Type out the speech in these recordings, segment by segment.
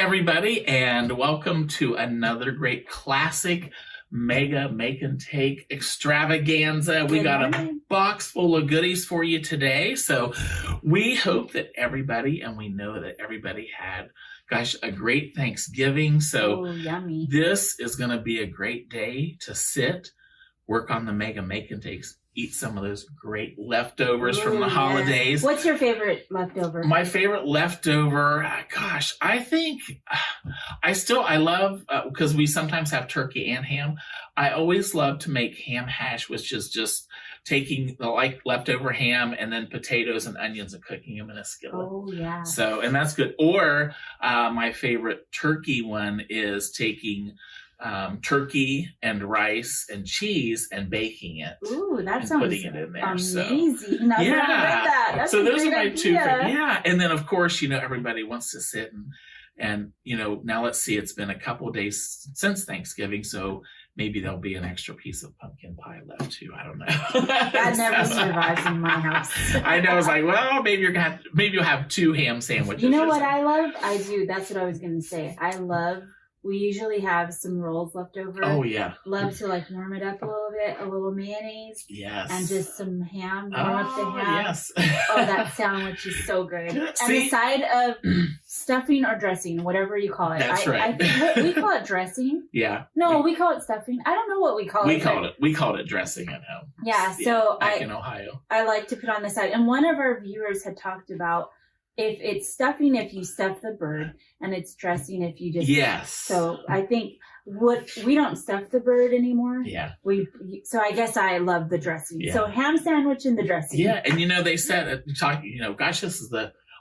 everybody, and welcome to another great classic Mega Make Take Extravaganza. We got a box full of goodies for you today. So we hope that everybody, and we know that everybody had, gosh, a great Thanksgiving. So yummy. This is going to be a great day to sit, work on the Mega Make Takes, eat some of those great leftovers from the holidays. What's your favorite leftover? My favorite leftover, gosh, I think I love, because we sometimes have turkey and ham. I always love to make ham hash, which is just taking the leftover ham and then potatoes and onions and cooking them in a skillet. Oh, yeah. So, and that's good. Or my favorite turkey one is taking turkey and rice and cheese and baking it. Ooh, that sounds putting it in there. amazing. So, yeah. That's so those are my idea. two favorite. Yeah. And then of course, everybody wants to sit and now let's see, it's been a couple of days since Thanksgiving, so maybe there'll be an extra piece of pumpkin pie left too. I don't know. That never survives in my house. I know. It's like, well, maybe you'll have two ham sandwiches. You know what I love? I do. That's what I was going to say. We usually have some rolls left over. Oh, yeah. Love to warm it up a little bit, a little mayonnaise. Yes. And just some ham, warm up the ham. Yes. Oh, that sandwich is so good. See? And the side of stuffing or dressing, whatever you call it. That's right. We call it dressing. Yeah. No, we call it stuffing. I don't know what we call it. We called it dressing at home. Yeah, so back in Ohio. I like to put on the side. And one of our viewers had talked about if it's stuffing, if you stuff the bird, and it's dressing if you just... Yes. So I think we don't stuff the bird anymore. Yeah. So I guess I love the dressing. Yeah. So ham sandwich and the dressing. Yeah, and they said, gosh, this is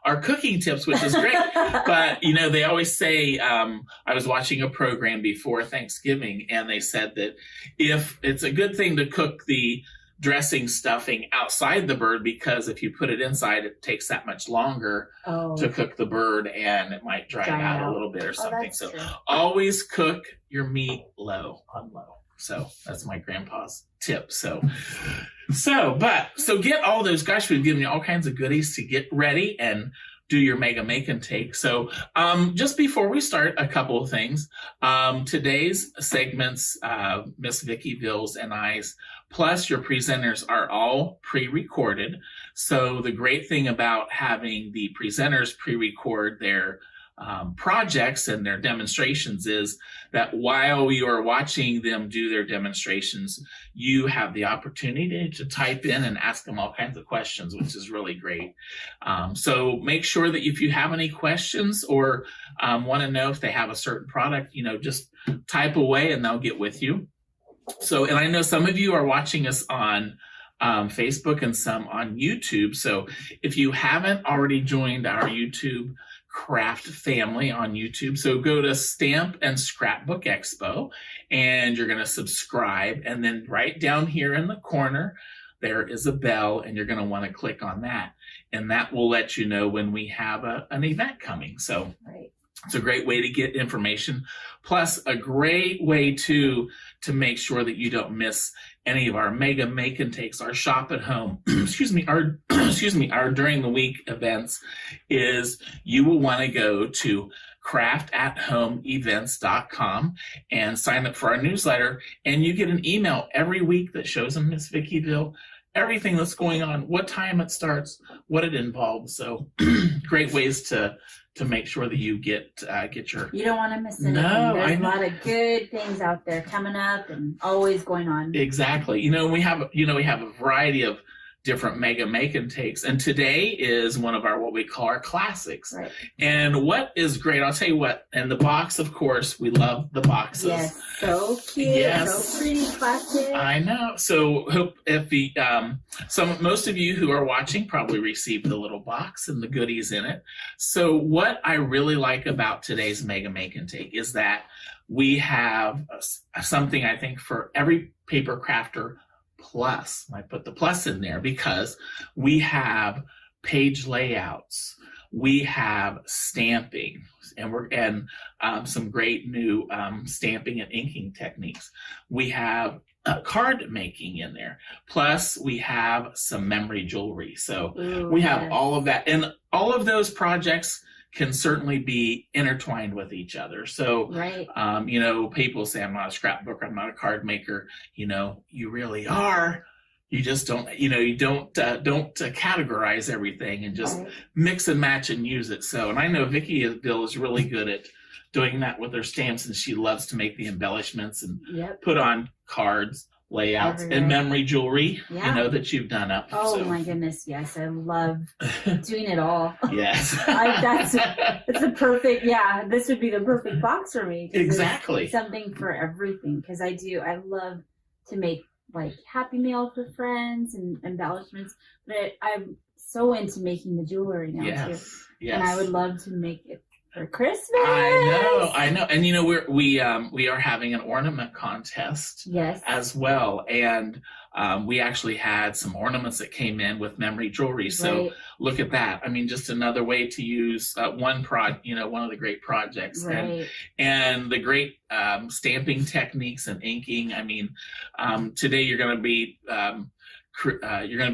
our cooking tips, which is great. But, they always say, I was watching a program before Thanksgiving, and they said that if it's a good thing to cook the dressing stuffing outside the bird, because if you put it inside, it takes that much longer to cook the bird, and it might dry it out a little bit or something. So true. Always cook your meat on low. So that's my grandpa's tip. So get all those, gosh, we've given you all kinds of goodies to get ready and do your Mega Make Take. So just before we start, a couple of things. Today's segments, Miss Vicki Vills and I's, plus your presenters are all pre-recorded. So the great thing about having the presenters pre-record their projects and their demonstrations is that while you are watching them do their demonstrations, you have the opportunity to type in and ask them all kinds of questions, which is really great. So make sure that if you have any questions or want to know if they have a certain product, just type away and they'll get with you. So, and I know some of you are watching us on Facebook and some on YouTube. So if you haven't already joined our YouTube craft family on YouTube, so go to Stamp and Scrapbook Expo and you're going to subscribe, and then right down here in the corner there is a bell, and you're going to want to click on that, and that will let you know when we have an event coming. So it's a great way to get information, plus a great way to make sure that you don't miss any of our Mega Make Takes, our shop at home, our during the week events. Is you will want to go to craftathomeevents.com and sign up for our newsletter, and you get an email every week that shows them Miss Vicki Ville everything that's going on, what time it starts, what it involves. So great ways to make sure that you get your... You don't want to miss anything. There's a lot of good things out there coming up and always going on. Exactly. We have a variety of different Mega Make Takes, and today is one of what we call our classics. Right. And what is great, I'll tell you what, and the box, of course, we love the boxes. Yes, so cute, so pretty, classic. I know. So hope most of you who are watching probably received the little box and the goodies in it. So what I really like about today's Mega Make Take is that we have something, I think, for every paper crafter plus. I put the plus in there because we have page layouts, we have stamping, and some great new stamping and inking techniques. We have card making in there. Plus, we have some memory jewelry. So we have all of that. And all of those projects can certainly be intertwined with each other. So, Right. you know, people say, I'm not a scrapbooker, I'm not a card maker. You know, you really are. You just don't, you know, you don't categorize everything and just Right. mix and match and use it. So, and I know Vicki Bill is really good at doing that with her stamps, and she loves to make the embellishments and Yep. put on cards, layouts, Everywhere. and memory jewelry, Yeah. you know, that you've done up. Oh so. my goodness, yes, I love doing it all. Yes. It's the perfect, yeah, this would be the perfect box for me. 'Cause there's Exactly. something for everything, because I love to make like Happy Mail for friends and embellishments, but I'm so into making the jewelry now too. Yes. Yes. And I would love to make it for Christmas. I know. And you know, we are having an ornament contest Yes. as well. And we actually had some ornaments that came in with memory jewelry. So Right. look at that. I mean, just another way to use one of the great projects. Right. And the great stamping techniques and inking. I mean, today you're going to be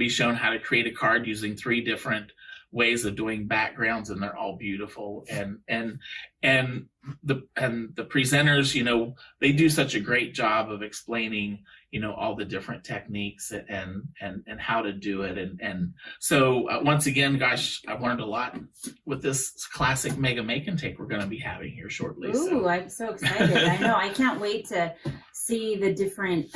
shown how to create a card using 3 different ways of doing backgrounds, and they're all beautiful. And the presenters, you know, they do such a great job of explaining, you know, all the different techniques and how to do it. And so once again, gosh, I've learned a lot with this classic Mega Make and Take we're going to be having here shortly. Ooh, I'm so excited. I know. I can't wait to see the different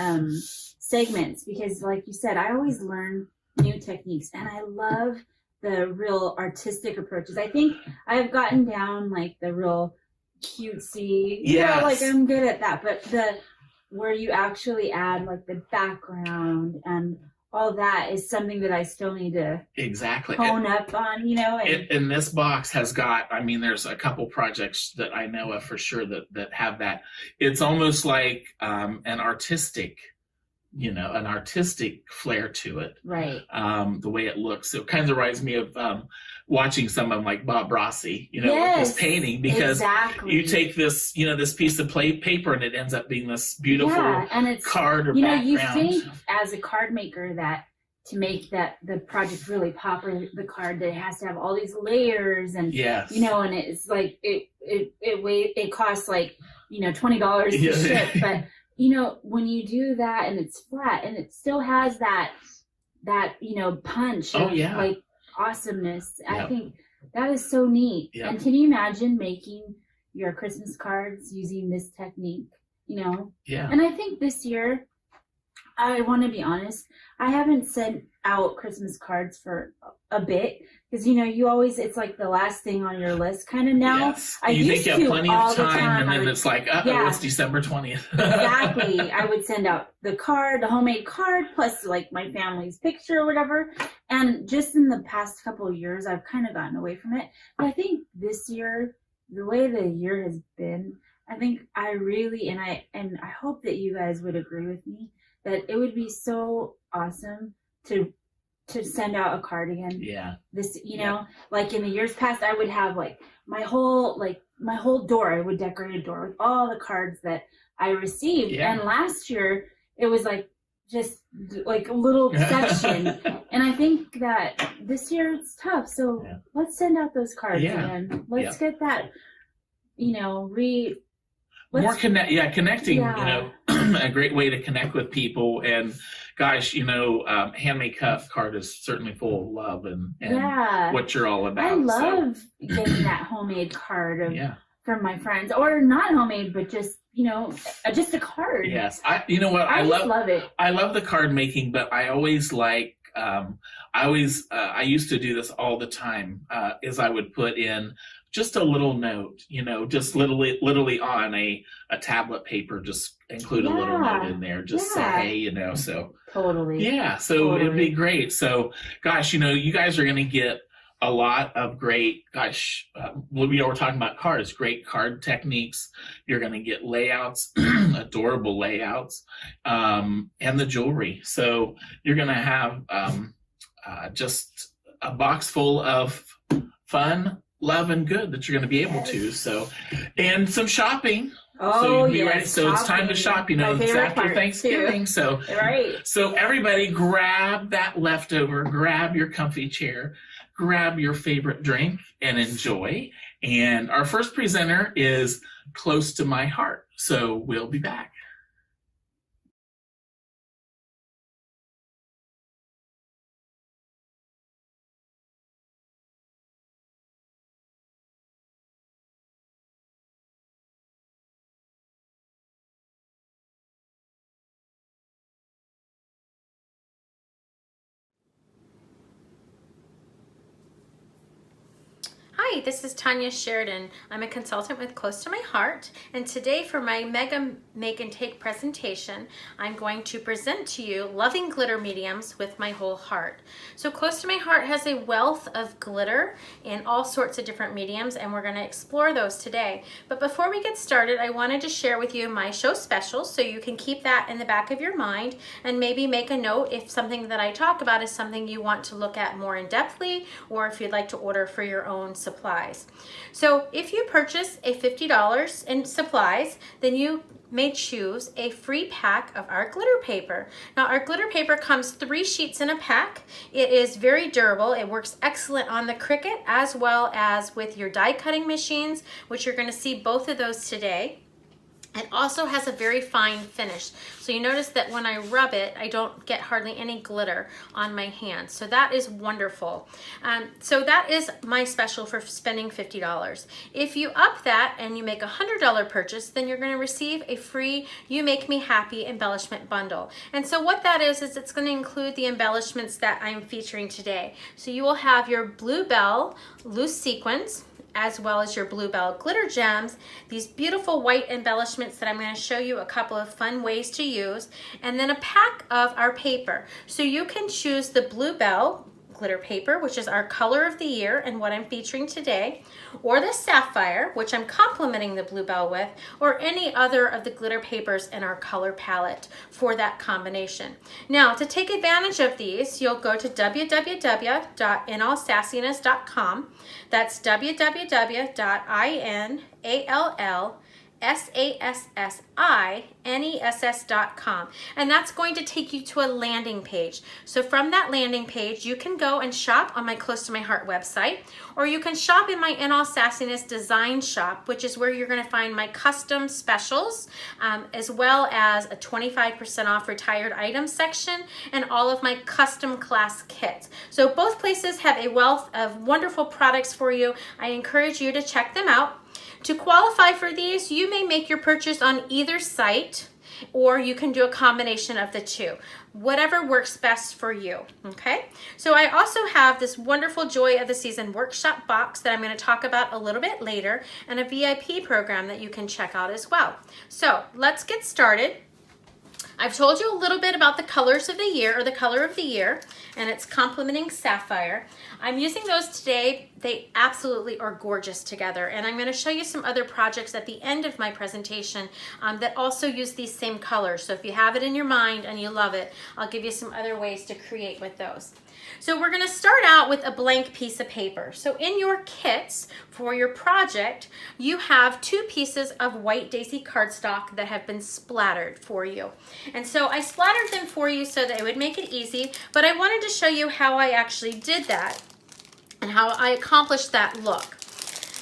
segments, because like you said, I always learn new techniques, and I love the real artistic approaches. I think I've gotten down like the real cutesy, Yes. like I'm good at that, but where you actually add like the background and all that is something that I still need to exactly hone up on, you know. And this box has got, I mean, there's a couple projects that I know of for sure that have that. It's almost like an artistic flair to it. Right. The way it looks. So it kind of reminds me of watching someone like Bob Rossi, you know, Yes, with his painting, because exactly. you take this, you know, this piece of paper and it ends up being this beautiful and it's, card or you know, background. you think as a card maker that to make the project really pop, or the card, that it has to have all these layers, and Yes. you know, and it's like it costs like, you know, $20 to Yeah. ship, but you know, when you do that and it's flat and it still has that you know, punch of like awesomeness, I Yep. think that is so neat. Yep. And can you imagine making your Christmas cards using this technique, you know? Yeah. And I think this year, I want to be honest, I haven't sent out Christmas cards for a bit, because you know, you always, it's like the last thing on your list kind of now. Yes. I You used think you have to plenty all of the time, and then I would- it's like, Yeah. it's December 20th. Exactly. I would send out the card, the homemade card, plus like my family's picture or whatever. And just in the past couple of years, I've kind of gotten away from it. But I think this year, the way the year has been, I think I really, and I hope that you guys would agree with me, that it would be so awesome to send out a card again. Yeah. This, you know, like in the years past, I would have like my whole door, I would decorate a door with all the cards that I received. Yeah. And last year it was like just like a little section. And I think that this year it's tough. So let's send out those cards again. Let's get that, you know, connecting, Yeah. you know, a great way to connect with people. And gosh, you know, Handmade Cup card is certainly full of love and what you're all about. I love getting that homemade card from my friends, or not homemade, but just, you know, just a card. Yes. You know what? I love it. I love the card making, but I always like, I used to do this all the time, is I would put in just a little note, you know, just literally on a tablet paper, just include a little note in there, just say, hey, you know, so. Totally. Yeah, so it'd be great. So, gosh, you know, you guys are going to get a lot of great, we're talking about cards, great card techniques. You're going to get layouts, adorable layouts, and the jewelry. So you're going to have just a box full of fun, love, and good that you're going to be able to. So, and some shopping. So you be ready. So it's time to shop. You know, it's after Thanksgiving. So So everybody, grab that leftover. Grab your comfy chair. Grab your favorite drink and enjoy. And our first presenter is Close to My Heart. So we'll be back. Hi, this is Tanya Sheridan. I'm a consultant with Close to My Heart, and today for my Mega Make and Take presentation, I'm going to present to you Loving Glitter Mediums with My Whole Heart. So Close to My Heart has a wealth of glitter in all sorts of different mediums, and we're going to explore those today. But before we get started, I wanted to share with you my show specials so you can keep that in the back of your mind and maybe make a note if something that I talk about is something you want to look at more in-depthly, or if you'd like to order for your own supplies. So if you purchase a $50 in supplies, then you may choose a free pack of our glitter paper. Now our glitter paper comes 3 sheets in a pack. It is very durable. It works excellent on the Cricut as well as with your die cutting machines, which you're going to see both of those today. It also has a very fine finish. So you notice that when I rub it, I don't get hardly any glitter on my hands. So that is wonderful. So that is my special for spending $50. If you up that and you make a $100 purchase, then you're going to receive a free You Make Me Happy embellishment bundle. And so what that is it's going to include the embellishments that I'm featuring today. So you will have your Bluebell loose sequins, as well as your Bluebell glitter gems, these beautiful white embellishments that I'm going to show you a couple of fun ways to use, and then a pack of our paper. So you can choose the Bluebell glitter paper, which is our color of the year and what I'm featuring today, or the Sapphire, which I'm complementing the Bluebell with, or any other of the glitter papers in our color palette for that combination. Now, to take advantage of these, you'll go to www.inallsassiness.com. That's www.inallsassiness.com, and that's going to take you to a landing page. So from that landing page, you can go and shop on my Close to My Heart website, or you can shop in my In All Sassiness design shop, which is where you're going to find my custom specials, as well as a 25% off retired items section and all of my custom class kits. So both places have a wealth of wonderful products for you. I encourage you to check them out. To qualify for these, you may make your purchase on either site, or you can do a combination of the two. Whatever works best for you, okay? So I also have this wonderful Joy of the Season workshop box that I'm going to talk about a little bit later, and a VIP program that you can check out as well. So let's get started. I've told you a little bit about the colors of the year, or the color of the year, and it's complementing Sapphire. I'm using those today. They absolutely are gorgeous together, and I'm going to show you some other projects at the end of my presentation that also use these same colors. So if you have it in your mind and you love it, I'll give you some other ways to create with those. So we're going to start out with a blank piece of paper. So in your kits for your project, you have 2 pieces of white daisy cardstock that have been splattered for you. And so I splattered them for you so that it would make it easy, but I wanted to show you how I actually did that and how I accomplished that look.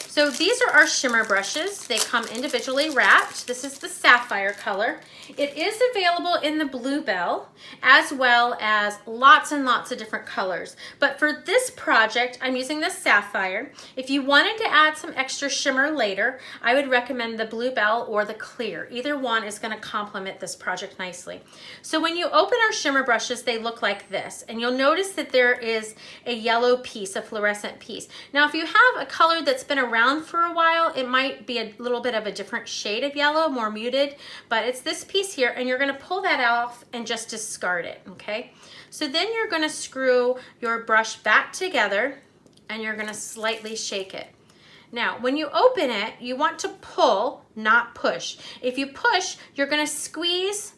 So these are our shimmer brushes. They come individually wrapped. This is the Sapphire color. It is available in the Bluebell, as well as lots and lots of different colors. But for this project, I'm using the Sapphire. If you wanted to add some extra shimmer later, I would recommend the Bluebell or the Clear. Either one is going to complement this project nicely. So when you open our shimmer brushes, they look like this. And you'll notice that there is a yellow piece, a fluorescent piece. Now, if you have a color that's been around for a while, it might be a little bit of a different shade of yellow, more muted, but it's this piece here, and you're going to pull that off and just discard it, okay? So then you're going to screw your brush back together, and you're going to slightly shake it. Now, when you open it, you want to pull, not push. If you push, you're going to squeeze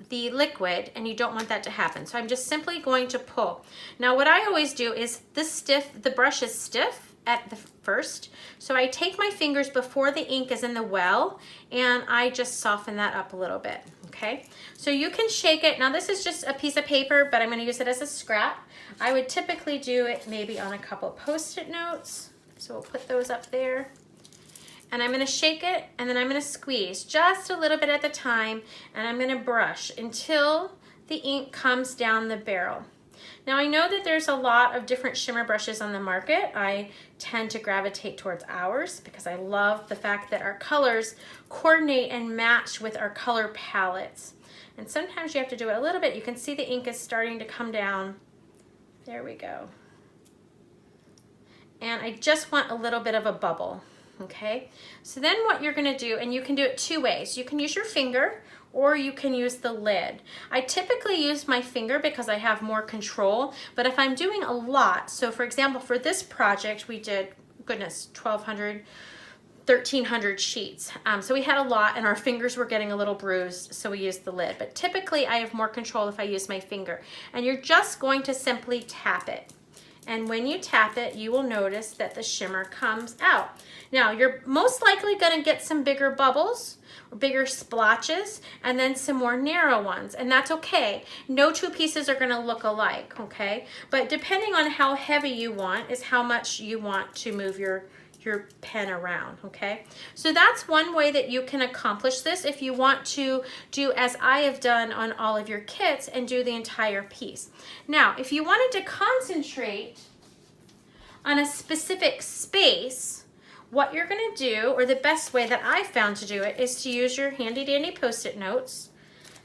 the liquid, and you don't want that to happen. So I'm just simply going to pull. Now, what I always do is the brush is stiff at the first. So I take my fingers before the ink is in the well, and I just soften that up a little bit, okay? So you can shake it. Now this is just a piece of paper, but I'm gonna use it as a scrap. I would typically do it maybe on a couple Post-it notes. So we'll put those up there. And I'm going to shake it, and then I'm going to squeeze just a little bit at a time, and I'm going to brush until the ink comes down the barrel. Now I know that there's a lot of different shimmer brushes on the market. I tend to gravitate towards ours because I love the fact that our colors coordinate and match with our color palettes. And sometimes you have to do it a little bit. You can see the ink is starting to come down. There we go. And I just want a little bit of a bubble. Okay, so then what you're going to do, and you can do it two ways. You can use your finger or you can use the lid. I typically use my finger because I have more control, but if I'm doing a lot, so for example, for this project, we did, goodness, 1,200, 1,300 sheets. So we had a lot and our fingers were getting a little bruised, so we used the lid. But typically I have more control if I use my finger. And you're just going to simply tap it. And when you tap it, you will notice that the shimmer comes out. Now, you're most likely going to get some bigger bubbles, or bigger splotches, and then some more narrow ones. And that's okay. No two pieces are going to look alike, okay? But depending on how heavy you want is how much you want to move your pen around, okay? So that's one way that you can accomplish this if you want to do as I have done on all of your kits and do the entire piece. Now, if you wanted to concentrate on a specific space, what you're going to do, or the best way that I found to do it, is to use your handy dandy Post-it notes.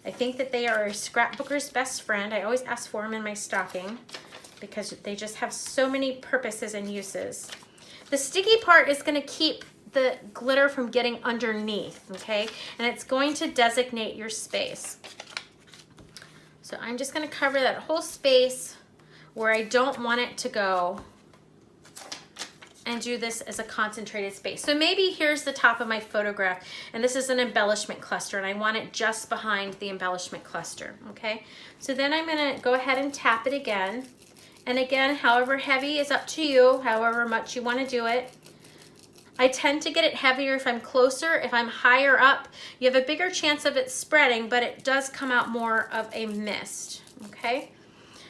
I think that they are a scrapbooker's best friend. I always ask for them in my stocking because they just have so many purposes and uses. The sticky part is going to keep the glitter from getting underneath, okay? And it's going to designate your space. So I'm just going to cover that whole space where I don't want it to go and do this as a concentrated space. So maybe here's the top of my photograph, and this is an embellishment cluster, and I want it just behind the embellishment cluster, okay? So then I'm going to go ahead and tap it again. And again, however heavy is up to you, however much you want to do it. I tend to get it heavier if I'm closer. If I'm higher up, you have a bigger chance of it spreading, but it does come out more of a mist, okay?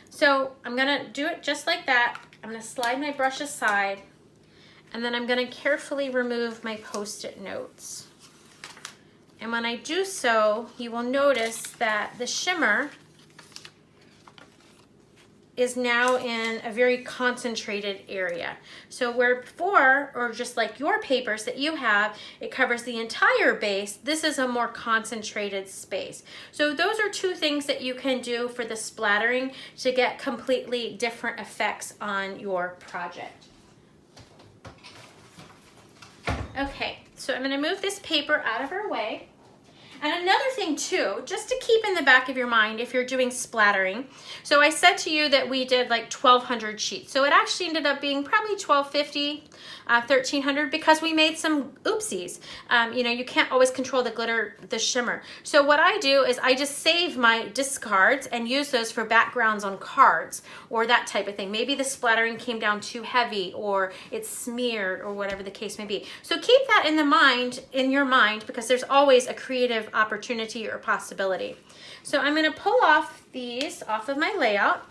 So I'm gonna do it just like that. I'm gonna slide my brush aside, and then I'm gonna carefully remove my Post-it notes. And when I do so, you will notice that the shimmer is now in a very concentrated area. So where before, or just like your papers that you have, it covers the entire base, this is a more concentrated space. So those are two things that you can do for the splattering to get completely different effects on your project. Okay, so I'm gonna move this paper out of our way. And another thing too, just to keep in the back of your mind if you're doing splattering. So I said to you that we did like 1,200 sheets. So it actually ended up being probably 1,250, 1,300 because we made some oopsies. You know, you can't always control the glitter, the shimmer. So what I do is I just save my discards and use those for backgrounds on cards or that type of thing. Maybe the splattering came down too heavy or it's smeared or whatever the case may be. So keep that in your mind because there's always a creative opportunity or possibility. So I'm going to pull off these off of my layout,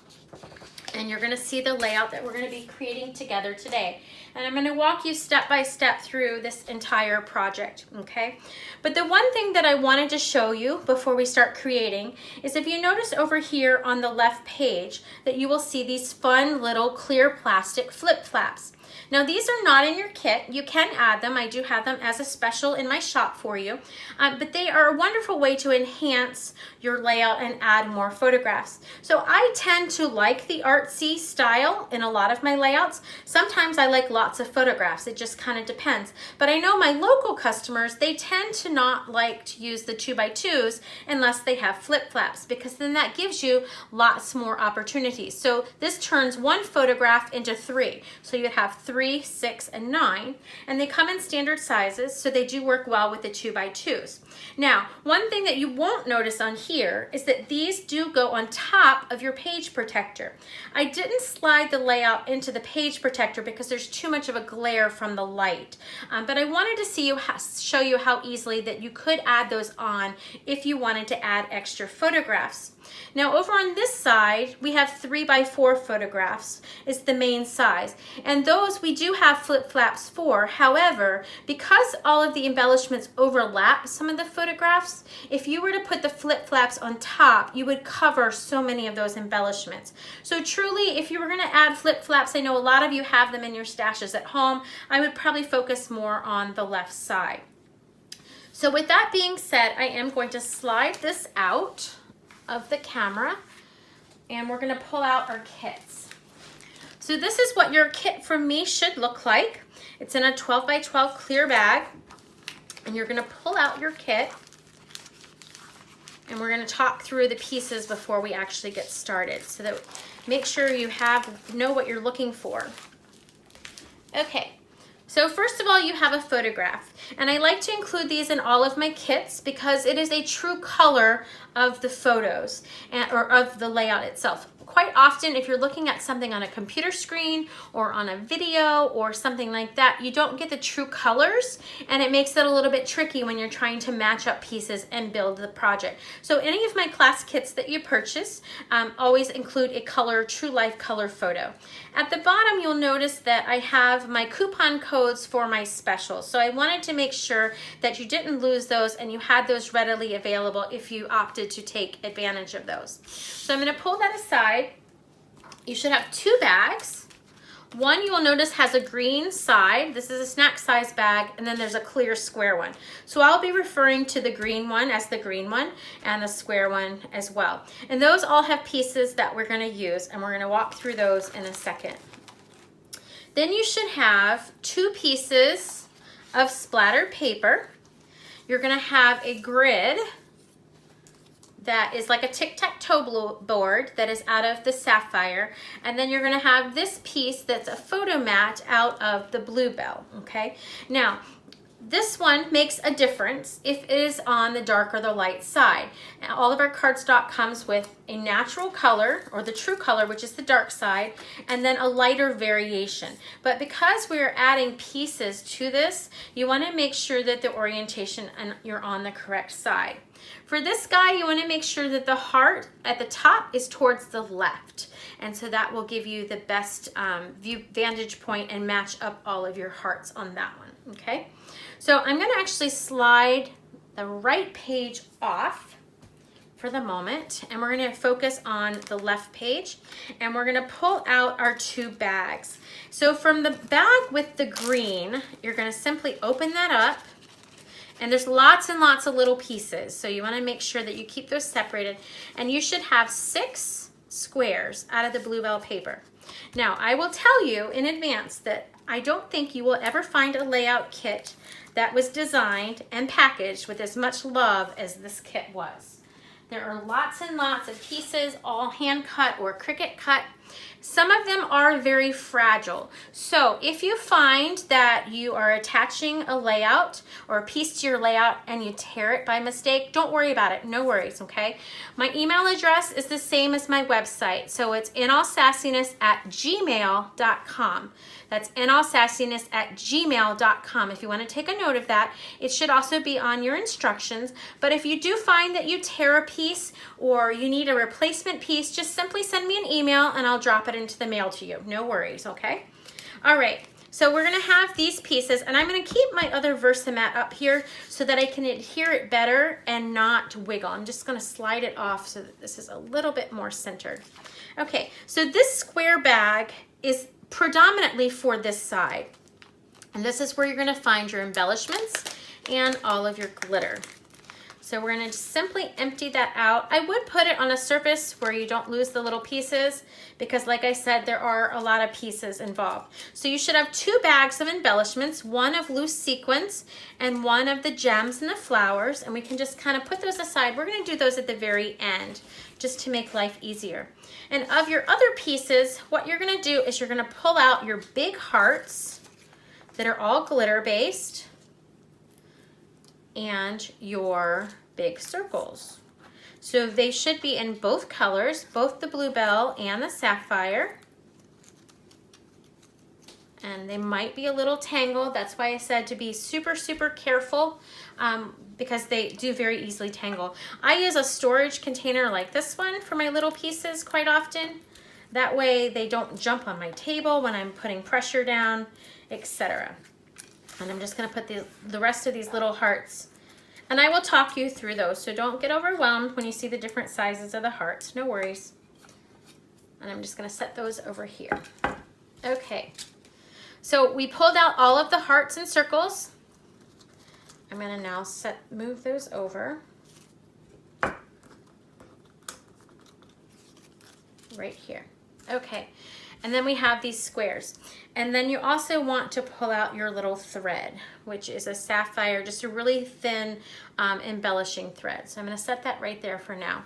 and you're going to see the layout that we're going to be creating together today. And I'm going to walk you step by step through this entire project, okay? But the one thing that I wanted to show you before we start creating is if you notice over here on the left page that you will see these fun little clear plastic flip flaps. Now these are not in your kit. You can add them. I do have them as a special in my shop for you. But they are a wonderful way to enhance your layout and add more photographs. So I tend to like the artsy style in a lot of my layouts. Sometimes I like lots of photographs. It just kind of depends. But I know my local customers, they tend to not like to use the 2x2s unless they have flip flaps because then that gives you lots more opportunities. So this turns one photograph into 3. So you would have 3, 6, and 9, and they come in standard sizes, so they do work well with the 2x2s. Now, one thing that you won't notice on here is that these do go on top of your page protector. I didn't slide the layout into the page protector because there's too much of a glare from the light, but I wanted to show you how easily that you could add those on if you wanted to add extra photographs. Now over on this side, we have 3x4 photographs is the main size, and those those we do have flip flaps for. However, because all of the embellishments overlap some of the photographs, if you were to put the flip flaps on top, you would cover so many of those embellishments. So truly, if you were gonna add flip flaps, I know a lot of you have them in your stashes at home, I would probably focus more on the left side. So with that being said, I am going to slide this out of the camera and we're gonna pull out our kits. So this is what your kit from me should look like. It's in a 12 by 12 clear bag, and you're gonna pull out your kit and we're gonna talk through the pieces before we actually get started, so that make sure you know what you're looking for. Okay. So first of all, you have a photograph, and I like to include these in all of my kits because it is a true color of the photos or of the layout itself. Quite often, if you're looking at something on a computer screen or on a video or something like that, you don't get the true colors, and it makes it a little bit tricky when you're trying to match up pieces and build the project. So any of my class kits that you purchase always include a color, true life color photo. At the bottom, you'll notice that I have my coupon codes for my specials. So I wanted to make sure that you didn't lose those and you had those readily available if you opted to take advantage of those. So I'm going to pull that aside. You should have 2 bags. One you will notice has a green side. This is a snack size bag, and then there's a clear square one. So I'll be referring to the green one as the green one and the square one as well. And those all have pieces that we're going to use, and we're going to walk through those in a second. Then you should have 2 pieces of splatter paper. You're going to have a grid that is like a tic-tac-toe board that is out of the sapphire, and then you're going to have this piece that's a photo mat out of the bluebell. Okay, now this one makes a difference if it is on the dark or the light side. Now, all of our cardstock comes with a natural color, or the true color, which is the dark side, and then a lighter variation. But because we're adding pieces to this, you want to make sure that the orientation and you're on the correct side. For this guy, you want to make sure that the heart at the top is towards the left, and so that will give you the best vantage point and match up all of your hearts on that one. Okay, so I'm going to actually slide the right page off for the moment, and we're going to focus on the left page, and we're going to pull out our 2 bags. So from the bag with the green, you're going to simply open that up. And there's lots and lots of little pieces, so you want to make sure that you keep those separated. And you should have 6 squares out of the bluebell paper. Now, I will tell you in advance that I don't think you will ever find a layout kit that was designed and packaged with as much love as this kit was. There are lots and lots of pieces, all hand cut or Cricut cut. Some of them are very fragile. So if you find that you are attaching a layout or a piece to your layout and you tear it by mistake, don't worry about it. No worries, okay? My email address is the same as my website. So it's inallsassiness@gmail.com. That's inallsassiness@gmail.com. If you want to take a note of that, it should also be on your instructions. But if you do find that you tear a piece or you need a replacement piece, just simply send me an email and I'll drop it into the mail to you. No worries, okay? All right, so we're going to have these pieces, and I'm going to keep my other Versamat up here so that I can adhere it better and not wiggle. I'm just going to slide it off so that this is a little bit more centered. Okay, so this square bag is predominantly for this side, and this is where you're going to find your embellishments and all of your glitter. So we're going to simply empty that out. I would put it on a surface where you don't lose the little pieces because, like I said, there are a lot of pieces involved. So you should have 2 bags of embellishments, one of loose sequins and one of the gems and the flowers, and we can just kind of put those aside. We're going to do those at the very end just to make life easier. And of your other pieces, what you're going to do is you're going to pull out your big hearts that are all glitter based and your big circles. So they should be in both colors, both the bluebell and the sapphire. And they might be a little tangled. That's why I said to be super, super careful because they do very easily tangle. I use a storage container like this one for my little pieces quite often. That way they don't jump on my table when I'm putting pressure down, etc. And I'm just gonna put the rest of these little hearts, and I will talk you through those, so don't get overwhelmed when you see the different sizes of the hearts, no worries. And I'm just gonna set those over here. Okay, so we pulled out all of the hearts and circles. I'm gonna now move those over. Right here. Okay, and then we have these squares. And then you also want to pull out your little thread, which is a sapphire, just a really thin embellishing thread. So I'm gonna set that right there for now.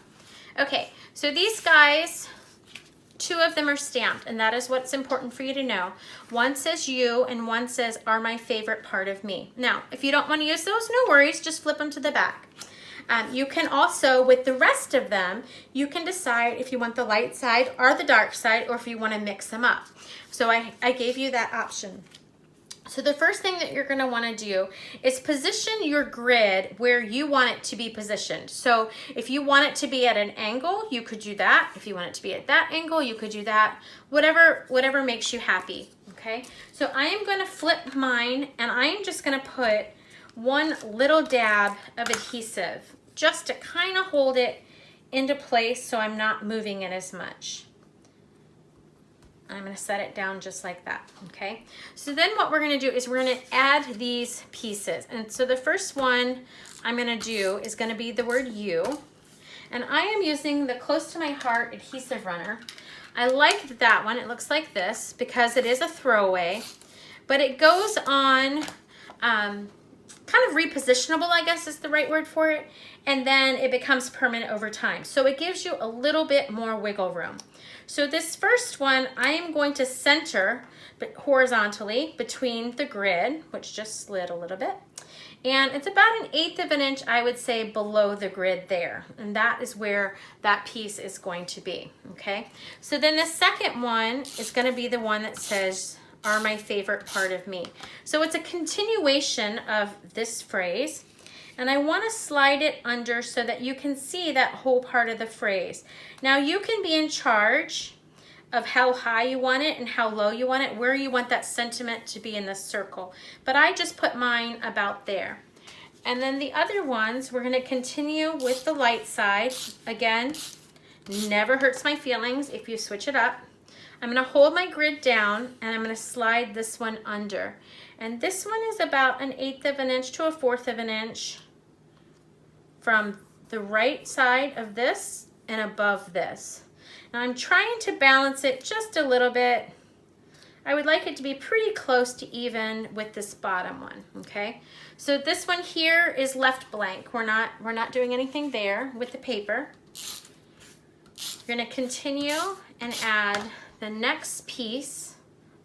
Okay, so these guys, 2 of them are stamped, and that is what's important for you to know. One says you, and one says are my favorite part of me. Now, if you don't want to use those, no worries, just flip them to the back. You can also, with the rest of them, you can decide if you want the light side or the dark side, or if you want to mix them up. So I gave you that option. So the first thing that you're going to want to do is position your grid where you want it to be positioned. So if you want it to be at an angle, you could do that. If you want it to be at that angle, you could do that. Whatever makes you happy, okay? So I am going to flip mine, and I am just going to put one little dab of adhesive just to kind of hold it into place so I'm not moving it as much. I'm going to set it down just like that, okay? So then what we're going to do is we're going to add these pieces. And so the first one I'm going to do is going to be the word you. And I am using the Close to My Heart adhesive runner. I like that one. It looks like this because it is a throwaway, but it goes on kind of repositionable, I guess is the right word for it, and then it becomes permanent over time. So it gives you a little bit more wiggle room. So this first one, I am going to center horizontally between the grid, which just slid a little bit, and it's about 1/8 of an inch, I would say, below the grid there, and that is where that piece is going to be, okay? So then the second one is going to be the one that says, are my favorite part of me. So it's a continuation of this phrase, and I want to slide it under so that you can see that whole part of the phrase. Now you can be in charge of how high you want it and how low you want it, where you want that sentiment to be in the circle, but I just put mine about there. And then the other ones, we're going to continue with the light side. Again, never hurts my feelings if you switch it up. I'm going to hold my grid down, and I'm going to slide this one under. And this one is about 1/8 of an inch to 1/4 of an inch from the right side of this and above this. Now I'm trying to balance it just a little bit. I would like it to be pretty close to even with this bottom one, okay? So this one here is left blank. We're not doing anything there with the paper. We're going to continue and add the next piece.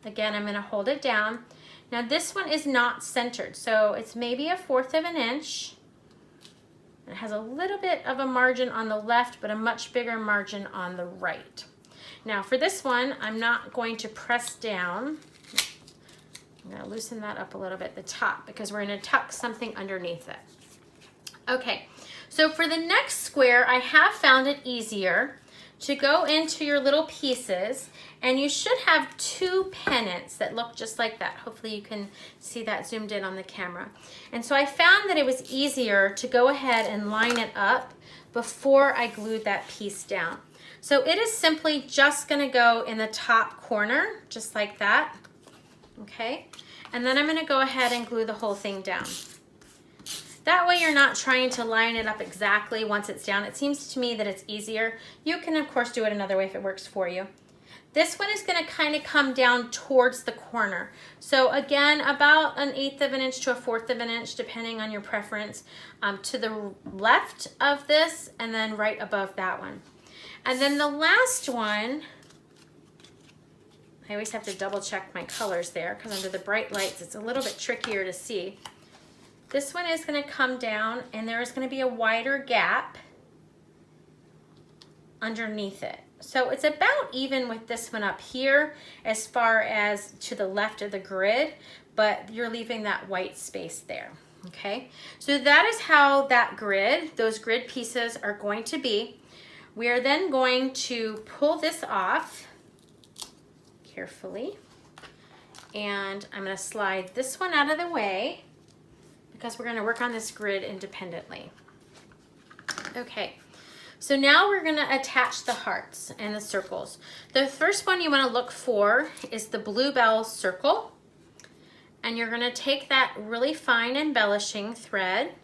Again, I'm going to hold it down. Now this one is not centered, so it's maybe 1/4 of an inch. It has a little bit of a margin on the left, but a much bigger margin on the right. Now for this one, I'm not going to press down. I'm going to loosen that up a little bit, the top, because we're going to tuck something underneath it. Okay, so for the next square, I have found it easier to go into your little pieces, and you should have 2 pennants that look just like that. Hopefully you can see that zoomed in on the camera. And so I found that it was easier to go ahead and line it up before I glued that piece down. So it is simply just gonna go in the top corner, just like that, okay? And then I'm gonna go ahead and glue the whole thing down. That way you're not trying to line it up exactly once it's down. It seems to me that it's easier. You can of course do it another way if it works for you. This one is going to kind of come down towards the corner. So again, about 1/8 of an inch to 1/4 of an inch, depending on your preference, to the left of this and then right above that one. And then the last one, I always have to double check my colors there because under the bright lights it's a little bit trickier to see. This one is going to come down, and there is going to be a wider gap underneath it. So it's about even with this one up here as far as to the left of the grid, but you're leaving that white space there, okay? So that is how that grid, those grid pieces are going to be. We are then going to pull this off, carefully. And I'm going to slide this one out of the way because we're going to work on this grid independently. Okay, so now we're going to attach the hearts and the circles. The first one you want to look for is the bluebell circle. And you're going to take that really fine embellishing thread.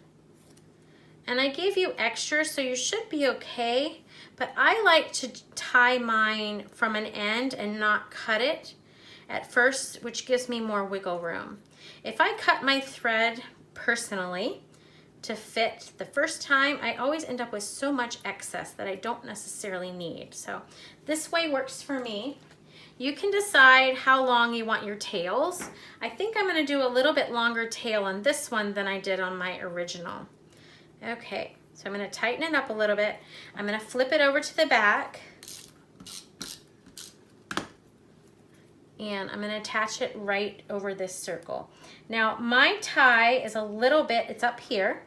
And I gave you extra, so you should be okay. But I like to tie mine from an end and not cut it at first, which gives me more wiggle room. If I cut my thread personally to fit the first time, I always end up with so much excess that I don't necessarily need. So this way works for me. You can decide how long you want your tails. I think I'm going to do a little bit longer tail on this one than I did on my original. Okay, so I'm going to tighten it up a little bit. I'm going to flip it over to the back. And I'm going to attach it right over this circle. Now my tie is a little bit, it's up here.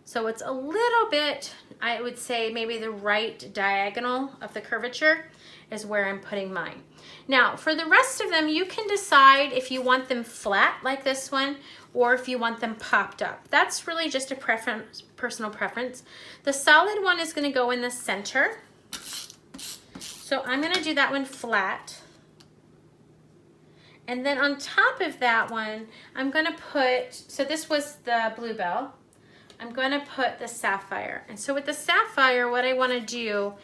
So it's a little bit, I would say maybe the right diagonal of the curvature is where I'm putting mine. Now for the rest of them, you can decide if you want them flat like this one or if you want them popped up. That's really just a preference, personal preference. The solid one is going to go in the center. So I'm going to do that one flat. And then on top of that one, I'm going to put, so this was the bluebell. I'm going to put the sapphire. And so with the sapphire, what I want to do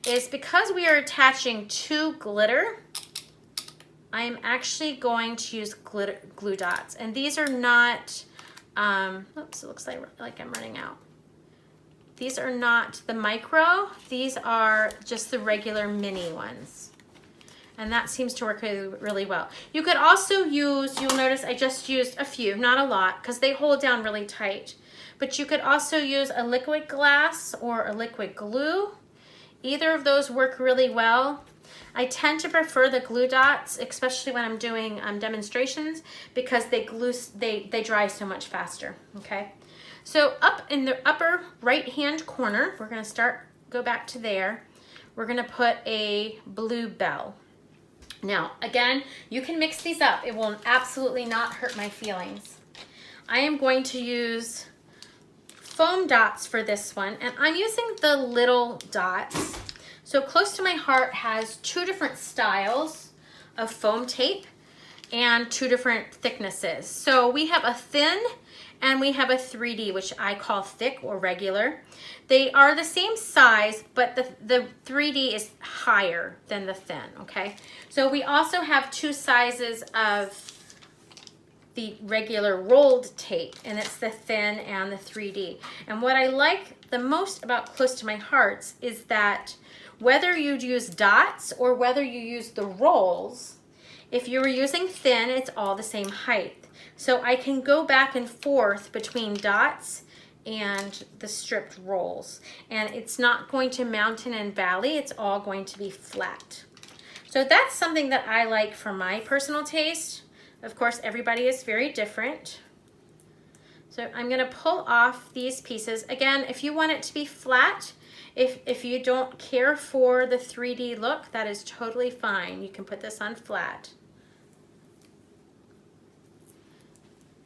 is, because we are attaching to glitter, I'm actually going to use glue dots. And these are not, oops, it looks like I'm running out. These are not the micro, these are just the regular mini ones. And that seems to work really, really well. You could also use, you'll notice I just used a few, not a lot, because they hold down really tight. But you could also use a liquid glass or a liquid glue. Either of those work really well. I tend to prefer the glue dots, especially when I'm doing demonstrations, because they dry so much faster, okay? So up in the upper right-hand corner, we're gonna go back to there. We're gonna put a bluebell. Now, again, you can mix these up. It will absolutely not hurt my feelings. I am going to use foam dots for this one, and I'm using the little dots. So Close to My Heart has two different styles of foam tape and two different thicknesses. So we have a thin and we have a 3D, which I call thick or regular. They are the same size, but the 3D is higher than the thin, okay? So we also have two sizes of the regular rolled tape, and it's the thin and the 3D. And what I like the most about Close to My Hearts is that whether you use dots or whether you use the rolls, if you were using thin, it's all the same height. So I can go back and forth between dots and the stripped rolls. And it's not going to mountain and valley, it's all going to be flat. So that's something that I like for my personal taste. Of course, everybody is very different. So I'm going to pull off these pieces. Again, if you want it to be flat, if you don't care for the 3D look, that is totally fine. You can put this on flat.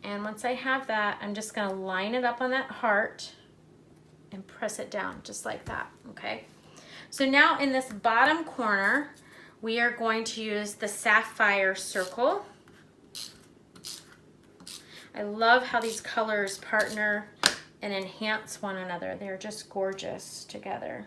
And once I have that, I'm just going to line it up on that heart and press it down just like that, okay? So now in this bottom corner, we are going to use the sapphire circle. I love how these colors partner and enhance one another. They're just gorgeous together.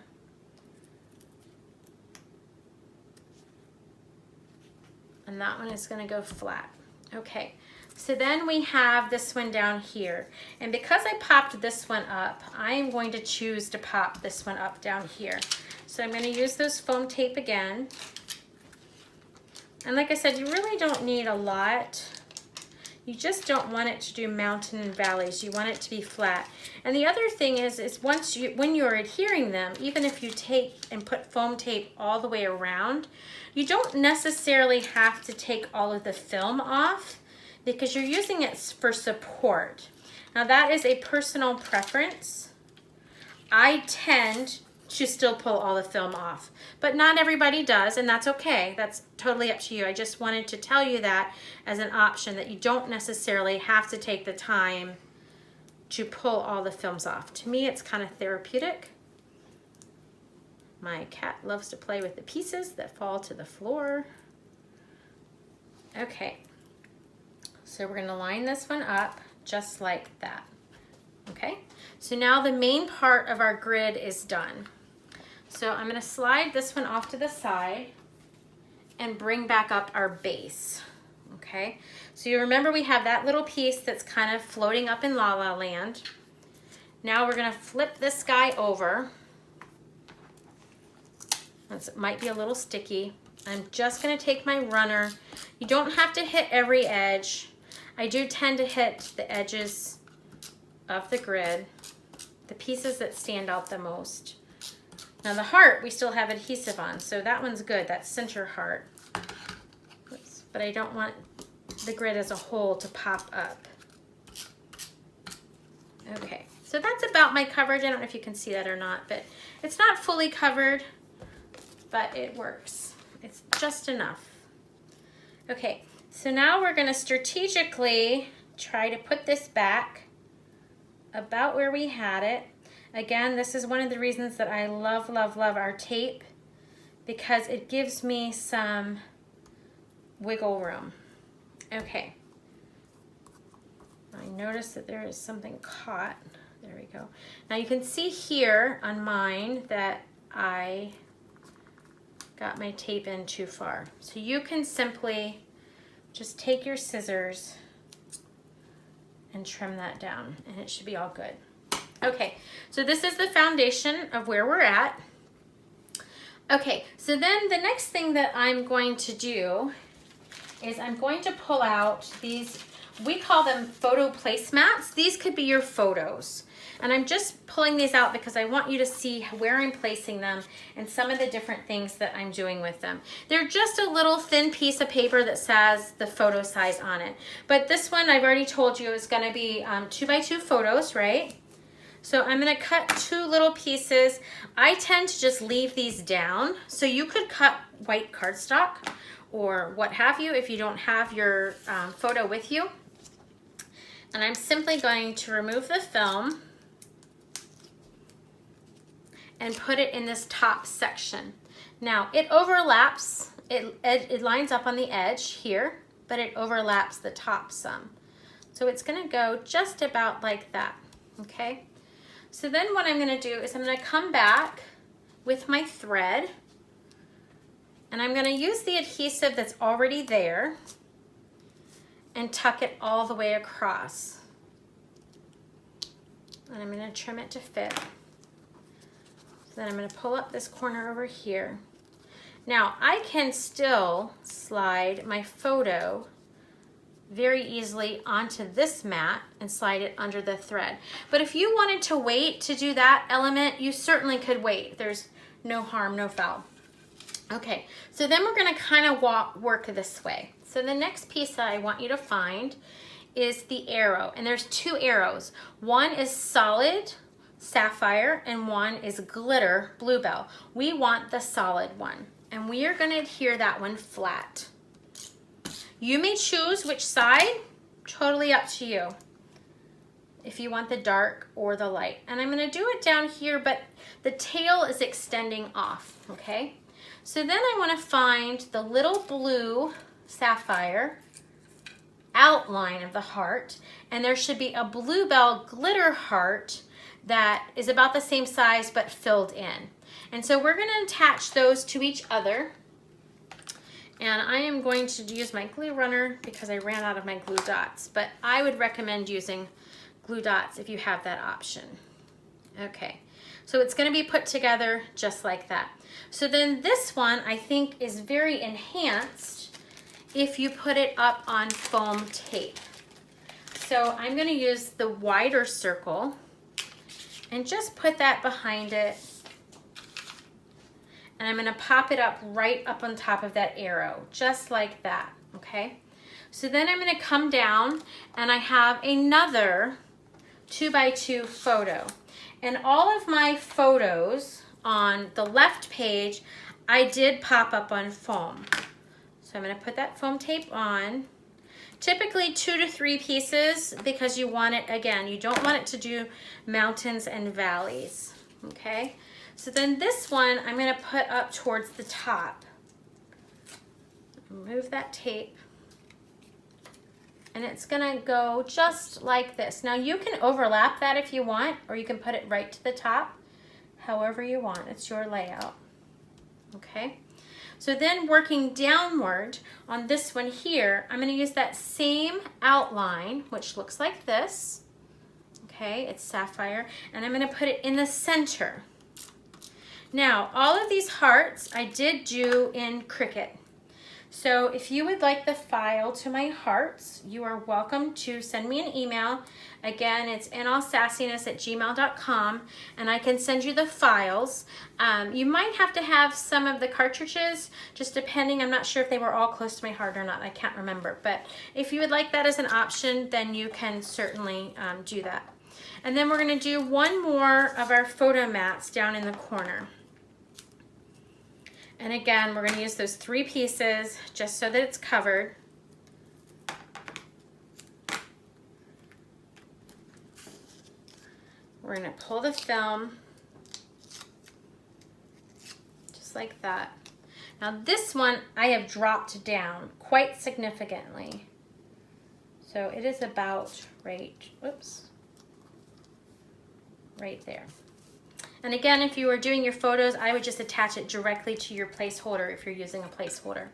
And that one is going to go flat. Okay, so then we have this one down here. And because I popped this one up, I am going to choose to pop this one up down here. So I'm going to use those foam tape again. And like I said, you really don't need a lot. You just don't want it to do mountain and valleys. You want it to be flat. And the other thing is when you're adhering them, even if you take and put foam tape all the way around, you don't necessarily have to take all of the film off because you're using it for support. Now that is a personal preference. I tend to still pull all the film off. But not everybody does, and that's okay. That's totally up to you. I just wanted to tell you that as an option, that you don't necessarily have to take the time to pull all the films off. To me, it's kind of therapeutic. My cat loves to play with the pieces that fall to the floor. Okay, so we're gonna line this one up just like that. Okay, so now the main part of our grid is done. So I'm gonna slide this one off to the side and bring back up our base. Okay, so you remember we have that little piece that's kind of floating up in La La Land. Now we're gonna flip this guy over. It might be a little sticky. I'm just gonna take my runner. You don't have to hit every edge. I do tend to hit the edges of the grid, the pieces that stand out the most. Now the heart, we still have adhesive on, so that one's good, that center heart. Oops, but I don't want the grid as a whole to pop up. Okay, so that's about my coverage. I don't know if you can see that or not, but it's not fully covered, but it works. It's just enough. Okay, so now we're gonna strategically try to put this back about where we had it. Again, this is one of the reasons that I love, love, love our tape, because it gives me some wiggle room. Okay. I noticed that there is something caught. There we go. Now you can see here on mine that I got my tape in too far. So you can simply just take your scissors and trim that down, and it should be all good. Okay, so this is the foundation of where we're at. Okay, so then the next thing that I'm going to do is I'm going to pull out these, we call them photo placemats. These could be your photos. And I'm just pulling these out because I want you to see where I'm placing them and some of the different things that I'm doing with them. They're just a little thin piece of paper that says the photo size on it. But this one, I've already told you, is gonna be 2x2 photos, right? So I'm gonna cut 2 little pieces. I tend to just leave these down. So you could cut white cardstock or what have you if you don't have your photo with you. And I'm simply going to remove the film and put it in this top section. Now it overlaps, it lines up on the edge here, but it overlaps the top some. So it's gonna go just about like that, okay? So then what I'm gonna do is I'm gonna come back with my thread, and I'm gonna use the adhesive that's already there and tuck it all the way across. And I'm gonna trim it to fit. Then I'm going to pull up this corner over here. Now I can still slide my photo very easily onto this mat and slide it under the thread. But if you wanted to wait to do that element, you certainly could wait. There's no harm, no foul. Okay, so then we're going to kind of work this way. So the next piece that I want you to find is the arrow. And there's 2 arrows. One is solid sapphire and one is glitter bluebell. We want the solid one, and we are going to adhere that one flat. You may choose which side, totally up to you, if you want the dark or the light. And I'm going to do it down here, but the tail is extending off, okay? So then I want to find the little blue sapphire outline of the heart, and there should be a bluebell glitter heart that is about the same size but filled in. And so we're going to attach those to each other. And I am going to use my glue runner because I ran out of my glue dots, but I would recommend using glue dots if you have that option. Okay, so it's going to be put together just like that. So then this one I think is very enhanced if you put it up on foam tape. So I'm going to use the wider circle and just put that behind it, and I'm going to pop it up right up on top of that arrow, just like that, okay? So then I'm going to come down, and I have another 2x2 photo, and all of my photos on the left page, I did pop up on foam. So I'm going to put that foam tape on. Typically 2 to 3 pieces because you want it, again, you don't want it to do mountains and valleys, okay? So then this one I'm going to put up towards the top. Move that tape. And it's going to go just like this. Now you can overlap that if you want, or you can put it right to the top, however you want. It's your layout, okay? So then working downward on this one here, I'm going to use that same outline, which looks like this. Okay, it's sapphire, and I'm going to put it in the center. Now, all of these hearts I did do in Cricut. So if you would like the file to my hearts, you are welcome to send me an email. Again, it's inallsassiness@gmail.com, and I can send you the files. You might have to have some of the cartridges, just depending. I'm not sure if they were all close to my heart or not. I can't remember. But if you would like that as an option, then you can certainly do that. And then we're going to do one more of our photo mats down in the corner. And again, we're going to use those 3 pieces just so that it's covered. We're going to pull the film just like that. Now this one I have dropped down quite significantly. So it is about right there. And again, if you were doing your photos, I would just attach it directly to your placeholder if you're using a placeholder.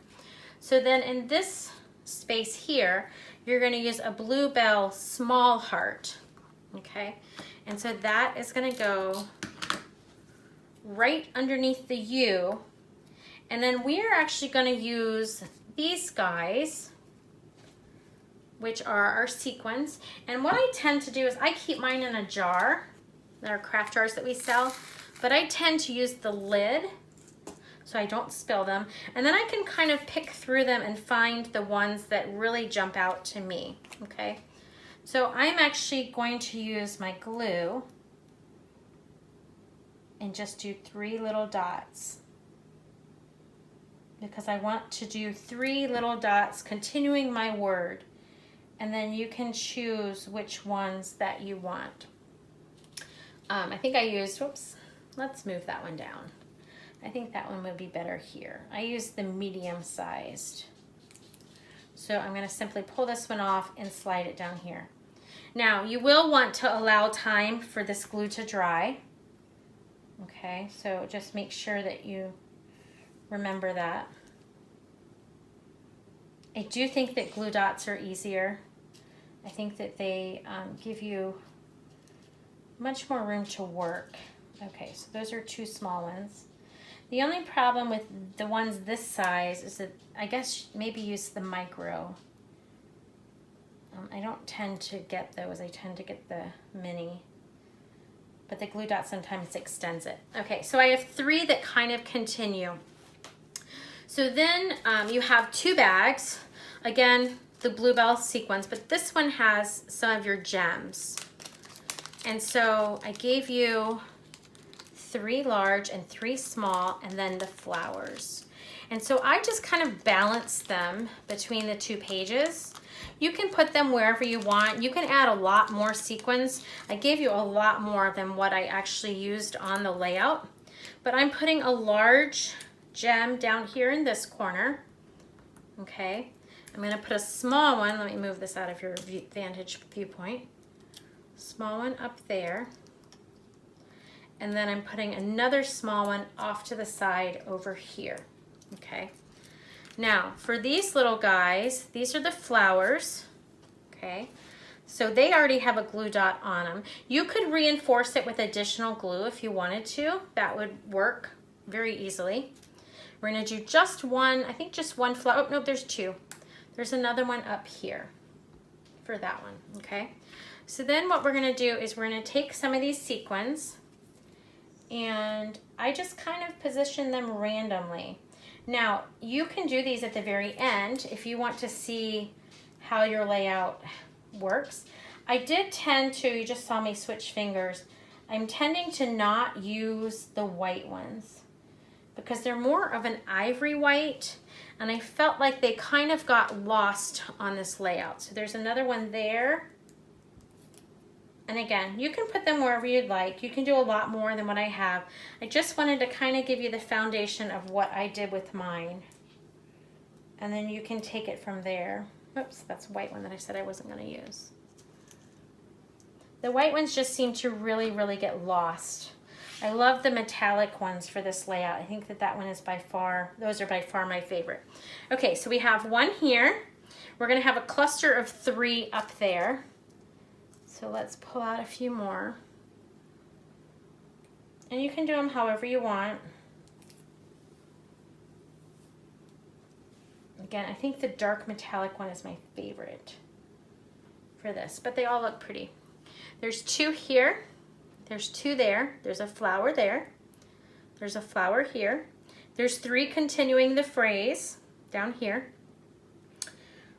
So then in this space here, you're going to use a bluebell small heart, okay? And so that is going to go right underneath the U. And then we are actually going to use these guys, which are our sequins. And what I tend to do is I keep mine in a jar. There are craft jars that we sell, but I tend to use the lid so I don't spill them. And then I can kind of pick through them and find the ones that really jump out to me, okay? So I'm actually going to use my glue and just do 3 little dots, because I want to do 3 little dots continuing my word, and then you can choose which ones that you want. I think I used, whoops, let's move that one down. I think that one would be better here. I used the medium sized. So I'm going to simply pull this one off and slide it down here. Now you will want to allow time for this glue to dry. Okay, so just make sure that you remember that. I do think that glue dots are easier. I think that they give you much more room to work. Okay, so those are 2 small ones. The only problem with the ones this size is that I guess maybe use the micro. I don't tend to get those. I tend to get the mini. But the glue dot sometimes extends it. Okay, so I have 3 that kind of continue. So then you have 2 bags. Again, the bluebell sequins, but this one has some of your gems. And so I gave you 3 large and 3 small, and then the flowers. And so I just kind of balance them between the 2 pages. You can put them wherever you want. You can add a lot more sequins. I gave you a lot more than what I actually used on the layout. But I'm putting a large gem down here in this corner. Okay. I'm going to put a small one. Let me move this out of your vantage viewpoint. Small one up there, and then I'm putting another small one off to the side over here. Okay, now for these little guys, these are the flowers. Okay, so they already have a glue dot on them. You could reinforce it with additional glue if you wanted to. That would work very easily. We're going to do just one, I think just one flower. Oh, no, there's 2. There's another one up here for that one. Okay. So then what we're going to do is we're going to take some of these sequins, and I just kind of position them randomly. Now you can do these at the very end if you want to see how your layout works. I did tend to, you just saw me switch fingers, I'm tending to not use the white ones because they're more of an ivory white, and I felt like they kind of got lost on this layout. So there's another one there. And again, you can put them wherever you'd like. You can do a lot more than what I have. I just wanted to kind of give you the foundation of what I did with mine. And then you can take it from there. Oops, that's a white one that I said I wasn't going to use. The white ones just seem to really, really get lost. I love the metallic ones for this layout. I think that that one is by far, those are by far my favorite. Okay, so we have one here. We're going to have a cluster of 3 up there. So let's pull out a few more. And you can do them however you want. Again, I think the dark metallic one is my favorite for this, but they all look pretty. There's 2 here, there's 2 there, there's a flower there, there's a flower here, there's 3 continuing the phrase down here,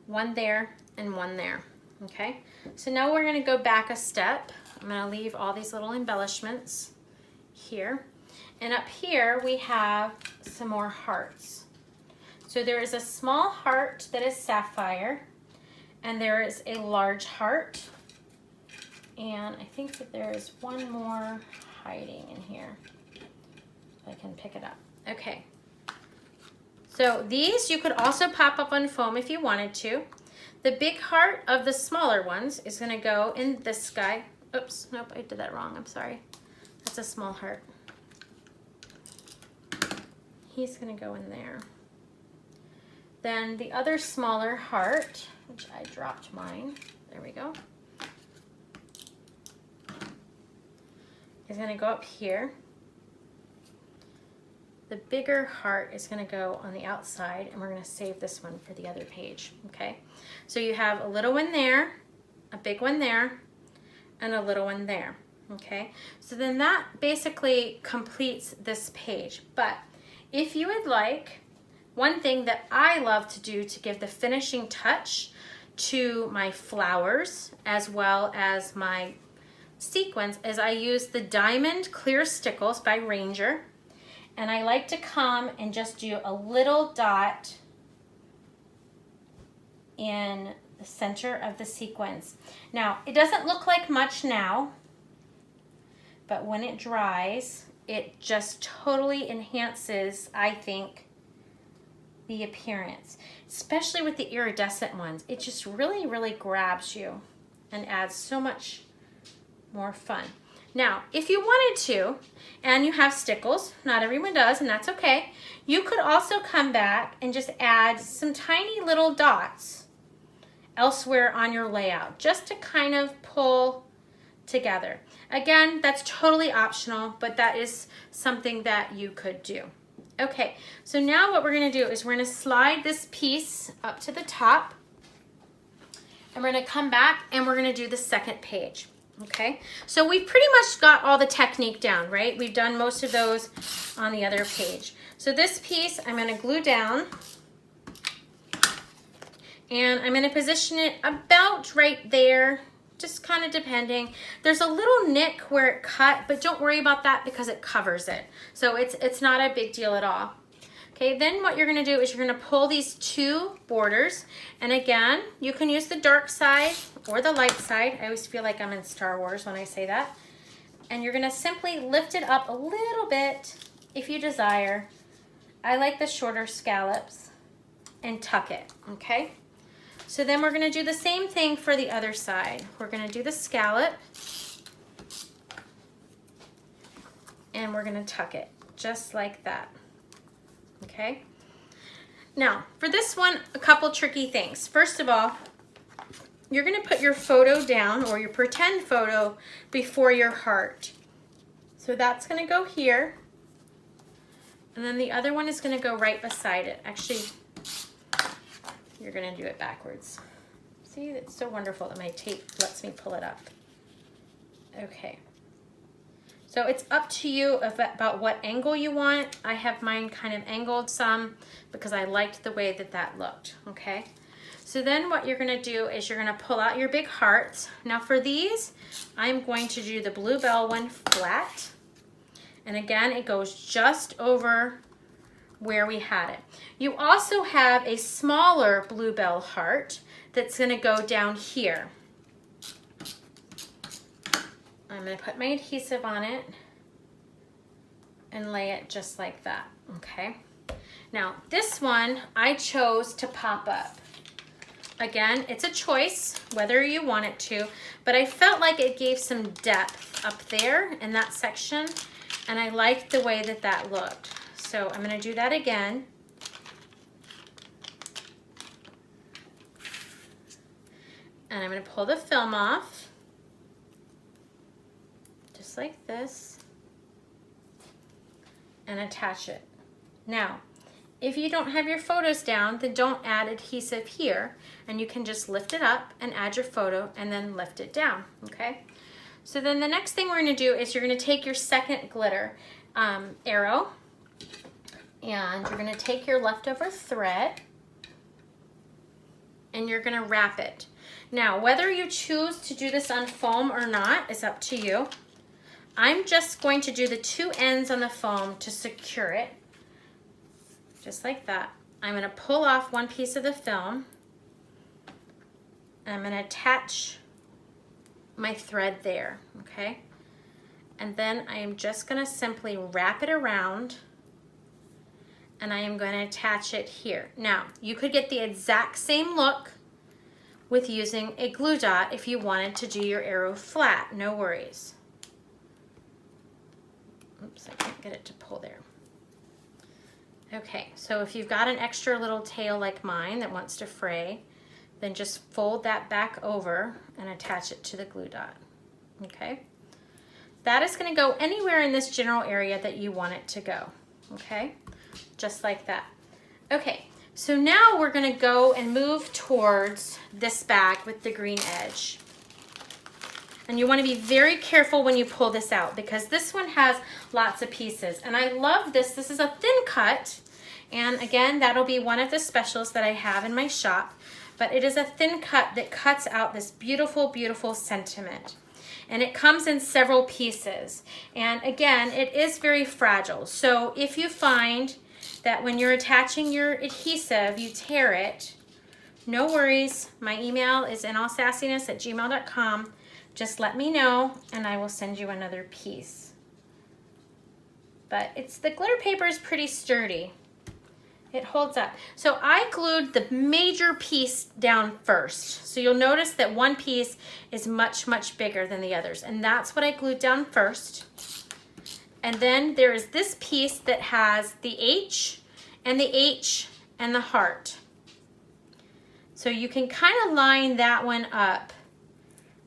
1 there, and 1 there. Okay, so now we're going to go back a step. I'm going to leave all these little embellishments here. And up here we have some more hearts. So there is a small heart that is sapphire, and there is a large heart. And I think that there is one more hiding in here. I can pick it up. Okay. So these you could also pop up on foam if you wanted to. The big heart of the smaller ones is going to go in this guy. Oops, nope, I did that wrong. I'm sorry. That's a small heart. He's going to go in there. Then the other smaller heart, which I dropped mine. There we go. Is going to go up here. The bigger heart is going to go on the outside, and we're going to save this one for the other page. Okay, so you have a little one there, a big one there, and a little one there. Okay, so then that basically completes this page. But if you would like, one thing that I love to do to give the finishing touch to my flowers as well as my sequins is I use the Diamond Clear Stickles by Ranger. And I like to come and just do a little dot in the center of the sequins. Now, it doesn't look like much now, but when it dries, it just totally enhances, I think, the appearance. Especially with the iridescent ones. It just really, really grabs you and adds so much more fun. Now, if you wanted to, and you have stickles, not everyone does, and that's okay, you could also come back and just add some tiny little dots elsewhere on your layout, just to kind of pull together. Again, that's totally optional, but that is something that you could do. Okay, so now what we're going to do is we're going to slide this piece up to the top, and we're going to come back and we're going to do the second page. Okay, so we've pretty much got all the technique down, right? We've done most of those on the other page. So this piece I'm going to glue down, and I'm going to position it about right there, just kind of depending. There's a little nick where it cut, but don't worry about that because it covers it. So it's not a big deal at all. Okay, then what you're going to do is you're going to pull these 2 borders, and again, you can use the dark side or the light side. I always feel like I'm in Star Wars when I say that. And you're going to simply lift it up a little bit if you desire. I like the shorter scallops, and tuck it, okay? So then we're going to do the same thing for the other side. We're going to do the scallop, and we're going to tuck it just like that. Okay, now for this one, a couple tricky things. First of all, you're going to put your photo down, or your pretend photo, before your heart. So that's going to go here, and then the other one is going to go right beside it. Actually, you're going to do it backwards. See, it's so wonderful that my tape lets me pull it up. Okay. So it's up to you about what angle you want. I have mine kind of angled some because I liked the way that that looked, okay? So then what you're gonna do is you're gonna pull out your big hearts. Now for these, I'm going to do the Bluebell one flat. And again, it goes just over where we had it. You also have a smaller Bluebell heart that's gonna go down here. I'm gonna put my adhesive on it and lay it just like that, okay? Now, this one I chose to pop up. Again, it's a choice whether you want it to, but I felt like it gave some depth up there in that section, and I liked the way that that looked. So I'm gonna do that again. And I'm gonna pull the film off, just like this, and attach it. Now, if you don't have your photos down, then don't add adhesive here, and you can just lift it up and add your photo and then lift it down, okay? So then the next thing we're gonna do is you're gonna take your second glitter arrow, and you're gonna take your leftover thread and you're gonna wrap it. Now, whether you choose to do this on foam or not is up to you. I'm just going to do the two ends on the foam to secure it. Just like that. I'm gonna pull off one piece of the film. I'm gonna attach my thread there, okay? And then I am just gonna simply wrap it around, and I am gonna attach it here. Now, you could get the exact same look with using a glue dot if you wanted to do your arrow flat, no worries. Oops, I can't get it to pull there. Okay, so if you've got an extra little tail like mine that wants to fray, then just fold that back over and attach it to the glue dot, okay? That is gonna go anywhere in this general area that you want it to go, okay? Just like that. Okay, so now we're gonna go and move towards this bag with the green edge. And you wanna be very careful when you pull this out because this one has lots of pieces. And I love this. This is a thin cut. And again, that'll be one of the specials that I have in my shop. But it is a thin cut that cuts out this beautiful, beautiful sentiment. And it comes in several pieces. And again, it is very fragile. So if you find that when you're attaching your adhesive, you tear it, no worries. My email is inallsassiness@gmail.com. Just let me know and I will send you another piece. But the glitter paper is pretty sturdy. It holds up. So I glued the major piece down first. So you'll notice that one piece is much, much bigger than the others. And that's what I glued down first. And then there is this piece that has the H and the heart. So you can kind of line that one up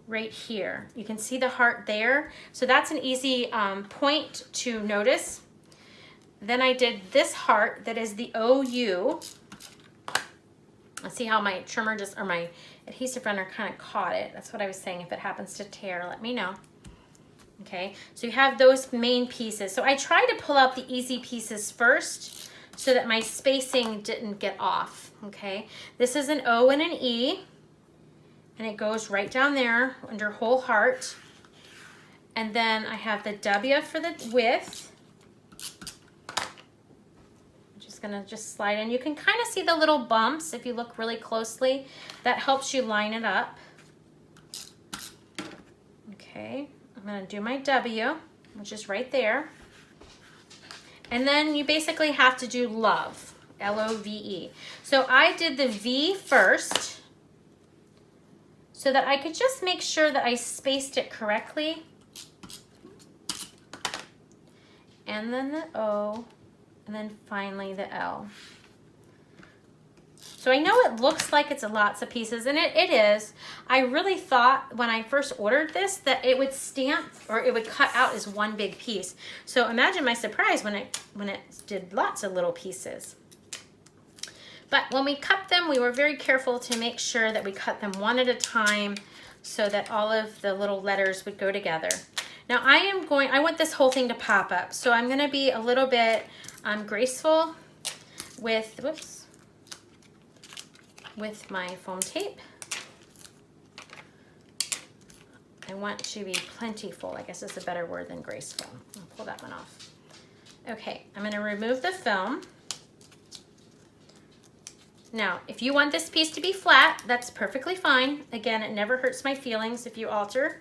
right here. You can see the heart there. So that's an easy point to notice. Then I did this heart that is the OU. Let's see how my trimmer or my adhesive runner kind of caught it. That's what I was saying. If it happens to tear, let me know. Okay, so you have those main pieces. So I tried to pull out the easy pieces first so that my spacing didn't get off, okay? This is an O and an E, and it goes right down there under whole heart. And then I have the W for the width. I'm just gonna slide in. You can kind of see the little bumps if you look really closely. That helps you line it up. Okay, I'm gonna do my W, which is right there. And then you basically have to do love, L-O-V-E. So I did the V first so that I could just make sure that I spaced it correctly. And then the O, and then finally the L. So I know it looks like it's lots of pieces, and it is. I really thought when I first ordered this that it would stamp or it would cut out as one big piece. So imagine my surprise when it did lots of little pieces. But when we cut them, we were very careful to make sure that we cut them one at a time so that all of the little letters would go together. Now I want this whole thing to pop up. So I'm gonna be a little bit graceful with, whoops. with my foam tape. I want to be plentiful, I guess is a better word than graceful. I'll pull that one off. Okay, I'm gonna remove the film. Now, if you want this piece to be flat, that's perfectly fine. Again, it never hurts my feelings if you alter.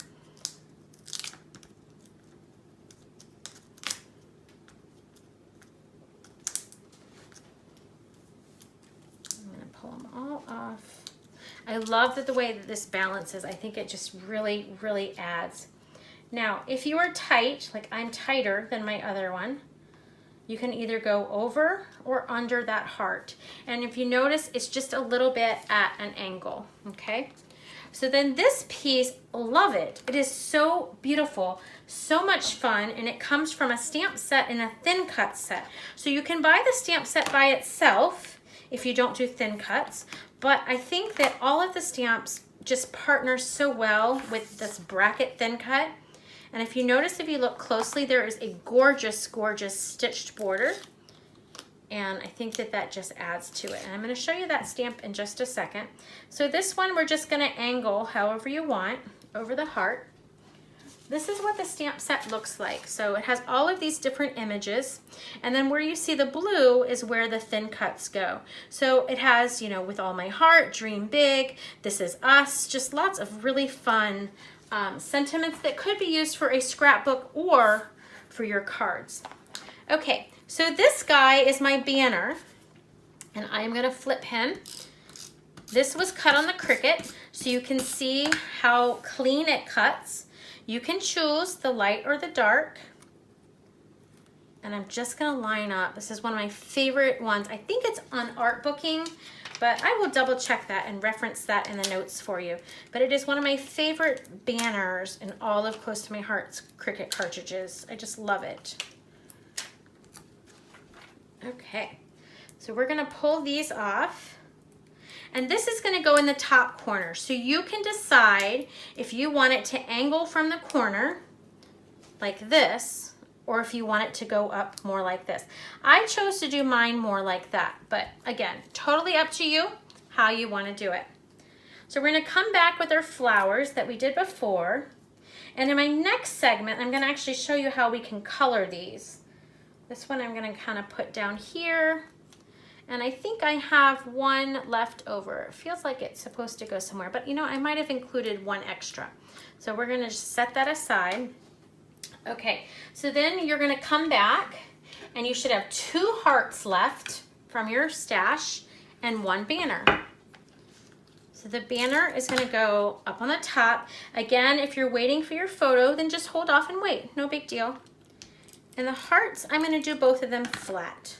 I'm gonna pull them all off. I love the way that this balances. I think it just really, really adds. Now, if you are tight, like I'm tighter than my other one, you can either go over or under that heart. And if you notice, it's just a little bit at an angle, okay? So then this piece, love it. It is so beautiful, so much fun, and it comes from a stamp set and a thin cut set. So you can buy the stamp set by itself if you don't do thin cuts, but I think that all of the stamps just partner so well with this bracket thin cut. And if you notice, if you look closely, there is a gorgeous, gorgeous stitched border. And I think that that just adds to it. And I'm gonna show you that stamp in just a second. So this one, we're just gonna angle however you want over the heart. This is what the stamp set looks like. So it has all of these different images. And then where you see the blue is where the thin cuts go. So it has, you know, with all my heart, dream big, this is us, just lots of really fun sentiments that could be used for a scrapbook or for your cards. Okay, so this guy is my banner, and I'm gonna flip him. This was cut on the Cricut, so you can see how clean it cuts. You can choose the light or the dark. And I'm just gonna line up. This is one of my favorite ones. I think it's on Art Booking, but I will double check that and reference that in the notes for you. But it is one of my favorite banners in all of Close to My Heart's Cricut cartridges. I just love it. Okay, so we're gonna pull these off. And this is gonna go in the top corner. So you can decide if you want it to angle from the corner like this, or if you want it to go up more like this. I chose to do mine more like that, but again, totally up to you how you want to do it. So we're gonna come back with our flowers that we did before. And in my next segment, I'm gonna actually show you how we can color these. This one I'm gonna kind of put down here. And I think I have one left over. It feels like it's supposed to go somewhere, but you know, I might have included one extra. So we're gonna just set that aside. Okay, so then you're gonna come back and you should have 2 hearts left from your stash and 1 banner. So the banner is gonna go up on the top. Again, if you're waiting for your photo, then just hold off and wait, no big deal. And the hearts, I'm gonna do both of them flat.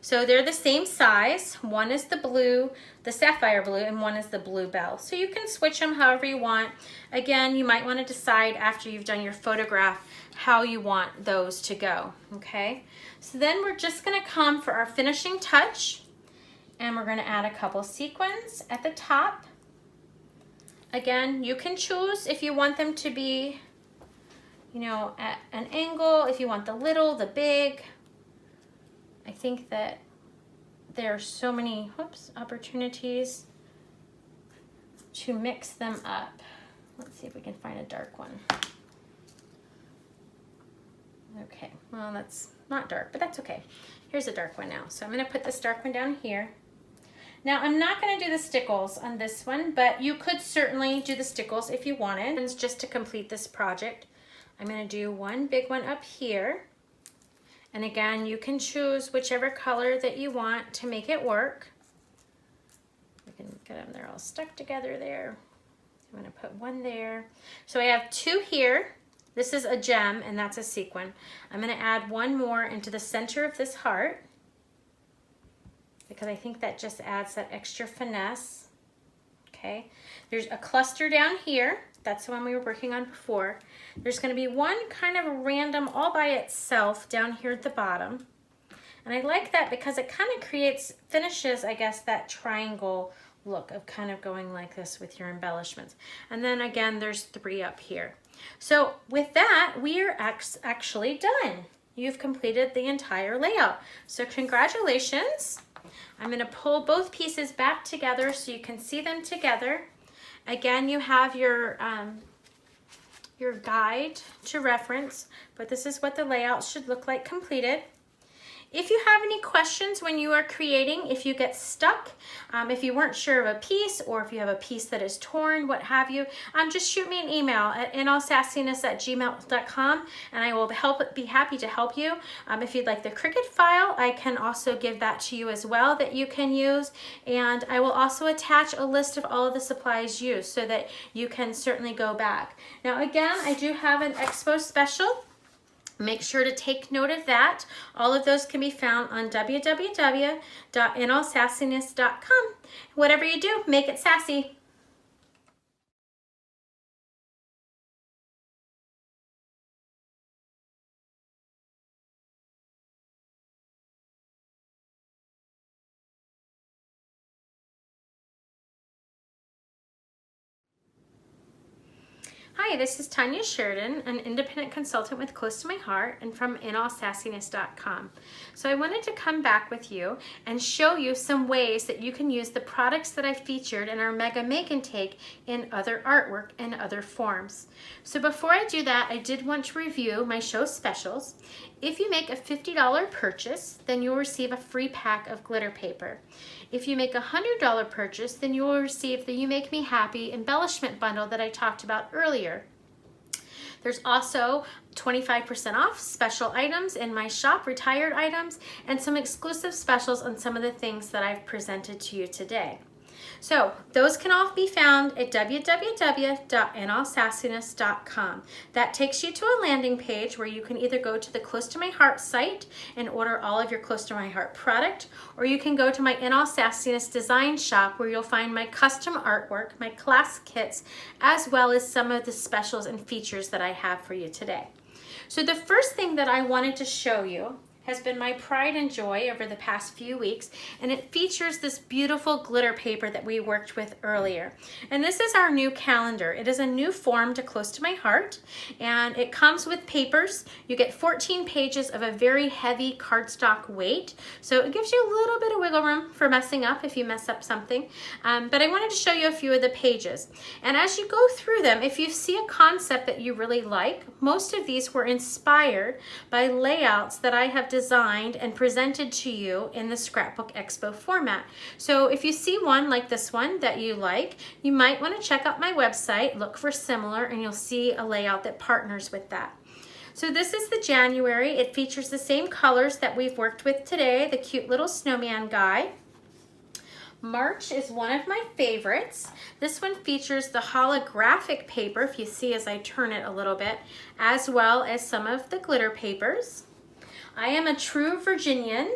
So they're the same size. One is the blue, the sapphire blue, and one is the blue bell. So you can switch them however you want. Again, you might want to decide after you've done your photograph how you want those to go, okay? So then we're just gonna come for our finishing touch, and we're gonna add a couple sequins at the top. Again, you can choose if you want them to be, you know, at an angle, if you want the little, the big. I think that there are so many opportunities to mix them up. Let's see if we can find a dark one. Okay, well that's not dark, but that's okay. Here's a dark one now. So I'm gonna put this dark one down here. Now I'm not gonna do the stickles on this one, but you could certainly do the stickles if you wanted. And just to complete this project, I'm gonna do one big one up here. And again, you can choose whichever color that you want to make it work. We can get them, they're all stuck together there. I'm gonna put one there. So I have 2 here. This is a gem and that's a sequin. I'm gonna add one more into the center of this heart because I think that just adds that extra finesse. Okay, there's a cluster down here. That's the one we were working on before. There's gonna be one kind of random all by itself down here at the bottom. And I like that because it kind of finishes, I guess, that triangle look of kind of going like this with your embellishments. And then again, there's 3 up here. So with that, we are actually done. You've completed the entire layout. So congratulations I'm going to pull both pieces back together so you can see them together. Again, you have your guide to reference, but this is what the layout should look like completed. If you have any questions when you are creating, if you get stuck, if you weren't sure of a piece, or if you have a piece that is torn, what have you, just shoot me an email at inallsassiness@gmail.com and I will be happy to help you. If you'd like the Cricut file, I can also give that to you as well that you can use, and I will also attach a list of all of the supplies used so that you can certainly go back. Now again, I do have an Expo special. Make sure to take note of that. All of those can be found on www.inallsassiness.com. Whatever you do, make it sassy. Hi, this is Tanya Sheridan, an independent consultant with Close to My Heart and from inallsassiness.com. So I wanted to come back with you and show you some ways that you can use the products that I featured in our Mega Make and Take in other artwork and other forms. So before I do that, I did want to review my show specials. If you make a $50 purchase, then you'll receive a free pack of glitter paper. If you make a $100 purchase, then you will receive the You Make Me Happy embellishment bundle that I talked about earlier. There's also 25% off special items in my shop, retired items, and some exclusive specials on some of the things that I've presented to you today. So those can all be found at www.inallsassiness.com. That takes you to a landing page where you can either go to the Close to My Heart site and order all of your Close to My Heart product, or you can go to my In All Sassiness design shop where you'll find my custom artwork, my class kits, as well as some of the specials and features that I have for you today. So the first thing that I wanted to show you has been my pride and joy over the past few weeks, and it features this beautiful glitter paper that we worked with earlier. And this is our new calendar. It is a new form to Close to My Heart, and it comes with papers. You get 14 pages of a very heavy cardstock weight, so it gives you a little bit of wiggle room for messing up if you mess up something. But I wanted to show you a few of the pages. And as you go through them, if you see a concept that you really like, most of these were inspired by layouts that I have designed and presented to you in the Scrapbook Expo format. So if you see one like this one that you like, you might want to check out my website, look for similar, and you'll see a layout that partners with that. So this is the January. It features the same colors that we've worked with today, the cute little snowman guy. March is one of my favorites. This one features the holographic paper, if you see as I turn it a little bit, as well as some of the glitter papers. I am a true Virginian,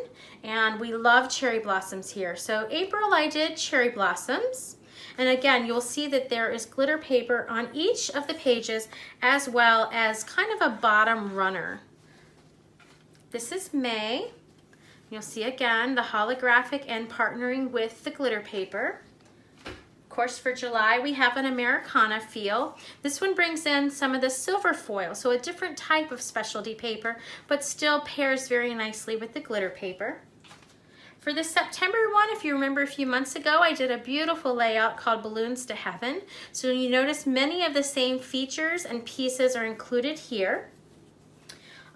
and we love cherry blossoms here. So April I did cherry blossoms. And again, you'll see that there is glitter paper on each of the pages, as well as kind of a bottom runner. This is May. You'll see again the holographic and partnering with the glitter paper. Of course, for July, we have an Americana feel. This one brings in some of the silver foil, so a different type of specialty paper, but still pairs very nicely with the glitter paper. For the September one, if you remember a few months ago, I did a beautiful layout called Balloons to Heaven. So you notice many of the same features and pieces are included here.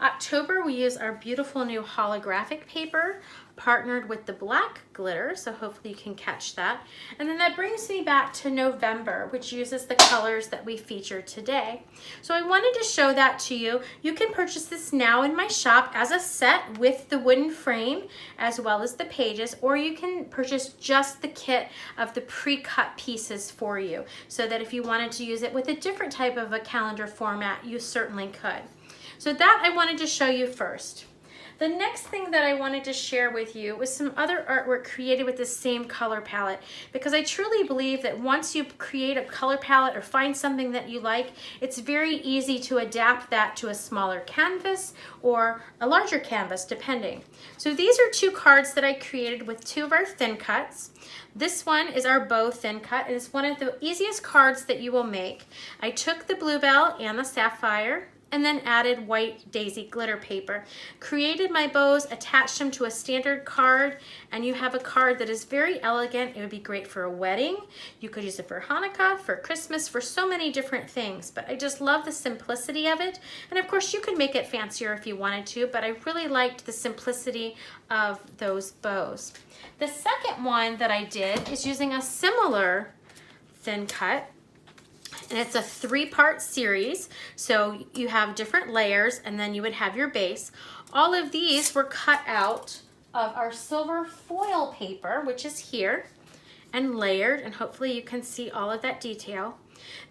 October, we use our beautiful new holographic paper partnered with the black glitter, so hopefully you can catch that. And then that brings me back to November, which uses the colors that we featured today. So I wanted to show that to you. You can purchase this now in my shop as a set with the wooden frame as well as the pages, or you can purchase just the kit of the pre-cut pieces for you, so that if you wanted to use it with a different type of a calendar format, you certainly could. So that I wanted to show you first. The next thing that I wanted to share with you was some other artwork created with the same color palette, because I truly believe that once you create a color palette or find something that you like, it's very easy to adapt that to a smaller canvas or a larger canvas, depending. So these are two cards that I created with two of our thin cuts. This one is our bow thin cut, and it's one of the easiest cards that you will make. I took the bluebell and the sapphire, and then added white daisy glitter paper. Created my bows, attached them to a standard card, and you have a card that is very elegant. It would be great for a wedding. You could use it for Hanukkah, for Christmas, for so many different things, but I just love the simplicity of it. And of course you could make it fancier if you wanted to, but I really liked the simplicity of those bows. The second one that I did is using a similar thin cut, and it's a 3-part series. So you have different layers, and then you would have your base. All of these were cut out of our silver foil paper, which is here, and layered, and hopefully you can see all of that detail.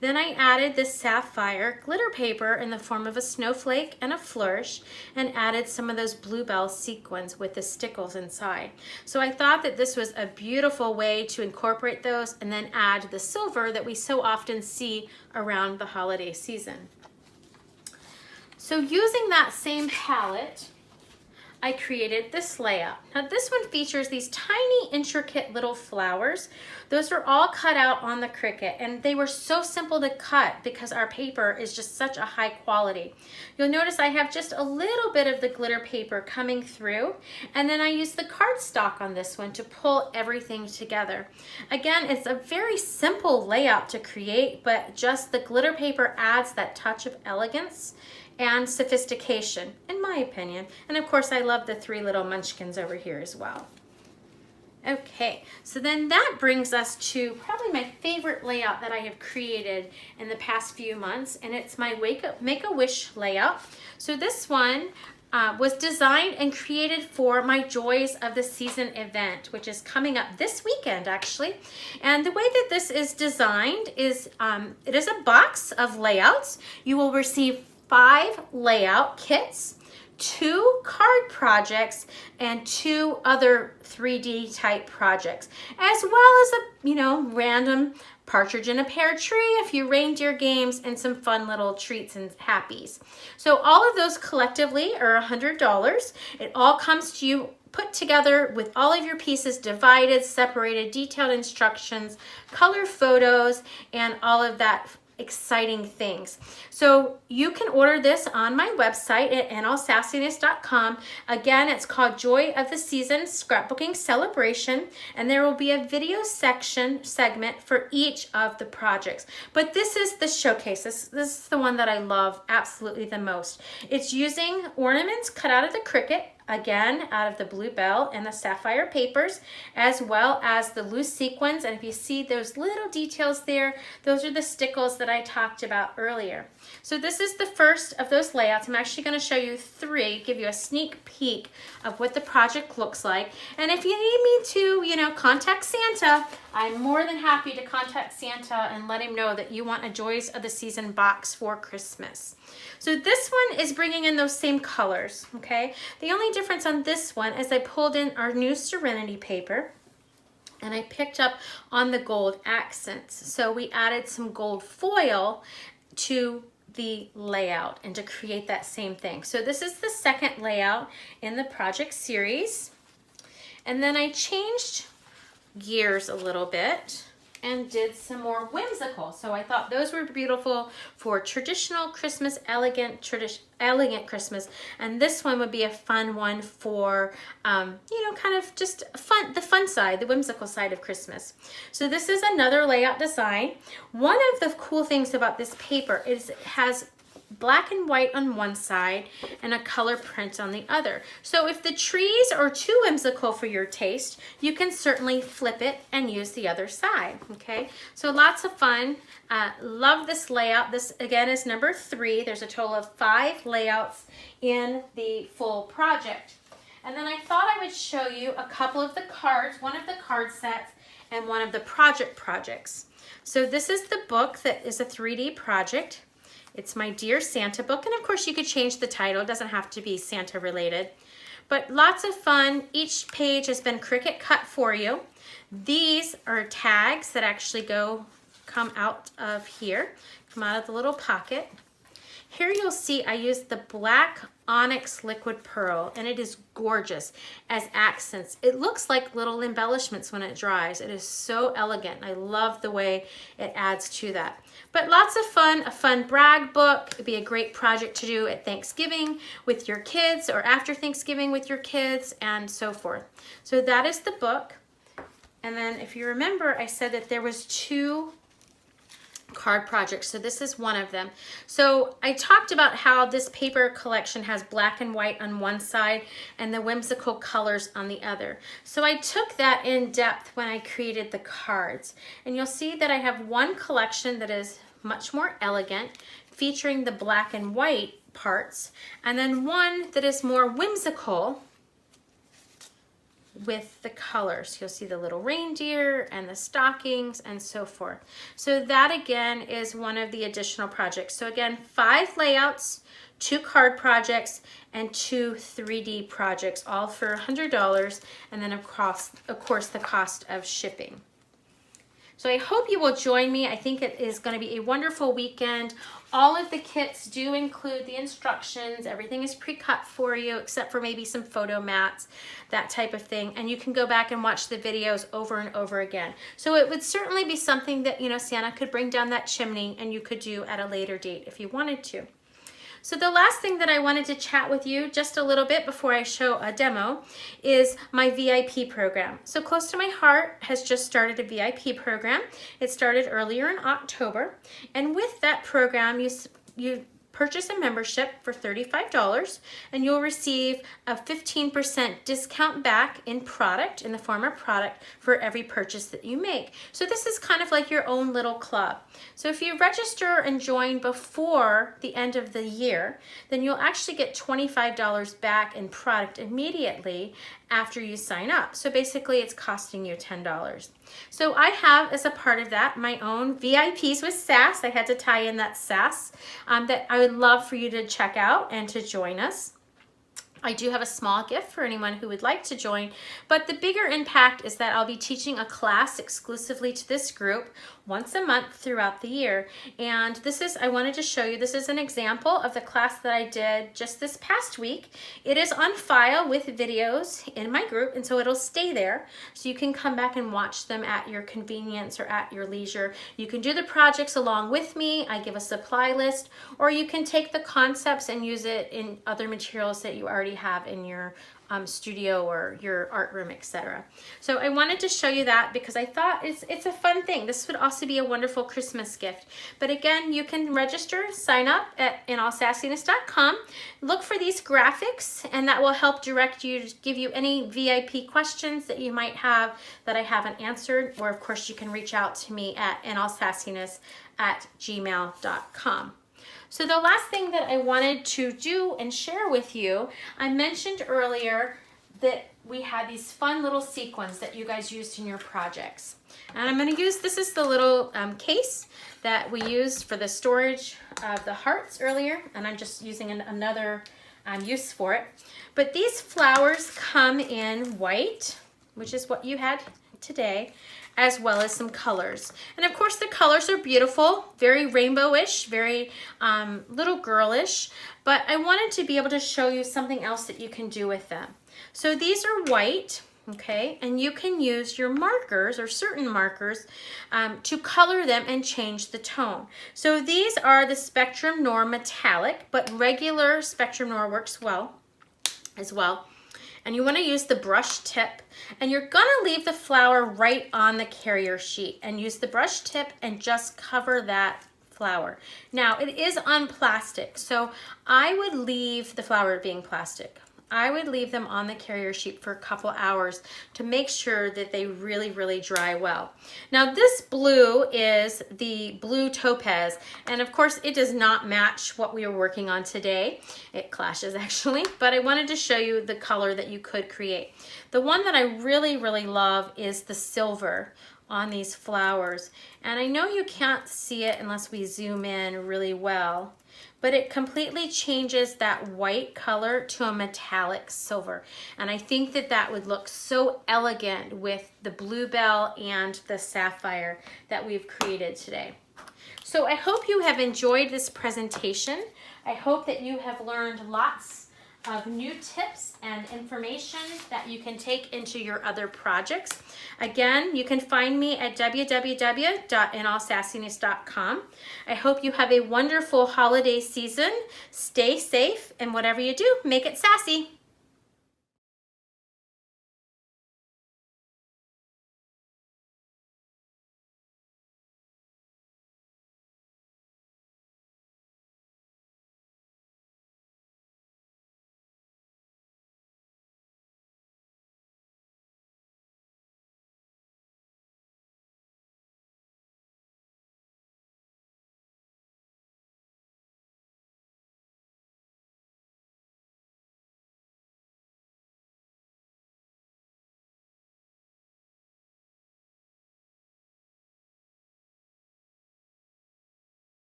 Then I added this sapphire glitter paper in the form of a snowflake and a flourish, and added some of those bluebell sequins with the stickles inside. So I thought that this was a beautiful way to incorporate those and then add the silver that we so often see around the holiday season. So using that same palette, I created this layout. Now this one features these tiny intricate little flowers. Those are all cut out on the Cricut, and they were so simple to cut because our paper is just such a high quality. You'll notice I have just a little bit of the glitter paper coming through, and then I used the cardstock on this one to pull everything together. Again, it's a very simple layout to create, but just the glitter paper adds that touch of elegance and sophistication, in my opinion. And of course, I love the 3 little munchkins over here as well. Okay, so then that brings us to probably my favorite layout that I have created in the past few months, and it's my Make-A-Wish layout. So this one was designed and created for my Joys of the Season event, which is coming up this weekend actually. And the way that this is designed is, it is a box of layouts. You will receive 5 layout kits, 2 card projects, and 2 other 3D type projects, as well as a, random partridge in a pear tree, a few reindeer games, and some fun little treats and happies. So all of those collectively are $100. It all comes to you put together with all of your pieces divided, separated, detailed instructions, color photos, and all of that exciting things. So you can order this on my website at nlsassiness.com. Again, it's called Joy of the Season Scrapbooking Celebration, and there will be a video segment for each of the projects. But this is the showcase. This is the one that I love absolutely the most. It's using ornaments cut out of the Cricut, again out of the bluebell and the sapphire papers, as well as the loose sequins. And if you see those little details there, those are the stickles that I talked about earlier. So this is the first of those layouts. I'm actually going to show you 3, give you a sneak peek of what the project looks like. And if you need me to, contact Santa, I'm more than happy to contact Santa and let him know that you want a Joys of the Season box for Christmas. So this one is bringing in those same colors, okay? The only difference on this one is I pulled in our new Serenity paper, and I picked up on the gold accents. So we added some gold foil to the layout and to create that same thing. So this is the second layout in the project series. And then I changed gears a little bit and did some more whimsical. So I thought those were beautiful for traditional Christmas, elegant Christmas. And this one would be a fun one for, kind of just fun, the fun side, the whimsical side of Christmas. So this is another layout design. One of the cool things about this paper is it has black and white on one side and a color print on the other. So if the trees are too whimsical for your taste, you can certainly flip it and use the other side, okay? So lots of fun. Love this layout. This again is number 3. There's a total of 5 layouts in the full project. And then I thought I would show you a couple of the cards, one of the card sets and one of the projects. So this is the book that is a 3D project. It's my Dear Santa book, and of course you could change the title. It doesn't have to be Santa related, but lots of fun. Each page has been Cricut cut for you. These are tags that actually come out of here, come out of the little pocket. Here you'll see I used the black onyx liquid pearl, and it is gorgeous as accents. It looks like little embellishments when it dries. It is so elegant. I love the way it adds to that. But lots of fun, a fun brag book. It'd be a great project to do at Thanksgiving with your kids or after Thanksgiving with your kids and so forth. So that is the book. And then if you remember, I said that there was 2 card projects, so this is one of them. So I talked about how this paper collection has black and white on one side and the whimsical colors on the other. So I took that in depth when I created the cards, and you'll see that I have one collection that is much more elegant, featuring the black and white parts, and then one that is more whimsical with the colors. You'll see the little reindeer and the stockings and so forth. So that again is one of the additional projects. So again, 5 layouts, 2 card projects, and 2 3D projects, all for $100, and then of course the cost of shipping. So I hope you will join me. I think it is going to be a wonderful weekend. All of the kits do include the instructions. Everything is pre-cut for you, except for maybe some photo mats, that type of thing. And you can go back and watch the videos over and over again. So it would certainly be something that, you know, Santa could bring down that chimney and you could do at a later date if you wanted to. So the last thing that I wanted to chat with you just a little bit before I show a demo is my VIP program. So Close to My Heart has just started a VIP program. It started earlier in October, and with that program you purchase a membership for $35 and you'll receive a 15% discount back in product, in the form of product, for every purchase that you make. So this is kind of like your own little club. So if you register and join before the end of the year, then you'll actually get $25 back in product immediately after you sign up. So basically it's costing you $10. So I have, as a part of that, my own VIPs with SAS. I had to tie in that SAS that I would love for you to check out and to join us. I do have a small gift for anyone who would like to join, but the bigger impact is that I'll be teaching a class exclusively to this group once a month throughout the year. And this is, I wanted to show you, this is an example of the class that I did just this past week. It is on file with videos in my group, and so it'll stay there. So you can come back and watch them at your convenience or at your leisure. You can do the projects along with me. I give a supply list, or you can take the concepts and use it in other materials that you already have in your studio or your art room, etc. So I wanted to show you that because I thought it's a fun thing. This would also be a wonderful Christmas gift. But again, you can register, sign up at inallsassiness.com, look for these graphics, and that will help direct you to give you any VIP questions that you might have that I haven't answered, or of course you can reach out to me at inallsassiness@gmail.com. So the last thing that I wanted to do and share with you, I mentioned earlier that we had these fun little sequins that you guys used in your projects. And I'm going to use, this is the little case that we used for the storage of the hearts earlier, and I'm just using another use for it. But these flowers come in white, which is what you had today, as well as some colors. And of course the colors are beautiful, very rainbowish, very little girlish, but I wanted to be able to show you something else that you can do with them. So these are white, okay, and you can use your markers or certain markers to color them and change the tone. So these are the Spectrum Noir Metallic, but regular Spectrum Noir works well as well. And you want to use the brush tip, and you're going to leave the flower right on the carrier sheet and use the brush tip and just cover that flower. Now it is on plastic, so I would leave the flower being plastic. I would leave them on the carrier sheet for a couple hours to make sure that they really dry well. Now this blue is the blue topaz, and of course it does not match what we are working on today. It clashes actually, but I wanted to show you the color that you could create. The one that I really love is the silver on these flowers, and I know you can't see it unless we zoom in really well, but it completely changes that white color to a metallic silver. And I think that that would look so elegant with the bluebell and the sapphire that we've created today. So I hope you have enjoyed this presentation. I hope that you have learned lots of new tips and information that you can take into your other projects. Again, you can find me at www.inallsassiness.com. I hope you have a wonderful holiday season. Stay safe, and whatever you do, make it sassy.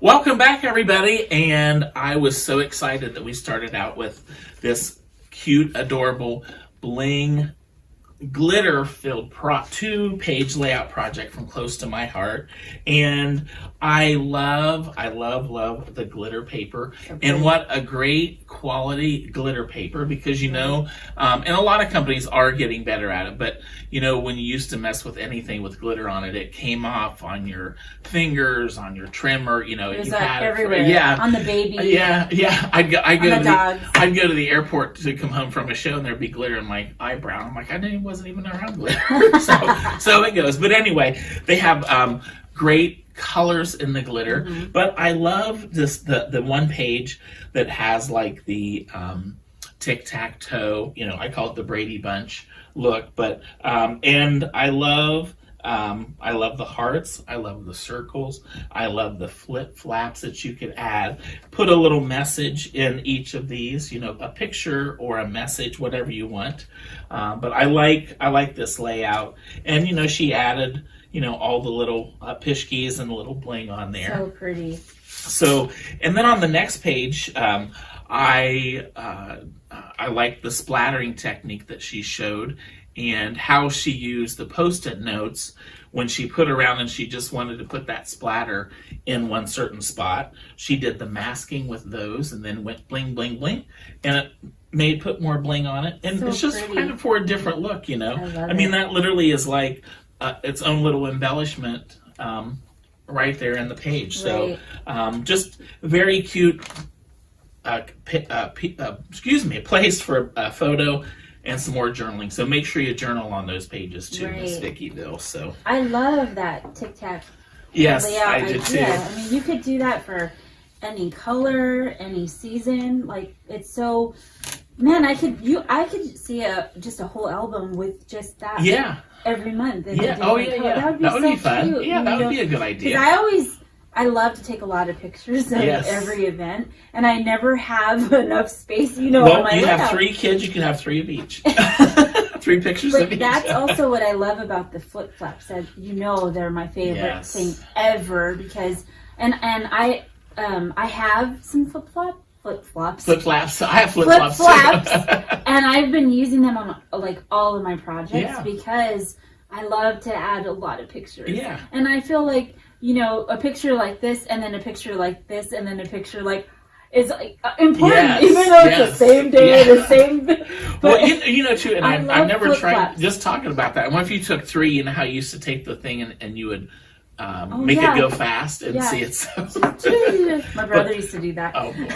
Welcome back, everybody, and I was so excited that we started out with this cute, adorable bling glitter-filled 2-page layout project from close to my heart. And I love the glitter paper. Okay. And what a great quality glitter paper, because and a lot of companies are getting better at it, but when you used to mess with anything with glitter on it, it came off on your fingers, on your trimmer, it was everywhere. On the baby. Yeah. I'd go to the airport to come home from a show, and there'd be glitter in my eyebrow. I'm like, I wasn't even around glitter. so it goes. But anyway, they have great colors in the glitter. Mm-hmm. But I love the one page that has like the tic-tac-toe, I call it the Brady Bunch look. But and I love the hearts. I love the circles. I love the flip flaps that you could add. Put a little message in each of these, a picture or a message, whatever you want. But I like this layout. And, she added, all the little pishkis and the little bling on there. So pretty. So, and then on the next page, I like the splattering technique that she showed, and how she used the Post-it notes when she put around and she just wanted to put that splatter in one certain spot. She did the masking with those and then went bling, bling, bling, and it put more bling on it. And so it's just kind of for a different look, I mean, that literally is like its own little embellishment right there in the page. Right. So just very cute, a place for a photo and some more journaling. So make sure you journal on those pages too, Miss Vickyville. So I love that tic-tac layout I did too. I mean, you could do that for any color, any season. Like, it's so, man, I could see just a whole album with just that. Yeah. Every month. Yeah. Oh yeah. That would be fun. Cute. Yeah, that would be a good idea. Because I love to take a lot of pictures of every event, and I never have enough space, on my layout. You have 3 kids, you can have 3 of each. 3 pictures of each. That's also what I love about the flip-flops. That they're my favorite thing ever, because and I have some flip-flops. Flip-flaps. I have flip-flops. And I've been using them on like all of my projects because I love to add a lot of pictures. Yeah. And I feel like a picture like this, and then a picture like this, and then a picture like is like important, even though it's the same day, the same. But well, too, and I've never tried. Just talking about that. What if you took 3? You know how you used to take the thing and you would make it go fast and see it. So. My brother used to do that. Oh, boy.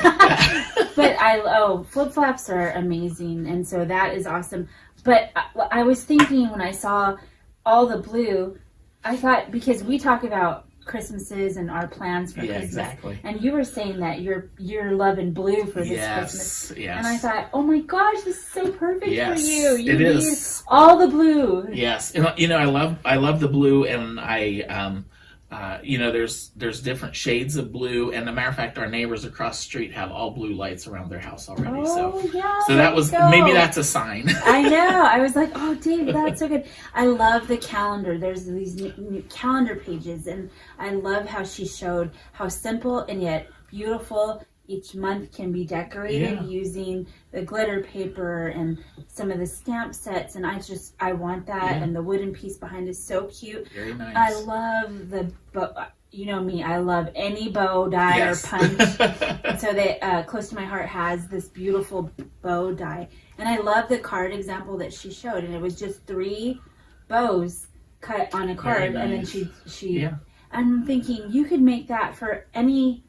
But flip flops are amazing, and so that is awesome. But I was thinking when I saw all the blue, I thought, because we talk about Christmases and our plans for Christmas. Exactly. And you were saying that you're loving blue for this Christmas. Yes. And I thought, oh my gosh, this is so perfect for you. You it need is. all the blue. Yes. And, I love the blue, and there's different shades of blue, and as a matter of fact, our neighbors across the street have all blue lights around their house already. So that was maybe that's a sign. I know. I was like, oh, Dave, that's so good. I love the calendar. There's these new calendar pages, and I love how she showed how simple and yet beautiful each month can be decorated using the glitter paper and some of the stamp sets, and I want that, and the wooden piece behind is so cute. Very nice. I love you know me, I love any bow, die, Yes. or punch. And so that Close to My Heart has this beautiful bow die. And I love the card example that she showed. And it was just 3 bows cut on a card. Very And then nice. she Yeah. I'm thinking you could make that for any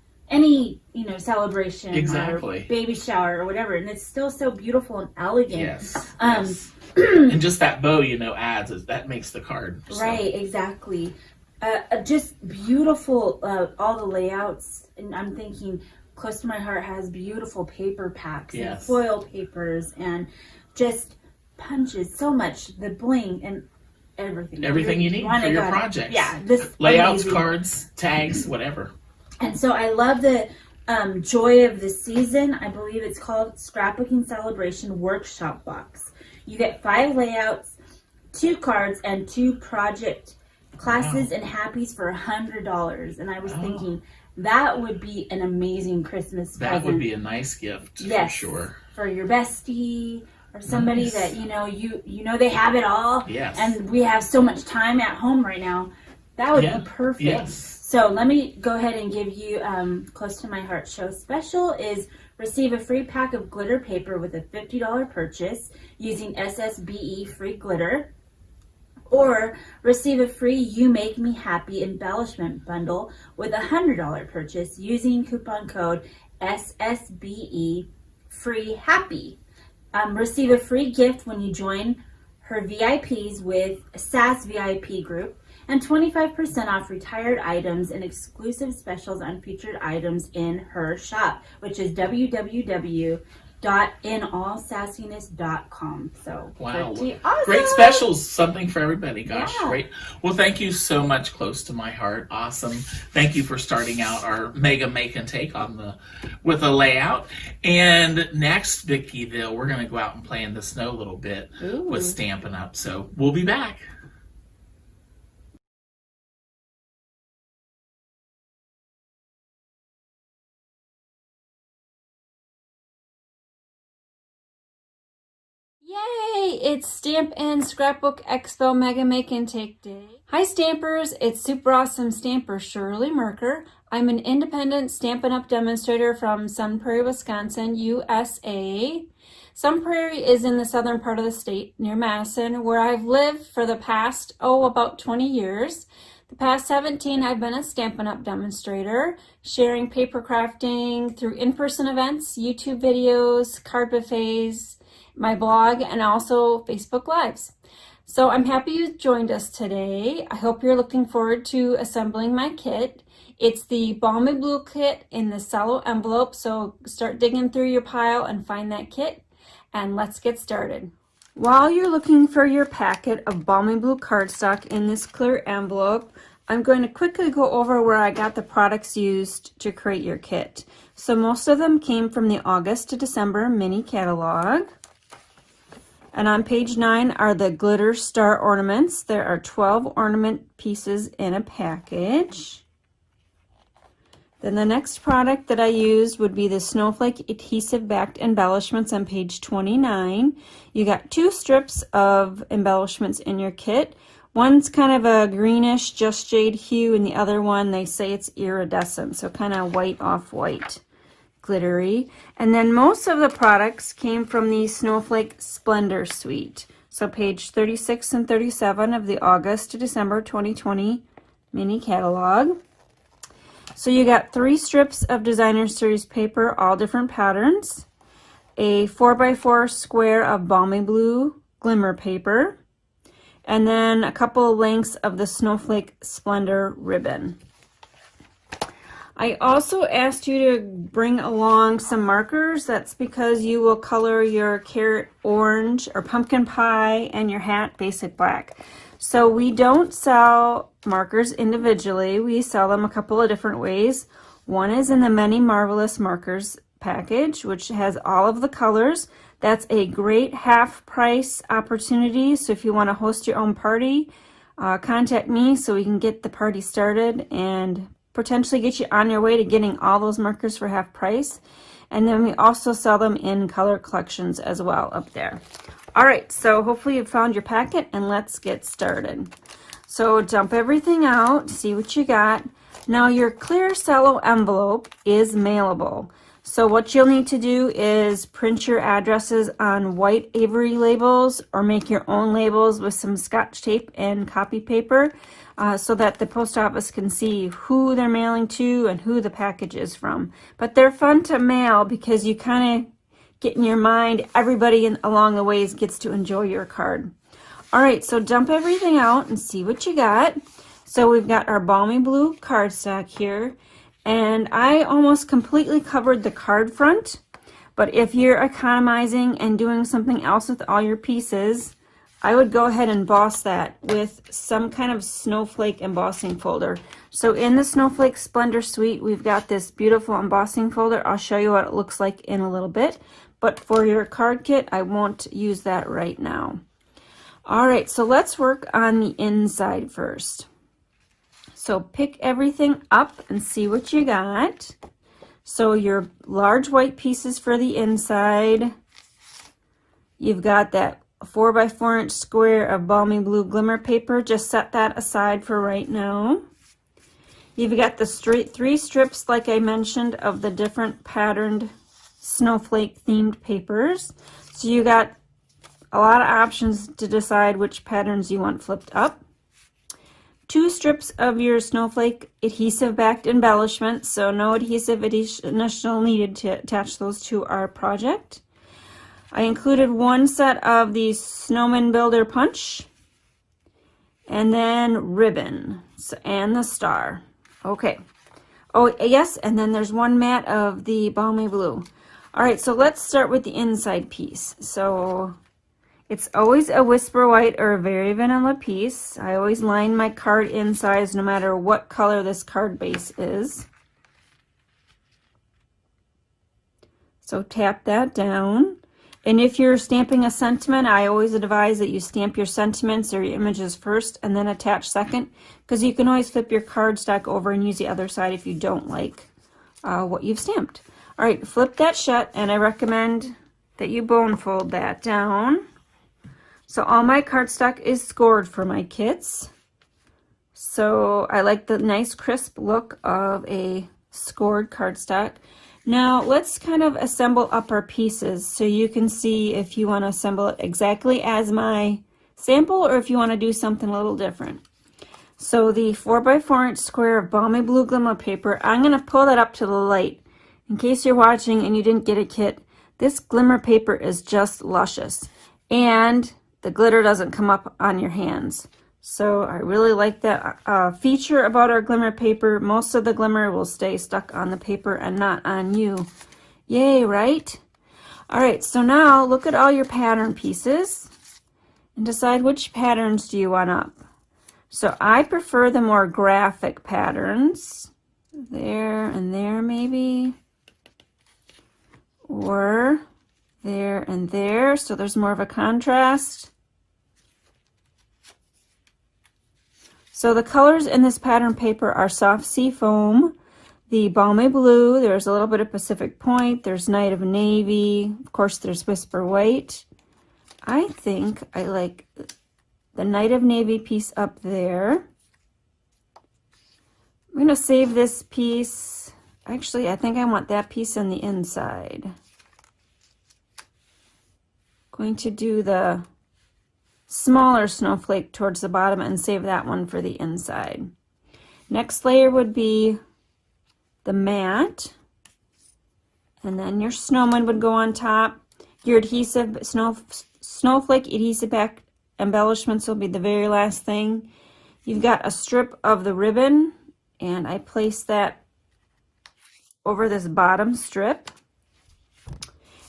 you know, celebration Exactly. or baby shower or whatever. And it's still so beautiful and elegant. Yes. Um, Yes. And just that bow, you know, that makes the card. So. Right, exactly. Just beautiful, all the layouts. And I'm thinking Close to My Heart has beautiful paper packs and Yes. foil papers and just punches so much, the bling and everything. Everything you need for your projects. Yeah, this Layouts, amazing. cards, tags, whatever. And so I love the Joy of the Season. I believe it's called Scrapbooking Celebration Workshop Box. You get 5 layouts, 2 cards, and 2 project classes and happies for $100. And I was thinking that would be an amazing Christmas present. That would be a nice gift Yes, for sure. for your bestie or somebody Nice. that you know they have it all. Yes. And we have so much time at home right now. That would Yeah. be perfect. Yes. So let me go ahead and give you Close to My Heart show special is receive a free pack of glitter paper with a $50 purchase using SSBE free glitter, or receive a free You Make Me Happy embellishment bundle with a $100 purchase using coupon code SSBE free happy. Receive a free gift when you join her VIPs with SAS VIP group, and 25% off retired items and exclusive specials on featured items in her shop, which is www.inallsassiness.com. So Wow. pretty awesome. Great specials, something for everybody. Gosh, Yeah. great. Well, thank you so much, Close to My Heart. Awesome. Thank you for starting out our Mega Make and Take with a layout. And next, Vicki, though, we're going to go out and play in the snow a little bit with Stampin' Up. So we'll be back. Yay! It's Stamp and Scrapbook Expo Mega Make and Take Day. Hi Stampers, it's super awesome stamper Shirley Merker. I'm an independent Stampin' Up demonstrator from Sun Prairie, Wisconsin, USA. Sun Prairie is in the southern part of the state near Madison, where I've lived for the past, about 20 years. The past 17, I've been a Stampin' Up demonstrator, sharing paper crafting through in-person events, YouTube videos, card buffets, my blog, and also Facebook Lives. So I'm happy you joined us today. I hope you're looking forward to assembling my kit. It's the Balmy Blue kit in the cello envelope, so start digging through your pile and find that kit, and let's get started. While you're looking for your packet of Balmy Blue cardstock in this clear envelope, I'm going to quickly go over where I got the products used to create your kit. So most of them came from the August to December mini catalog. And on page 9 are the glitter star ornaments. There are 12 ornament pieces in a package. Then the next product that I used would be the snowflake adhesive backed embellishments on page 29. You got 2 strips of embellishments in your kit. One's kind of a greenish just jade hue, and the other one they say it's iridescent, so kind of white off white. Glittery. And then most of the products came from the Snowflake Splendor Suite. So page 36 and 37 of the August to December 2020 mini catalog. So you got 3 strips of Designer Series paper, all different patterns, a 4x4 square of Balmy Blue glimmer paper, and then a couple of lengths of the Snowflake Splendor ribbon. I also asked you to bring along some markers. That's because you will color your carrot orange or pumpkin pie and your hat basic black. So we don't sell markers individually. We sell them a couple of different ways. One is in the Many Marvelous Markers package, which has all of the colors. That's a great half price opportunity. So if you want to host your own party, contact me so we can get the party started and potentially get you on your way to getting all those markers for half price. And then we also sell them in color collections as well up there. All right, so hopefully you found your packet, and let's get started. So dump everything out, see what you got. Now your clear cello envelope is mailable. So what you'll need to do is print your addresses on white Avery labels or make your own labels with some Scotch tape and copy paper so that the post office can see who they're mailing to and who the package is from. But they're fun to mail because you kind of get in your mind everybody along the ways gets to enjoy your card. All right, so dump everything out and see what you got. So we've got our balmy blue cardstock here. And I almost completely covered the card front, but if you're economizing and doing something else with all your pieces, I would go ahead and emboss that with some kind of snowflake embossing folder. So in the Snowflake Splendor Suite, we've got this beautiful embossing folder. I'll show you what it looks like in a little bit, but for your card kit, I won't use that right now. All right, so let's work on the inside first. So pick everything up and see what you got. So your large white pieces for the inside. You've got that 4x4 inch square of balmy blue glimmer paper. Just set that aside for right now. You've got the three strips, like I mentioned, of the different patterned snowflake themed papers. So you got a lot of options to decide which patterns you want flipped up. 2 strips of your snowflake adhesive backed embellishment, so no adhesive additional needed to attach those to our project. I included 1 set of the Snowman Builder Punch, and then ribbon, and the star. Okay. Oh, yes, and then there's 1 mat of the balmy blue. All right, so let's start with the inside piece. So it's always a Whisper White or a Very Vanilla piece. I always line my card insides no matter what color this card base is. So tap that down. And if you're stamping a sentiment, I always advise that you stamp your sentiments or your images first and then attach second, because you can always flip your cardstock over and use the other side if you don't like what you've stamped. All right, flip that shut, and I recommend that you bone fold that down. So all my cardstock is scored for my kits. So I like the nice crisp look of a scored cardstock. Now let's kind of assemble up our pieces so you can see if you want to assemble it exactly as my sample or if you want to do something a little different. So the 4x4 inch square of balmy blue glimmer paper, I'm going to pull that up to the light. In case you're watching and you didn't get a kit, this glimmer paper is just luscious. And the glitter doesn't come up on your hands. So I really like that feature about our glimmer paper. Most of the glimmer will stay stuck on the paper and not on you. Yay, right? All right, so now look at all your pattern pieces and decide which patterns do you want up. So I prefer the more graphic patterns. There and there maybe. Or there and there, so there's more of a contrast. So the colors in this pattern paper are Soft Sea Foam, the Balmy Blue, there's a little bit of Pacific Point, there's Night of Navy, of course there's Whisper White. I think I like the Night of Navy piece up there. I'm going to save this piece. Actually, I think I want that piece on the inside. Going to do the smaller snowflake towards the bottom and save that one for the inside. Next layer would be the mat, and then your snowman would go on top. Your adhesive snowflake adhesive back embellishments will be the very last thing. You've got a strip of the ribbon, and I place that over this bottom strip,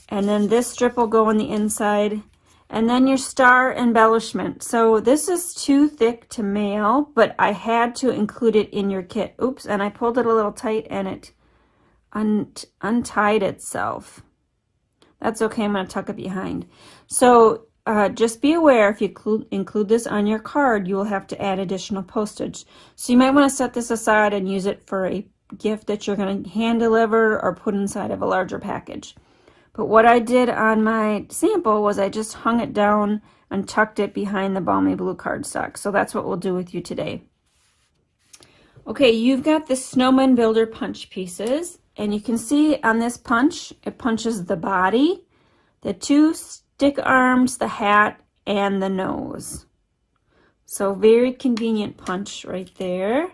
and then this strip will go on the inside. And then your star embellishment. So this is too thick to mail, but I had to include it in your kit. Oops, and I pulled it a little tight and it untied itself. That's okay, I'm going to tuck it behind. So just be aware, if you include this on your card, you will have to add additional postage. So you might want to set this aside and use it for a gift that you're going to hand deliver or put inside of a larger package. But what I did on my sample was I just hung it down and tucked it behind the balmy blue cardstock. So that's what we'll do with you today. Okay, you've got the Snowman Builder punch pieces, and you can see on this punch, it punches the body, the two stick arms, the hat, and the nose. So very convenient punch right there.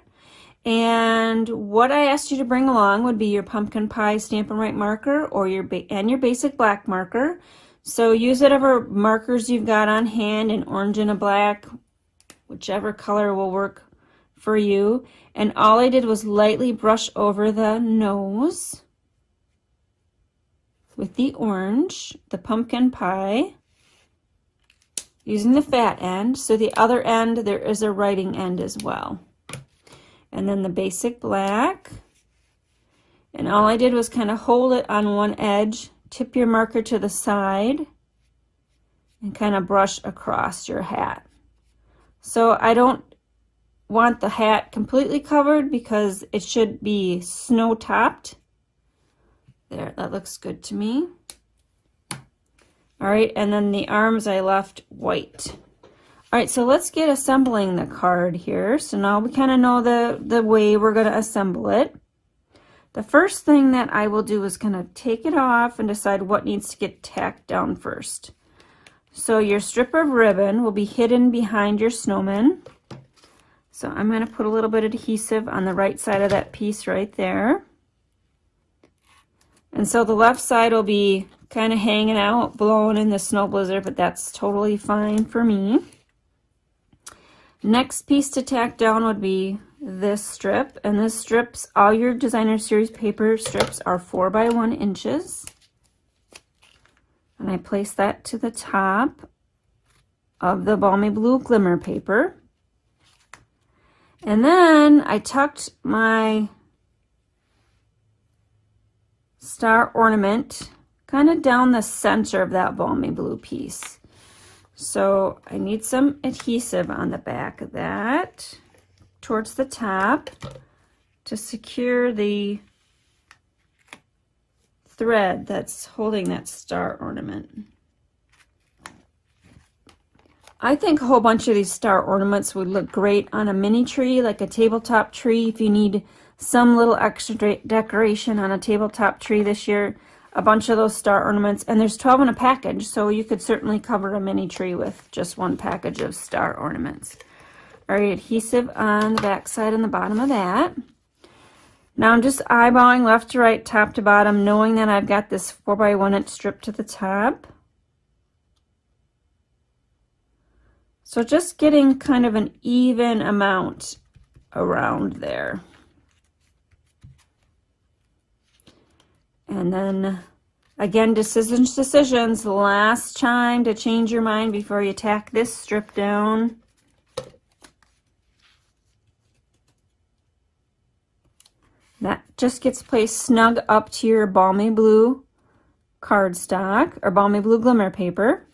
And what I asked you to bring along would be your pumpkin pie Stampin' Right marker or your basic black marker. So use whatever markers you've got on hand, an orange and a black, whichever color will work for you. And all I did was lightly brush over the nose with the orange, the pumpkin pie, using the fat end. So the other end, there is a writing end as well. And then the basic black. And all I did was kind of hold it on one edge, tip your marker to the side, and kind of brush across your hat. So I don't want the hat completely covered because it should be snow topped. There, that looks good to me. All right, and then the arms I left white. All right, so let's get assembling the card here. So now we kind of know the way we're going to assemble it. The first thing that I will do is kind of take it off and decide what needs to get tacked down first. So your strip of ribbon will be hidden behind your snowman. So I'm going to put a little bit of adhesive on the right side of that piece right there. And so the left side will be kind of hanging out, blowing in the snow blizzard, but that's totally fine for me. Next piece to tack down would be this strip, and this strips, all your designer series paper strips are 4 by 1 inches. And I place that to the top of the balmy blue glimmer paper. And then I tucked my star ornament kind of down the center of that balmy blue piece. So I need some adhesive on the back of that towards the top to secure the thread that's holding that star ornament. I think a whole bunch of these star ornaments would look great on a mini tree, like a tabletop tree. If you need some little extra decoration on a tabletop tree this year, a bunch of those star ornaments, and there's 12 in a package, so you could certainly cover a mini tree with just one package of star ornaments. All right, adhesive on the back side and the bottom of that. Now I'm just eyeballing left to right, top to bottom, knowing that I've got this 4 by 1 inch strip to the top. So just getting kind of an even amount around there. And then, again, decisions, last time to change your mind before you tack this strip down. That just gets placed snug up to your balmy blue cardstock, or balmy blue glimmer paper.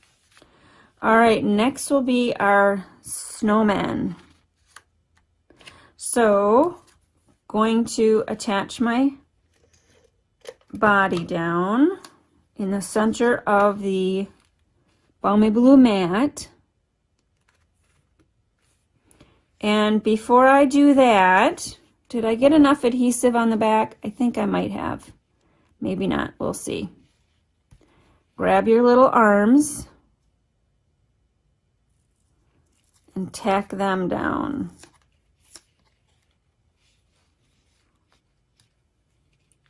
All right, next will be our snowman. So, going to attach my body down in the center of the balmy blue mat. And before I do that, did I get enough adhesive on the back? I think I might have. Maybe not, we'll see. Grab your little arms and tack them down.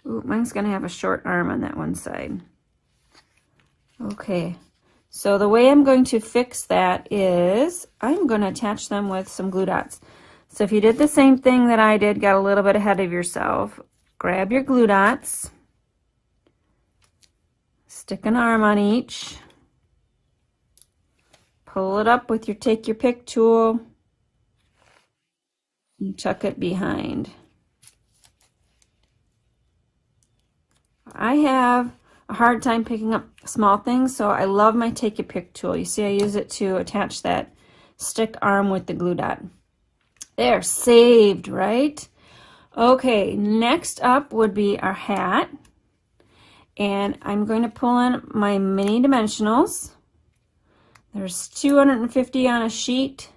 Ooh, mine's gonna have a short arm on that one side. Okay, so the way I'm going to fix that is I'm gonna attach them with some glue dots. So if you did the same thing that I did, got a little bit ahead of yourself, grab your glue dots, stick an arm on each, pull it up with your take your pick tool, and tuck it behind. I have a hard time picking up small things, so I love my take your pick tool. You see I use it to attach that stick arm with the glue dot. There, saved, right? Okay, next up would be our hat. And I'm going to pull in my mini dimensionals. There's 250 on a sheet.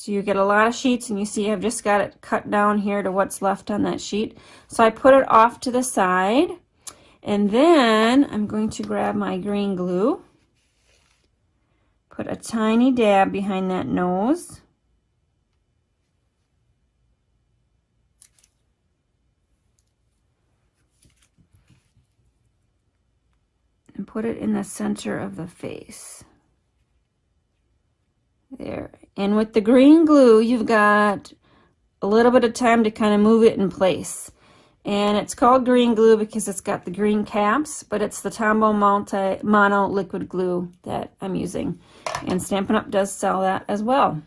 So you get a lot of sheets, and you see I've just got it cut down here to what's left on that sheet. So I put it off to the side, and then I'm going to grab my green glue, put a tiny dab behind that nose, and put it in the center of the face. There. And with the green glue, you've got a little bit of time to kind of move it in place. And it's called green glue because it's got the green caps, but it's the Tombow Mono liquid glue that I'm using. And Stampin' Up! Does sell that as well.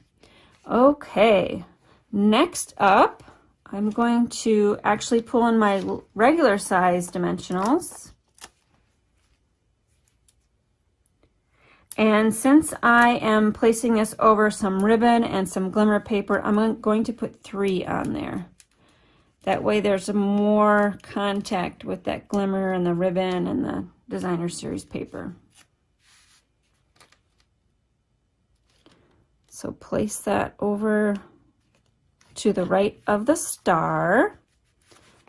Okay, next up, I'm going to actually pull in my regular size dimensionals. And since I am placing this over some ribbon and some glimmer paper, I'm going to put 3 on there. That way there's more contact with that glimmer and the ribbon and the designer series paper. So place that over to the right of the star.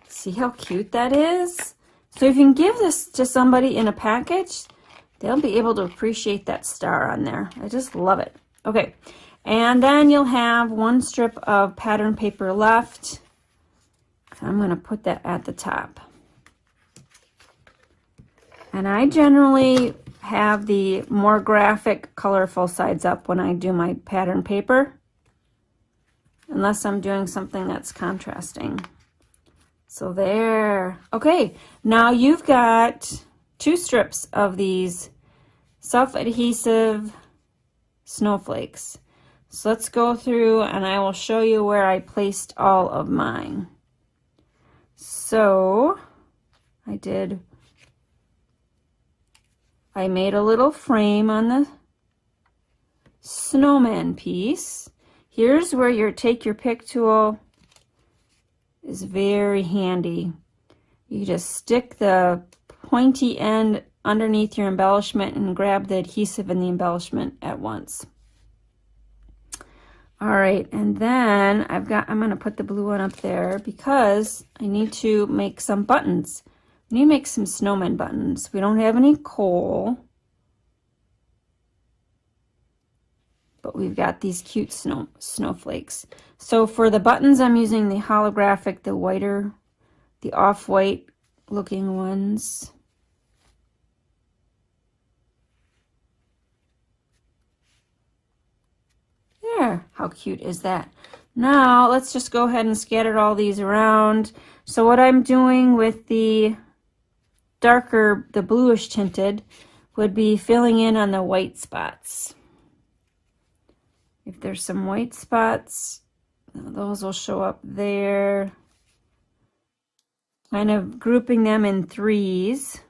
See how cute that is? So if you can give this to somebody in a package, they'll be able to appreciate that star on there. I just love it. Okay, and then you'll have 1 strip of pattern paper left. I'm going to put that at the top. And I generally have the more graphic, colorful sides up when I do my pattern paper, unless I'm doing something that's contrasting. So there. Okay, now you've got 2 strips of these self-adhesive snowflakes. So let's go through and I will show you where I placed all of mine. So I made a little frame on the snowman piece. Here's where your take your pick tool is very handy. You just stick the pointy end underneath your embellishment and grab the adhesive in the embellishment at once. All right, and then I'm going to put the blue one up there because I need to make some buttons. I need to make some snowman buttons. We don't have any coal, but we've got these cute snowflakes. So for the buttons, I'm using the holographic, the whiter, the off-white looking ones. There, how cute is that? Now let's just go ahead and scatter all these around. So what I'm doing with the darker, the bluish tinted, would be filling in on the white spots. If there's some white spots, those will show up there. Kind of grouping them in 3s.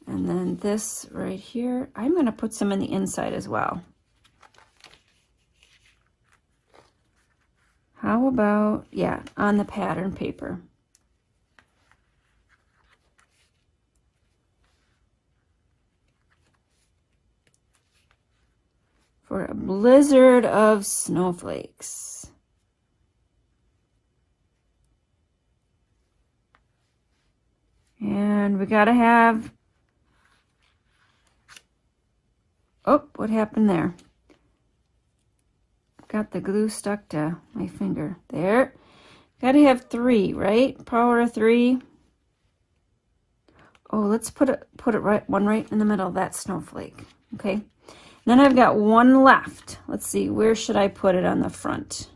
And then this right here, I'm going to put some in the inside as well. How about, yeah, on the pattern paper. For a blizzard of snowflakes. And we got to have, oh, what happened there? Got the glue stuck to my finger. There. Got to have 3, right? Power of 3. Oh, let's put it right in the middle of that snowflake. Okay. Then I've got 1 left. Let's see, where should I put it on the front?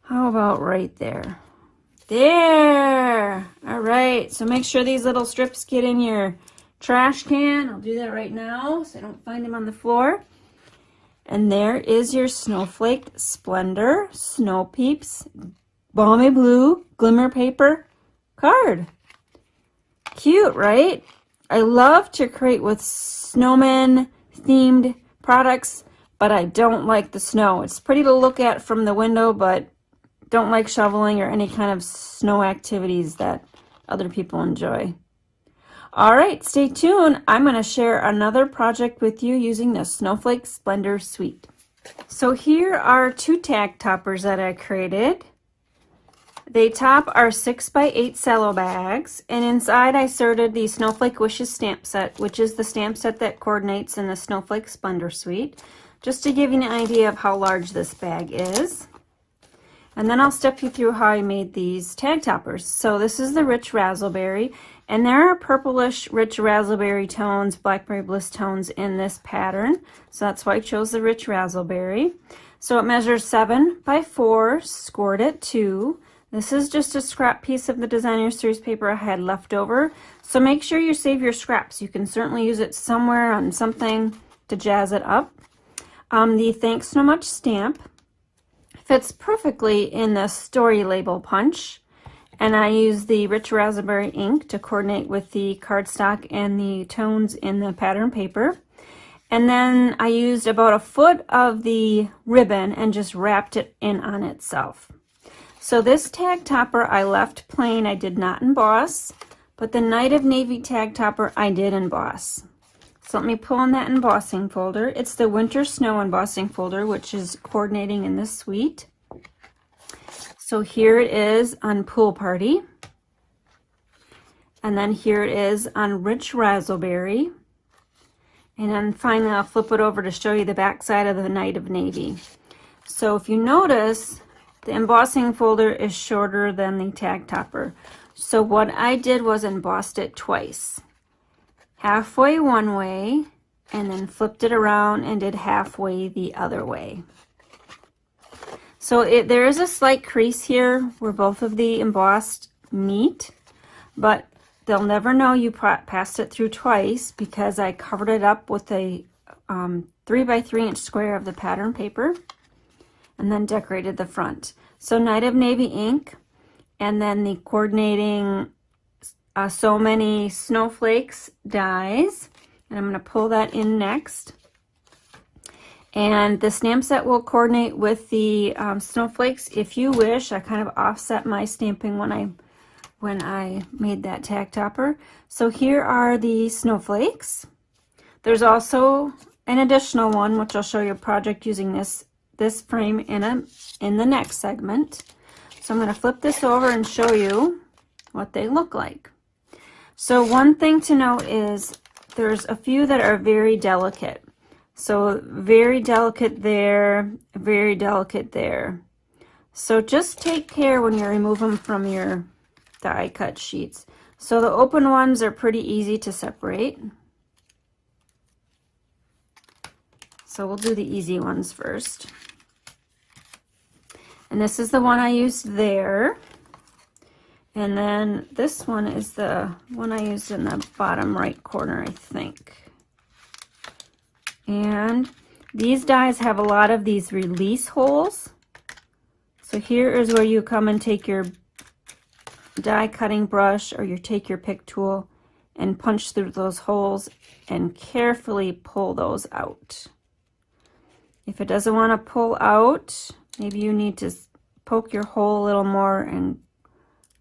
How about right there? There! All right, so make sure these little strips get in your trash can. I'll do that right now so I don't find them on the floor. And there is your Snowflake Splendor Snow Peeps Balmy Blue Glimmer Paper card. Cute, right? I love to create with snowman themed products, but I don't like the snow. It's pretty to look at from the window, but don't like shoveling or any kind of snow activities that other people enjoy. All right, stay tuned. I'm going to share another project with you using the Snowflake Splendor Suite. So here are 2 tag toppers that I created. They top our 6x8 cello bags, and inside I inserted the Snowflake Wishes stamp set, which is the stamp set that coordinates in the Snowflake Splendor Suite, just to give you an idea of how large this bag is. And then I'll step you through how I made these tag toppers. So this is the Rich Razzleberry, and there are purplish Rich Razzleberry tones, Blackberry Bliss tones in this pattern. So that's why I chose the Rich Razzleberry. So it measures 7 by 4, scored at 2. This is just a scrap piece of the Designer Series paper I had left over. So make sure you save your scraps. You can certainly use it somewhere on something to jazz it up. The Thanks So Much stamp fits perfectly in the story label punch. And I use the Rich Raspberry ink to coordinate with the cardstock and the tones in the pattern paper. And then I used about 1 foot of the ribbon and just wrapped it in on itself. So this tag topper I left plain, I did not emboss, but the Night of Navy tag topper I did emboss. So let me pull in that embossing folder. It's the Winter Snow embossing folder, which is coordinating in this suite. So here it is on Pool Party. And then here it is on Rich Razzleberry. And then finally I'll flip it over to show you the back side of the Night of Navy. So if you notice, the embossing folder is shorter than the tag topper. So what I did was embossed it twice. Halfway one way, and then flipped it around and did halfway the other way. So there is a slight crease here where both of the embossed meet, but they'll never know you passed it through twice because I covered it up with a 3 by 3 inch square of the pattern paper, and then decorated the front. So Night of Navy ink, and then the coordinating So Many Snowflakes dies, and I'm going to pull that in next. And the stamp set will coordinate with the snowflakes if you wish. I kind of offset my stamping when I made that tag topper. So here are the snowflakes. There's also an additional one, which I'll show you a project using this frame in the next segment. So I'm going to flip this over and show you what they look like. So one thing to note is there's a few that are very delicate. So very delicate there, very delicate there. So just take care when you remove them from your die cut sheets. So the open ones are pretty easy to separate. So we'll do the easy ones first. And this is the one I used there. And then this one is the one I used in the bottom right corner, I think. And these dies have a lot of these release holes. So here is where you come and take your die cutting brush or you take your pick tool and punch through those holes and carefully pull those out. If it doesn't want to pull out, maybe you need to poke your hole a little more and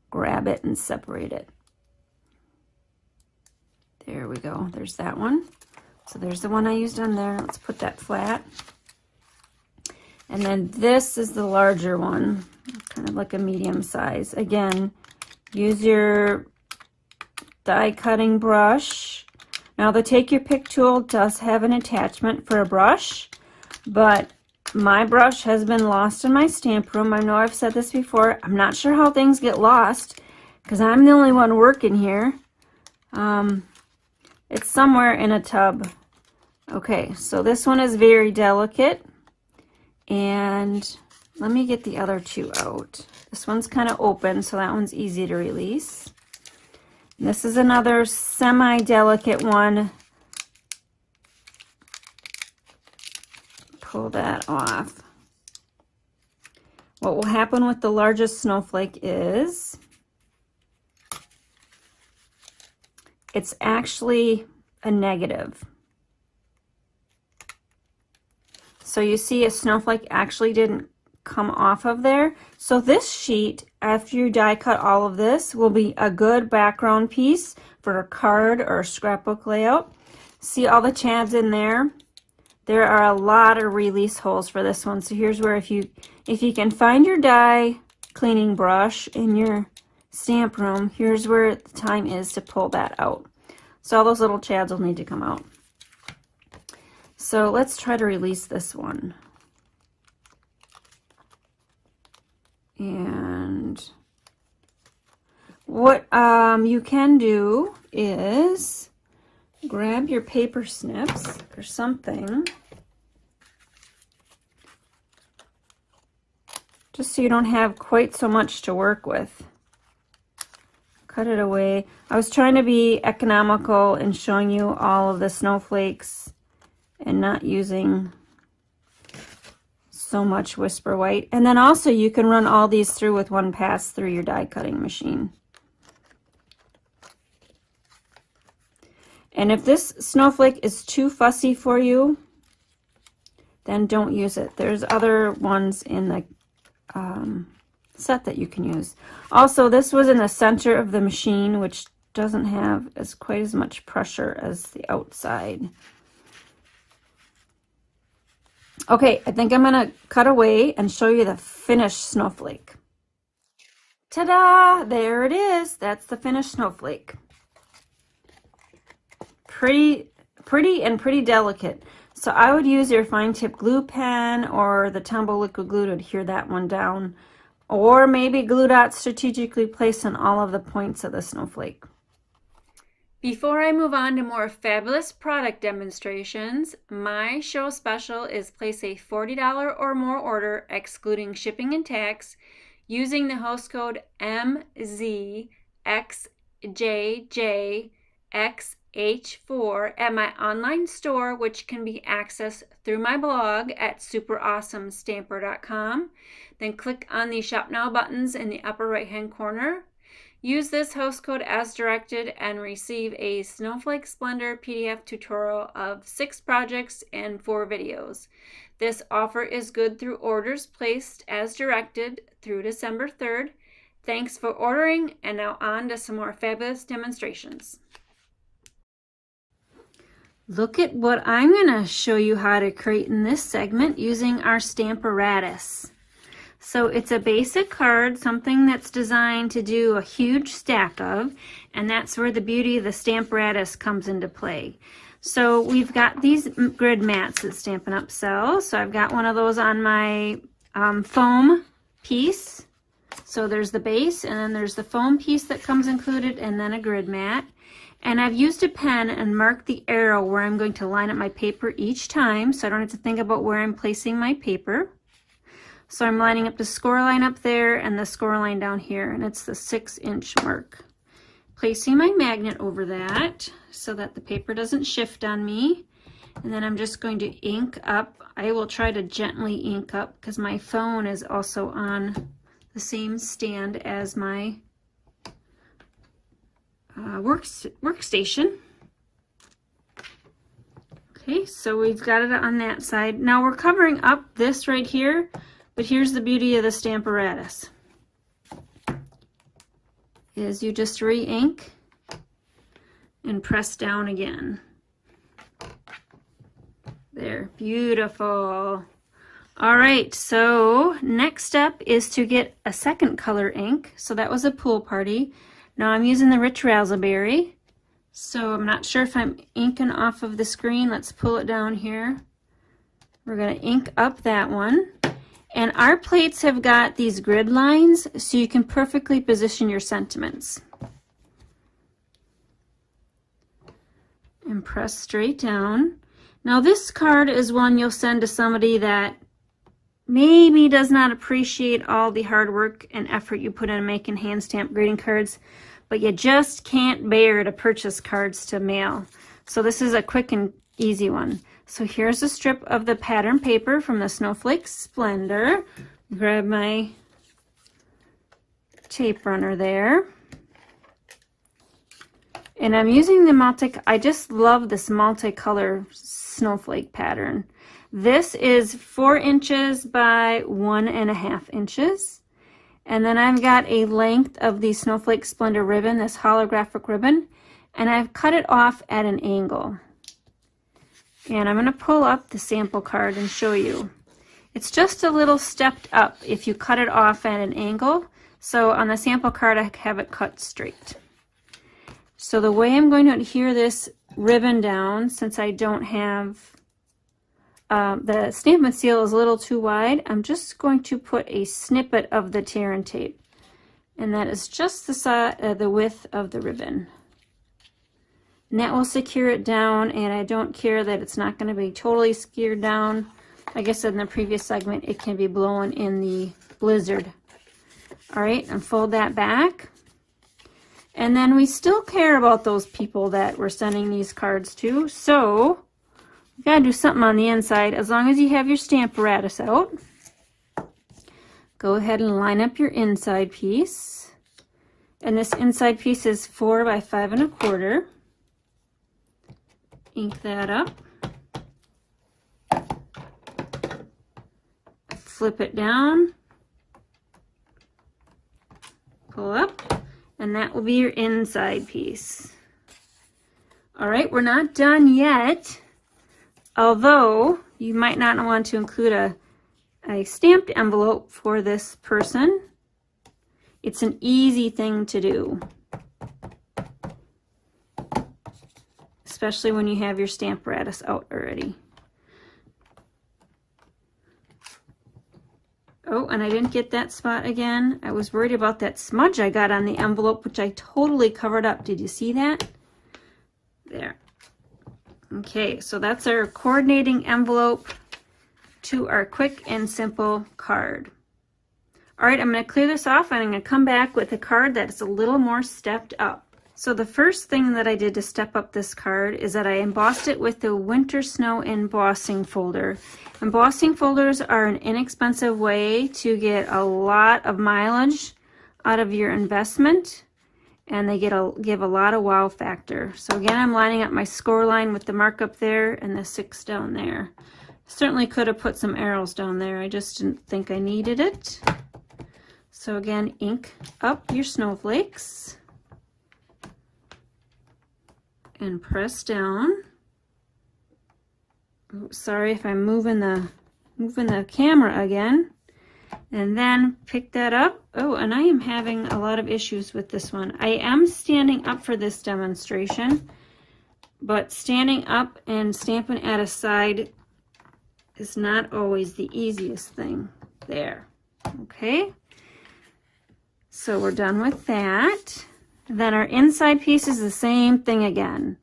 grab it and separate it. There we go. There's that one. So there's the one I used on there. Let's put that flat. And then this is the larger one, kind of like a medium size. Again, use your die cutting brush. Now the Take Your Pick tool does have an attachment for a brush, but my brush has been lost in my stamp room. I know I've said this before. I'm not sure how things get lost because I'm the only one working here. It's somewhere in a tub. Okay, so this one is very delicate. And let me get the other two out. This one's kind of open, so that one's easy to release. This is another semi-delicate one. Pull that off. What will happen with the largest snowflake is it's actually a negative. So you see a snowflake actually didn't come off of there. So this sheet, after you die cut all of this, will be a good background piece for a card or a scrapbook layout. See all the tabs in there? There are a lot of release holes for this one. So here's where if you can find your die cleaning brush in your stamp room, here's where the time is to pull that out. So all those little chads will need to come out. So let's try to release this one. And what you can do is grab your paper snips or something, just so you don't have quite so much to work with. Cut it away. I was trying to be economical in showing you all of the snowflakes and not using so much Whisper White. And then also you can run all these through with one pass through your die cutting machine. And if this snowflake is too fussy for you, then don't use it. There's other ones in the set that you can use. Also, this was in the center of the machine, which doesn't have quite as much pressure as the outside. Okay, I think I'm gonna cut away and show you the finished snowflake. Ta-da! There it is. That's the finished snowflake. Pretty and pretty delicate. So I would use your fine tip glue pen or the Tumble liquid glue to adhere that one down, or maybe glue dots strategically placed on all of the points of the snowflake. Before I move on to more fabulous product demonstrations, my show special is place a $40 or more order excluding shipping and tax using the host code MZXJJXH4 at my online store, which can be accessed through my blog at superawesomestamper.com. Then click on the Shop Now buttons in the upper right hand corner. Use this host code as directed and receive a Snowflake Splendor PDF tutorial of 6 projects and 4 videos. This offer is good through orders placed as directed through December 3rd. Thanks for ordering, and now on to some more fabulous demonstrations. Look at what I'm going to show you how to create in this segment using our Stamparatus. So it's a basic card, something that's designed to do a huge stack of, and that's where the beauty of the Stamparatus comes into play. So we've got these grid mats that Stampin' Up! Sells. So I've got one of those on my foam piece. So there's the base, and then there's the foam piece that comes included, and then a grid mat. And I've used a pen and marked the arrow where I'm going to line up my paper each time, so I don't have to think about where I'm placing my paper. So I'm lining up the score line up there and the score line down here, and it's the 6-inch mark. Placing my magnet over that so that the paper doesn't shift on me. And then I'm just going to ink up. I will try to gently ink up because my phone is also on the same stand as my workstation. Okay, so we've got it on that side. Now we're covering up this right here. But here's the beauty of the Stamparatus, is you just re-ink and press down again. There, beautiful. All right, so next step is to get a second color ink. So that was a pool party. Now I'm using the Rich Raspberry. So I'm not sure if I'm inking off of the screen. Let's pull it down here. We're gonna ink up that one. And our plates have got these grid lines, so you can perfectly position your sentiments. And press straight down. Now this card is one you'll send to somebody that maybe does not appreciate all the hard work and effort you put in making hand stamp greeting cards, but you just can't bear to purchase cards to mail. So this is a quick and easy one. So here's a strip of the pattern paper from the Snowflake Splendor. Grab my tape runner there. And I'm using the I just love this multicolor snowflake pattern. This is 4 inches by 1.5 inches. And then I've got a length of the Snowflake Splendor ribbon, this holographic ribbon, and I've cut it off at an angle. And I'm going to pull up the sample card and show you. It's just a little stepped up if you cut it off at an angle. So on the sample card, I have it cut straight. So the way I'm going to adhere this ribbon down, since I don't have the Stampin' Seal is a little too wide, I'm just going to put a snippet of the tear and tape. And that is just the width of the ribbon. And that will secure it down, and I don't care that it's not going to be totally secured down. Like I said in the previous segment, it can be blown in the blizzard. All right, and fold that back. And then we still care about those people that we're sending these cards to, so you gotta do something on the inside. As long as you have your Stamparatus out, go ahead and line up your inside piece. And this inside piece is 4 by 5 1/4. Ink that up. Flip it down. Pull up. And that will be your inside piece. All right, we're not done yet. Although you might not want to include a stamped envelope for this person. It's an easy thing to do. Especially when you have your Stamparatus out already. Oh, and I didn't get that spot again. I was worried about that smudge I got on the envelope, which I totally covered up. Did you see that? There. Okay, so that's our coordinating envelope to our quick and simple card. All right, I'm going to clear this off, and I'm going to come back with a card that's a little more stepped up. So the first thing that I did to step up this card is that I embossed it with the Winter Snow embossing folder. Embossing folders are an inexpensive way to get a lot of mileage out of your investment, and they give a lot of wow factor. So again, I'm lining up my score line with the markup there and the 6 down there. Certainly could have put some arrows down there. I just didn't think I needed it. So again, ink up your snowflakes and press down. Oops, sorry if I'm moving the camera again. And then pick that up. Oh, and I am having a lot of issues with this one. I am standing up for this demonstration, but standing up and stamping at a side is not always the easiest thing. There. Okay. So we're done with that. Then our inside piece is the same thing again.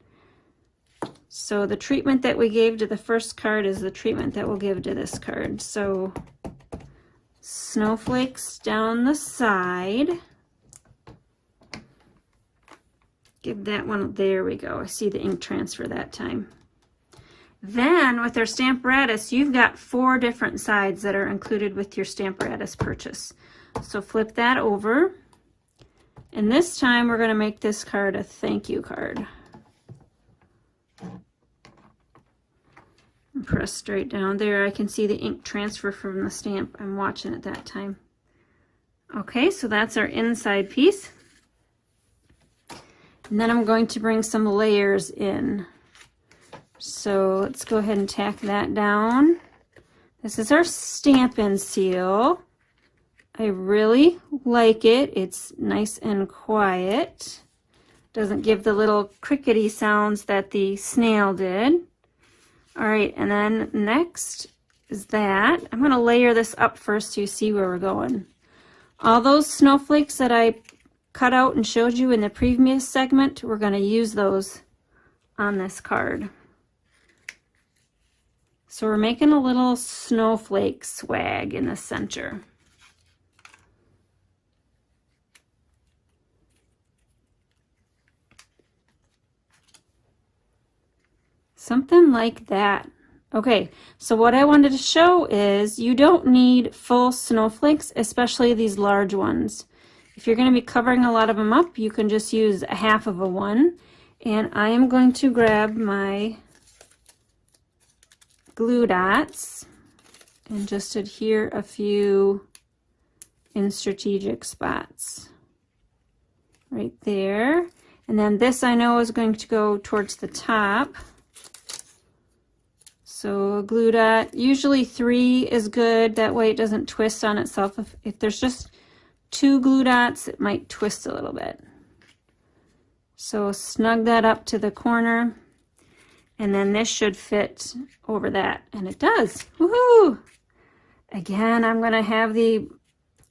So the treatment that we gave to the first card is the treatment that we'll give to this card. So snowflakes down the side. Give that one, there we go. I see the ink transfer that time. Then with our Stamparatus, you've got 4 different sides that are included with your Stamparatus purchase. So flip that over. And this time we're going to make this card a thank you card. And press straight down there. I can see the ink transfer from the stamp. I'm watching it that time. Okay, so that's our inside piece. And then I'm going to bring some layers in. So let's go ahead and tack that down. This is our Stampin' Seal. I really like it. It's nice and quiet. Doesn't give the little crickety sounds that the snail did. All right, and then next is that. I'm going to layer this up first so you see where we're going. All those snowflakes that I cut out and showed you in the previous segment, we're going to use those on this card. So we're making a little snowflake swag in the center. Something like that. Okay, so what I wanted to show is you don't need full snowflakes, especially these large ones. If you're going to be covering a lot of them up, you can just use a half of a one. And I am going to grab my glue dots and just adhere a few in strategic spots right there. And then this I know is going to go towards the top. So a glue dot, usually 3 is good. That way it doesn't twist on itself. If there's just 2 glue dots, it might twist a little bit. So snug that up to the corner. And then this should fit over that. And it does. Woohoo! Again, I'm going to have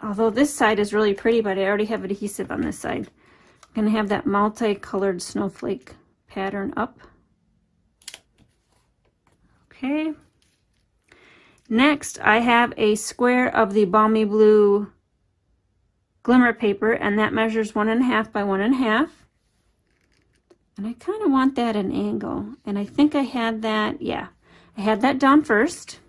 although this side is really pretty, but I already have adhesive on this side. I'm going to have that multicolored snowflake pattern up. Okay. Next, I have a square of the Balmy Blue glimmer paper, and that measures 1.5 by 1.5. And I kind of want that at an angle. And I think I had that, yeah, I had that down first.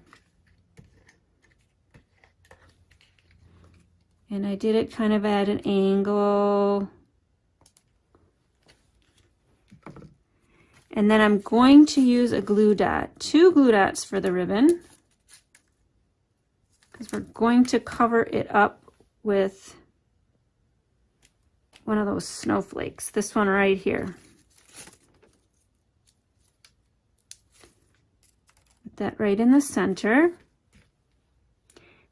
And I did it kind of at an angle. And then I'm going to use a glue dot, 2 glue dots for the ribbon, because we're going to cover it up with one of those snowflakes, this one right here. Put that right in the center.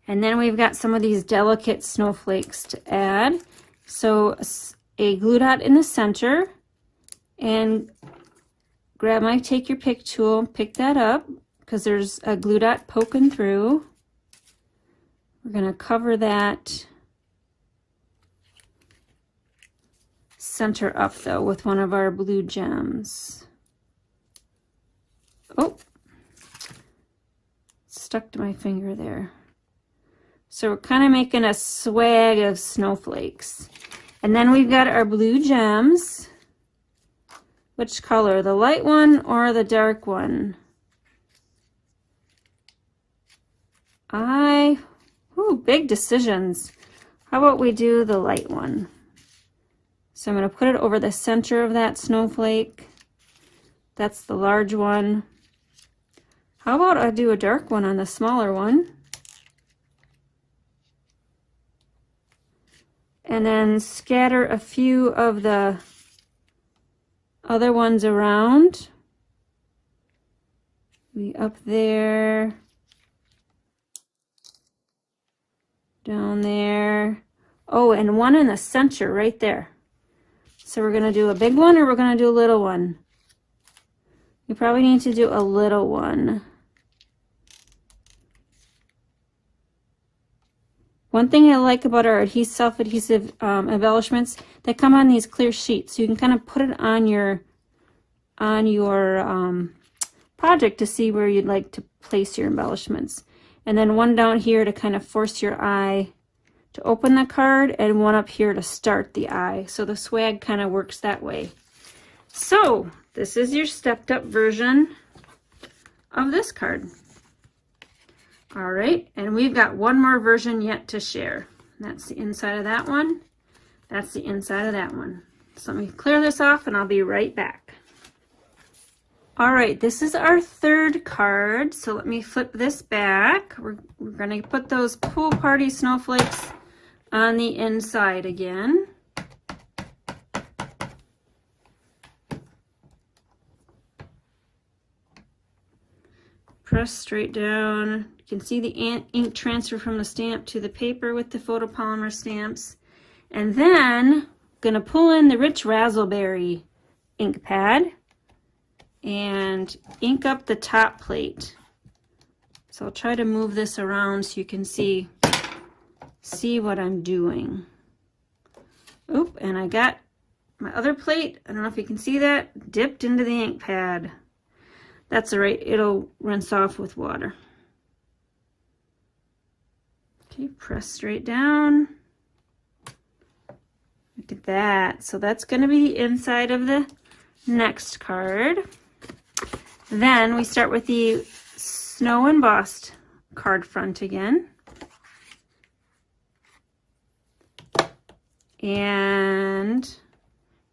And then we've got some of these delicate snowflakes to add. So a glue dot in the center, and grab my Take Your Pick tool, pick that up, because there's a glue dot poking through. We're going to cover that center up though with one of our blue gems. Oh, stuck to my finger there. So we're kind of making a swag of snowflakes. And then we've got our blue gems. Which color, the light one or the dark one? Big decisions. How about we do the light one? So I'm going to put it over the center of that snowflake. That's the large one. How about I do a dark one on the smaller one? And then scatter a few of the other ones around. Be up there, down there. Oh, and one in the center right there. So we're going to do a big one, or we're going to do a little one? We probably need to do a little one. One thing I like about our self-adhesive embellishments, they come on these clear sheets, so you can kind of put it on your project to see where you'd like to place your embellishments. And then one down here to kind of force your eye to open the card, and one up here to start the eye. So the swag kind of works that way. So this is your stepped up version of this card. All right, and we've got one more version yet to share. That's the inside of that one. That's the inside of that one. So let me clear this off and I'll be right back. All right, this is our third card. So let me flip this back. We're gonna put those pool party snowflakes on the inside again. Press straight down. You can see the ink transfer from the stamp to the paper with the photopolymer stamps. And then I'm gonna pull in the Rich Razzleberry ink pad and ink up the top plate. So I'll try to move this around so you can see what I'm doing. Oop, and I got my other plate, I don't know if you can see that, dipped into the ink pad. That's all right, it'll rinse off with water. Okay, press straight down. Look at that. So that's going to be the inside of the next card. Then we start with the snow embossed card front again. And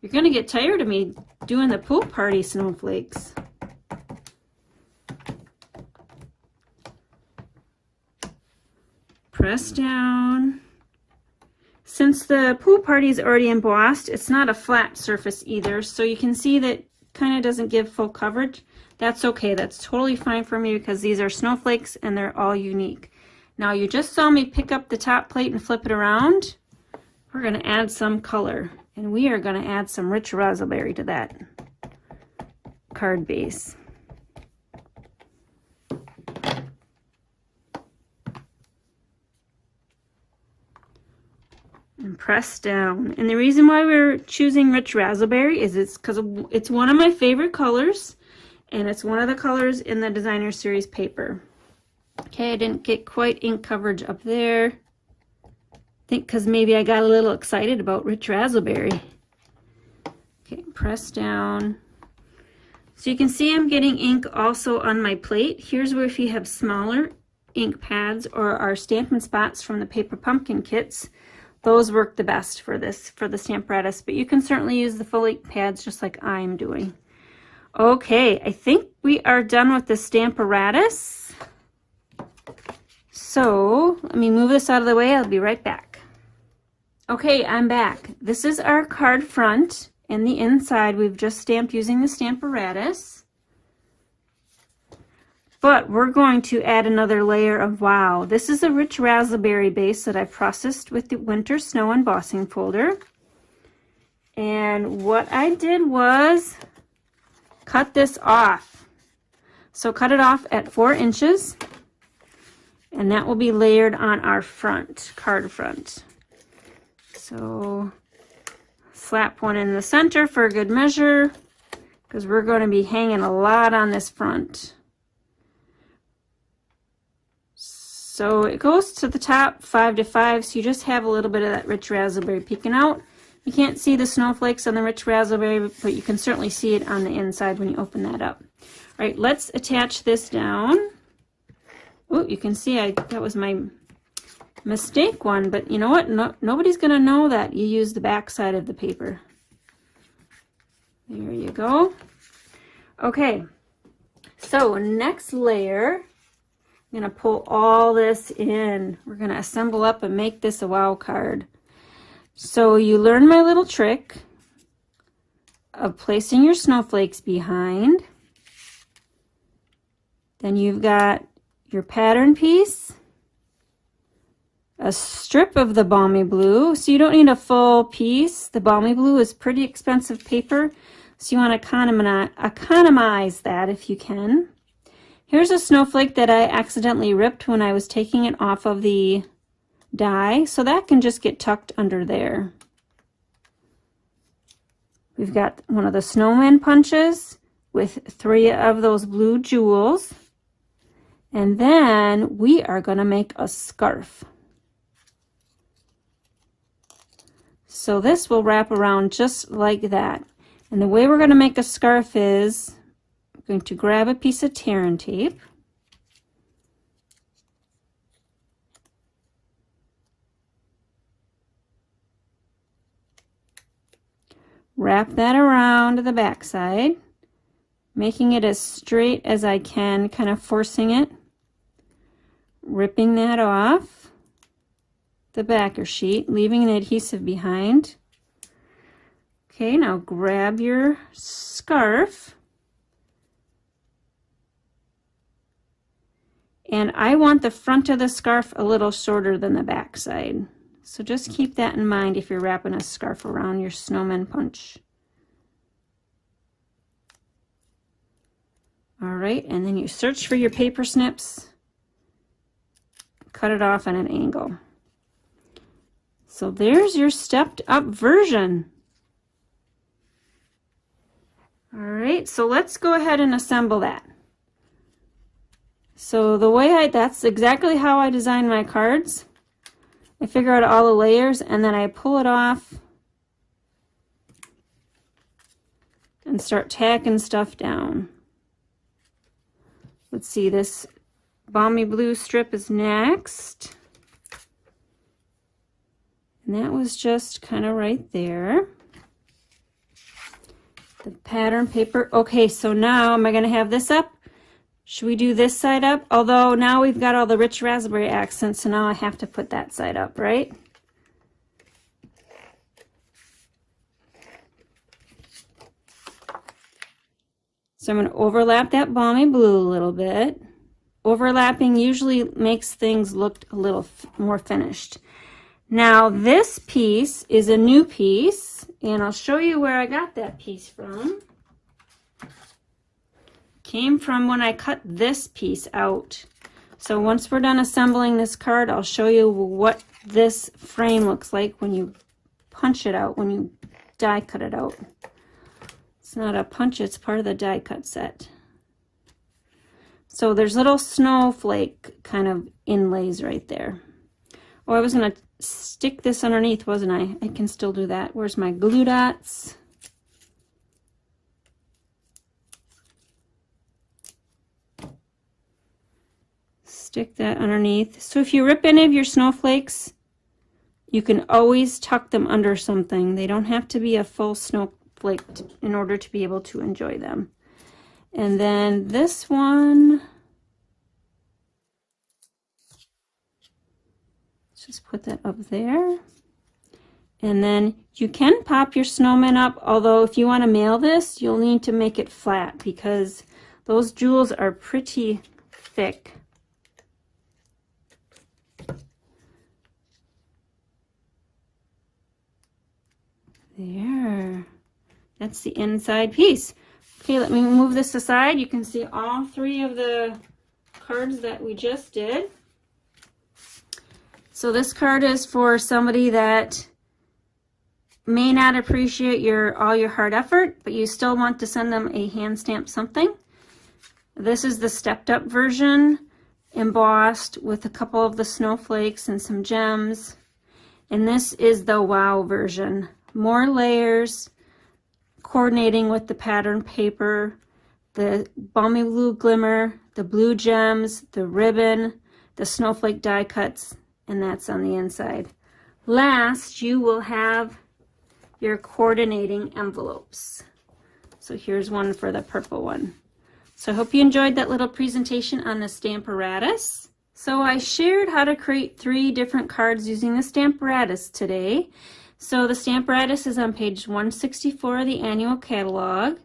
you're going to get tired of me doing the pool party snowflakes. press down. Since the pool party is already embossed, it's not a flat surface either, so you can see that kind of doesn't give full coverage. That's okay, that's totally fine for me because these are snowflakes and they're all unique. Now you just saw me pick up the top plate and flip it around. We're going to add some color, and we are going to add some rich raspberry to that card base. And press down. And the reason why we're choosing rich raspberry is it's because it's one of my favorite colors, and it's one of the colors in the designer series paper. Okay, I didn't get quite ink coverage up there. I think because maybe I got a little excited about rich raspberry. Okay, press down. So you can see I'm getting ink also on my plate. Here's where if you have smaller ink pads or our Stampin' Spots from the paper pumpkin kits, those work the best for this, for the Stamparatus, but you can certainly use the full ink pads just like I'm doing. Okay, I think we are done with the Stamparatus. So let me move this out of the way. I'll be right back. Okay, I'm back. This is our card front, and the inside we've just stamped using the Stamparatus. But we're going to add another layer of wow. This is a rich raspberry base that I processed with the winter snow embossing folder. And what I did was cut this off. So cut it off at 4 inches. And that will be layered on our front, card front. So slap one in the center for good measure, because we're going to be hanging a lot on this front. So it goes to the top 5 to 5, so you just have a little bit of that rich raspberry peeking out. You can't see the snowflakes on the rich raspberry, but you can certainly see it on the inside when you open that up. All right, let's attach this down. Oh, you can see that was my mistake one, but you know what? Nobody's going to know that you use the back side of the paper. There you go. Okay, so next layer, I'm going to pull all this in. We're going to assemble up and make this a wow card. So you learn my little trick of placing your snowflakes behind. Then you've got your pattern piece, a strip of the balmy blue. So you don't need a full piece. The balmy blue is pretty expensive paper, so you want to economize that if you can. Here's a snowflake that I accidentally ripped when I was taking it off of the die, so that can just get tucked under there. We've got one of the Snowman punches with 3 of those blue jewels, and then we are going to make a scarf. So this will wrap around just like that, and the way we're going to make a scarf is I'm going to grab a piece of tear tape, wrap that around the back side, making it as straight as I can, kind of forcing it, ripping that off the backer sheet, leaving the adhesive behind. Okay, now grab your scarf. And I want the front of the scarf a little shorter than the back side. So just keep that in mind if you're wrapping a scarf around your Snowman punch. All right, and then you search for your paper snips, cut it off at an angle. So there's your stepped up version. All right, so let's go ahead and assemble that. So the way that's exactly how I design my cards. I figure out all the layers and then I pull it off and start tacking stuff down. Let's see, this balmy blue strip is next. And that was just kind of right there. The pattern paper. Okay, so now am I going to have this up? Should we do this side up? Although now we've got all the rich raspberry accents, so now I have to put that side up, right? So I'm going to overlap that balmy blue a little bit. Overlapping usually makes things look a little more finished. Now this piece is a new piece, and I'll show you where I got that piece from. Came from when I cut this piece out. So once we're done assembling this card, I'll show you what this frame looks like when you punch it out, when you die cut it out. It's not a punch, it's part of the die cut set. So there's little snowflake kind of inlays right there. Oh, I was going to stick this underneath, wasn't I? I can still do that. Where's my glue dots? Stick that underneath. So if you rip any of your snowflakes, you can always tuck them under something. They don't have to be a full snowflake in order to be able to enjoy them. And then this one, let's just put that up there. And then you can pop your snowman up, although if you want to mail this, you'll need to make it flat because those jewels are pretty thick. There. That's the inside piece. Okay, let me move this aside. You can see all three of the cards that we just did. So this card is for somebody that may not appreciate all your hard effort, but you still want to send them a hand stamp something. This is the stepped up version, embossed with a couple of the snowflakes and some gems. And this is the wow version. More layers, coordinating with the pattern paper, the balmy blue glimmer, the blue gems, the ribbon, the snowflake die cuts, and that's on the inside. Last, you will have your coordinating envelopes. So here's one for the purple one. So I hope you enjoyed that little presentation on the Stamparatus. So I shared how to create 3 different cards using the Stamparatus today. So the Stamparatus is on page 164 of the annual catalog.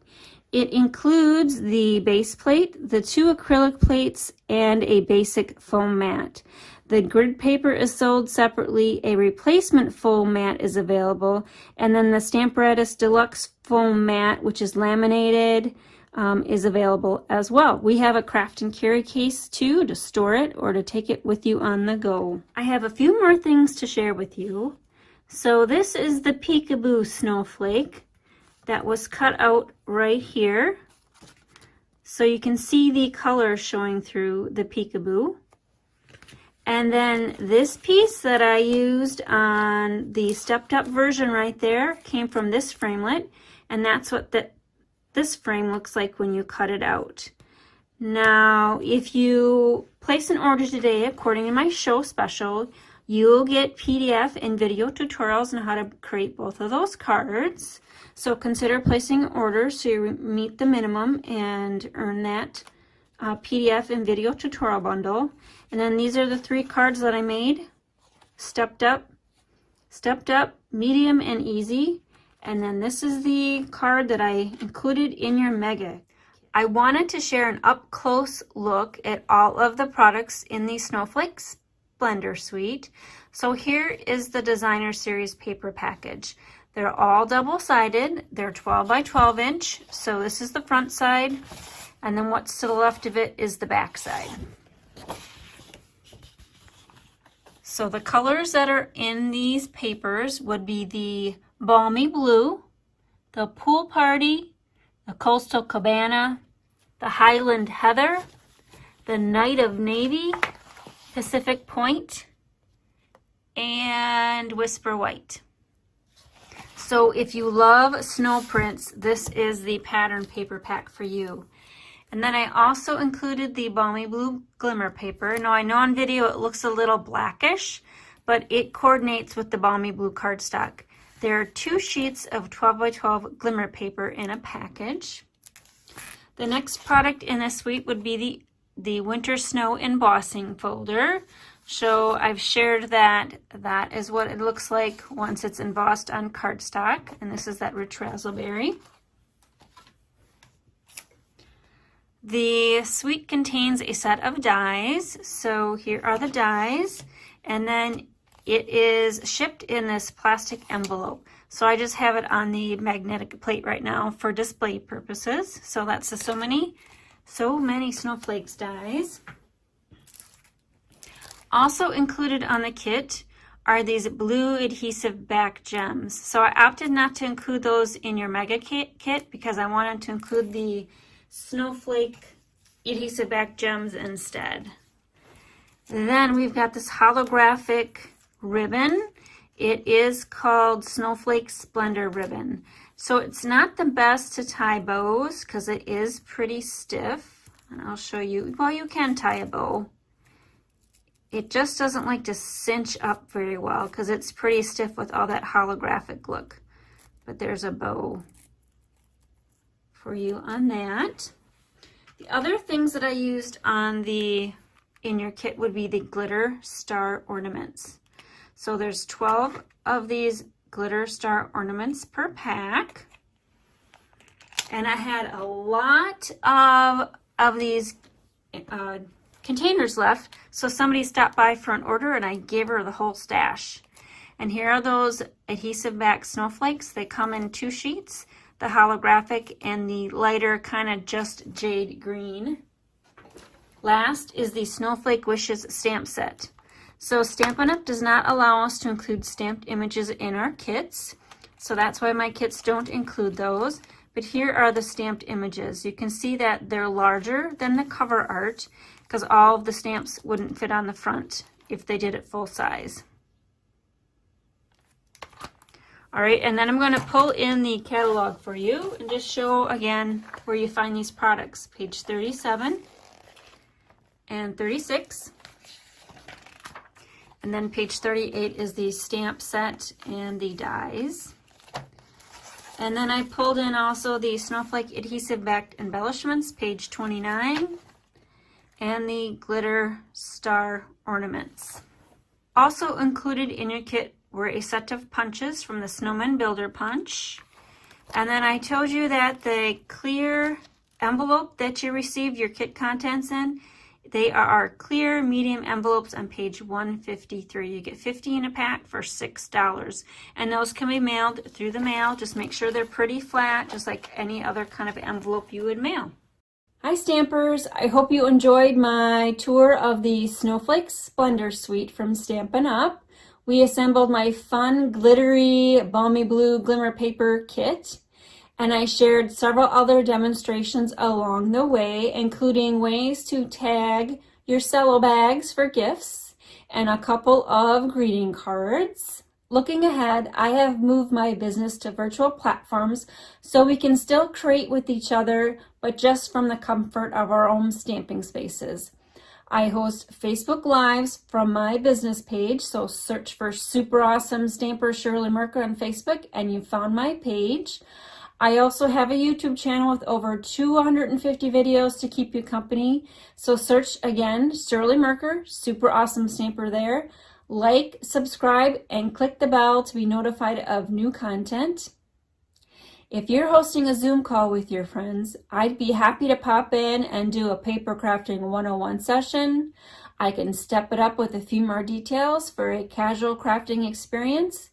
It includes the base plate, the 2 acrylic plates, and a basic foam mat. The grid paper is sold separately. A replacement foam mat is available. And then the Stamparatus Deluxe foam mat, which is laminated, is available as well. We have a craft and carry case too to store it or to take it with you on the go. I have a few more things to share with you. So this is the peekaboo snowflake that was cut out right here. So you can see the color showing through the peekaboo. And then this piece that I used on the stepped up version right there came from this framelit. And that's what this frame looks like when you cut it out. Now, if you place an order today, according to my show special, you'll get PDF and video tutorials on how to create both of those cards. So consider placing an order so you meet the minimum and earn that PDF and video tutorial bundle. And then these are the 3 cards that I made. Stepped up, medium, and easy. And then this is the card that I included in your Mega. I wanted to share an up-close look at all of the products in the Snowflakes Blender Suite. So here is the Designer Series paper package. They're all double-sided. They're 12 by 12 inch. So this is the front side, and then what's to the left of it is the back side. So the colors that are in these papers would be the Balmy Blue, the Pool Party, the Coastal Cabana, the Highland Heather, the Night of Navy, Pacific Point, and Whisper White. So if you love snow prints, this is the pattern paper pack for you. And then I also included the Balmy Blue Glimmer paper. Now I know on video it looks a little blackish, but it coordinates with the Balmy Blue cardstock. There are 2 sheets of 12 by 12 glimmer paper in a package. The next product in this suite would be the the Winter Snow embossing folder. So I've shared that that is what it looks like once it's embossed on cardstock. And this is that rich raspberry. The suite contains a set of dies. So here are the dies. And then it is shipped in this plastic envelope. So I just have it on the magnetic plate right now for display purposes. So that's the so many snowflakes dies. Also included on the kit are these blue adhesive back gems. So I opted not to include those in your Mega kit because I wanted to include the snowflake adhesive back gems instead. Then we've got this holographic ribbon. It is called Snowflake Splendor Ribbon. So it's not the best to tie bows because it is pretty stiff. And I'll show you, well, you can tie a bow. It just doesn't like to cinch up very well because it's pretty stiff with all that holographic look. But there's a bow for you on that. The other things that I used on in your kit would be the glitter star ornaments. So there's 12 of these glitter star ornaments per pack. And I had a lot of these containers left. So somebody stopped by for an order and I gave her the whole stash. And here are those adhesive back snowflakes. They come in 2 sheets, the holographic and the lighter kind of just jade green. Last is the Snowflake Wishes stamp set. So Stampin' Up! Does not allow us to include stamped images in our kits. So that's why my kits don't include those. But here are the stamped images. You can see that they're larger than the cover art because all of the stamps wouldn't fit on the front if they did it full size. All right, and then I'm going to pull in the catalog for you and just show again where you find these products. Page 37 and 36. And then page 38 is the stamp set and the dies. And then I pulled in also the snowflake adhesive backed embellishments, page 29, and the glitter star ornaments. Also included in your kit were a set of punches from the Snowman Builder Punch. And then I told you that the clear envelope that you received your kit contents in, they are our clear medium envelopes on page 153. You get 50 in a pack for $6. And those can be mailed through the mail. Just make sure they're pretty flat, just like any other kind of envelope you would mail. Hi Stampers! I hope you enjoyed my tour of the Snowflake Splendor Suite from Stampin' Up! We assembled my fun, glittery, balmy blue glimmer paper kit. And I shared several other demonstrations along the way, including ways to tag your cello bags for gifts and a couple of greeting cards. Looking ahead, I have moved my business to virtual platforms so we can still create with each other, but just from the comfort of our own stamping spaces. I host Facebook Lives from my business page, so search for Super Awesome Stamper Shirley Merker on Facebook and you found my page. I also have a YouTube channel with over 250 videos to keep you company. So search again, Shirley Merker, Super Awesome Stamper there. Like, subscribe, and click the bell to be notified of new content. If you're hosting a Zoom call with your friends, I'd be happy to pop in and do a paper crafting 101 session. I can step it up with a few more details for a casual crafting experience,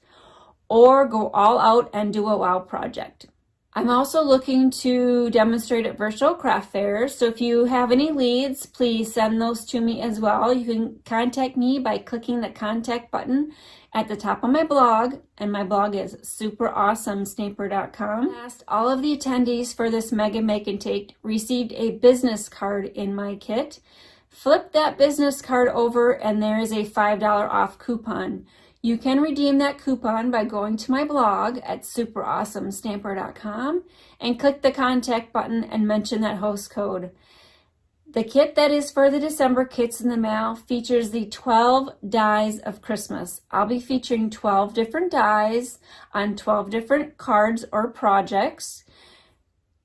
or go all out and do a wow project. I'm also looking to demonstrate at virtual craft fairs, so if you have any leads, please send those to me as well. You can contact me by clicking the contact button at the top of my blog, and my blog is superawesomestamper.com. Last, all of the attendees for this Mega Make Take received a business card in my kit. Flip that business card over and there is a $5 off coupon. You can redeem that coupon by going to my blog at superawesomestamper.com and click the contact button and mention that host code. The kit that is for the December Kits in the Mail features the 12 dies of Christmas. I'll be featuring 12 different dies on 12 different cards or projects.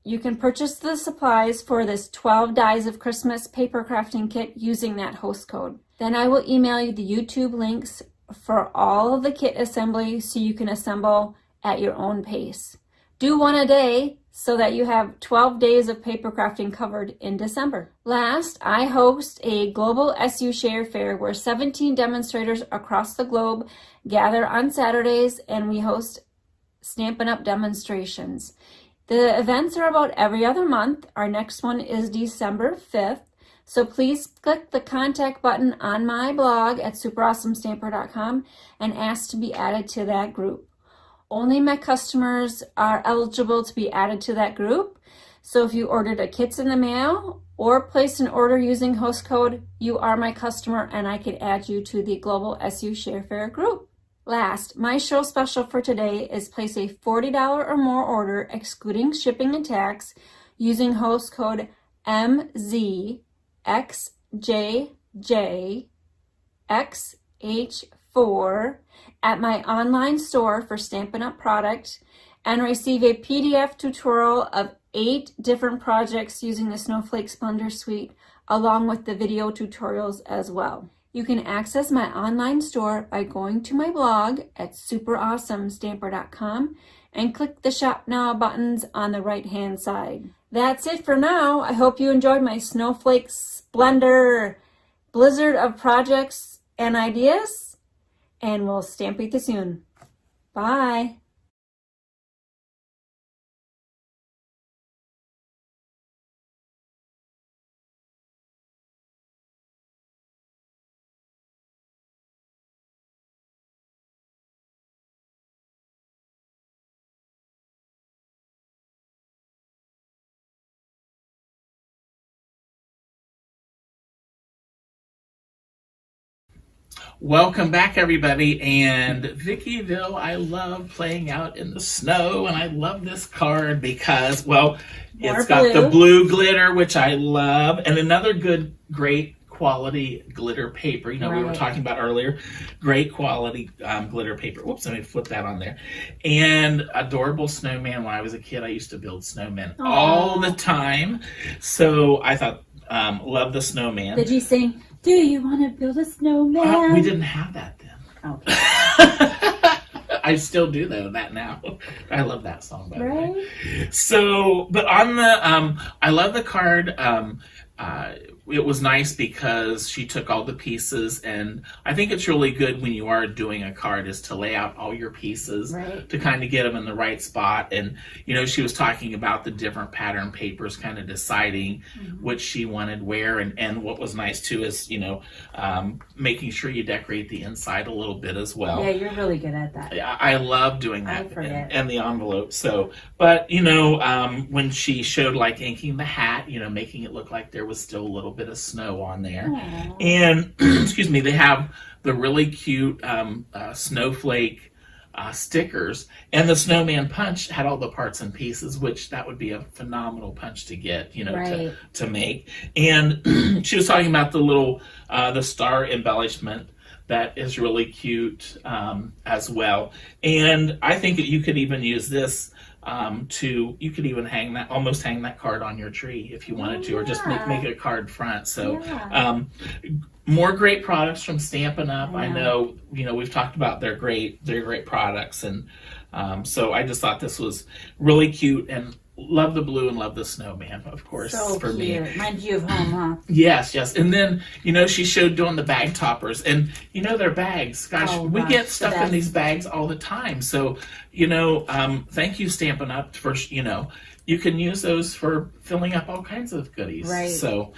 You can purchase the supplies for this 12 Dies of Christmas paper crafting kit using that host code. Then I will email you the YouTube links for all of the kit assembly so you can assemble at your own pace. Do one a day so that you have 12 days of paper crafting covered in December. Last, I host a global SU Share Fair where 17 demonstrators across the globe gather on Saturdays, and we host Stampin' Up! Demonstrations. The events are about every other month. Our next one is December 5th. So please click the contact button on my blog at superawesomestamper.com and ask to be added to that group. Only my customers are eligible to be added to that group. So if you ordered a kits in the mail or placed an order using host code, you are my customer and I can add you to the Global SU Share Fair group. Last, my show special for today is place a $40 or more order excluding shipping and tax using host code MZXJJXH4 at my online store for Stampin' Up! Product and receive a PDF tutorial of 8 different projects using the Snowflake Splendor Suite along with the video tutorials as well. You can access my online store by going to my blog at superawesomestamper.com and click the Shop Now buttons on the right-hand side. That's it for now. I hope you enjoyed my Snowflake Splendor blizzard of projects and ideas, and we'll stamp you soon. Bye. Welcome back, everybody. And Vickyville, I love playing out in the snow, and I love this card because, well, it's got the blue glitter, which I love, and another great quality glitter paper. You know, we were talking about earlier, great quality glitter paper. Whoops, let me flip that on there. And adorable snowman. When I was a kid, I used to build snowmen all the time. So I thought, love the snowman. Did you sing, "Do you want to build a snowman"? We didn't have that then. Okay. I still do though that now. I love that song, by the way. So, but on the, I love the card. It was nice because she took all the pieces, and I think it's really good when you are doing a card is to lay out all your pieces to kind of get them in the right spot. And, you know, she was talking about the different pattern papers, kind of deciding which she wanted where. And what was nice too is, you know, making sure you decorate the inside a little bit as well. Yeah, you're really good at that. I love doing that and the envelope. So, but, you know, when she showed like inking the hat, you know, making it look like there was still a little bit of snow on there. Aww. And excuse me, they have the really cute snowflake stickers, and the snowman punch had all the parts and pieces, which that would be a phenomenal punch to get, you know, to make. And she was talking about the little the star embellishment that is really cute as well. And I think that you could even use this you could even almost hang that card on your tree if you wanted to, or just make a card front. So more great products from Stampin' Up. I know, you know, we've talked about they're great products, and so I just thought this was really cute, and love the blue and love the snowman, of course, so for cute. me. Reminds you of home, huh? Yes. And then, you know, she showed doing the bag toppers, and, you know, their bags. Gosh, we get stuff in these bags all the time. So, you know, thank you, Stampin' Up! For, you know, you can use those for filling up all kinds of goodies. So,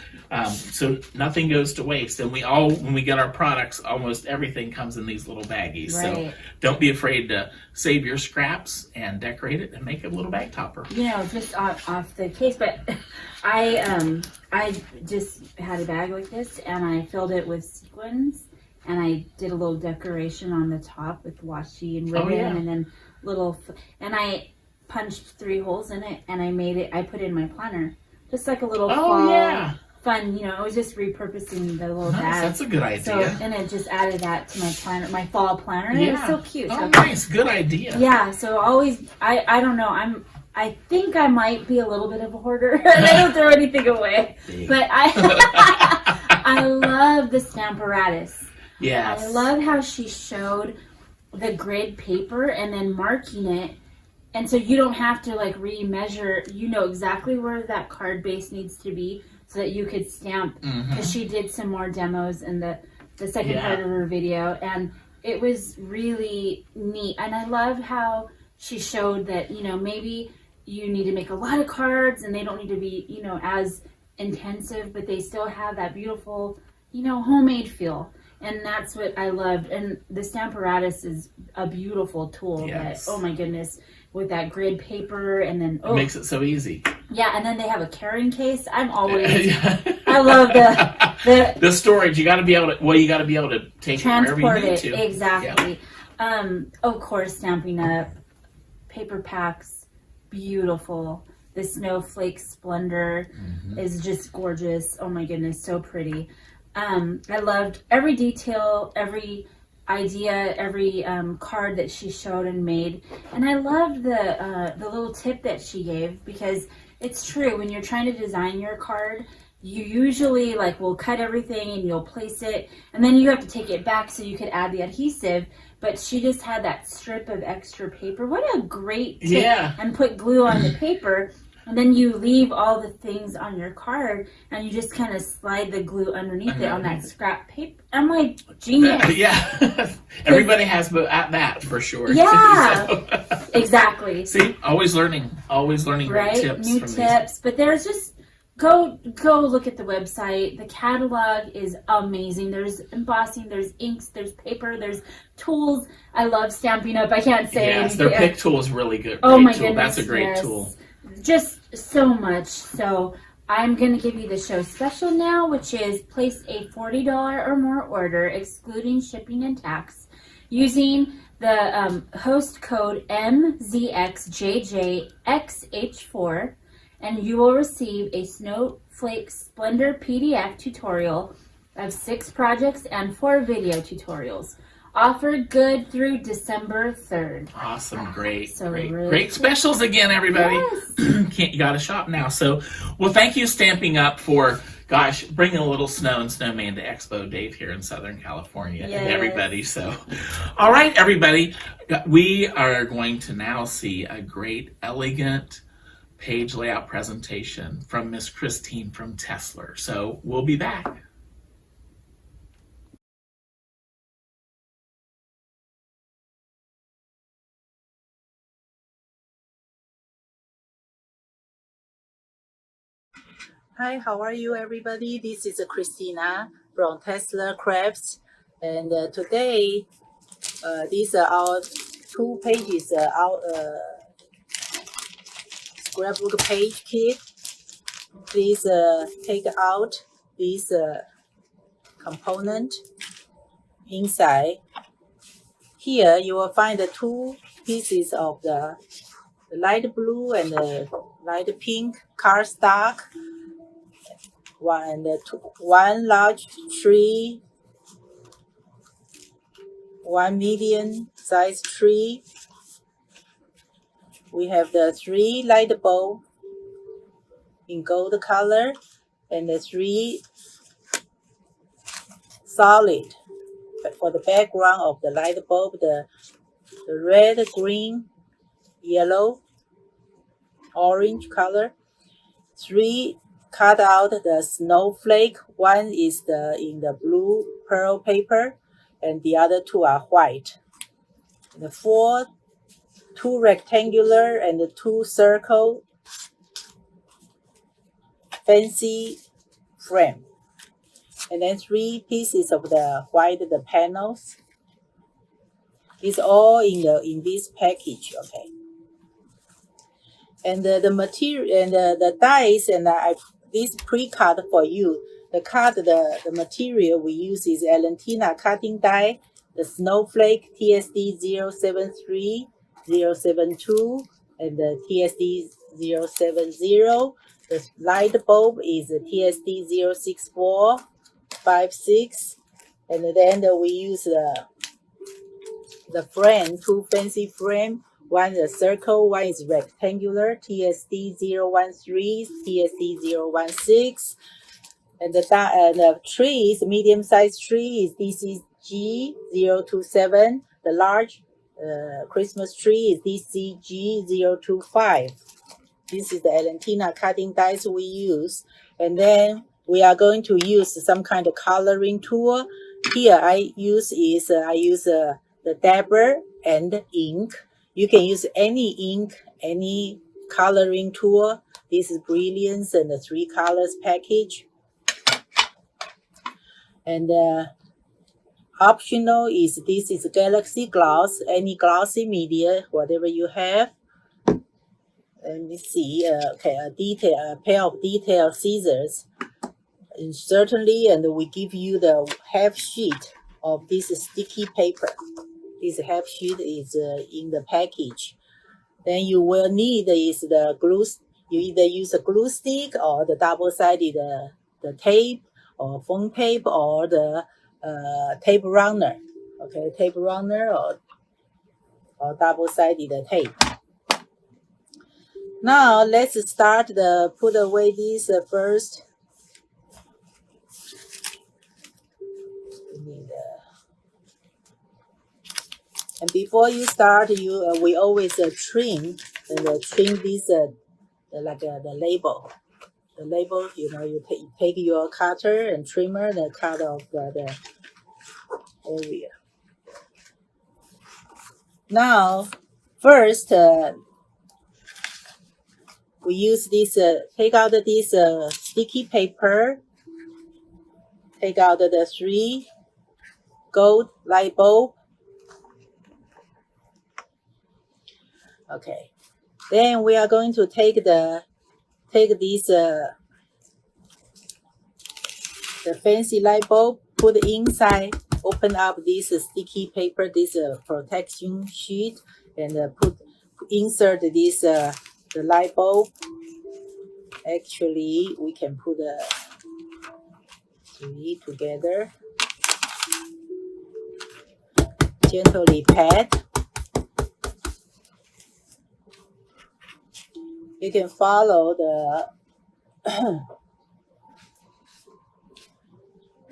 so nothing goes to waste. And when we get our products, almost everything comes in these little baggies. So don't be afraid to save your scraps and decorate it and make a little bag topper. You know, just off the case, but I just had a bag like this, and I filled it with sequins, and I did a little decoration on the top with washi and ribbon, and then and I punched 3 holes in it, and I put it in my planner, just like a little fall fun, you know. I was just repurposing the little bag. That's a good idea. So, and it just added that to my planner, my fall planner. And it was so cute. Oh, nice. Good idea. Yeah. So always, I don't know. I think I might be a little bit of a hoarder, and I don't throw anything away. But I love the Stamparatus. Yes. I love how she showed the grid paper and then marking it, and so you don't have to like remeasure. You know exactly where that card base needs to be so that you could stamp. Because she did some more demos in the second part of her video, and it was really neat. And I love how she showed that, you know, maybe you need to make a lot of cards and they don't need to be, you know, as intensive, but they still have that beautiful, you know, homemade feel. And that's what I loved. And the Stamparatus is a beautiful tool. Yes. That, oh my goodness, with that grid paper, and then It makes it so easy. Yeah, and then they have a carrying case. I'm always I love the storage. You got to be able to. Well, you got to be able to take it wherever you transport need it to. exactly. Of course, Stampin' Up, paper packs, beautiful. The snowflake splendor is just gorgeous. Oh my goodness, so pretty. I loved every detail, every idea, every card that she showed and made. And I loved the little tip that she gave, because it's true, when you're trying to design your card, you usually like will cut everything and you'll place it, and then you have to take it back so you could add the adhesive. But she just had that strip of extra paper. What a great tip. Yeah. And put glue on the paper, and then you leave all the things on your card, and you just kind of slide the glue underneath it on that scrap paper. I'm like, genius. Yeah. Everybody has that for sure. Yeah. So. Exactly. See, always learning great Right? tips. New from tips. But there's just, go look at the website. The catalog is amazing. There's embossing, there's inks, there's paper, there's tools. I love Stampin' Up. I can't say Yes, anything. their pick tool is really good. Oh Great my tool. goodness, That's a great yes. tool. Just so much. So I'm going to give you the show special now, which is place a $40 or more order, excluding shipping and tax, using the host code MZXJJXH4, and you will receive a Snowflake Splendor PDF tutorial of 6 projects and 4 video tutorials. Offered good through December 3rd. Awesome. Great. So great. really Great specials again, everybody. Yes. You got to shop now. So, well, thank you, Stamping Up, for, gosh, bringing a little snow and snowman to Expo Dave here in Southern California. Yes. And everybody. So, all right, everybody. We are going to now see a great, elegant page layout presentation from Miss Christine from Tesla. So we'll be back. Hi, how are you, everybody? This is Christina from Tesla Crafts, and today these are our 2 pages our scrapbook page kit. Please take out this component inside. Here you will find the 2 pieces of the light blue and the light pink cardstock. One large tree, 1 medium size tree. We have the 3 light bulb in gold color, and the 3 solid for the background of the light bulb. The red, green, yellow, orange color. 3 cut out the snowflake. 1 is in the blue pearl paper, and the other 2 are white. The 4, 2 rectangular and 2 circle fancy frame, and then 3 pieces of the white, the panels. It's all in this package, okay. And the material and the dies, and this pre-cut for you. The material we use is Valentina cutting die, the snowflake TSD 073, 072, and the TSD 070. The light bulb is the TSD 064, 56, and then we use the frame, 2 fancy frame. One is circle, one is rectangular, TSD 013, TSD 016. And the tree is medium-sized tree is DCG 027. The large Christmas tree is DCG 025. This is the Alentina cutting dies we use. And then we are going to use some kind of coloring tool. Here I use the dabber and ink. You can use any ink, any coloring tool. This is Brilliance and the 3 colors package. And optional is this is Galaxy Gloss, any glossy media, whatever you have. Let me see. Okay, a pair of detail scissors, and certainly, and we give you the half sheet of this sticky paper. This half sheet is in the package. Then you will need is the glue. You either use a glue stick or the double-sided the tape or foam tape or the tape runner. Okay, tape runner or double-sided tape. Now let's start put away this first. And before you start, we always trim this like the label. The label, you take your cutter and trimmer and cut off the area. Now, first. We use this, take out this sticky paper, take out the 3 gold light bulb. Okay, then we are going to take this the fancy light bulb, put inside, open up this sticky paper, this protection sheet, and insert this the light bulb. Actually, we can put 3 together. Gently pat. You can follow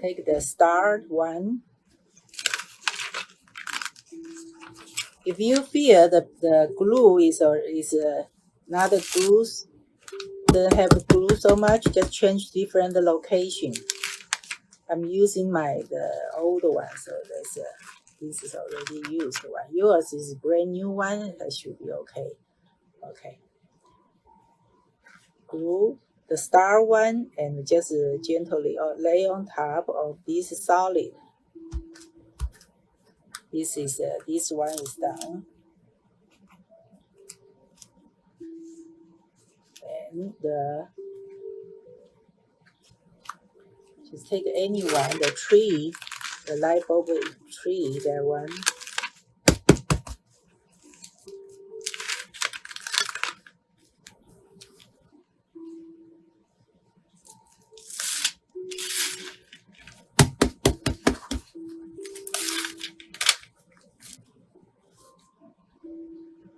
take the start one. If you feel the glue is not the glues, doesn't have glue so much, just change different location. I'm using the old one, so this is already used one. Yours is brand new one, that should be okay. Okay. Glue the star one and just gently lay on top of this solid. This one is done. And just take any one, the tree, the light bulb tree, that one.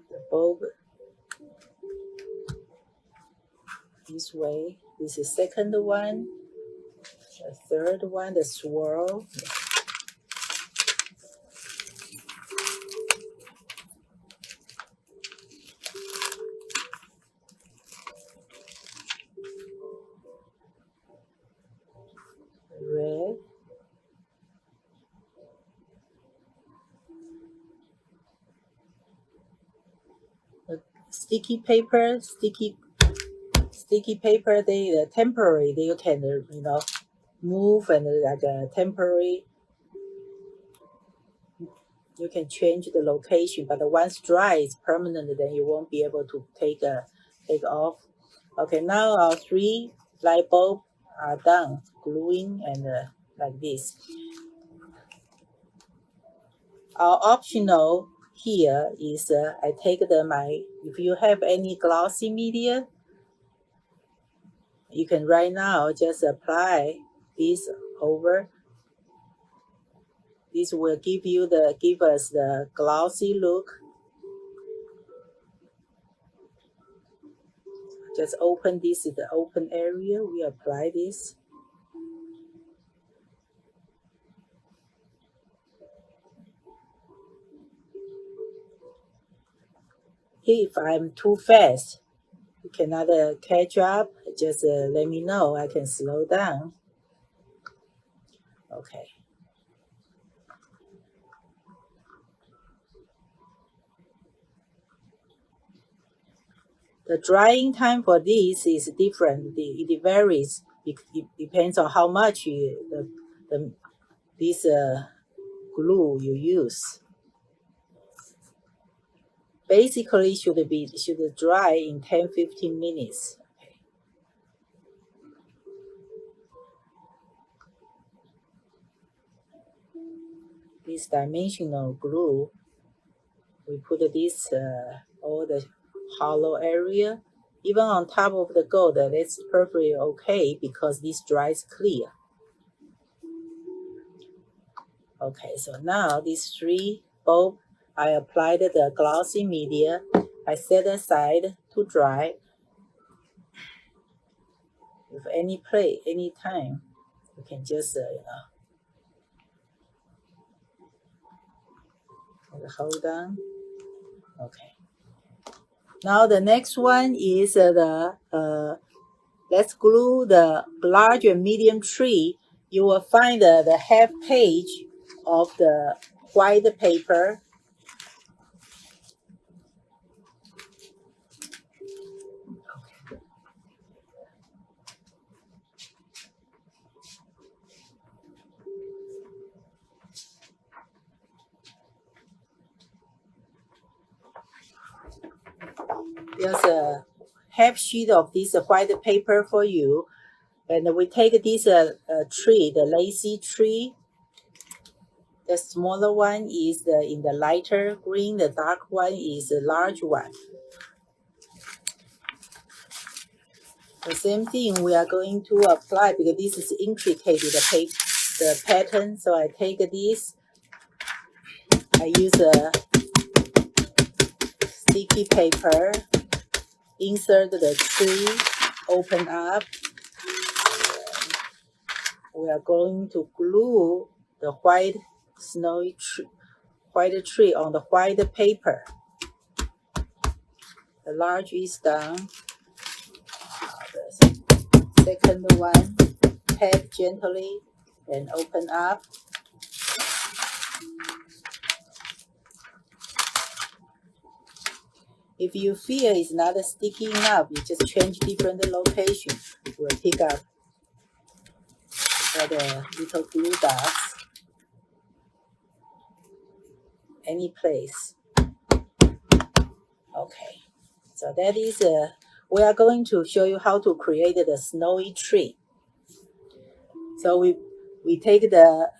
The bulb this way. This is second one. The third one, the swirl. Red. The sticky paper, they temporary. You can move and like a temporary. You can change the location, but once dry, it's permanent. Then you won't be able to take off. Okay, now our 3 light bulb are done gluing and like this. Our optional here is I take if you have any glossy media, you can right now just apply this over. This will give us the glossy look. just open this is the open area. We apply this. If I'm too fast, you cannot catch up, just let me know. I can slow down. Okay. The drying time for this is different. It varies. It depends on how much this glue you use. Basically, should dry in 10-15 minutes. Okay. This dimensional glue, we put this all the hollow area, even on top of the gold. That's perfectly okay because this dries clear. Okay, so now these 3 bulbs, I applied the glossy media. I set aside to dry. With any time, you can just hold on. Okay. Now the next one is let's glue the large and medium tree. You will find the half page of the white paper. There's a half sheet of this white paper for you, and we take this tree, the lacy tree. The smaller one is in the lighter green. The dark one is the large one. The same thing we are going to apply because this is intricate, the pattern. So I take this. I use a sticky paper. Insert the tree. Open up. We are going to glue the white tree on the white paper. The large is done. The second one, tap gently and open up. If you feel it's not sticky enough, you just change different location. We'll pick up the little glue dots. Any place. Okay, so that is we are going to show you how to create the snowy tree. So we take the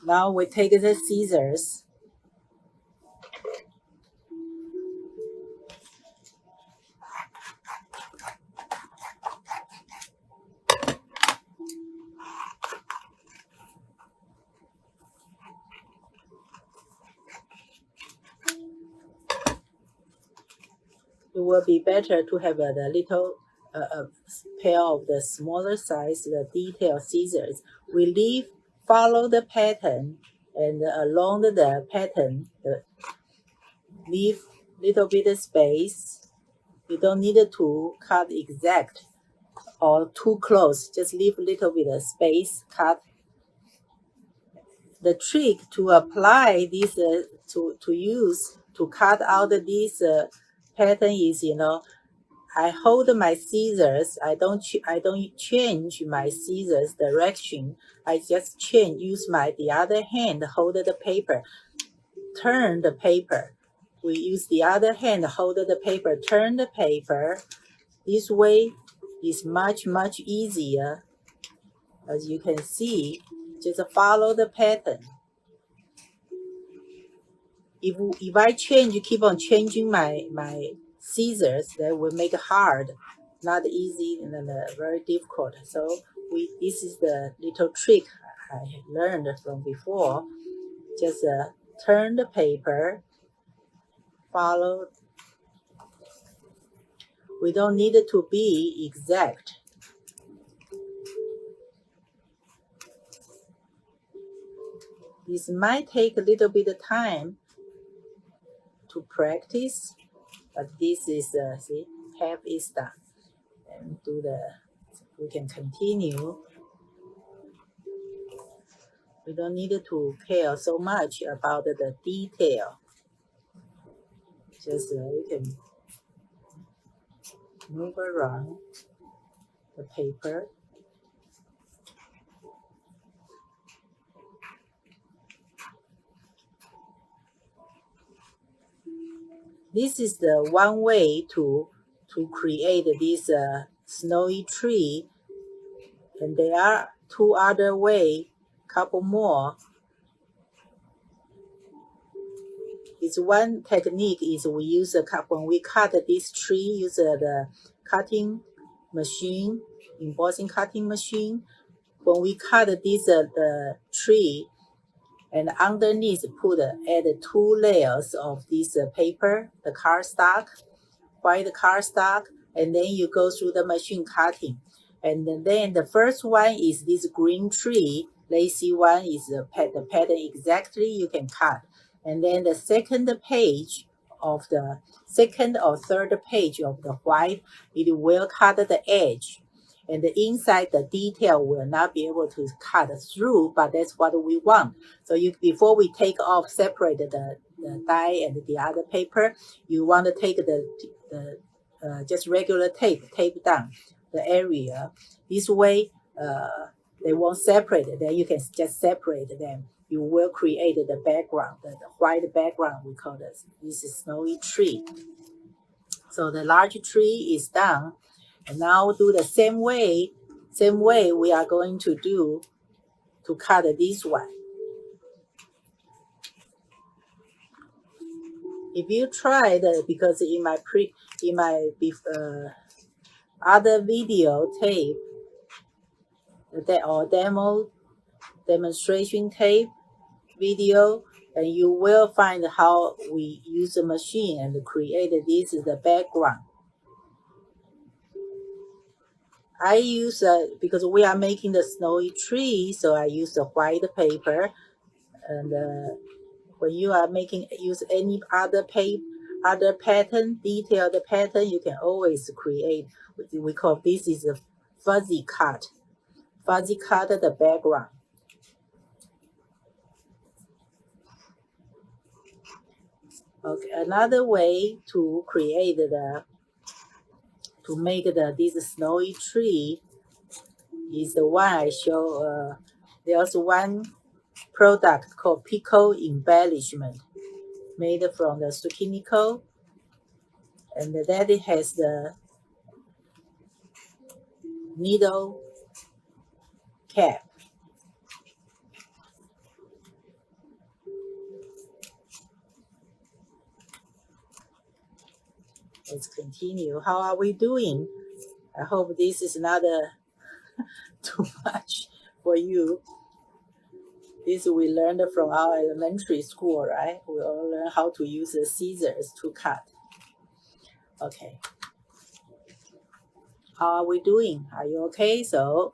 now we take the scissors. It will be better to have a little pair of the smaller size, the detail scissors. We follow the pattern, and along the pattern, leave little bit of space. You don't need to cut exact or too close. Just leave a little bit of space. Cut. The trick to apply this to cut out this pattern is, I hold my scissors. I don't change my scissors direction. I just use the other hand, hold the paper, turn the paper. We use the other hand, hold the paper, turn the paper. This way is much easier. As you can see, just follow the pattern. If I keep on changing my scissors, that will make it hard, not easy, and then very difficult. So this is the little trick I learned from before. Just turn the paper, follow. We don't need it to be exact. This might take a little bit of time to practice, but this is see, half is done. And we can continue. We don't need to care so much about the detail. Just you can move around the paper. This is the one way to create this snowy tree, and there are two other ways, couple more. It's one technique is we use when we cut this tree, use the cutting machine, embossing cutting machine. When we cut this the tree, and underneath add 2 layers of this paper, the cardstock, white cardstock, and then you go through the machine cutting. And then the first one is this green tree, lacy one is the pattern exactly you can cut. And then the second or third page of the white, it will cut the edge. And the inside, the detail will not be able to cut through, but that's what we want. So before we take off, separate the die and the other paper, you want to take the just regular tape down the area. This way, they won't separate. Then you can just separate them. You will create the background, the white background, we call this. This is snowy tree. So the large tree is done. And now do the same way we are going to do to cut this one. If you try because in my other video tape or demonstration tape video, and you will find how we use the machine and create this is the background. I use because we are making the snowy tree, so I use the white paper. And when you are use any other pattern, detailed pattern, you can always create. We call this is a fuzzy cut. Fuzzy cut the background. Okay, another way to create to make this snowy tree is the one I show. There's one product called Pico Embellishment, made from the Zucchini, and that it has the needle cap. Let's continue. How are we doing? I hope this is not too much for you. This we learned from our elementary school, right? We all learn how to use the scissors to cut. Okay. How are we doing? Are you okay? So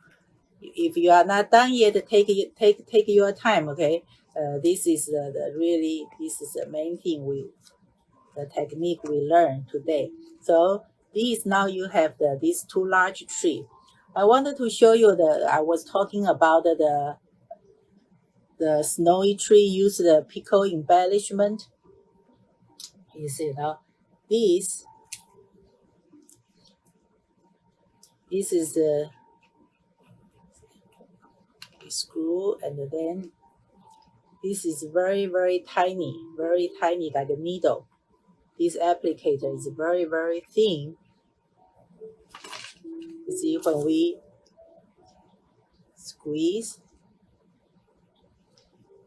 if you are not done yet, take your time, okay? This is this is the main thing the technique we learned today. So now you have these 2 large trees. I wanted to show you I was talking about the snowy tree use the Pico embellishment. You see now, this is the screw, and then this is very, very tiny, like a needle. This applicator is very, very thin. You see, when we squeeze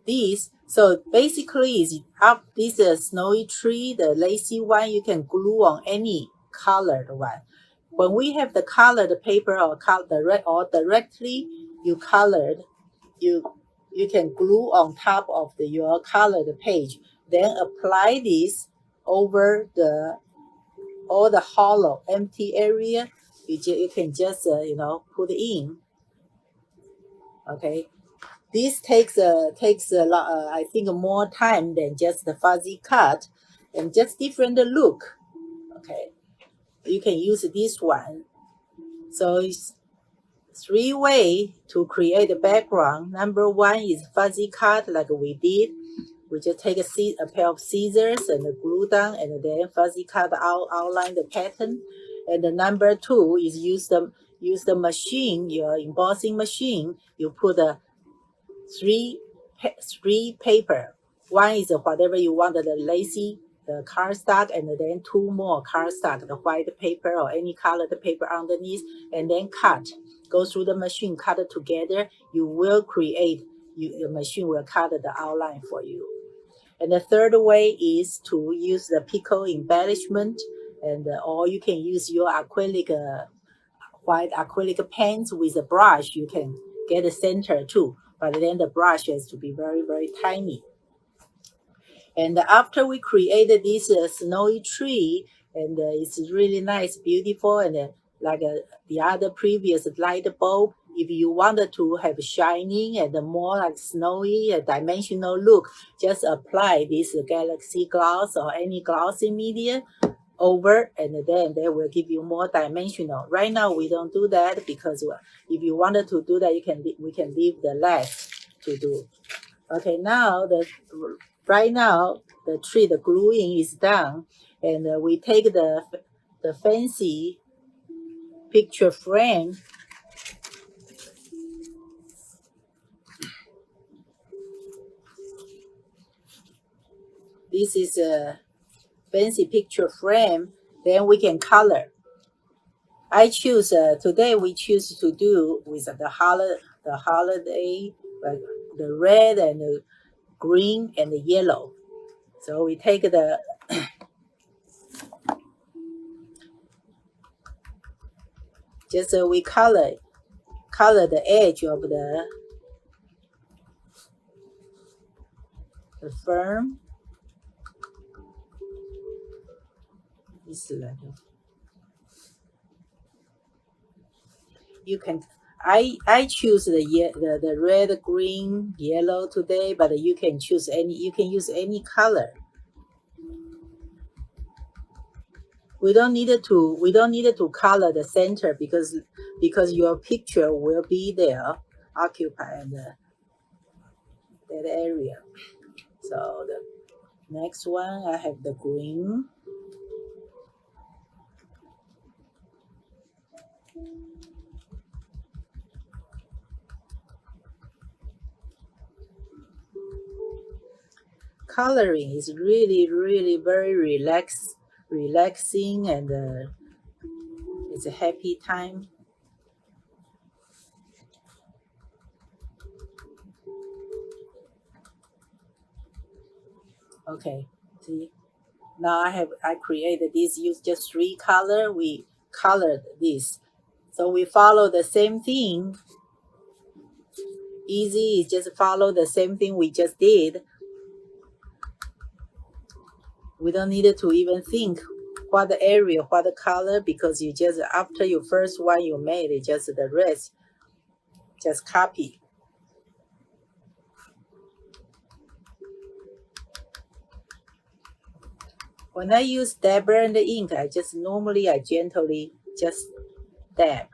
this, so basically is up this snowy tree, the lacy one, you can glue on any colored one. When we have the colored paper or directly you colored, you can glue on top of your colored page, then apply this over all the hollow, empty area, you can just, you know, put in. Okay. This takes a lot, I think, more time than just the fuzzy cut, and just different look. Okay. You can use this one. So it's 3 ways to create a background. Number 1 is fuzzy cut, like we did. We just take a pair of scissors and glue down, and then fuzzy cut outline the pattern. And the number 2 is use the machine, your embossing machine. You put three paper. One is whatever you want, the lacy, the cardstock, and then 2 more cardstock, the white paper or any colored paper underneath, and then cut. Go through the machine, cut it together. You will create, the machine will cut the outline for you. And the third way is to use the pickle embellishment, and or you can use your acrylic, white acrylic paints with a brush. You can get a center too, but then the brush has to be very, very tiny. And after we created this snowy tree, and it's really nice, beautiful, and like the other previous light bulb, if you wanted to have shining and more like snowy dimensional look, just apply this galaxy gloss or any glossy media over, and then they will give you more dimensional. Right now we don't do that, because if you wanted to do that, we can leave the less to do. Okay, now right now the tree, the gluing is done, and we take the fancy picture frame. This is a fancy picture frame. Then we can color. I choose today. We choose to do with the holiday, like the red and the green and the yellow. So we take the just we color the edge of the fern. It's like you can. I choose the red, green, yellow today, but you can choose any. You can use any color. We don't need to color the center, because your picture will be there, occupying that area. So the next one, I have the green. Coloring is really very relaxing, and it's a happy time. Okay, see, now I created this. Use just 3 color. We colored this, so we follow the same thing. Easy is just follow the same thing we just did. We don't need to even think what the area, what the color, because you just, after your first one you made, it just the rest, just copy. When I use dabber and the ink, I gently just dab.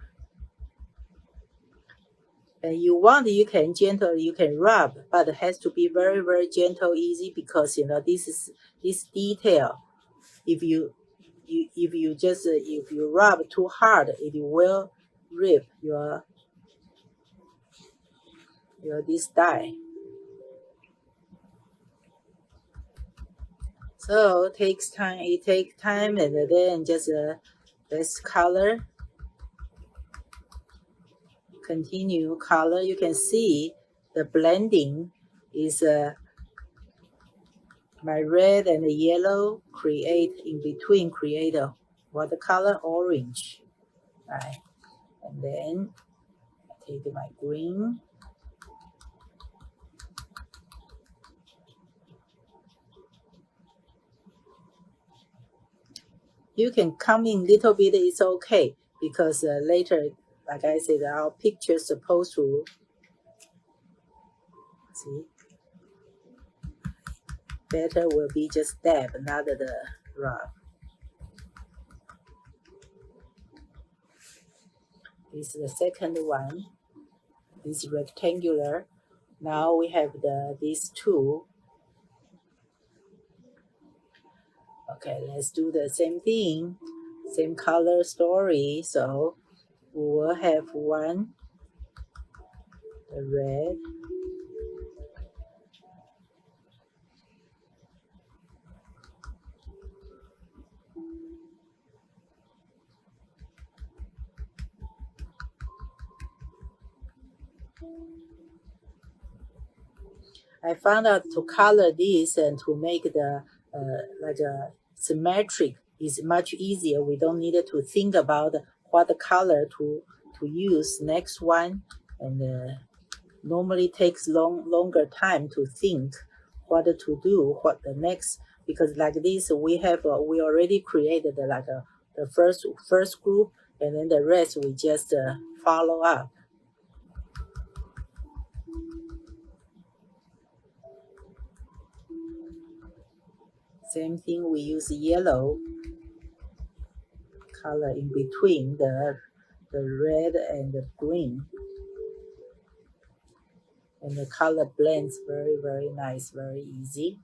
And you want, you can rub, but it has to be very gentle, easy, because you know this detail. If you rub too hard, it will rip your this die. So it takes time, and then just let's color. Continue color. You can see the blending is my red and the yellow create a watercolor orange, right? And then I take my green. You can come in little bit, it's okay, because later, like I said, our picture is supposed to, see, better will be just dab, not the rub. This is the second one. This rectangular. Now we have these two. Okay, let's do the same thing, same color story. So we will have one, the red, I found out to color this and to make the like a symmetric is much easier. We don't need to think about what color to use next one, and normally takes longer time to think what to do, what the next, because like this we have we already created like the first group, and then the rest we just follow up. Same thing, we use yellow color in between the red and the green. And the color blends very, very nice, very easy.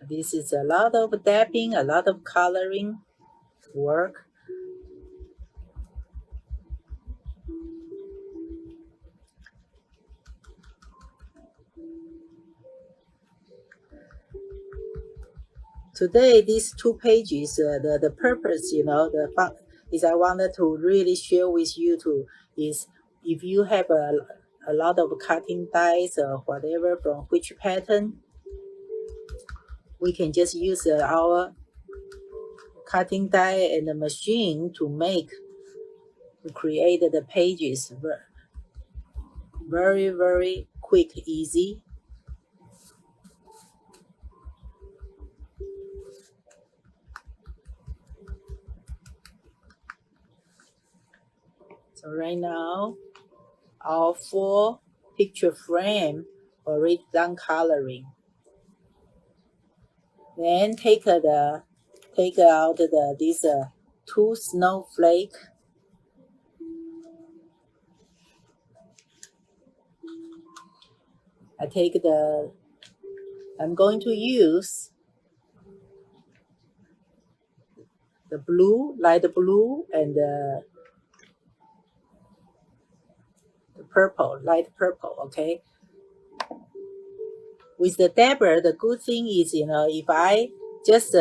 This is a lot of dabbing, a lot of coloring work. Today, these 2 pages, the purpose, you know, is I wanted to really share with you is if you have a lot of cutting dies or whatever from which pattern, we can just use our cutting die and the machine to create the pages very, very quick, easy. So right now, our 4 picture frame already done coloring. Then take out these 2 snowflake. I'm going to use the blue, light blue, and the purple, light purple, okay? With the dabber, the good thing is, you know, if I just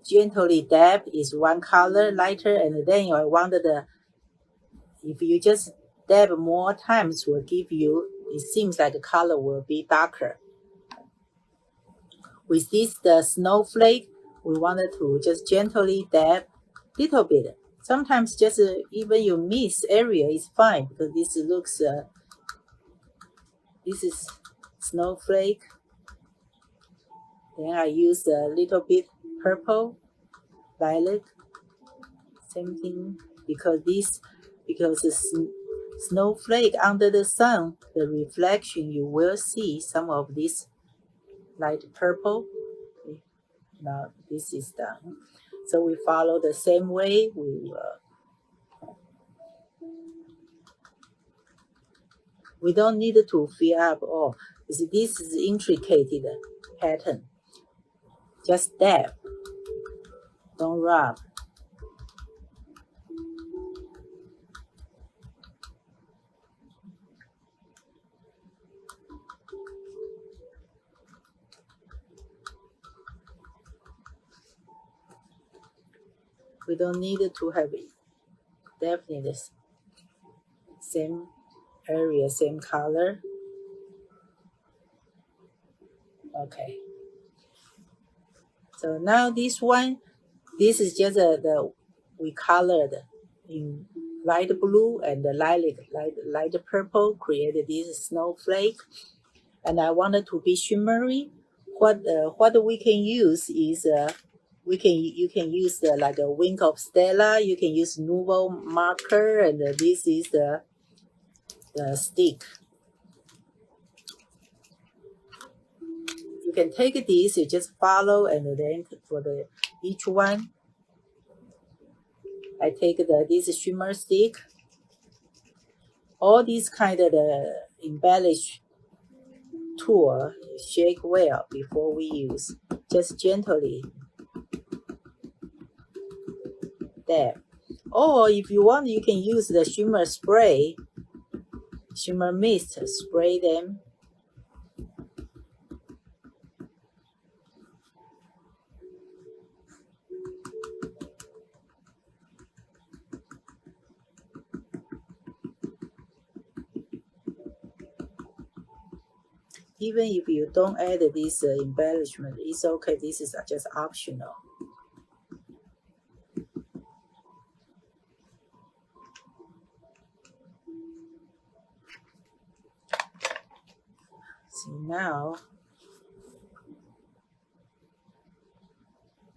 gently dab is one color lighter, and then I wanted if you just dab more times will give you, it seems like the color will be darker. With this, the snowflake, we wanted to just gently dab little bit. Sometimes just even you miss area is fine, because this looks, this is snowflake. Then I use a little bit purple, lilac, same thing, because the snowflake under the sun, the reflection, you will see some of this light purple. Now this is done. So we follow the same way. We don't need to fill up all. This is intricate pattern. Just dab. Don't rub. We don't need to have it. Definitely same area, same color. Okay. So now this one, this is just we colored in light blue and the light purple, created this snowflake. And I wanted to be shimmery. what we can use is you can use like a wing of Stella. You can use Nouveau marker, and this is the stick. You can take this, you just follow, and then for each one, I take this shimmer stick. All these kind of embellish tool, shake well before we use. Just gently dab. Or if you want, you can use the shimmer spray, shimmer mist, spray them. Even if you don't add this embellishment, it's okay. This is just optional. See now,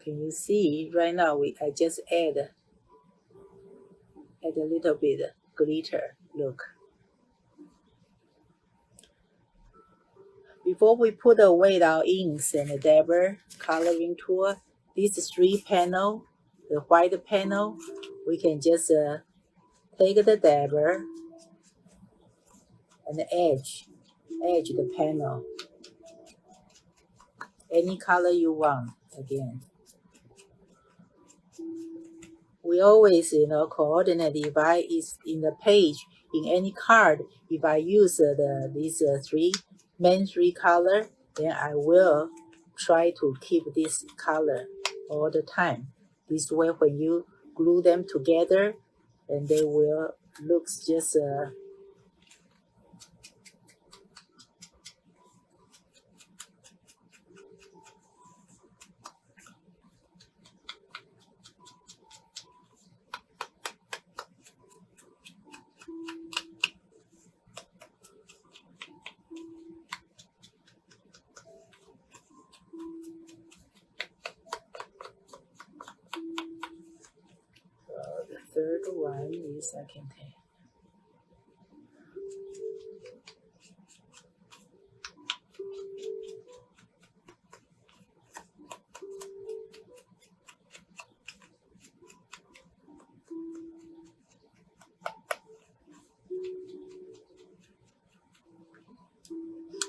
can you see right now? I just add a little bit glitter. Look. Before we put away our inks and the dabber coloring tool, these 3 panel, the white panel, we can just take the dabber and edge the panel. Any color you want, again. We always, coordinate. If I is in the page, in any card, if I use these main 3 color, then I will try to keep this color all the time. This way, when you glue them together, and they will look just third one is I can take.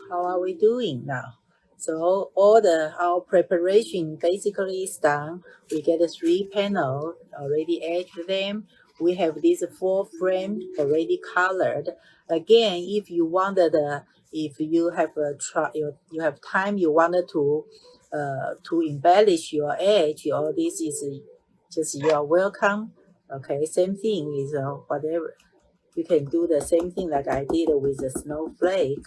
How are we doing now? So our preparation basically is done. We get 3 panels already edged them. We have these 4 frames already colored. Again, if you wanted, if you have you have time, you wanted to embellish your edge, all this is just you are welcome. Okay, same thing is whatever. You can do the same thing like I did with the snowflake.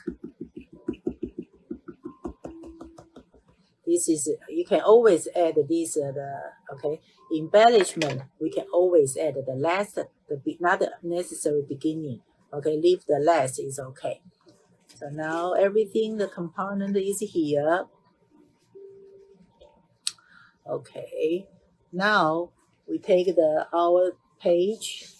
This is, you can always add this, okay, embellishment. We can always add the last, not the necessary beginning. Okay, leave the last is okay. So now everything, the component is here. Okay, now we take our page.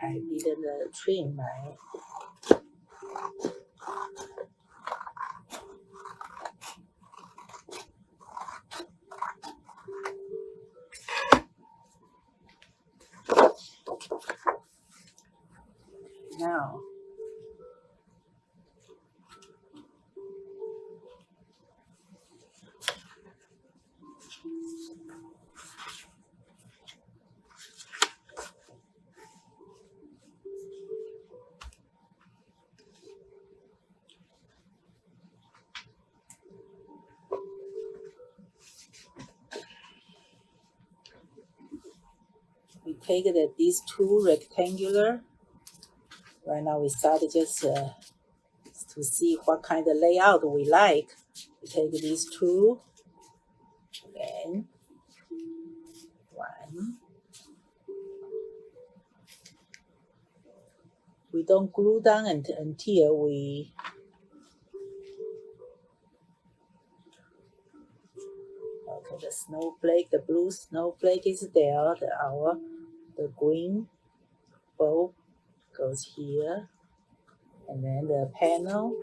I didn't trim my now. We take these 2 rectangular. Right now we start just to see what kind of layout we like. We take these 2, then 1, we don't glue down until we okay, the snowflake, the blue snowflake is there. The green bulb goes here, and then the panel.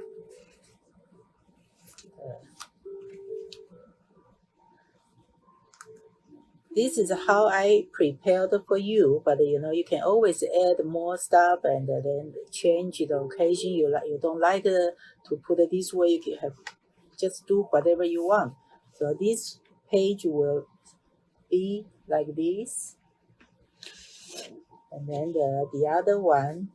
This is how I prepared for you, but you know you can always add more stuff and then change the occasion. You don't like to put it this way, you can have just do whatever you want. So this page will be like this, and then the other one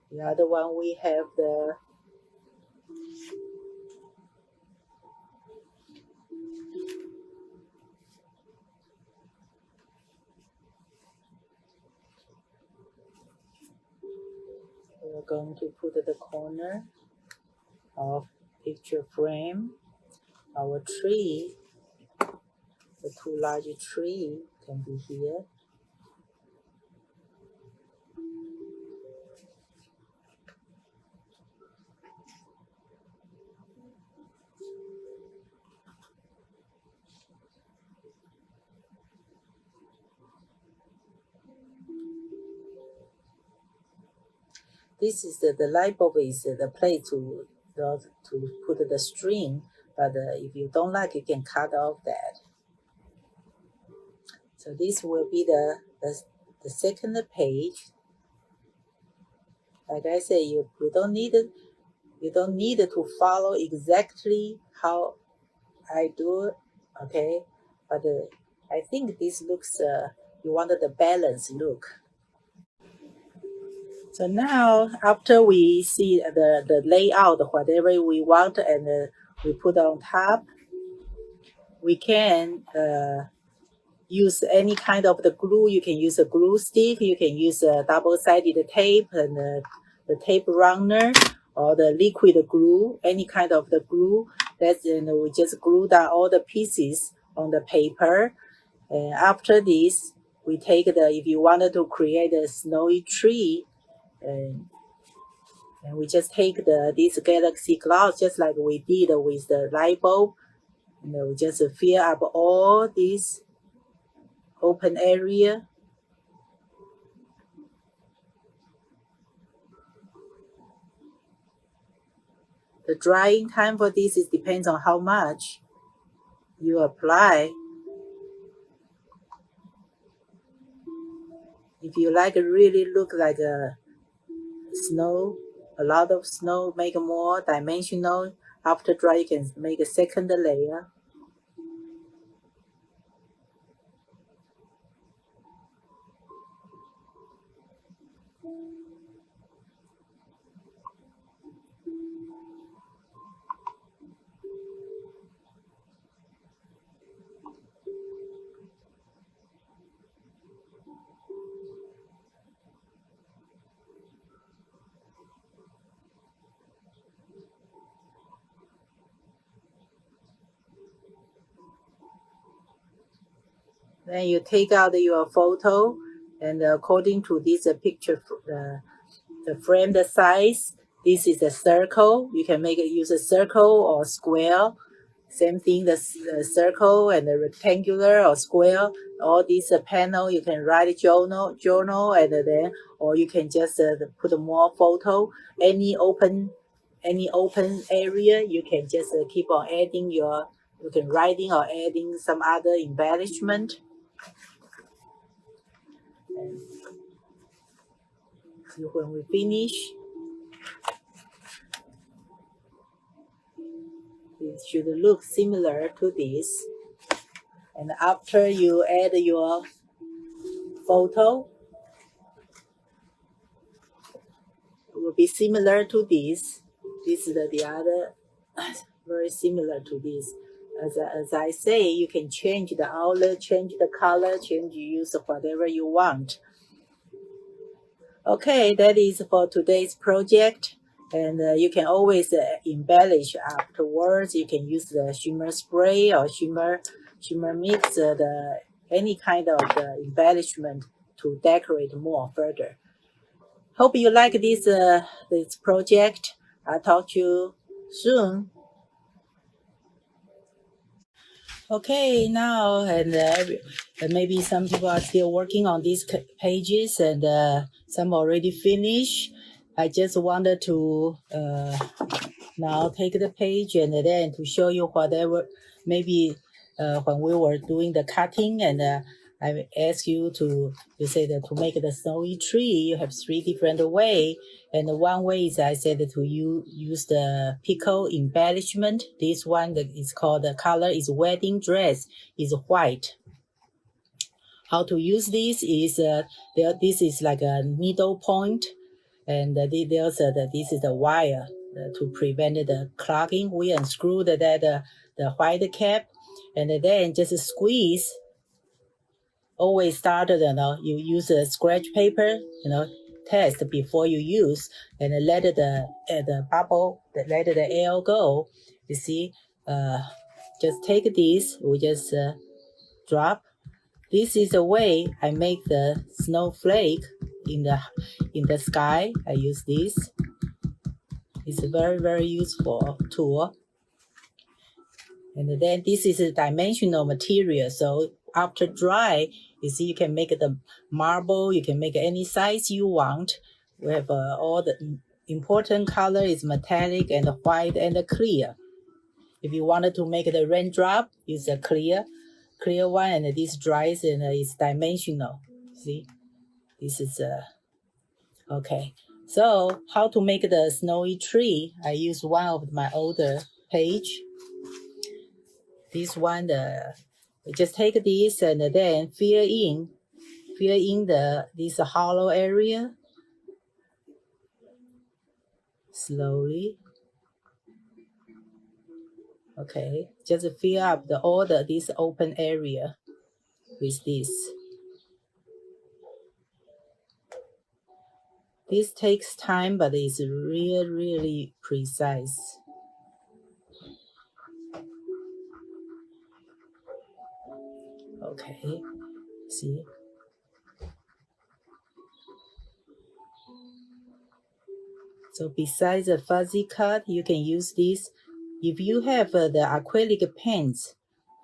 we have the we're going to put the corner of picture frame. Our tree, the two large tree can be here. This is the light bulb is the place to put the string, but if you don't like, you can cut off that. So this will be the second page. Like I say, you don't need to follow exactly how I do it, okay? But I think this looks you wanted the balanced look. So now, after we see the layout, whatever we want, and we put on top, we can use any kind of the glue. You can use a glue stick, you can use a double-sided tape and the tape runner, or the liquid glue, any kind of the glue. We just glue down all the pieces on the paper. And after this, we take if you wanted to create a snowy tree, and we just take this galaxy gloss, just like we did with the light bulb, and we just fill up all this open area. The drying time for this depends on how much you apply. If you like really look like a lot of snow, make more dimensional. After dry, you can make a second layer. Then you take out your photo, and according to this picture, the frame, the size, this is a circle. You can use a circle or square. Same thing, the circle and the rectangular or square. All these panel, you can write journal, and then, or you can just put more photo. Any open area, you can just keep on adding you can writing or adding some other embellishment. And when we finish, it should look similar to this. And after you add your photo, it will be similar to this. This is the other, very similar to this. As I say, you can change the outlet, change the color, use whatever you want. Okay, that is for today's project. And you can always embellish afterwards. You can use the shimmer spray or shimmer mix, any kind of embellishment to decorate more further. Hope you like this project. I'll talk to you soon. Okay, now and maybe some people are still working on these pages, and some already finished. I just wanted to now take the page and then to show you whatever maybe when we were doing the cutting, and I asked you to say that to make the snowy tree, you have 3 different ways. And one way is I said to use the pickle embellishment. This one that is called, the color is wedding dress, is white. How to use this is this is like a needle point, and this is the wire to prevent the clogging. We unscrew the white cap, and then just squeeze. Always start, you use a scratch paper, test before you use, and let the bubble, let the air go. You see, just take this, we just drop. This is the way I make the snowflake in the sky. I use this. It's a very, very useful tool. And then this is a dimensional material, so after dry, you see you can make the marble, you can make any size you want. We have all the important color is metallic and white and clear. If you wanted to make the raindrop, use a clear one, and this dries and is dimensional. See, this is okay. So how to make the snowy tree? I use one of my older page. This one, just take this and then fill in this hollow area slowly. Okay, just fill up this open area with this. This takes time, but it's really, really precise. Okay, see. So besides the fuzzy cut, you can use this. If you have the acrylic paints,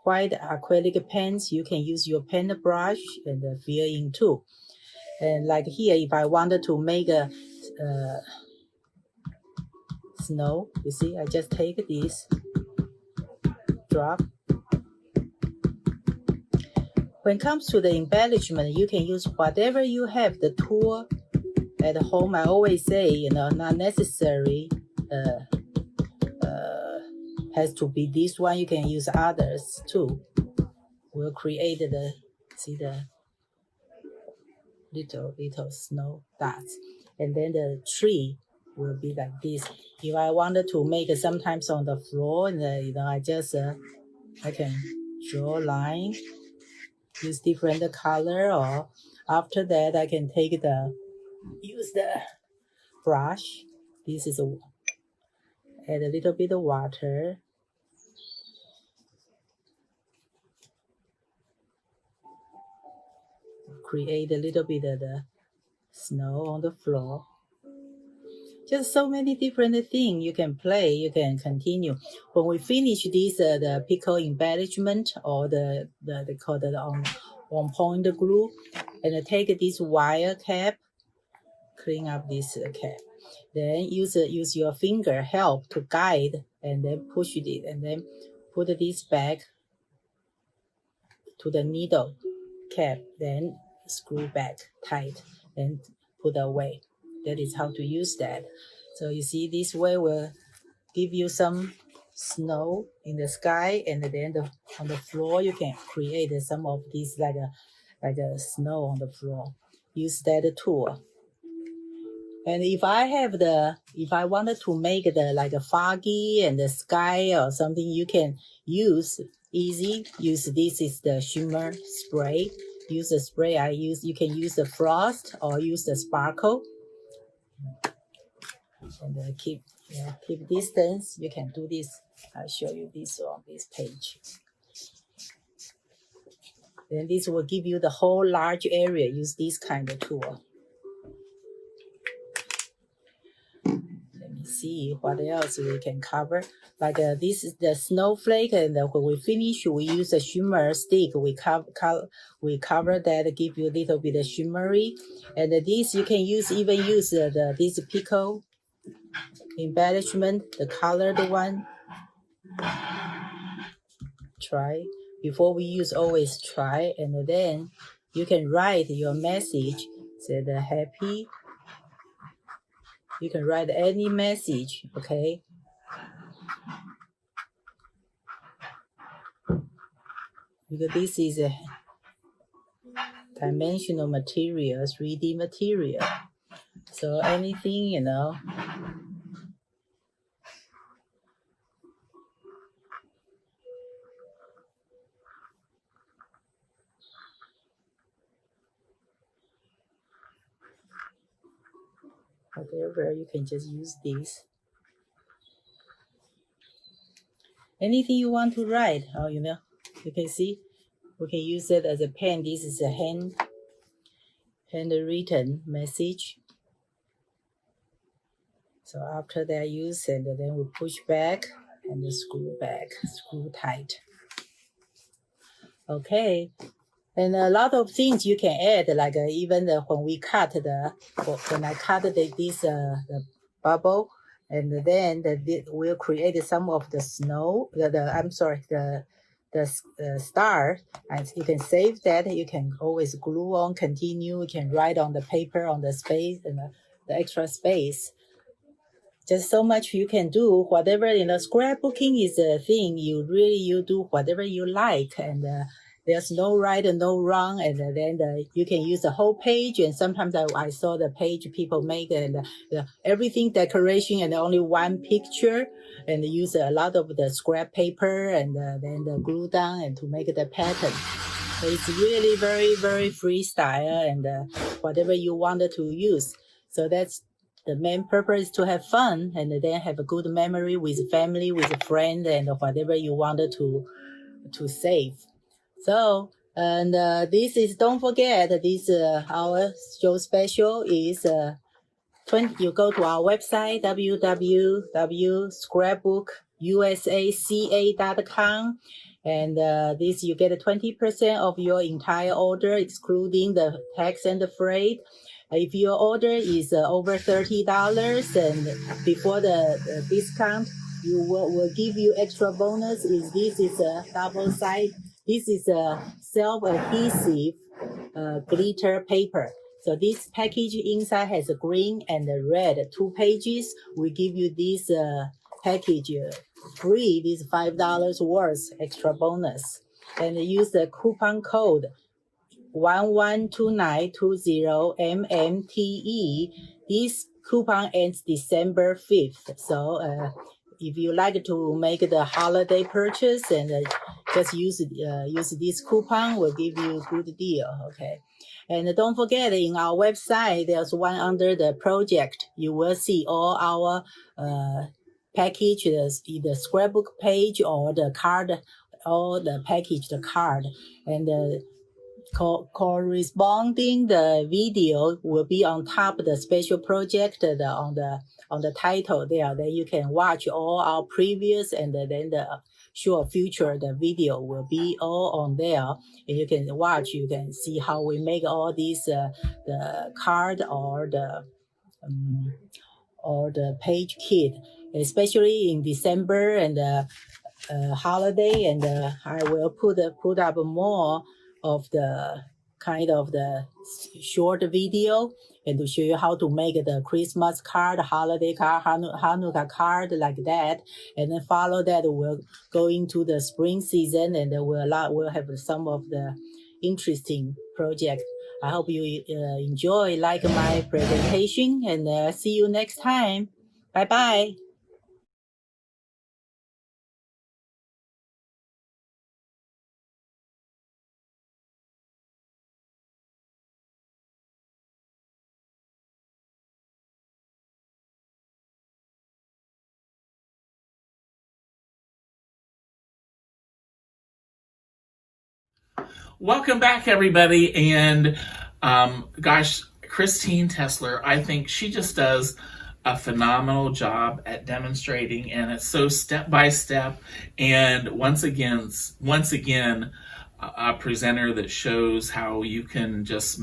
white acrylic paints, you can use your paintbrush and fill in too. And like here, if I wanted to make a snow, you see, I just take this, drop. When it comes to the embellishment, you can use whatever you have, the tool at home. I always say, not necessary has to be this one. You can use others too. We'll create the little snow dots. And then the tree will be like this. If I wanted to make it sometimes on the floor, and I just I can draw a line, use different color, or after that I can use the brush. This is add a little bit of water. Create a little bit of the snow on the floor. Just so many different things you can play, you can continue. When we finish this, the pickle embellishment, or they call it on point glue, and take this wire cap, clean up this cap. Then use your finger help to guide, and then push it, and then put this back to the needle cap, then screw back tight and put away. That is how to use that. So you see, this way will give you some snow in the sky, and then on the floor you can create some of these like a snow on the floor. Use that tool. And if I wanted to make like a foggy and the sky or something, you can use this is the shimmer spray. Use the spray you can use the frost or use the sparkle. And keep distance. You can do this. I'll show you this on this page. Then this will give you the whole large area. Use this kind of tool. Let me see what else we can cover. Like this is the snowflake, and when we finish, we use a shimmer stick. We cover that, give you a little bit of shimmery. And this you can even use this pico embellishment, the colored one. Try before we use, always try, and then you can write your message. Say the happy. You can write any message, okay? Because this is a dimensional material, 3D material. So anything, you know. Whatever, you can just use this. Anything you want to write, you know, you can see, we can use it as a pen. This is a handwritten message. So after that use, and then we push back and screw back, screw tight. Okay. And a lot of things you can add, like even when we cut when I cut the bubble, and then we'll create some of the snow, the star, and you can save that. You can always glue on, continue. You can write on the paper, on the space, and the extra space. Just so much you can do. Whatever, you know, scrapbooking is a thing. You do whatever you like, and there's no right and no wrong, and then you can use the whole page. And sometimes I saw the page people make, and everything decoration and only one picture, and use a lot of the scrap paper and then the glue down and to make the pattern. So it's really very, very freestyle, and whatever you wanted to use. So that's the main purpose, is to have fun and then have a good memory with family, with a friend, and whatever you wanted to save. So, and this is, don't forget, this our show special is you go to our website, www.scrapbookusaca.com, and this you get 20% of your entire order, excluding the tax and the freight. If your order is over $30 and before the discount, will give you extra bonus. This is a double side. This is a self-adhesive glitter paper. So this package inside has a green and a red, 2 pages. We give you this package free, this $5 worth extra bonus. And use the coupon code 112920 MMTE. This coupon ends December 5th. So if you like to make the holiday purchase, and just use this coupon, will give you a good deal. Okay. And don't forget, in our website, there's one under the project. You will see all our package, the scrapbook page or the card, or the package, the card. And corresponding the video will be on top of the special project, on the title there. Then you can watch all our previous, and then the future, the video will be all on there, and you can watch. You can see how we make all these the card or the page kit, especially in December and holiday. And I will put up more of the kind of the short video, and to show you how to make the Christmas card, holiday card, Hanukkah card, like that. And then follow that, we'll go into the spring season, and then we'll have some of the interesting projects. I hope you like my presentation, and see you next time. Bye-bye. Welcome back, everybody. And gosh, Christine Tessler, I think she just does a phenomenal job at demonstrating, and it's so step by step. And once again, a presenter that shows how you can just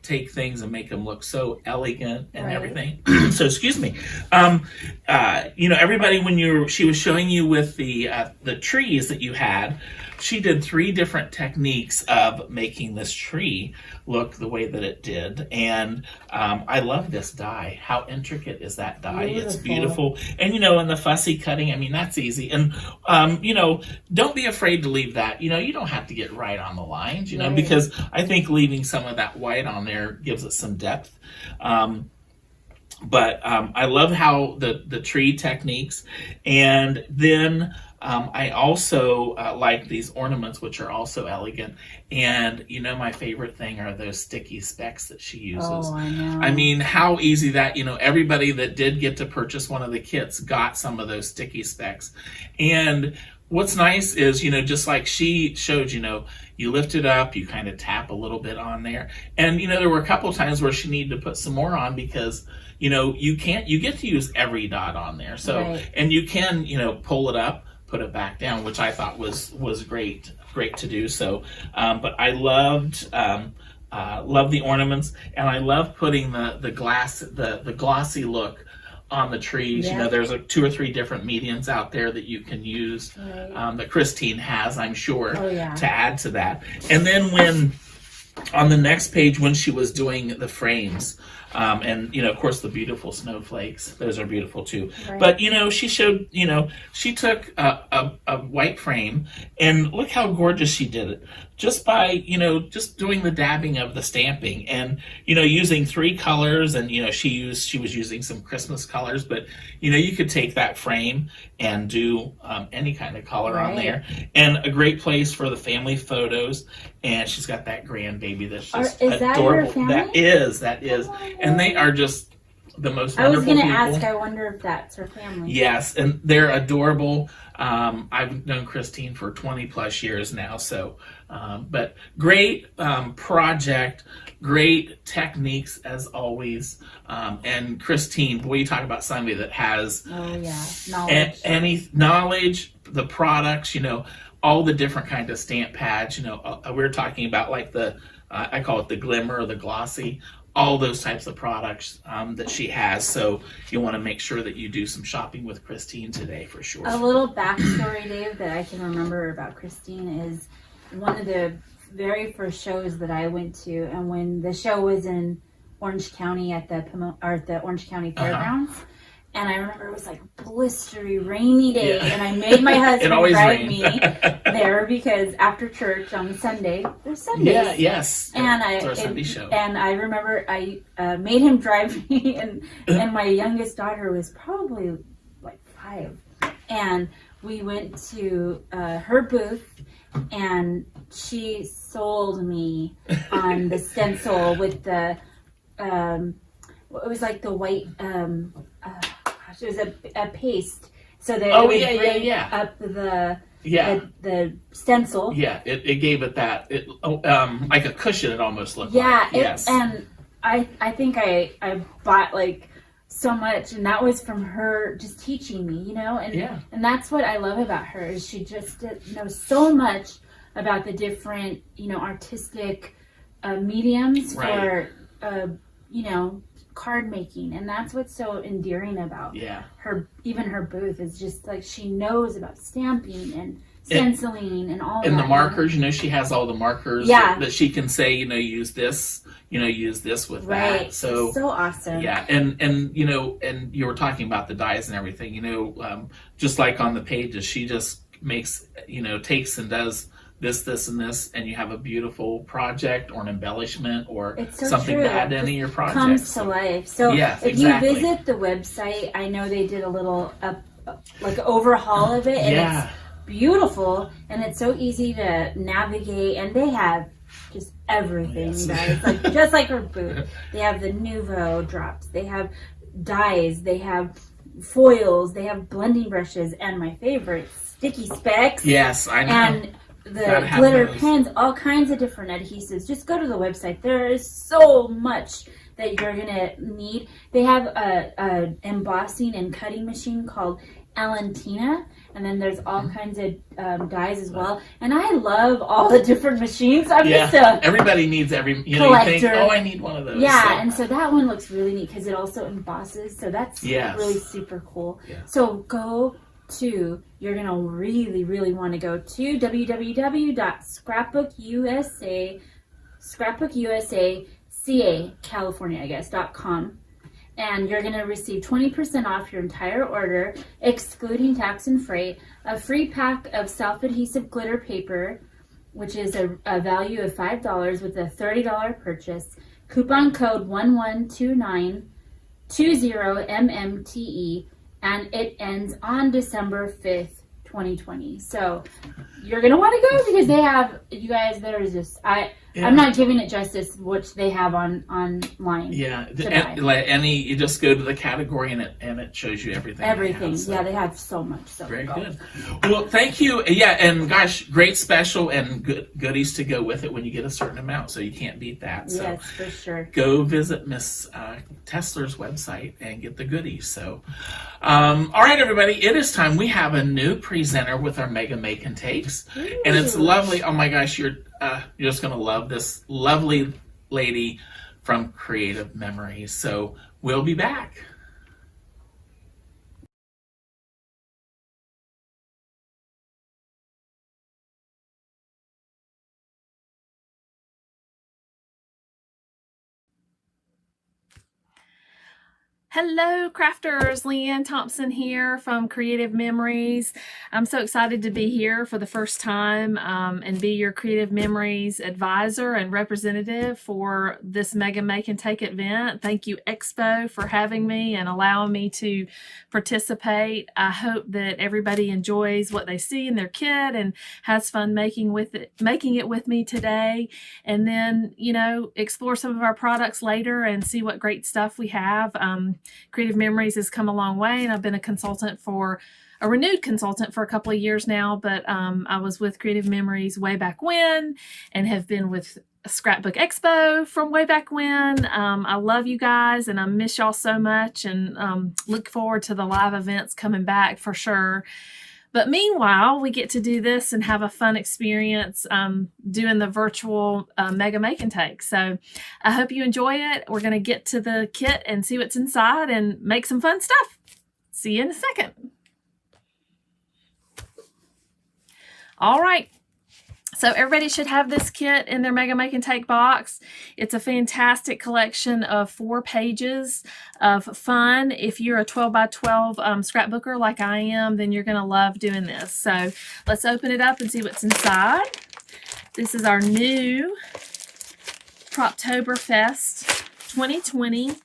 take things and make them look so elegant and everything. So excuse me. Everybody, when she was showing you with the trees that you had, she did 3 different techniques of making this tree look the way that it did. And I love this die. How intricate is that die? Beautiful. It's beautiful. And, and the fussy cutting, I mean, that's easy. And, don't be afraid to leave that. You don't have to get right on the lines, right. Because I think leaving some of that white on there gives it some depth. But I love how the tree techniques. And then I also like these ornaments, which are also elegant. And my favorite thing are those sticky specks that she uses. Oh, I know. I mean, how easy that, everybody that did get to purchase one of the kits got some of those sticky specks. And what's nice is, just like she showed, you lift it up, you kind of tap a little bit on there. And, there were a couple times where she needed to put some more on because, you get to use every dot on there. So, right. And you can, pull it up, put it back down, which I thought was great to do. So, but I loved the ornaments, and I love putting the glossy look on the trees. Yeah. There's 2 or 3 different mediums out there that you can use, right. That Christine has, I'm sure, to add to that. And then when on the next page, when she was doing the frames, and of course the beautiful snowflakes, those are beautiful too. Right. But she showed, she took a white frame, and look how gorgeous she did it, just by just doing the dabbing of the stamping, and using 3 colors, and she was using some Christmas colors, but you could take that frame and do any kind of color right. on there, and a great place for the family photos. And she's got that grandbaby that's just is adorable. That is. That is. And they are just the most wonderful I was going to people. ask, I wonder if that's her family. Yes, and they're adorable. I've known Christine for 20 plus years now, so but great project, great techniques as always. And Christine, boy, you talk about somebody that has knowledge. Any knowledge, the products, all the different kind of stamp pads. We're talking about like I call it the glimmer or the glossy, all those types of products that she has. So you want to make sure that you do some shopping with Christine today for sure. A little backstory, Dave, that I can remember about Christine is one of the very first shows that I went to, and when the show was in Orange County at the Orange County Fairgrounds. And I remember it was like blistery, rainy day, and I made my husband drive me there because after church on Sunday, there's Sundays. Yeah, yes. And it's our Sunday show. And I remember I made him drive me, and my youngest daughter was probably like 5, and we went to her booth, and she sold me on the stencil with the it was like the white. It was a paste, so that it would bring up the stencil. Yeah, it gave it that like a cushion. It almost looked like. Yes. And I think I bought like so much, and that was from her just teaching me, and that's what I love about her is she just knows so much about the different artistic mediums for card making, and that's what's so endearing about her. Even her booth is just like she knows about stamping and stenciling and all that. And the markers, she has all the markers that she can say, use this, use this with that. So awesome. Yeah, and and you were talking about the dies and everything. Just like on the pages, she just makes takes and does this, and this, and you have a beautiful project or an embellishment or something to add to any of your projects. Comes to life. So if you visit the website, I know they did a little overhaul of it, and it's beautiful, and it's so easy to navigate, and they have just everything, guys. Like just like her booth, they have the Nouveau drops, they have dies, they have foils, they have blending brushes, and my favorite, sticky specs. Yes, I know. And Gotta the have glitter those. pens, all kinds of different adhesives. Just go to the website. There is so much that you're gonna need. They have a embossing and cutting machine called Alentina, and then there's all kinds of dyes as well. And I love all the different machines. I'm just a everybody needs you think, collector. oh, I need one of those. yeah, So, and so that one looks really neat because it also embosses. So that's Yes. really super cool. Yeah. So you're going to really, really want to go to scrapbookusa.com, and you're going to receive 20% off your entire order, excluding tax and freight, a free pack of self-adhesive glitter paper, which is a value of $5 with a $30 purchase, coupon code 112920 MMTE, and it ends on December 5th, 2020. So you're going to want to go because they have, you guys, there's just, I'm not giving it justice, which they have online. Yeah, to and, buy. you just go to the category and it shows you everything. Everything. They have, so. Yeah, they have so much. So Very good. Well, thank you. Yeah, and gosh, great special and goodies to go with it when you get a certain amount, so you can't beat that. So yes, for sure. go visit Miss Tessler's website and get the goodies. So, all right, everybody, it is time. We have a new presenter with our Mega Make and Takes, and it's lovely. Oh my gosh, you're just gonna love this lovely lady from Creative Memories. So we'll be back. Hello crafters, Leanne Thompson here from Creative Memories. I'm so excited to be here for the first time and be your Creative Memories advisor and representative for this Mega Make and Take event. Thank you Expo for having me and allowing me to participate. I hope that everybody enjoys what they see in their kit and has fun making it with me today, and then explore some of our products later and see what great stuff we have. Creative Memories has come a long way, and I've been a renewed consultant for a couple of years now, but I was with Creative Memories way back when and have been with Scrapbook Expo from way back when. I love you guys and I miss y'all so much, and look forward to the live events coming back for sure. But meanwhile, we get to do this and have a fun experience doing the virtual Mega Make and Take. So I hope you enjoy it. We're going to get to the kit and see what's inside and make some fun stuff. See you in a second. All right. So everybody should have this kit in their Mega Make and Take box. It's a fantastic collection of 4 pages of fun. If you're a 12 by 12 scrapbooker like I am, then you're going to love doing this. So let's open it up and see what's inside. This is our new Croptoberfest 2020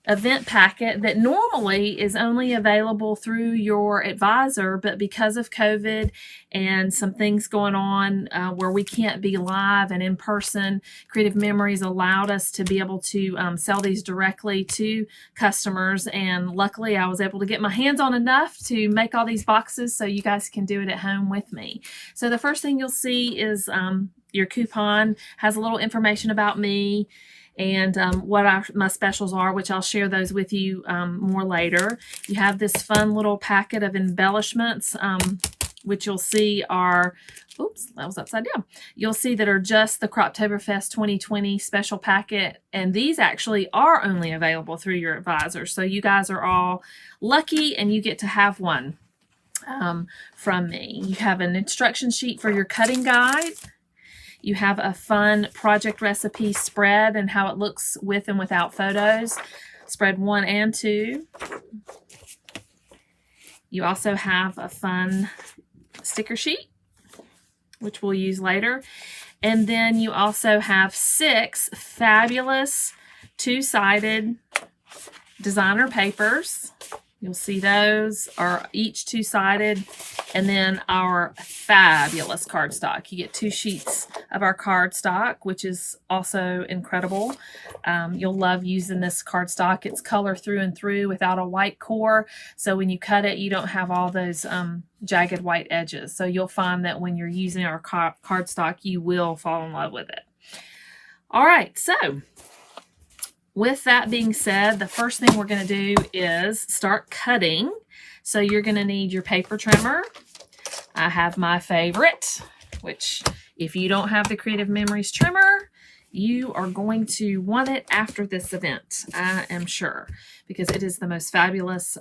event packet that normally is only available through your advisor, but because of COVID and some things going on where we can't be live and in person, Creative Memories allowed us to be able to sell these directly to customers, and luckily I was able to get my hands on enough to make all these boxes so you guys can do it at home with me. So the first thing you'll see is your coupon has a little information about me and what my specials are, which I'll share those with you more later. You have this fun little packet of embellishments, which you'll see are, oops, that was upside down. You'll see that are just the Croptoberfest 2020 special packet, and these actually are only available through your advisor. So you guys are all lucky and you get to have one from me. You have an instruction sheet for your cutting guide. You have a fun project recipe spread and how it looks with and without photos, spread 1 and 2. You also have a fun sticker sheet, which we'll use later. And then you also have 6 fabulous 2-sided designer papers You'll see those are each two-sided. And then our fabulous cardstock. You get 2 sheets of our cardstock, which is also incredible. You'll love using this cardstock. It's color through and through without a white core. So when you cut it, you don't have all those jagged white edges. So you'll find that when you're using our cardstock, you will fall in love with it. All right, so with that being said, the first thing we're going to do is start cutting. So you're going to need your paper trimmer. I have my favorite, which if you don't have the Creative Memories trimmer, you are going to want it after this event, I am sure, because it is the most fabulous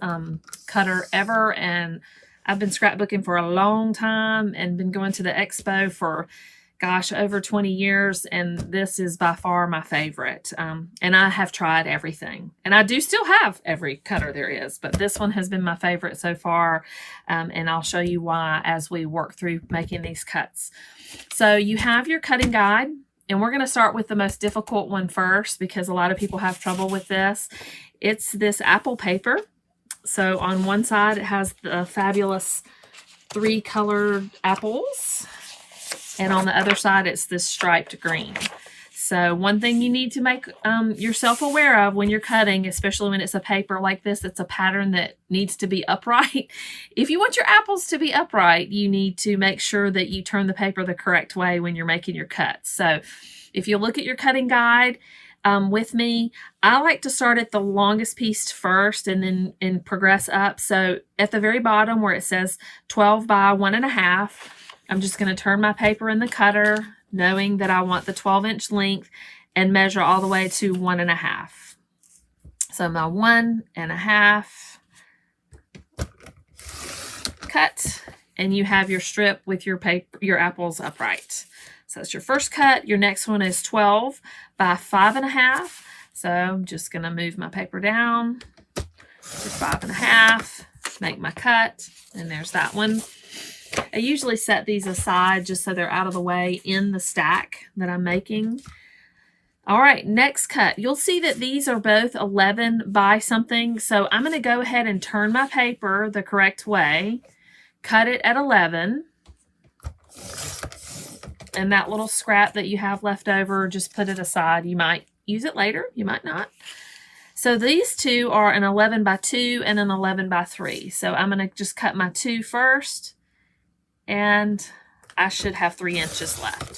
cutter ever. And I've been scrapbooking for a long time and been going to the expo for gosh, over 20 years, and this is by far my favorite. And I have tried everything, and I do still have every cutter there is, but this one has been my favorite so far, and I'll show you why as we work through making these cuts. So you have your cutting guide, and we're going to start with the most difficult one first because a lot of people have trouble with this. It's this apple paper. So on one side, it has the fabulous 3 colored apples. And on the other side, it's this striped green. So one thing you need to make yourself aware of when you're cutting, especially when it's a paper like this, it's a pattern that needs to be upright. If you want your apples to be upright, you need to make sure that you turn the paper the correct way when you're making your cuts. So if you look at your cutting guide with me, I like to start at the longest piece first and then progress up. So at the very bottom where it says 12 by 1.5, I'm just going to turn my paper in the cutter, knowing that I want the 12-inch length, and measure all the way to 1.5. So my 1.5 cut, and you have your strip with your paper, your apples upright. So that's your first cut. Your next one is 12 by 5.5. So I'm just going to move my paper down to 5.5, make my cut, and there's that one. I usually set these aside just so they're out of the way in the stack that I'm making. All right, next cut. You'll see that these are both 11 by something. So I'm going to go ahead and turn my paper the correct way, cut it at 11. And that little scrap that you have left over, just put it aside. You might use it later, you might not. So these two are an 11 by 2 and an 11 by 3. So I'm going to just cut my 2 first. And I should have 3 inches left.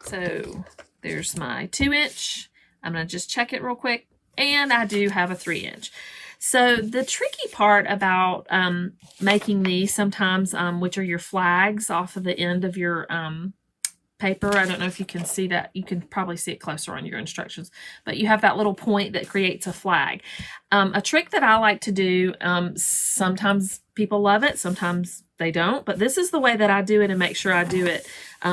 So there's my 2-inch. I'm going to just check it real quick. And I do have a 3-inch. So the tricky part about making these sometimes, which are your flags off of the end of your paper. I don't know if you can see that. You can probably see it closer on your instructions. But you have that little point that creates a flag. A trick that I like to do, sometimes people love it, sometimes they don't, but this is the way that I do it and make sure I do it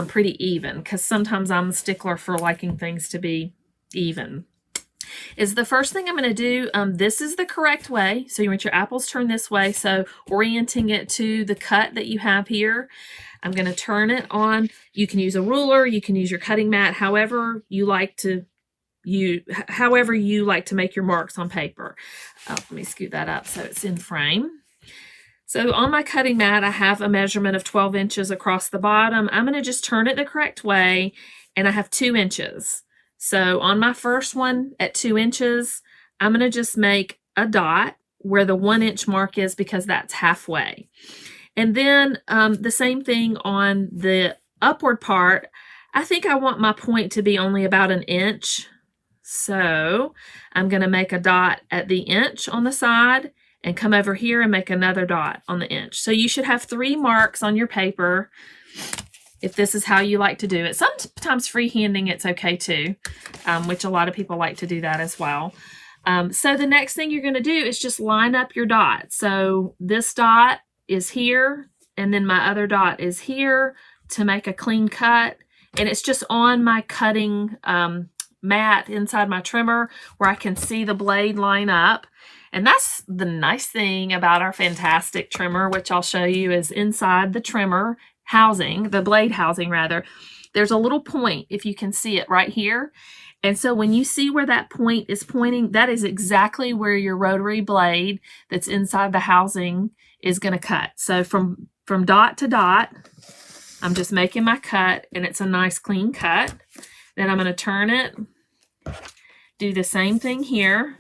pretty even, because sometimes I'm a stickler for liking things to be even. Is the first thing I'm going to do, this is the correct way. So you want your apples turned this way. So orienting it to the cut that you have here, I'm going to turn it on. You can use a ruler, you can use your cutting mat, however you like to make your marks on paper. Let me scoot that up so it's in frame. So on my cutting mat, I have a measurement of 12 inches across the bottom. I'm going to just turn it the correct way, and I have 2 inches. So on my first one at 2 inches, I'm going to just make a dot where the 1-inch mark is because that's halfway. And then the same thing on the upward part. I think I want my point to be only about 1 inch. So I'm going to make a dot at the inch on the side and come over here and make another dot on the inch. So you should have 3 marks on your paper if this is how you like to do it. Sometimes freehanding it's okay too, which a lot of people like to do that as well. So the next thing you're going to do is just line up your dot. So this dot is here, and then my other dot is here to make a clean cut. And it's just on my cutting mat inside my trimmer where I can see the blade line up. And that's the nice thing about our fantastic trimmer, which I'll show you, is inside the trimmer housing, the blade housing rather, there's a little point, if you can see it right here. And so when you see where that point is pointing, that is exactly where your rotary blade that's inside the housing is going to cut. So from dot to dot, I'm just making my cut, and it's a nice clean cut. Then I'm going to turn it, do the same thing here,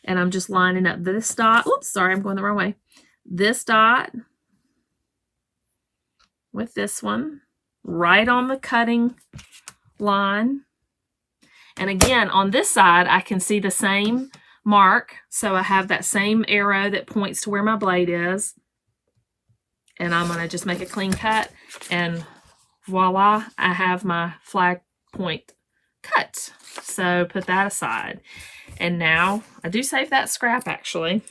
and I'm just lining up this dot. Oops, sorry, I'm going the wrong way. This dot with this one right on the cutting line. And again, on this side, I can see the same mark. So I have that same arrow that points to where my blade is. And I'm going to just make a clean cut. And voila, I have my flag point cut. So put that aside. And now I do save that scrap actually.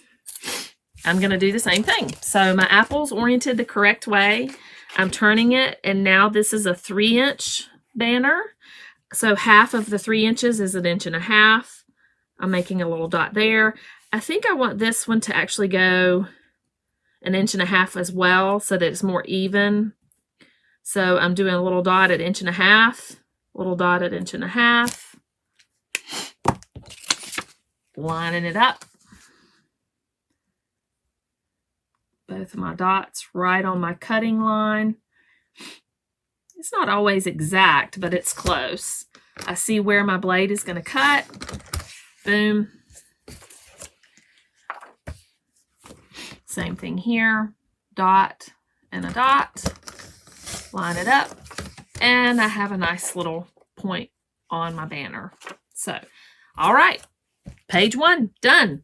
I'm going to do the same thing. So my apple's oriented the correct way. I'm turning it, and now this is a 3-inch banner. So half of the 3 inches is 1.5 inches. I'm making a little dot there. I think I want this one to actually go 1.5 inches as well, so that it's more even. So I'm doing a little dot at 1.5 inches, little dot at 1.5 inches. Lining it up. Both of my dots right on my cutting line. It's not always exact, but it's close. I see where my blade is going to cut. Boom. Same thing here. Dot and a dot. Line it up. And I have a nice little point on my banner. So, all right. Page 1, done.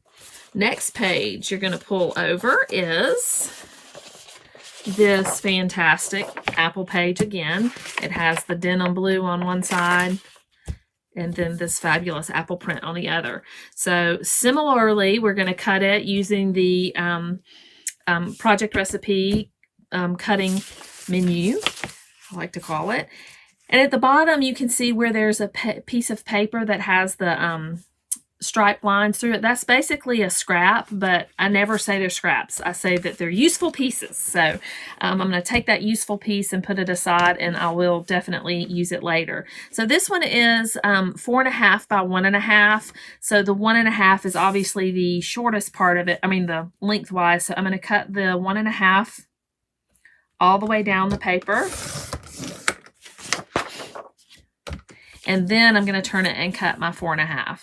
Next page you're going to pull over is this fantastic apple page again. It has the denim blue on one side and then this fabulous apple print on the other. So similarly, we're going to cut it using the project recipe cutting menu, I like to call it. And at the bottom, you can see where there's a piece of paper that has the striped lines through it. That's basically a scrap, but I never say they're scraps. I say that they're useful pieces. So I'm going to take that useful piece and put it aside, and I will definitely use it later. So this one is 4.5 by 1.5. So the 1.5 is obviously the shortest part of it. I mean the lengthwise. So I'm going to cut the 1.5 all the way down the paper. And then I'm going to turn it and cut my 4.5.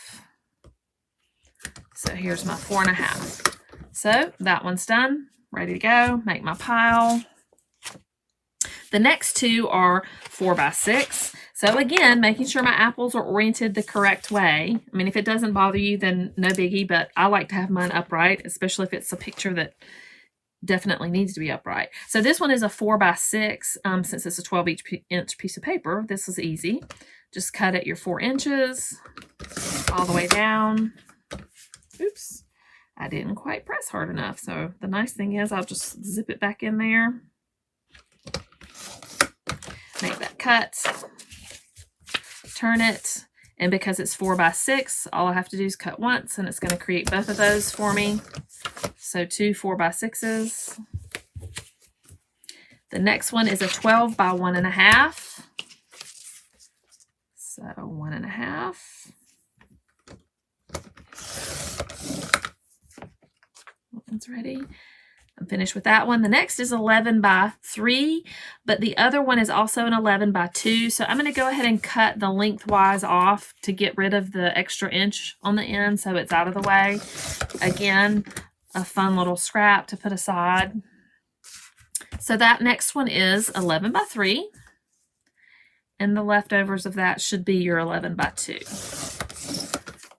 So here's my 4.5. So that one's done, ready to go. Make my pile. The next two are 4 by 6. So again, making sure my apples are oriented the correct way. I mean, if it doesn't bother you, then no biggie, but I like to have mine upright, especially if it's a picture that definitely needs to be upright. So this one is a 4 by 6. Since it's a 12-inch piece of paper, this is easy. Just cut it your 4 inches all the way down. Oops, I didn't quite press hard enough. So the nice thing is I'll just zip it back in there. Make that cut. Turn it. And because it's 4 by 6, all I have to do is cut once, and it's going to create both of those for me. So 2 4 by 6s. The next one is a 12 by 1.5. So 1.5. One's ready. I'm finished with that one. The next is 11 by 3, but the other one is also an 11 by 2. So I'm going to go ahead and cut the lengthwise off to get rid of the extra inch on the end so it's out of the way. Again, a fun little scrap to put aside. So that next one is 11 by 3. And the leftovers of that should be your 11 by 2.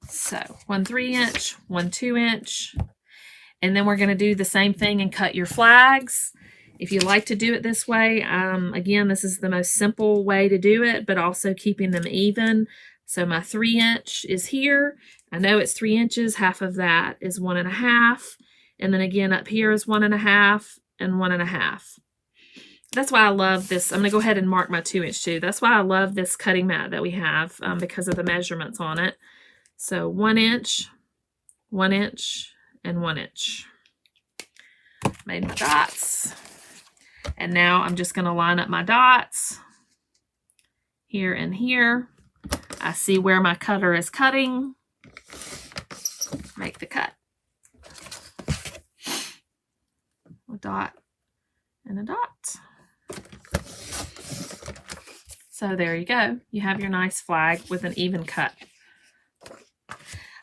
So 1 3-inch, 1 2-inch. And then we're going to do the same thing and cut your flags. If you like to do it this way, again, this is the most simple way to do it, but also keeping them even. So my 3-inch is here. I know it's 3 inches. Half of that is 1.5. And then again, up here is 1.5 and 1.5. That's why I love this. I'm going to go ahead and mark my 2-inch too. That's why I love this cutting mat that we have because of the measurements on it. So 1 inch, 1 inch, and 1 inch. Made my dots. And now I'm just going to line up my dots here and here. I see where my cutter is cutting, make the cut. A dot and a dot. So there you go. You have your nice flag with an even cut.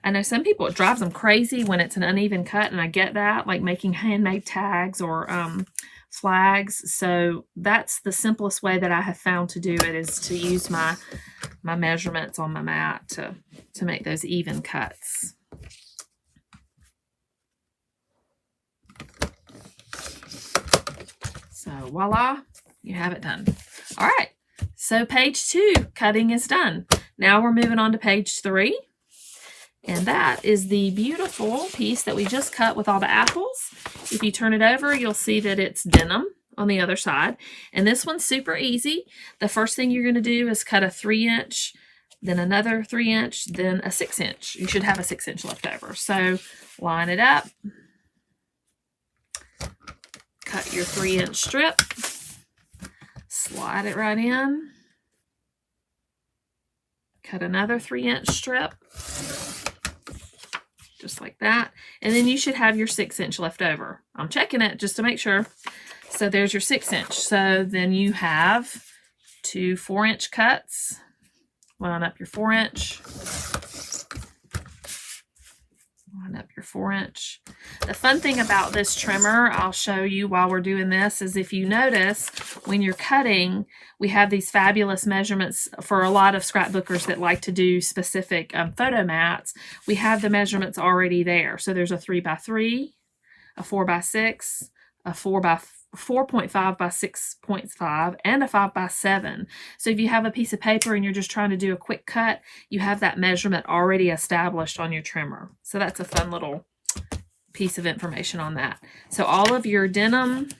I know some people, it drives them crazy when it's an uneven cut, and I get that, like making handmade tags or flags. So that's the simplest way that I have found to do it, is to use my measurements on my mat to make those even cuts. So voila, you have it done. All right, so page 2, cutting is done. Now we're moving on to page 3. And that is the beautiful piece that we just cut with all the apples. If you turn it over, you'll see that it's denim on the other side. And this one's super easy. The first thing you're going to do is cut a 3-inch, then another 3-inch, then a 6-inch. You should have a 6-inch left over. So line it up. Cut your 3-inch strip. Slide it right in. Cut another 3-inch strip. Just like that. And then you should have your 6-inch left over. I'm checking it just to make sure. So there's your 6-inch. So then you have 2 4-inch cuts. Line up your 4-inch. Line up your 4-inch. The fun thing about this trimmer, I'll show you while we're doing this, is if you notice when you're cutting, we have these fabulous measurements for a lot of scrapbookers that like to do specific photo mats. We have the measurements already there. So there's a 3x3, a 4x6, a 4.5 by 6.5, and a 5x7. So if you have a piece of paper and you're just trying to do a quick cut, you have that measurement already established on your trimmer. So that's a fun little piece of information on that. So all of your denim,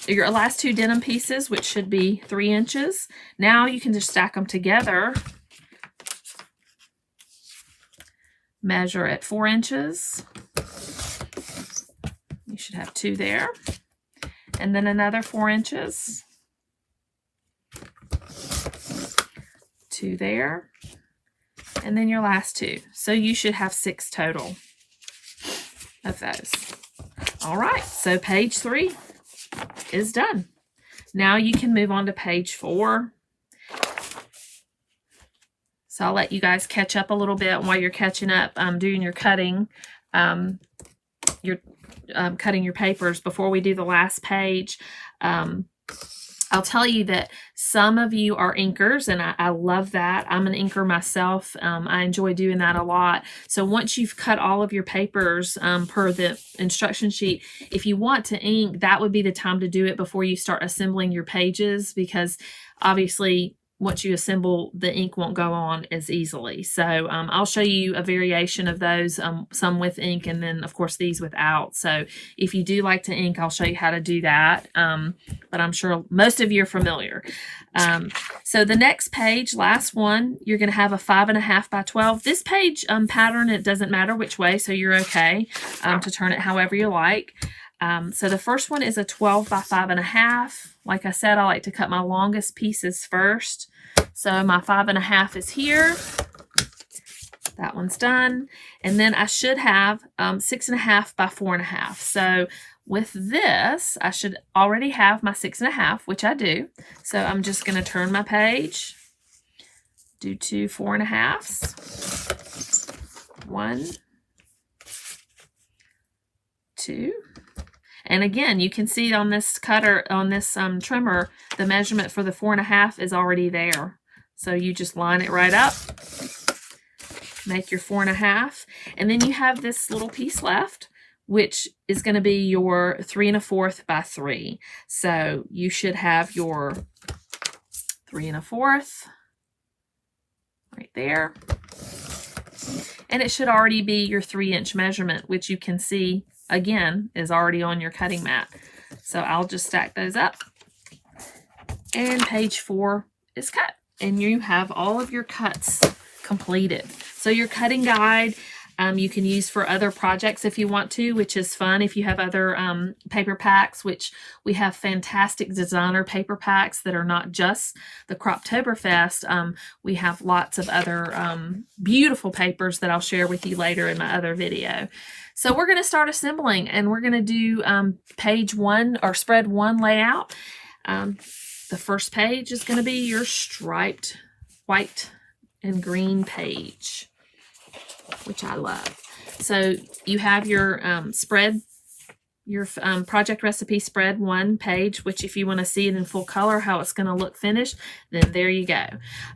your last 2 denim pieces, which should be 3 inches, now you can just stack them together. Measure at 4 inches. You should have 2 there. And then another 4 inches. 2 there. And then your last 2. So you should have 6 total of those. All right, so page 3 is done. Now you can move on to page 4. So I'll let you guys catch up a little bit while you're catching up, doing your cutting. Cutting your papers before we do the last page. I'll tell you that some of you are inkers, and I love that. I'm an inker myself. I enjoy doing that a lot. So once you've cut all of your papers per the instruction sheet, if you want to ink, that would be the time to do it before you start assembling your pages, because obviously once you assemble, the ink won't go on as easily. So I'll show you a variation of those, some with ink, and then of course these without. So if you do like to ink, I'll show you how to do that. But I'm sure most of you are familiar. So the next page, last one, you're going to have a 5.5 by 12. This page pattern, it doesn't matter which way, so you're okay to turn it however you like. So the first one is a 12 by 5.5. Like I said, I like to cut my longest pieces first. So my 5.5 is here. That one's done. And then I should have 6.5 by 4.5. So with this, I should already have my 6.5, which I do. So I'm just going to turn my page, do 2 4.5s. 1, 2. And again, you can see on this cutter, on this trimmer, the measurement for the 4.5 is already there. So you just line it right up, make your 4.5, and then you have this little piece left, which is going to be your 3 1/4 by 3. So you should have your 3 1/4 right there. And it should already be your 3-inch measurement, which you can see again is already on your cutting mat. So I'll just stack those up, and page 4 is cut, and you have all of your cuts completed. So your cutting guide, You can use for other projects if you want to, which is fun. If you have other paper packs, which we have fantastic designer paper packs that are not just the Croptoberfest. We have lots of other beautiful papers that I'll share with you later in my other video. So we're going to start assembling, and we're going to do page 1 or spread 1 layout. The first page is going to be your striped white and green page, which I love. So you have your spread, your project recipe spread 1 page, which if you want to see it in full color, how it's going to look finished, then there you go.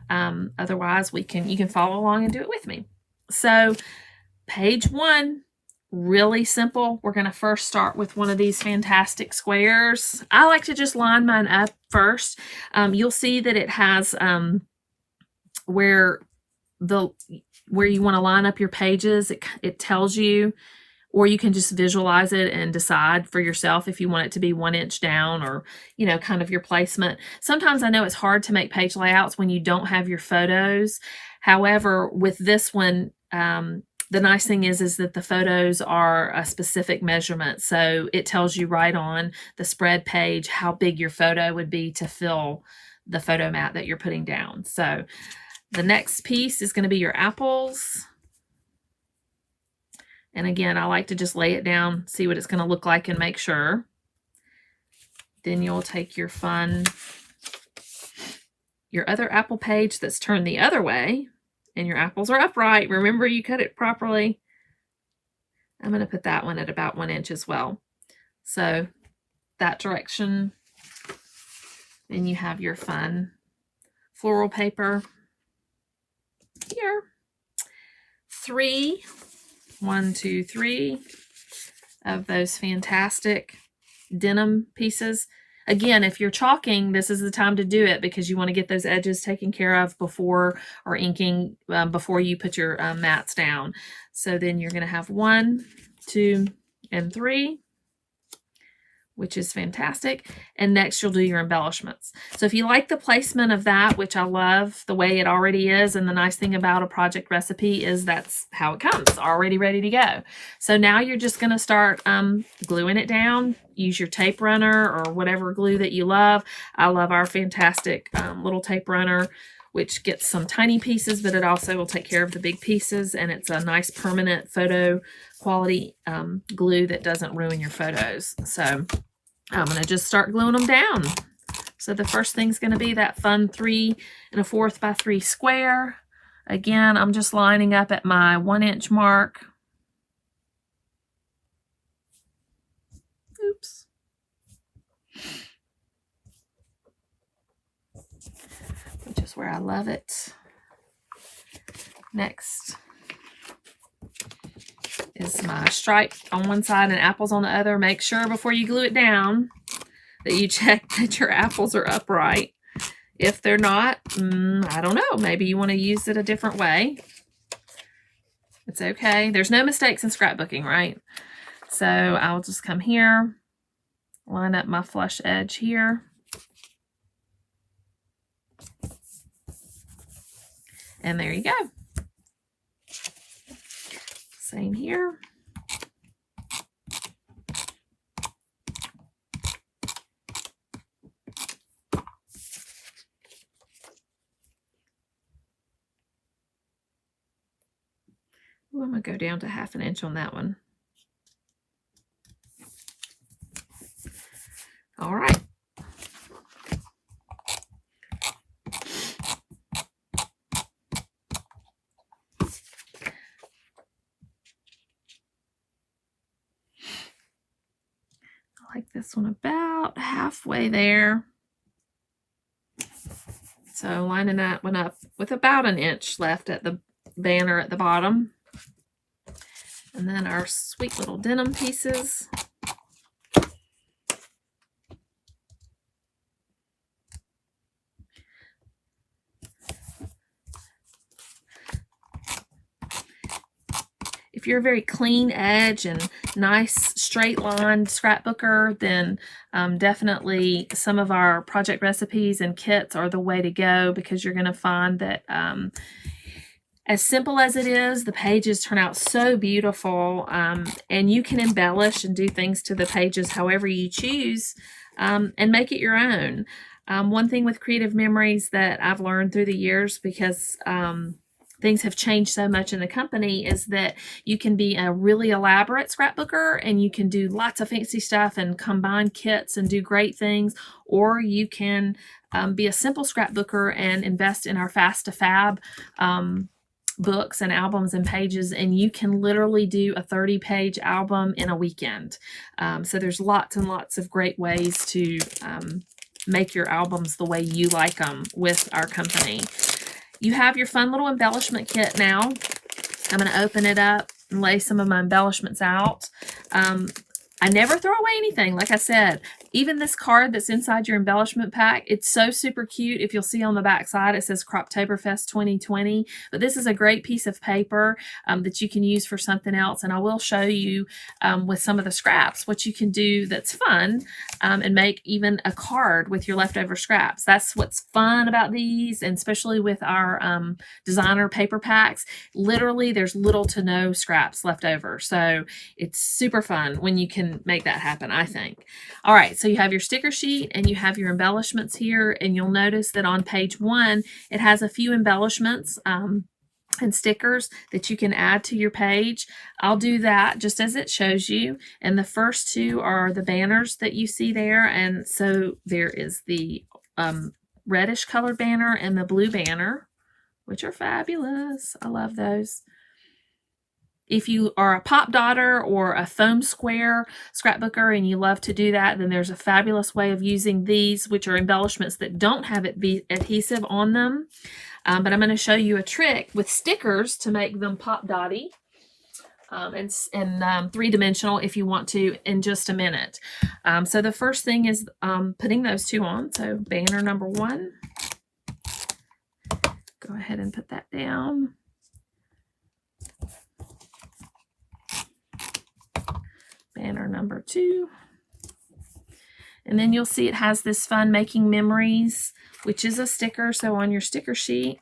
Otherwise, you can follow along and do it with me. So page 1, really simple. We're going to first start with one of these fantastic squares. I like to just line mine up first. You'll see that it has where you want to line up your pages. It tells you, or you can just visualize it and decide for yourself if you want it to be 1 inch down, or, you know, kind of your placement. Sometimes I know it's hard to make page layouts when you don't have your photos. However, with this one, the nice thing is that the photos are a specific measurement. So it tells you right on the spread page how big your photo would be to fill the photo mat that you're putting down. So the next piece is going to be your apples. And again, I like to just lay it down, see what it's going to look like, and make sure. Then you'll take your other apple page that's turned the other way, and your apples are upright. Remember, you cut it properly. I'm going to put that one at about 1 inch as well. So that direction. Then you have your fun floral paper here. 3 of those fantastic denim pieces. Again, if you're chalking, this is the time to do it, because you want to get those edges taken care of before, or inking before you put your mats down. So then you're going to have 1, 2, and 3, which is fantastic. And next you'll do your embellishments. So if you like the placement of that, which I love the way it already is, and the nice thing about a project recipe is that's how it comes, already ready to go. So now you're just going to start gluing it down. Use your tape runner or whatever glue that you love. I love our fantastic little tape runner, which gets some tiny pieces, but it also will take care of the big pieces, and it's a nice permanent photo quality glue that doesn't ruin your photos. So I'm going to just start gluing them down. So the first thing's going to be that fun 3 1/4 by 3 square. Again, I'm just lining up at my 1 inch mark. Oops. Which is where I love it. Next is my stripe on one side and apples on the other. Make sure before you glue it down that you check that your apples are upright. If they're not, I don't know, maybe you want to use it a different way. It's okay. There's no mistakes in scrapbooking, right? So I'll just come here, line up my flush edge here. And there you go. Same here. Ooh, I'm going to go down to 1/2 inch on that one. All right. I like this one about halfway there. So lining that one up with about 1 inch left at the banner at the bottom. And then our sweet little denim pieces. If you're a very clean edge and nice straight line scrapbooker, then definitely some of our project recipes and kits are the way to go, because you're going to find that As simple as it is, the pages turn out so beautiful, and you can embellish and do things to the pages however you choose, and make it your own. One thing with Creative Memories that I've learned through the years, because things have changed so much in the company, is that you can be a really elaborate scrapbooker and you can do lots of fancy stuff and combine kits and do great things, or you can be a simple scrapbooker and invest in our Fast to Fab books and albums and pages, and you can literally do a 30-page album in a weekend. So there's lots and lots of great ways to make your albums the way you like them with our company. You have your fun little embellishment kit now. I'm going to open it up and lay some of my embellishments out. I never throw away anything. Like I said, even this card that's inside your embellishment pack, it's so super cute. If you'll see on the back side, it says Croptoberfest 2020. But this is a great piece of paper that you can use for something else. And I will show you with some of the scraps what you can do that's fun, and make even a card with your leftover scraps. That's what's fun about these, and especially with our designer paper packs. Literally, there's little to no scraps left over. So it's super fun when you can make that happen, I think. All right, so you have your sticker sheet and you have your embellishments here, and you'll notice that on page 1 it has a few embellishments and stickers that you can add to your page. I'll do that just as it shows you, and the first 2 are the banners that you see there. And so there is the reddish colored banner and the blue banner, which are fabulous. I love those. If you are a pop dotter or a foam square scrapbooker and you love to do that, then there's a fabulous way of using these, which are embellishments that don't have adhesive on them. But I'm going to show you a trick with stickers to make them pop dotty and three-dimensional if you want to in just a minute. So the first thing is putting those 2 on. So banner number 1. Go ahead and put that down. Banner number 2. And then you'll see it has this fun Making Memories, which is a sticker. So on your sticker sheet,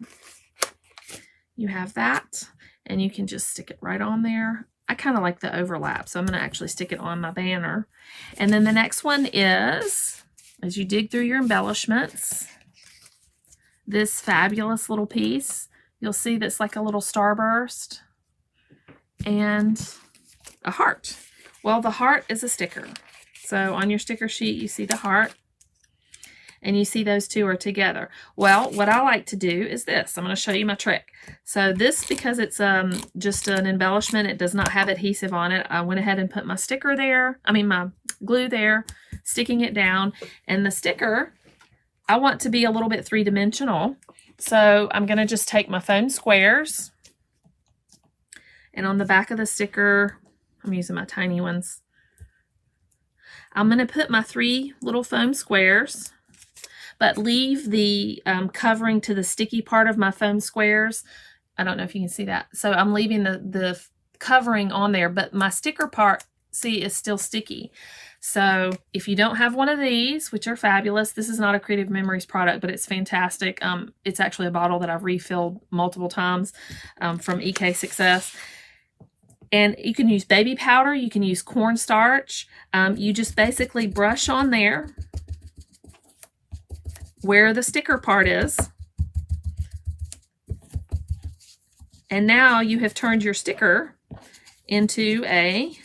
you have that, and you can just stick it right on there. I kind of like the overlap, so I'm going to actually stick it on my banner. And then the next one is, as you dig through your embellishments, this fabulous little piece. You'll see that's like a little starburst and a heart. Well, the heart is a sticker. So on your sticker sheet, you see the heart, and you see those 2 are together. Well, what I like to do is this. I'm going to show you my trick. So this, because it's just an embellishment, it does not have adhesive on it. I went ahead and put my sticker there, my glue there, sticking it down. And the sticker, I want to be a little bit 3-dimensional. So I'm going to just take my foam squares, and on the back of the sticker, I'm using my tiny ones, I'm going to put my 3 little foam squares, but leave the covering to the sticky part of my foam squares. I don't know if you can see that. So I'm leaving the covering on there, but my sticker part, see, is still sticky. So if you don't have one of these, which are fabulous, this is not a Creative Memories product, but it's fantastic. It's actually a bottle that I've refilled multiple times from EK Success. And you can use baby powder, you can use cornstarch. You just basically brush on there where the sticker part is. And now you have turned your sticker into an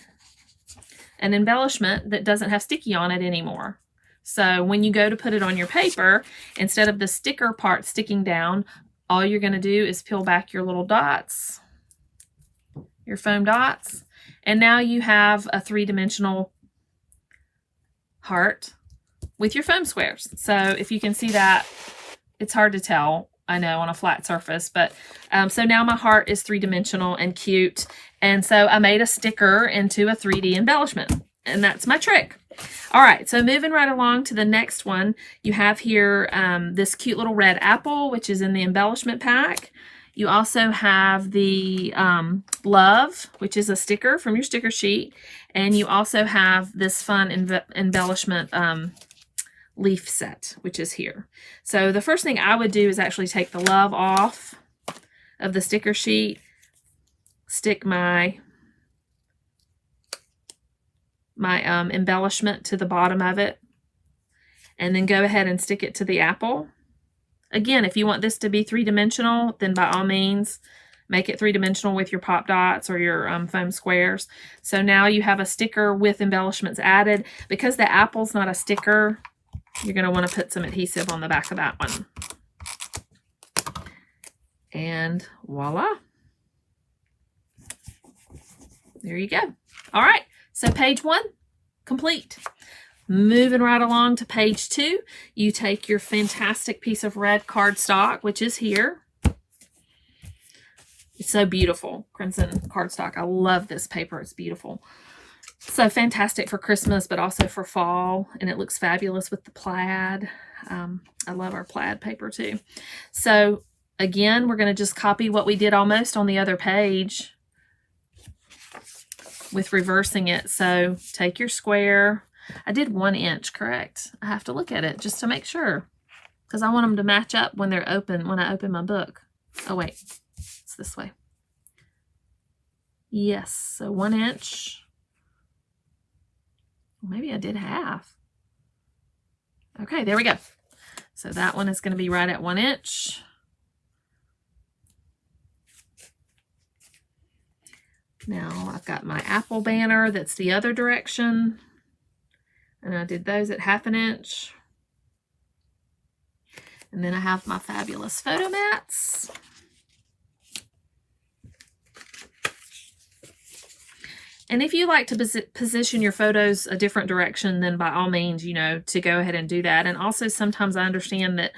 embellishment that doesn't have sticky on it anymore. So when you go to put it on your paper, instead of the sticker part sticking down, all you're going to do is peel back your little dots, your foam dots, and now you have a 3-dimensional heart with your foam squares. So if you can see that, it's hard to tell, I know, on a flat surface, but so now my heart is 3-dimensional and cute. And so I made a sticker into a 3D embellishment, and that's my trick. All right, so moving right along to the next one, you have here this cute little red apple, which is in the embellishment pack. You also have the love, which is a sticker from your sticker sheet. And you also have this fun embellishment leaf set, which is here. So the first thing I would do is actually take the love off of the sticker sheet, stick my embellishment to the bottom of it, and then go ahead and stick it to the apple. Again, if you want this to be 3-dimensional, then by all means, make it 3-dimensional with your pop dots or your foam squares. So now you have a sticker with embellishments added. Because the apple's not a sticker, you're going to want to put some adhesive on the back of that one. And voila. There you go. All right, so page 1, complete. Moving right along to page 2, you take your fantastic piece of red cardstock, which is here. It's so beautiful, crimson cardstock. I love this paper. It's beautiful. So fantastic for Christmas, but also for fall, and it looks fabulous with the plaid. I love our plaid paper too. So again, we're going to just copy what we did almost on the other page with reversing it. So take your square. I did 1 inch, correct? I have to look at it just to make sure, because I want them to match up when they're open, when I open my book. Oh wait, it's this way. Yes, so 1 inch. Maybe I did half. Okay, there we go. So that one is going to be right at 1 inch. Now I've got my apple banner that's the other direction. And I did those at 1/2 inch. And then I have my fabulous photo mats. And if you like to position your photos a different direction, then by all means, you know, to go ahead and do that. And also sometimes I understand that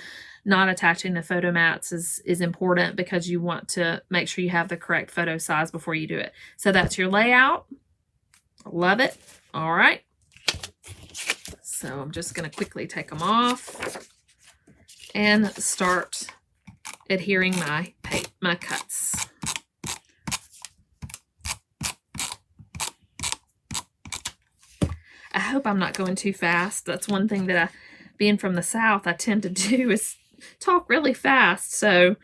not attaching the photo mats is important because you want to make sure you have the correct photo size before you do it. So that's your layout. Love it. All right. So I'm just going to quickly take them off and start adhering my cuts. I hope I'm not going too fast. That's one thing that being from the South, I tend to do is talk really fast. So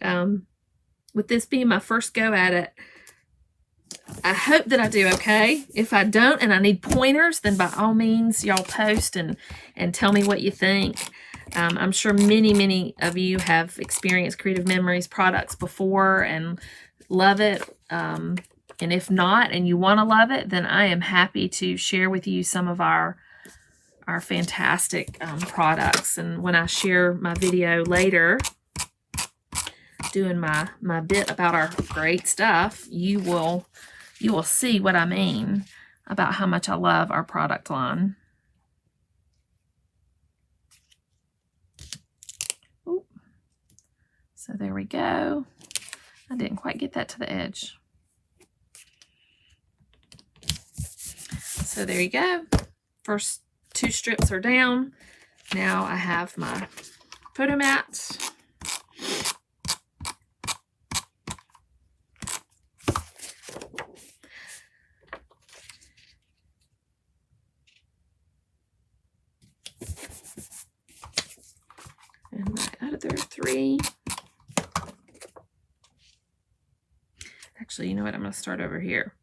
with this being my first go at it, I hope that I do okay. If I don't and I need pointers, then by all means, y'all post and tell me what you think. I'm sure many of you have experienced Creative Memories products before and love it. And if not, and you want to love it, then I am happy to share with you some of our fantastic products. And when I share my video later, doing my bit about our great stuff, you will see what I mean about how much I love our product line. Ooh. So there we go. I didn't quite get that to the edge. So there you go. First 2 strips are down. Now I have my photo mats. And my other 3. Actually, you know what? I'm going to start over here.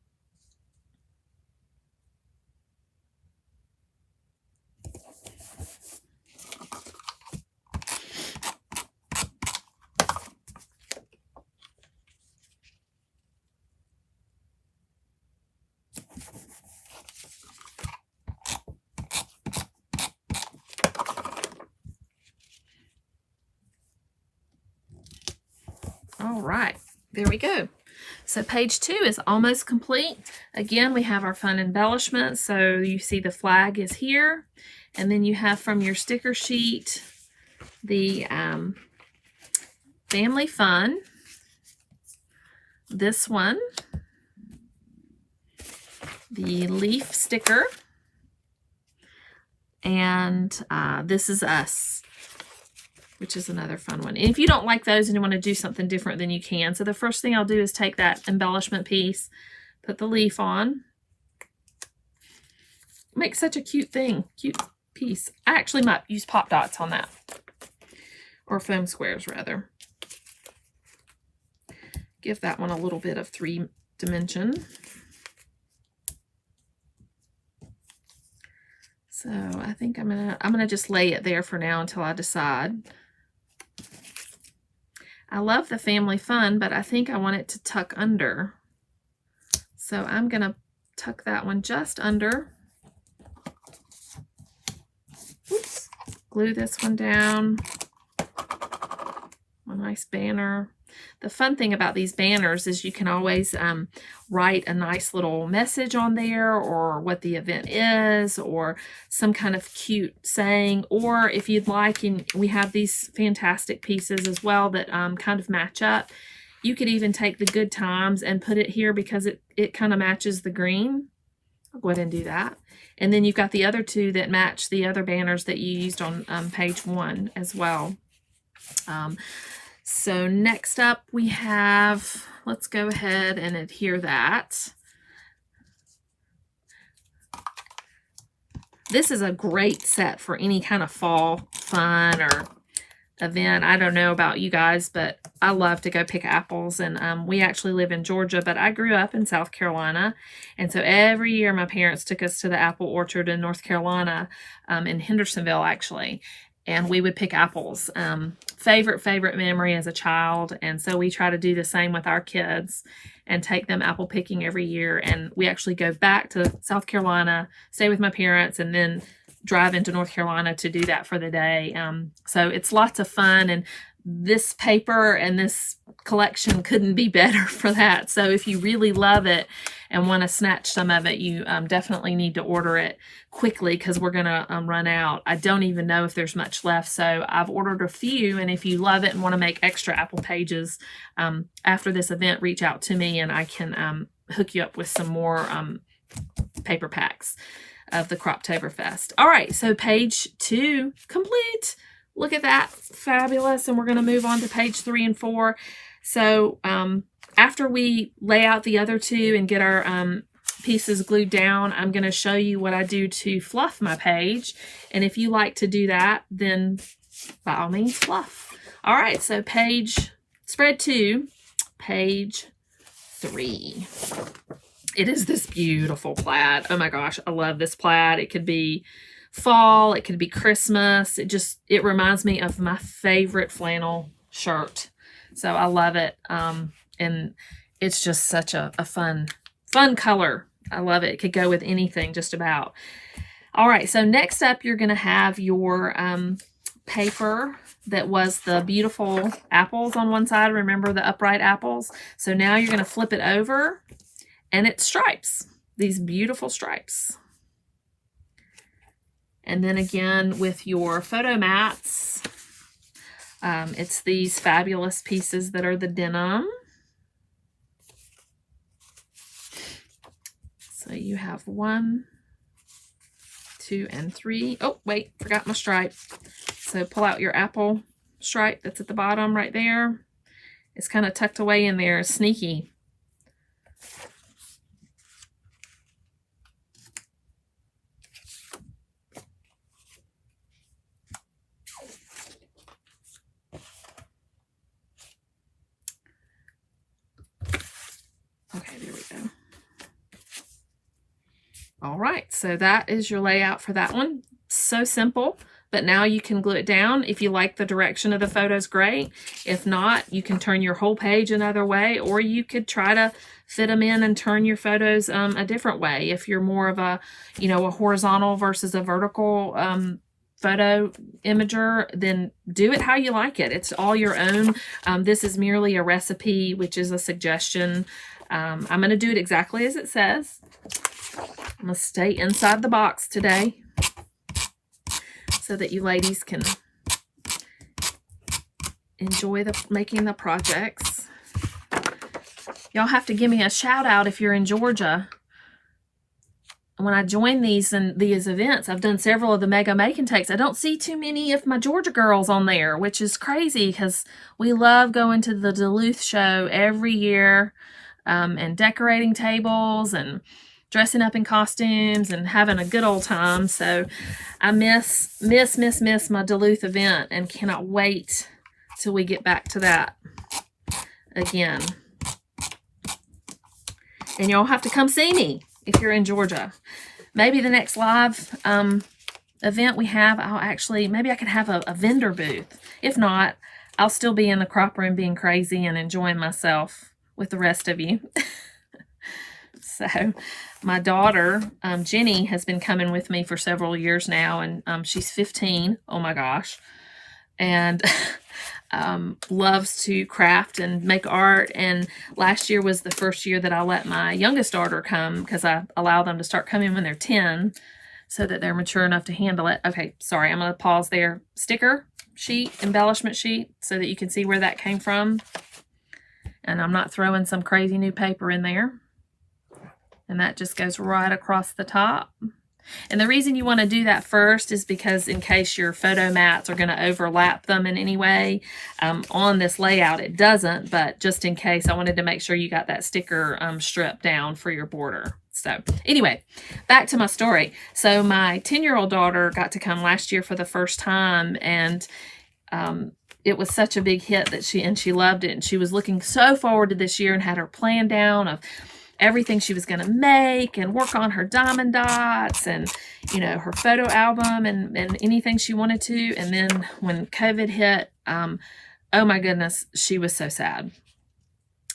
All right, there we go. So page 2 is almost complete. Again, we have our fun embellishments. So you see the flag is here. And then you have from your sticker sheet the family fun. This one. The leaf sticker. And this is us, which is another fun one. And if you don't like those and you want to do something different, then you can. So the first thing I'll do is take that embellishment piece, put the leaf on. Make such a cute thing, cute piece. I actually might use pop dots on that, or foam squares rather. give that one a little bit of 3 dimension. So I think I'm gonna just lay it there for now until I decide. I love the family fun, but I think I want it to tuck under. So I'm gonna tuck that one just under. Oops. Glue this one down. A nice banner. The fun thing about these banners is you can always write a nice little message on there, or what the event is, or some kind of cute saying, or if you'd like, and we have these fantastic pieces as well that kind of match up. You could even take the good times and put it here because it kind of matches the green. I'll go ahead and do that. And then you've got the other 2 that match the other banners that you used on page 1 as well. So next up we have, let's go ahead and adhere that. This is a great set for any kind of fall fun or event. I don't know about you guys, but I love to go pick apples, and we actually live in Georgia, but I grew up in South Carolina, and so every year my parents took us to the apple orchard in North Carolina, in Hendersonville actually, and we would pick apples. Favorite memory as a child, and so we try to do the same with our kids and take them apple picking every year. And we actually go back to South Carolina, stay with my parents, and then drive into North Carolina to do that for the day. So it's lots of fun, and this paper and this collection couldn't be better for that. So if you really love it and want to snatch some of it, you definitely need to order it quickly, because we're going to run out. I don't even know if there's much left, so I've ordered a few, and if you love it and want to make extra apple pages after this event, reach out to me and I can hook you up with some more paper packs of the Croptoberfest. All right, so page 2 complete. Look at that, fabulous. And we're going to move on to page 3 and 4. So after we lay out the other 2 and get our pieces glued down, I'm going to show you what I do to fluff my page. And if you like to do that, then by all means fluff. All right, so spread 2, page 3. It is this beautiful plaid. Oh my gosh, I love this plaid. It could be fall, it could be Christmas. It reminds me of my favorite flannel shirt. So I love it. And it's just such a fun color. I love it. It could go with anything just about. All right, so next up you're going to have your paper that was the beautiful apples on one side. Remember the upright apples? So now you're going to flip it over, and it's stripes, these beautiful stripes. And then again with your photo mats, it's these fabulous pieces that are the denim. So you have 1, 2, and 3. Oh, wait, forgot my stripe. So pull out your apple stripe that's at the bottom right there. It's kind of tucked away in there, sneaky. Okay, there we go. All right, so that is your layout for that one. So simple, but now you can glue it down. If you like the direction of the photos, great. If not, you can turn your whole page another way, or you could try to fit them in and turn your photos a different way. If you're more of a, a horizontal versus a vertical photo imager, then do it how you like it. It's all your own. This is merely a recipe, which is a suggestion. I'm going to do it exactly as it says. I'm going to stay inside the box today so that you ladies can enjoy making the projects. Y'all have to give me a shout out if you're in Georgia. When I join these events, I've done several of the Mega Make Takes. I don't see too many of my Georgia girls on there, which is crazy because we love going to the Duluth show every year and decorating tables and dressing up in costumes and having a good old time. So I miss my Duluth event and cannot wait till we get back to that again. And you'll have to come see me if you're in Georgia. Maybe the next live event we have, maybe I could have a vendor booth. If not, I'll still be in the crop room being crazy and enjoying myself with the rest of you. So my daughter, Jenny, has been coming with me for several years now, and she's 15. Oh my gosh. And loves to craft and make art. And last year was the first year that I let my youngest daughter come, because I allow them to start coming when they're 10 so that they're mature enough to handle it. Okay, sorry, I'm going to pause there. Sticker sheet, embellishment sheet, so that you can see where that came from. And I'm not throwing some crazy new paper in there. And that just goes right across the top. And the reason you want to do that first is because in case your photo mats are going to overlap them in any way, on this layout it doesn't, but just in case, I wanted to make sure you got that sticker strip down for your border. So anyway, back to my story. So my 10-year-old daughter got to come last year for the first time, and it was such a big hit that she loved it, and she was looking so forward to this year and had her plan down of everything she was going to make and work on her diamond dots and, you know, her photo album and anything she wanted to. And then when COVID hit, oh my goodness, she was so sad.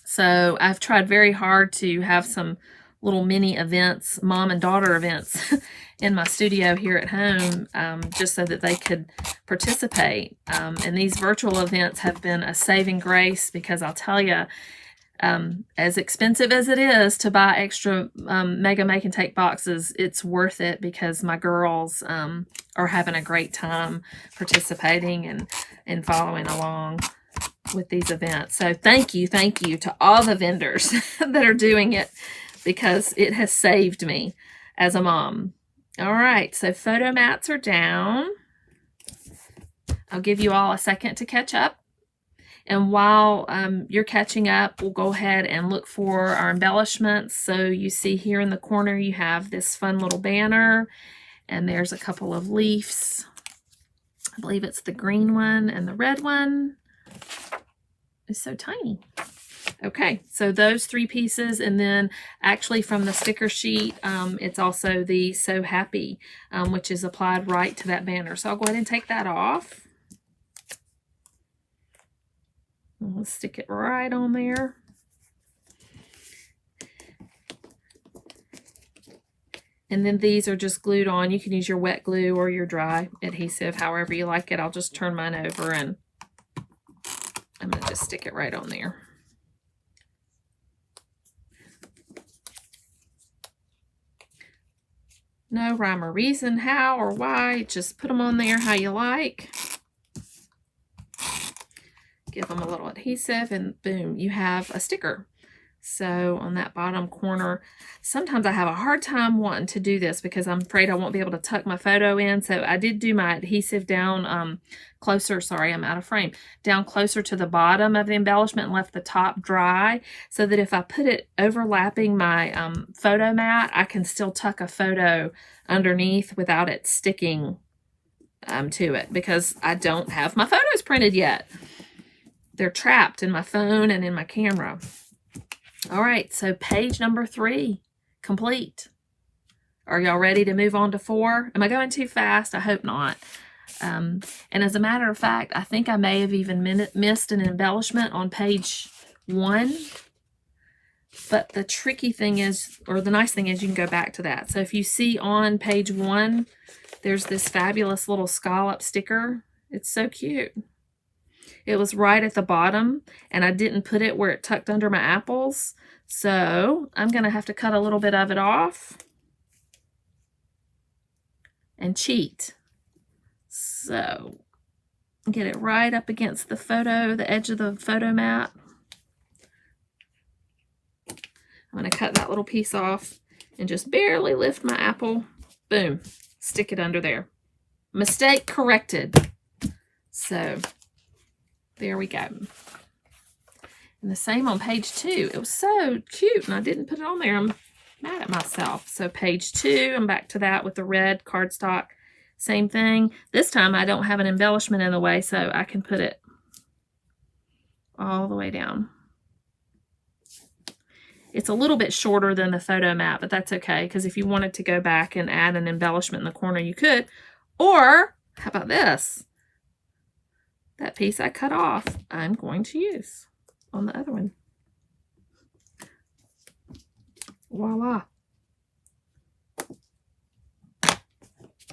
So I've tried very hard to have some little mini events, mom and daughter events in my studio here at home, just so that they could participate. And these virtual events have been a saving grace, because I'll tell you, as expensive as it is to buy extra Mega Make and Take boxes, it's worth it, because my girls are having a great time participating and following along with these events. So thank you to all the vendors that are doing it, because it has saved me as a mom. All right, so photo mats are down. I'll give you all a second to catch up. And while you're catching up, we'll go ahead and look for our embellishments. So you see here in the corner, you have this fun little banner, and there's a couple of leaves. I believe it's the green one, and the red one is so tiny. Okay, so those 3 pieces, and then actually from the sticker sheet, it's also the So Happy, which is applied right to that banner. So I'll go ahead and take that off. We'll stick it right on there. And then these are just glued on. You can use your wet glue or your dry adhesive, however you like it. I'll just turn mine over, and I'm going to just stick it right on there. No rhyme or reason how or why. Just put them on there how you like. Give them a little adhesive, and boom, you have a sticker. So on that bottom corner, sometimes I have a hard time wanting to do this because I'm afraid I won't be able to tuck my photo in. So I did do my adhesive down closer, sorry, I'm out of frame, down closer to the bottom of the embellishment and left the top dry, so that if I put it overlapping my photo mat, I can still tuck a photo underneath without it sticking to it, because I don't have my photos printed yet. They're trapped in my phone and in my camera. All right, so page number 3, complete. Are y'all ready to move on to 4? Am I going too fast? I hope not. And as a matter of fact, I think I may have even missed an embellishment on page 1. But the tricky thing is, or the nice thing is, you can go back to that. So if you see on page 1, there's this fabulous little scallop sticker. It's so cute. It was right at the bottom, and I didn't put it where it tucked under my apples. So I'm going to have to cut a little bit of it off and cheat. So get it right up against the photo, the edge of the photo mat. I'm going to cut that little piece off and just barely lift my apple. Boom. Stick it under there. Mistake corrected. So there we go. And the same on page 2. It was so cute, and I didn't put it on there. I'm mad at myself. So page 2, I'm back to that with the red cardstock. Same thing. This time I don't have an embellishment in the way, so I can put it all the way down. It's a little bit shorter than the photo mat, but that's okay, because if you wanted to go back and add an embellishment in the corner, you could. Or, how about this? That piece I cut off, I'm going to use on the other one. Voila.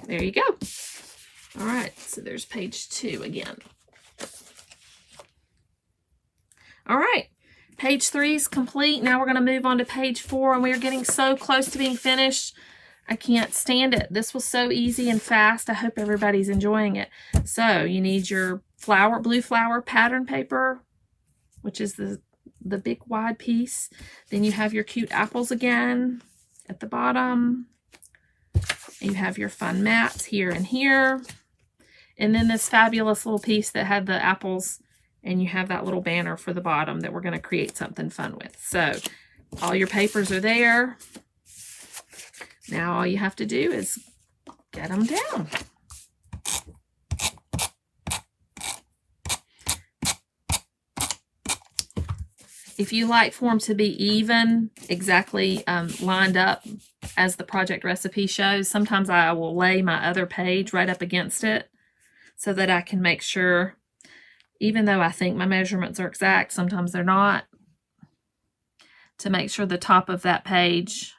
There you go. All right, so there's page 2 again. All right, page 3 is complete. Now we're going to move on to page 4, and we are getting so close to being finished. I can't stand it. This was so easy and fast. I hope everybody's enjoying it. So you need your blue flower pattern paper, which is the big wide piece. Then you have your cute apples again at the bottom. You have your fun mats here and here. And then this fabulous little piece that had the apples, and you have that little banner for the bottom that we're going to create something fun with. So all your papers are there. Now all you have to do is get them down. If you like for them to be even, exactly lined up as the project recipe shows, sometimes I will lay my other page right up against it so that I can make sure, even though I think my measurements are exact, sometimes they're not, to make sure the top of that page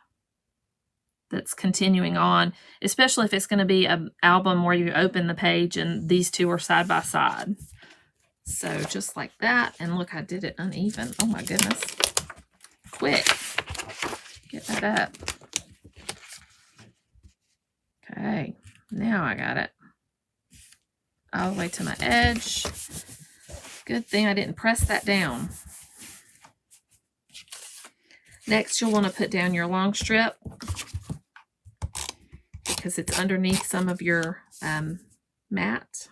that's continuing on, especially if it's going to be an album where you open the page and these two are side by side. So just like that. And look, I did it uneven. Oh my goodness. Quick. Get that up. Okay. Now I got it all the way to my edge. Good thing I didn't press that down. Next, you'll want to put down your long strip because it's underneath some of your mat.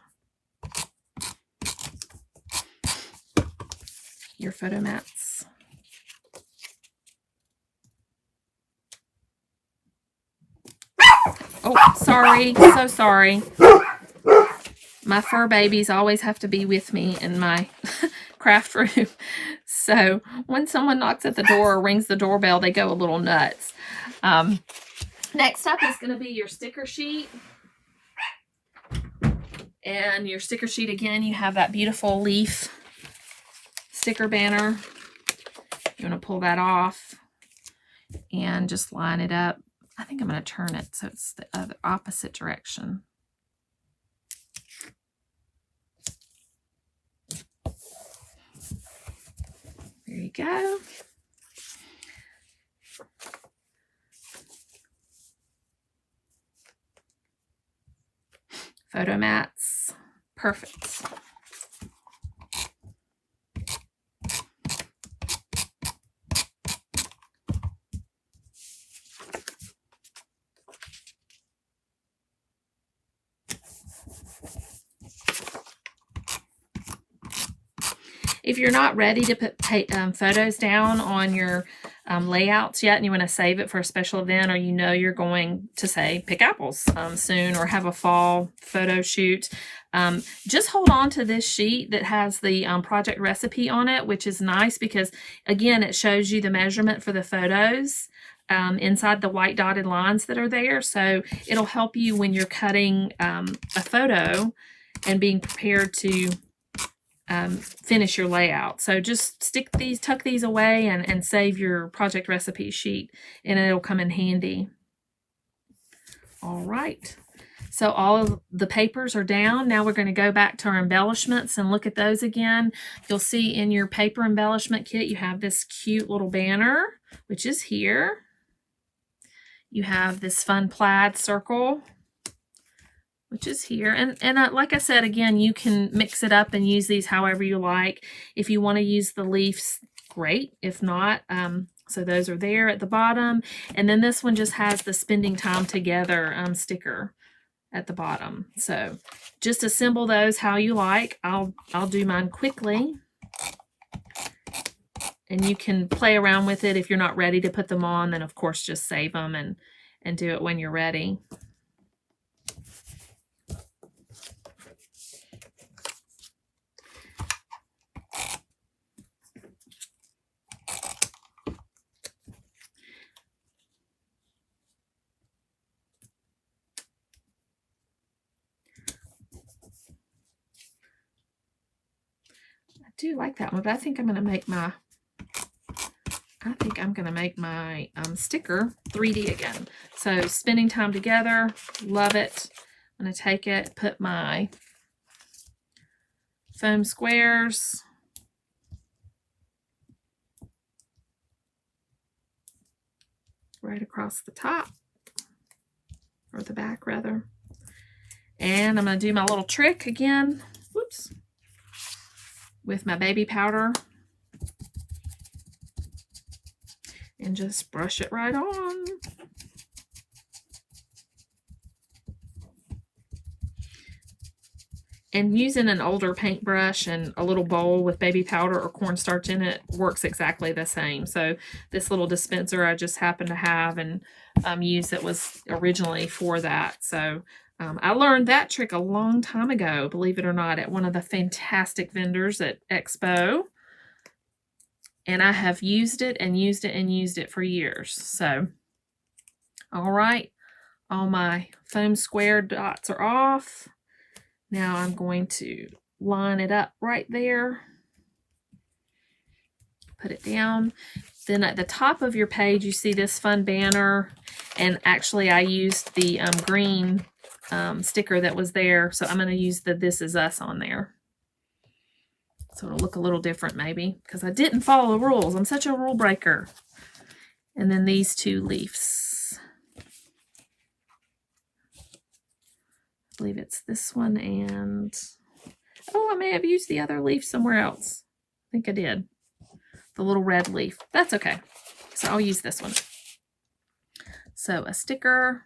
Your photo mats. Oh, sorry. So sorry. My fur babies always have to be with me in my craft room. So when someone knocks at the door or rings the doorbell, they go a little nuts. Next up is going to be your sticker sheet. And your sticker sheet, again, you have that beautiful leaf sticker banner. You want to pull that off and just line it up. I think I'm going to turn it so it's the other opposite direction. There you go. Photo mats. Perfect. If you're not ready to put photos down on your layouts yet and you want to save it for a special event, or you know you're going to, say, pick apples soon or have a fall photo shoot, just hold on to this sheet that has the project recipe on it, which is nice because, again, it shows you the measurement for the photos inside the white dotted lines that are there. So it'll help you when you're cutting a photo and being prepared to finish your layout. So just tuck these away and save your project recipe sheet, and it'll come in handy. All right. So all of the papers are down. Now we're going to go back to our embellishments and look at those again. You'll see in your paper embellishment kit, you have this cute little banner, which is here. You have this fun plaid circle, which is here. And like I said, again, you can mix it up and use these however you like. If you want to use the leaves, great. If not, so those are there at the bottom. And then this one just has the spending time together sticker at the bottom. So just assemble those how you like. I'll do mine quickly. And you can play around with it. If you're not ready to put them on, then of course just save them and do it when you're ready. do like that one, but I think I'm going to make my sticker 3D again. So spending time together, love it. I'm going to take it, put my foam squares right across the top, or the back rather. And I'm going to do my little trick again, whoops, with my baby powder. And just brush it right on. And using an older paintbrush and a little bowl with baby powder or cornstarch in it works exactly the same. So this little dispenser I just happened to have and use that was originally for that. So I learned that trick a long time ago, believe it or not, at one of the fantastic vendors at Expo. And I have used it and used it and used it for years. So, all right, all my foam square dots are off. Now I'm going to line it up right there. Put it down. Then at the top of your page, you see this fun banner. And actually, I used the green sticker that was there. So I'm going to use the This Is Us on there. So it'll look a little different maybe, because I didn't follow the rules. I'm such a rule breaker. And then these two leaves. I believe it's this one and, oh, I may have used the other leaf somewhere else. I think I did. The little red leaf. That's okay. So I'll use this one. So a sticker.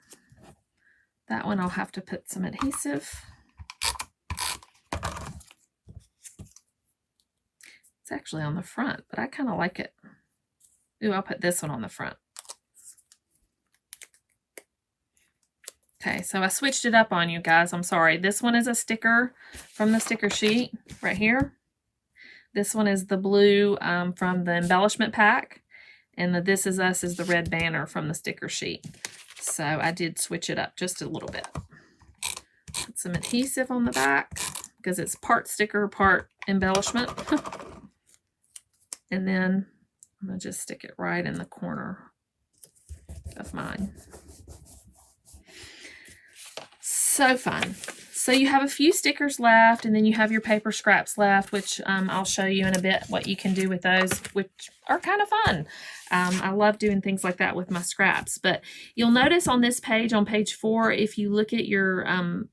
That one I'll have to put some adhesive. It's actually on the front, but I kind of like it. Ooh, I'll put this one on the front. Okay, so I switched it up on you guys. I'm sorry. This one is a sticker from the sticker sheet right here. This one is the blue from the embellishment pack. And the This Is Us is the red banner from the sticker sheet. So I did switch it up just a little bit. Put some adhesive on the back because it's part sticker, part embellishment. And then I'm going to just stick it right in the corner of mine. So fun. So you have a few stickers left, and then you have your paper scraps left, which I'll show you in a bit what you can do with those, which are kind of fun. I love doing things like that with my scraps. But you'll notice on this page, on page 4, if you look at your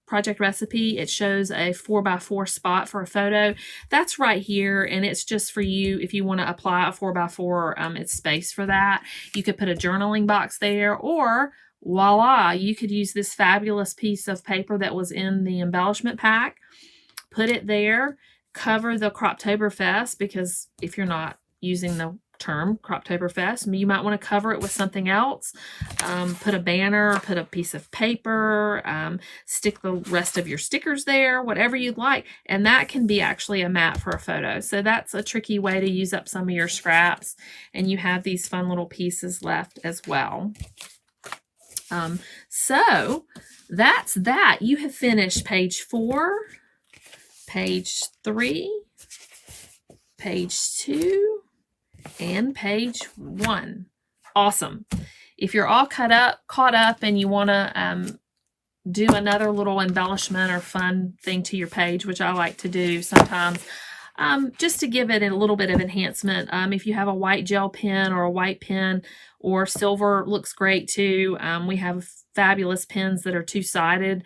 project recipe, it shows a 4x4 spot for a photo. That's right here, and it's just for you if you want to apply a 4x4, it's space for that. You could put a journaling box there, or voila, you could use this fabulous piece of paper that was in the embellishment pack, put it there, cover the Croptoberfest, because if you're not using the term Croptoberfest, you might want to cover it with something else. Put a banner, put a piece of paper, stick the rest of your stickers there, whatever you'd like, and that can be actually a mat for a photo. So that's a tricky way to use up some of your scraps, and you have these fun little pieces left as well. So that's that. You have finished page 4, page 3, page 2, and page 1. Awesome. If you're all caught up and you want to do another little embellishment or fun thing to your page, which I like to do sometimes, just to give it a little bit of enhancement. If you have a white gel pen or a white pen, or silver looks great too. We have fabulous pens that are two-sided.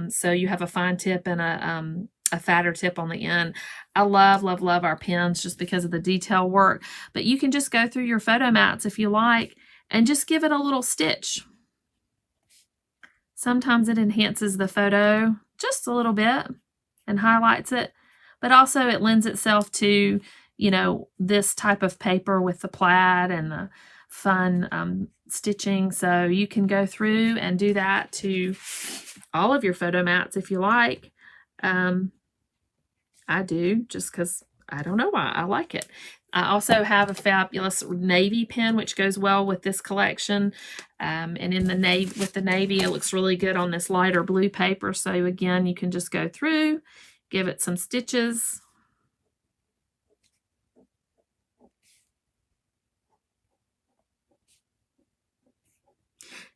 So you have a fine tip and a fatter tip on the end. I love, love, love our pens just because of the detail work. But you can just go through your photo mats if you like and just give it a little stitch. Sometimes it enhances the photo just a little bit and highlights it. But also it lends itself to, you know, this type of paper with the plaid and the fun stitching. So you can go through and do that to all of your photo mats if you like. I do, just because I don't know why. I like it. I also have a fabulous navy pen, which goes well with this collection. And in the navy, with the navy, it looks really good on this lighter blue paper. So again, you can just go through, give it some stitches.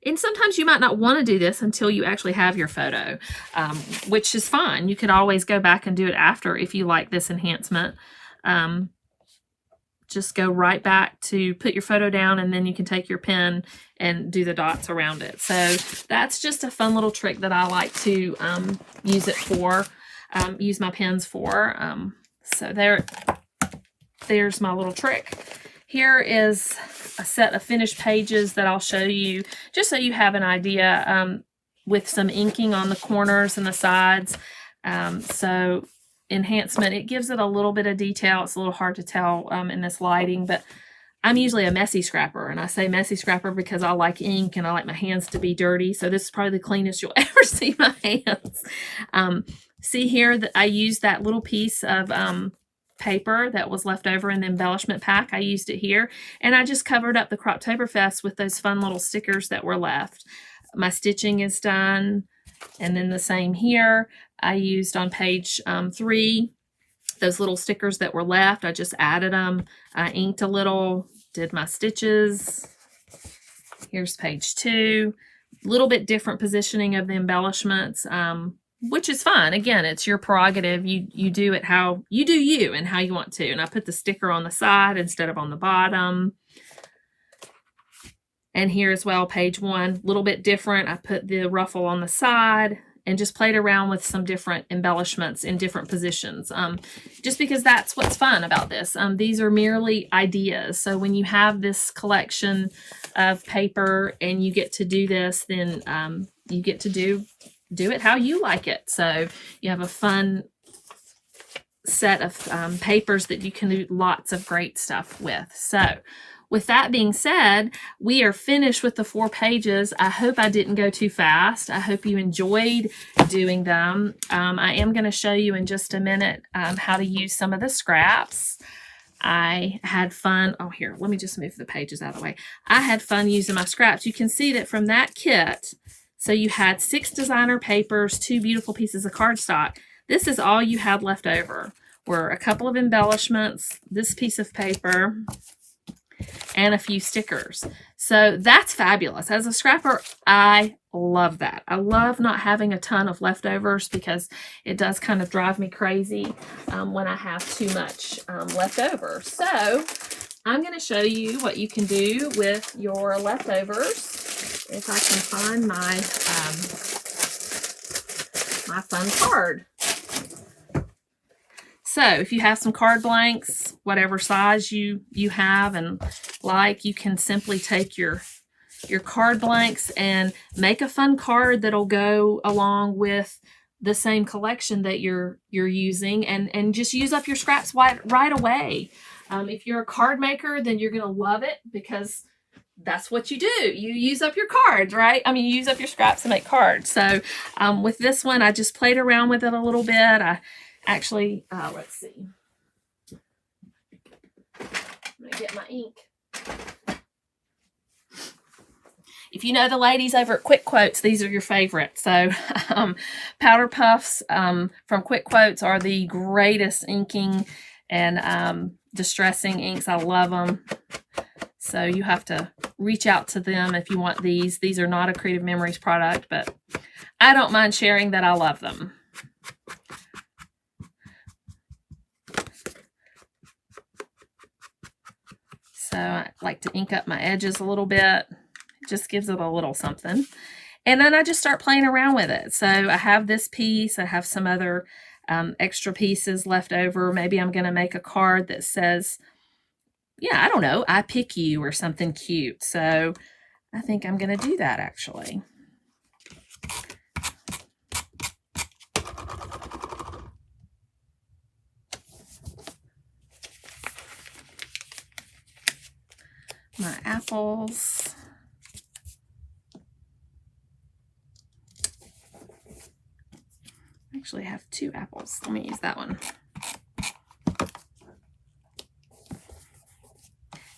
And sometimes you might not want to do this until you actually have your photo, which is fine. You could always go back and do it after if you like this enhancement. Just go right back to put your photo down, and then you can take your pen and do the dots around it. So that's just a fun little trick that I like to use it for, use my pens for. So there's my little trick. Here is a set of finished pages that I'll show you just so you have an idea, with some inking on the corners and the sides. So enhancement, it gives it a little bit of detail. It's a little hard to tell in this lighting, but I'm usually a messy scrapper, and I say messy scrapper because I like ink and I like my hands to be dirty. So this is probably the cleanest you'll ever see my hands. See here that I used that little piece of paper that was left over in the embellishment pack. I used it here, and I just covered up the Croptoberfest with those fun little stickers that were left. My stitching is done, and then the same here. I used on page 3 those little stickers that were left. I just added them. I inked a little, did my stitches. Here's page 2. A little bit different positioning of the embellishments, which is fine. Again, it's your prerogative. You do it how you do you and how you want to. And I put the sticker on the side instead of on the bottom. And here as well, page 1, a little bit different. I put the ruffle on the side and just played around with some different embellishments in different positions, just because that's what's fun about this. These are merely ideas. So when you have this collection of paper and you get to do this, then you get to do it how you like it. So you have a fun set of papers that you can do lots of great stuff with. So with that being said, we are finished with the 4 pages. I hope I didn't go too fast. I hope you enjoyed doing them. I am going to show you in just a minute how to use some of the scraps. I had fun. Oh, here, let me just move the pages out of the way. I had fun using my scraps. You can see that from that kit. So you had 6 designer papers, 2 beautiful pieces of cardstock. This is all you had left over, were a couple of embellishments, this piece of paper, and a few stickers. So that's fabulous. As a scrapper, I love that. I love not having a ton of leftovers because it does kind of drive me crazy when I have too much left over. So I'm going to show you what you can do with your leftovers. If I can find my my fun card. So if you have some card blanks, whatever size you have and like, you can simply take your card blanks and make a fun card that'll go along with the same collection that you're using, and just use up your scraps right away. If you're a card maker, then you're going to love it because that's what you do. You use up your cards, right? I mean, you use up your scraps to make cards. So with this one, I just played around with it a little bit. I actually, let's see. I'm going to get my ink. If you know the ladies over at Quick Quotes, these are your favorites. So Powder Puffs from Quick Quotes are the greatest inking and distressing inks. I love them. So you have to reach out to them if you want these. These are not a Creative Memories product, but I don't mind sharing that I love them. So I like to ink up my edges a little bit. It just gives it a little something. And then I just start playing around with it. So I have this piece. I have some other extra pieces left over. Maybe I'm going to make a card that says, yeah, I don't know, I pick you or something cute. So I think I'm going to do that actually. My apples. I actually have 2 apples. Let me use that one.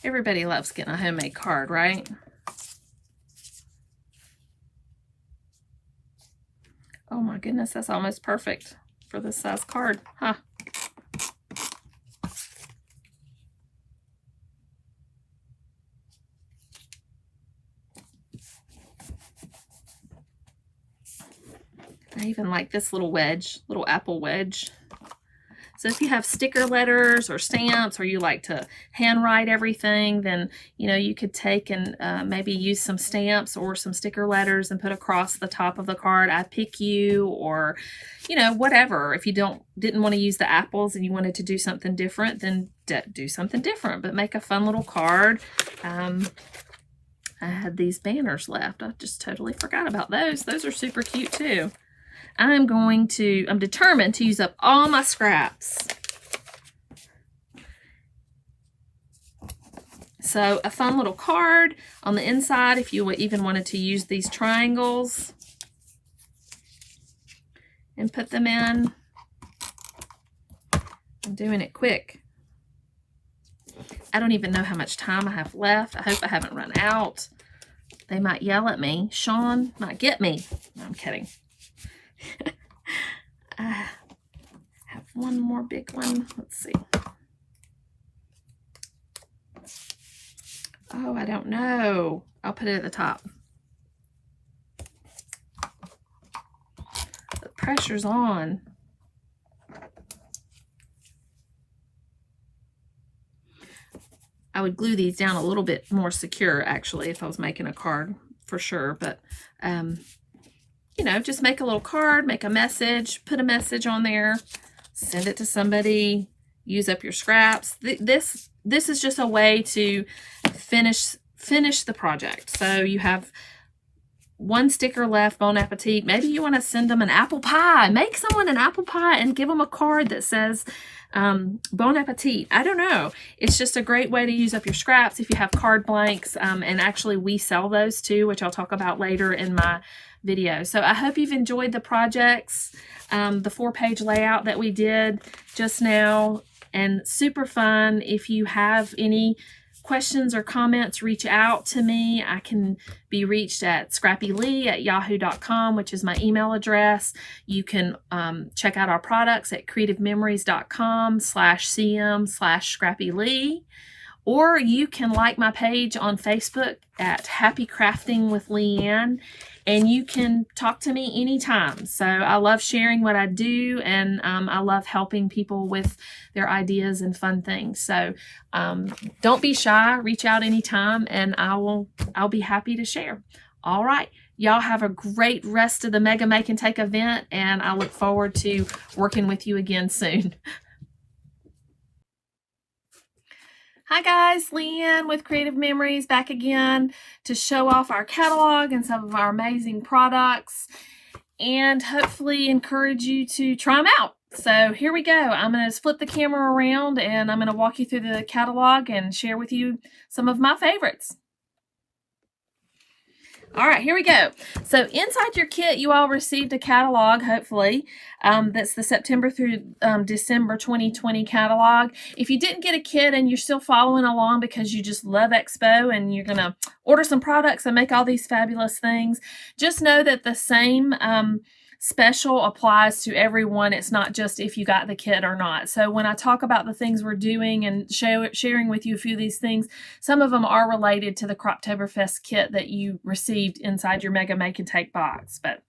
Everybody loves getting a homemade card, right? Oh my goodness, that's almost perfect for this size card, huh? I even like this little wedge, little apple wedge. So if you have sticker letters or stamps, or you like to handwrite everything, then, you know, you could take and maybe use some stamps or some sticker letters and put across the top of the card, I pick you, or, you know, whatever. If you didn't want to use the apples and you wanted to do something different, then do something different, but make a fun little card. I had these banners left. I just totally forgot about those. Those are super cute too. I'm determined to use up all my scraps. So a fun little card on the inside, if you even wanted to use these triangles and put them in. I'm doing it quick. I don't even know how much time I have left. I hope I haven't run out. They might yell at me. Sean might get me. No, I'm kidding. I have one more big one. Let's see. Oh, I don't know. I'll put it at the top. The pressure's on. I would glue these down a little bit more secure, actually, if I was making a card, for sure. But, you know, just make a little card, make a message, put a message on there, send it to somebody, use up your scraps. This is just a way to finish the project. So you have one sticker left, Bon Appetit. Maybe you want to send them an apple pie. Make someone an apple pie and give them a card that says Bon Appetit. I don't know. It's just a great way to use up your scraps if you have card blanks. And actually we sell those too, which I'll talk about later in my video. So I hope you've enjoyed the projects, the 4-page layout that we did just now, and super fun. If you have any questions or comments, reach out to me. I can be reached at scrappylee@yahoo.com, which is my email address. You can check out our products at creativememories.com/cm/scrappylee. Or you can like my page on Facebook at Happy Crafting with Leanne, and you can talk to me anytime. So I love sharing what I do, and I love helping people with their ideas and fun things. So don't be shy, reach out anytime, and I'll be happy to share. All right, y'all have a great rest of the Mega Make and Take event, and I look forward to working with you again soon. Hi guys, Leanne with Creative Memories back again to show off our catalog and some of our amazing products, and hopefully encourage you to try them out. So here we go. I'm going to flip the camera around and I'm going to walk you through the catalog and share with you some of my favorites. All right, here we go. So inside your kit, you all received a catalog, hopefully. That's the September through December 2020 catalog. If you didn't get a kit and you're still following along because you just love Expo and you're going to order some products and make all these fabulous things, just know that the same special applies to everyone. It's not just if you got the kit or not. So when I talk about the things we're doing and sharing with you a few of these things, some of them are related to the Croptoberfest kit that you received inside your Mega Make and Take box. But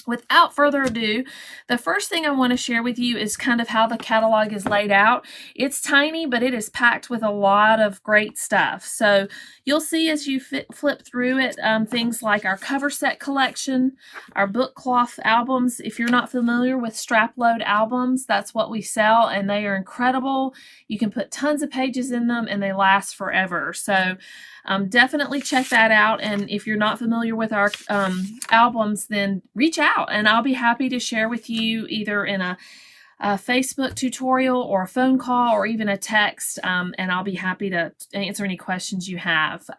without further ado, the first thing I want to share with you is kind of how the catalog is laid out. It's tiny, but it is packed with a lot of great stuff. So you'll see as you flip through it, things like our cover set collection, our book cloth albums. If you're not familiar with strap load albums, that's what we sell, and they are incredible. You can put tons of pages in them and they last forever. So definitely check that out. And if you're not familiar with our albums, then reach out and I'll be happy to share with you either in a Facebook tutorial or a phone call or even a text, and I'll be happy to answer any questions you have.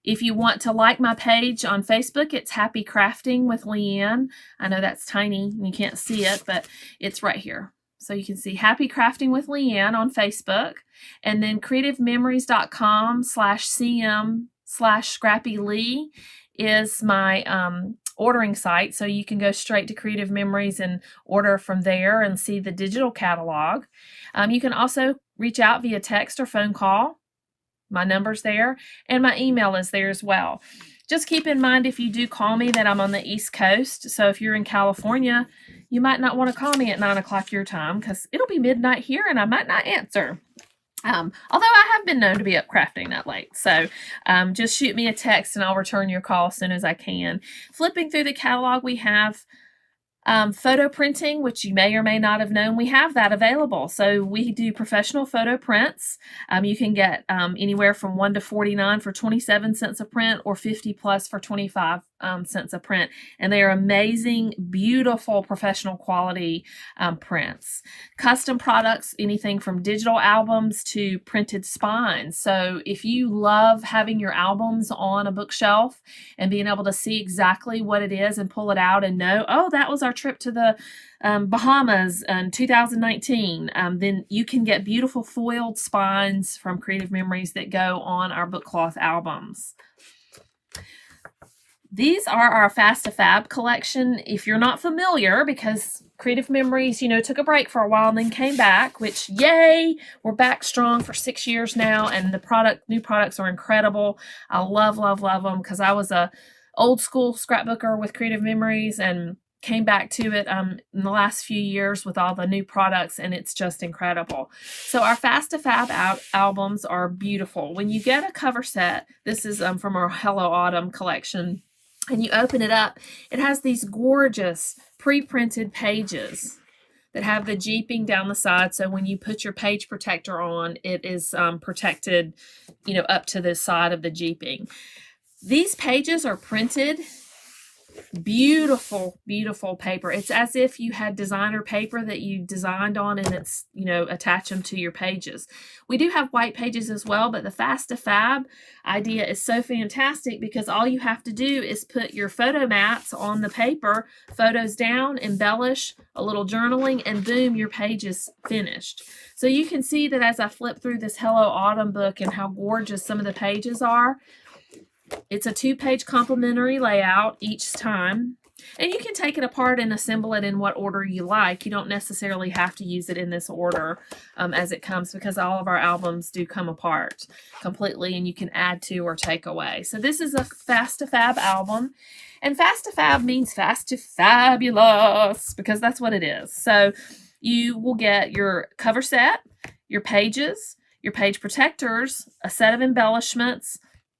If you want to like my page on Facebook, it's Happy Crafting with Leanne. I know that's tiny and you can't see it, but it's right here. So you can see Happy Crafting with Leanne on Facebook, and then creativememories.com/cm/scrappylee is my ordering site. So you can go straight to Creative Memories and order from there and see the digital catalog. You can also reach out via text or phone call. My number's there, and my email is there as well. just keep in mind if you do call me that I'm on the East Coast. So if you're in California, you might not want to call me at 9 o'clock your time because it'll be midnight here and I might not answer. Although I have been known to be up crafting that late. So just shoot me a text and I'll return your call as soon as I can. Flipping through the catalog, we have photo printing, which you may or may not have known, we have that available. So we do professional photo prints. You can get anywhere from $1 to $49 for 27 cents a print, or $50 plus for 25 cents a print. And they are amazing, beautiful, professional quality prints. Custom products, anything from digital albums to printed spines. So if you love having your albums on a bookshelf and being able to see exactly what it is and pull it out and know, oh, that was our trip to the Bahamas in 2019, then you can get beautiful foiled spines from Creative Memories that go on our book cloth albums. These are our Fast to Fab collection. If you're not familiar, because Creative Memories, took a break for a while and then came back, which yay, we're back strong for 6 years now, and the new products are incredible. I love them because I was a old school scrapbooker with Creative Memories and came back to it in the last few years with all the new products, and it's just incredible. So our Fast to Fab albums are beautiful. When you get a cover set, this is from our Hello Autumn collection, and you open it up, it has these gorgeous pre-printed pages that have the jeeping down the side. So when you put your page protector on, it is protected, up to the side of the jeeping. These pages are printed. Beautiful, beautiful paper. It's as if you had designer paper that you designed on, and it's, attach them to your pages. We do have white pages as well, but the Fast to Fab idea is so fantastic because all you have to do is put your photo mats on the paper, photos down, embellish, a little journaling, and boom, your page is finished. So you can see that as I flip through this Hello Autumn book and how gorgeous some of the pages are. It's a 2-page complimentary layout each time, and you can take it apart and assemble it in what order you like. You don't necessarily have to use it in this order as it comes, because all of our albums do come apart completely and you can add to or take away. So this is a Fast to Fab album, and Fast to Fab means fast to fabulous because that's what it is. So you will get your cover set, your pages, your page protectors, a set of embellishments,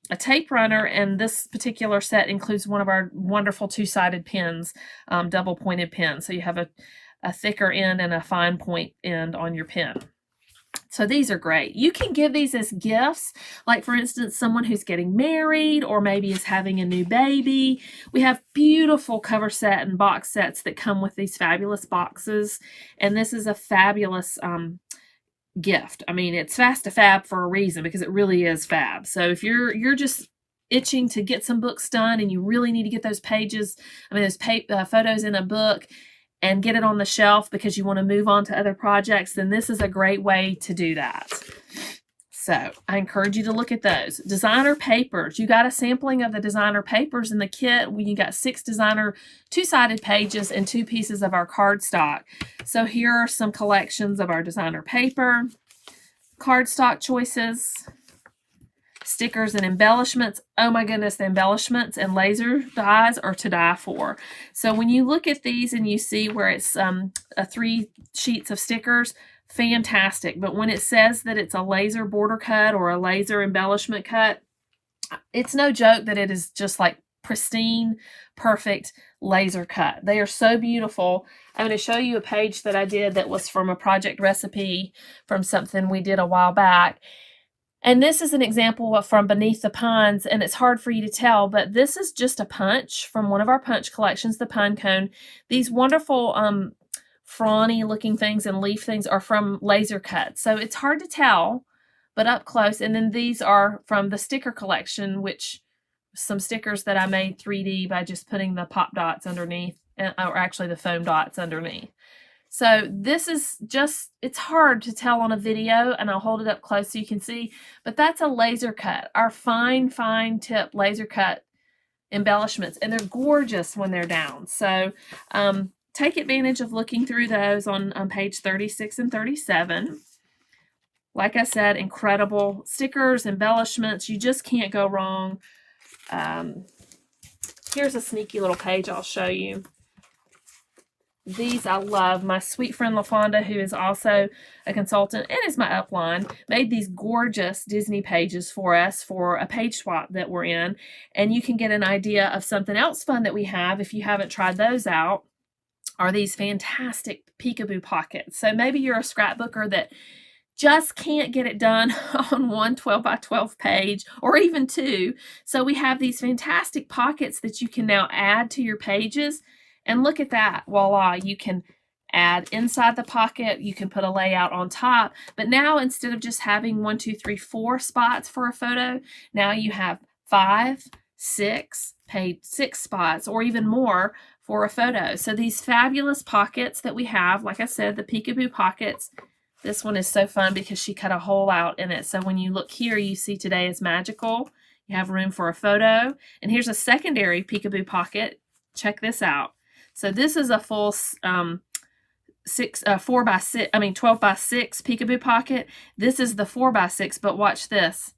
a tape runner, and this particular set includes one of our wonderful 2-sided pens, double pointed pens. So you have a thicker end and a fine point end on your pen. So these are great. You can give these as gifts, like for instance, someone who's getting married or maybe is having a new baby. We have beautiful cover set and box sets that come with these fabulous boxes. And this is a fabulous gift. I mean, it's Fast to Fab for a reason because it really is fab. So if you're just itching to get some books done and you really need to get those pages, those photos in a book and get it on the shelf because you want to move on to other projects, then this is a great way to do that. So I encourage you to look at those. Designer papers. You got a sampling of the designer papers in the kit. You got 6 designer 2-sided pages and 2 pieces of our cardstock. So here are some collections of our designer paper, cardstock choices, stickers and embellishments. Oh my goodness, the embellishments and laser dies are to die for. So when you look at these and you see where it's 3 sheets of stickers, fantastic. But when it says that it's a laser border cut or a laser embellishment cut, it's no joke that it is just like pristine, perfect laser cut. They are so beautiful. I'm going to show you a page that I did that was from a project recipe from something we did a while back. And this is an example of from Beneath the Pines, and it's hard for you to tell, but this is just a punch from one of our punch collections, the Pine Cone. These wonderful frawny looking things and leaf things are from laser cut. So it's hard to tell, but up close. And then these are from the sticker collection, which some stickers that I made 3D by just putting the pop dots underneath, or actually the foam dots underneath. So this is just, it's hard to tell on a video, and I'll hold it up close so you can see, but that's a laser cut, our fine tip laser cut embellishments, and they're gorgeous when they're down. So take advantage of looking through those on page 36 and 37. Like I said, incredible stickers, embellishments. You just can't go wrong. Here's a sneaky little page I'll show you. These I love. My sweet friend LaFonda, who is also a consultant and is my upline, made these gorgeous Disney pages for us for a page swap that we're in. And you can get an idea of something else fun that we have if you haven't tried those out, are these fantastic peekaboo pockets. So maybe you're a scrapbooker that just can't get it done on one 12 by 12 page or even two. So we have these fantastic pockets that you can now add to your pages. And look at that, voila, you can add inside the pocket, you can put a layout on top, but now instead of just having 1, 2, 3, 4 spots for a photo, now you have 5, 6, page 6 spots or even more for a photo. So these fabulous pockets that we have, like I said, the peekaboo pockets. This one is so fun because she cut a hole out in it. So when you look here, you see today is magical. You have room for a photo. And here's a secondary peekaboo pocket. Check this out. So this is a full 12 by 6 peekaboo pocket. This is the 4 by 6, but watch this.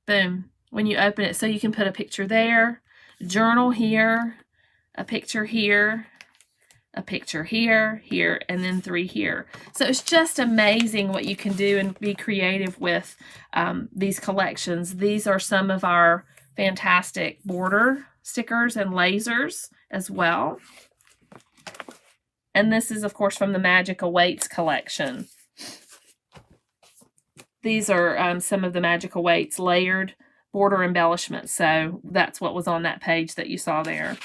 Boom. When you open it, so you can put a picture there, journal here, a picture here, a picture here, here, and then 3 here. So it's just amazing what you can do and be creative with these collections. These are some of our fantastic border stickers and lasers as well. And this is, of course, from the Magic Awaits collection. These are some of the Magic Awaits layered border embellishments. So that's what was on that page that you saw there.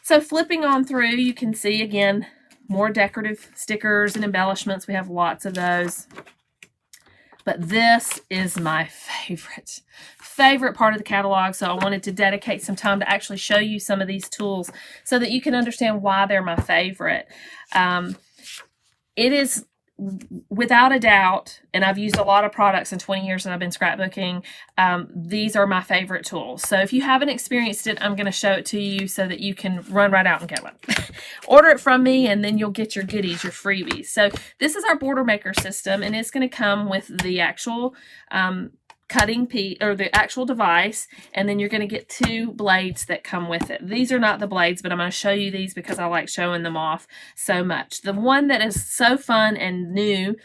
So flipping on through, you can see, again, more decorative stickers and embellishments. We have lots of those. But this is my favorite part of the catalog. So I wanted to dedicate some time to actually show you some of these tools so that you can understand why they're my favorite. It is without a doubt, and I've used a lot of products in 20 years that I've been scrapbooking, these are my favorite tools. So if you haven't experienced it, I'm going to show it to you so that you can run right out and get one. Order it from me and then you'll get your goodies, your freebies. So this is our border maker system, and it's going to come with the actual cutting piece or the actual device, and then you're going to get 2 blades that come with it. These are not the blades, but I'm going to show you these because I like showing them off so much. The one that is so fun and new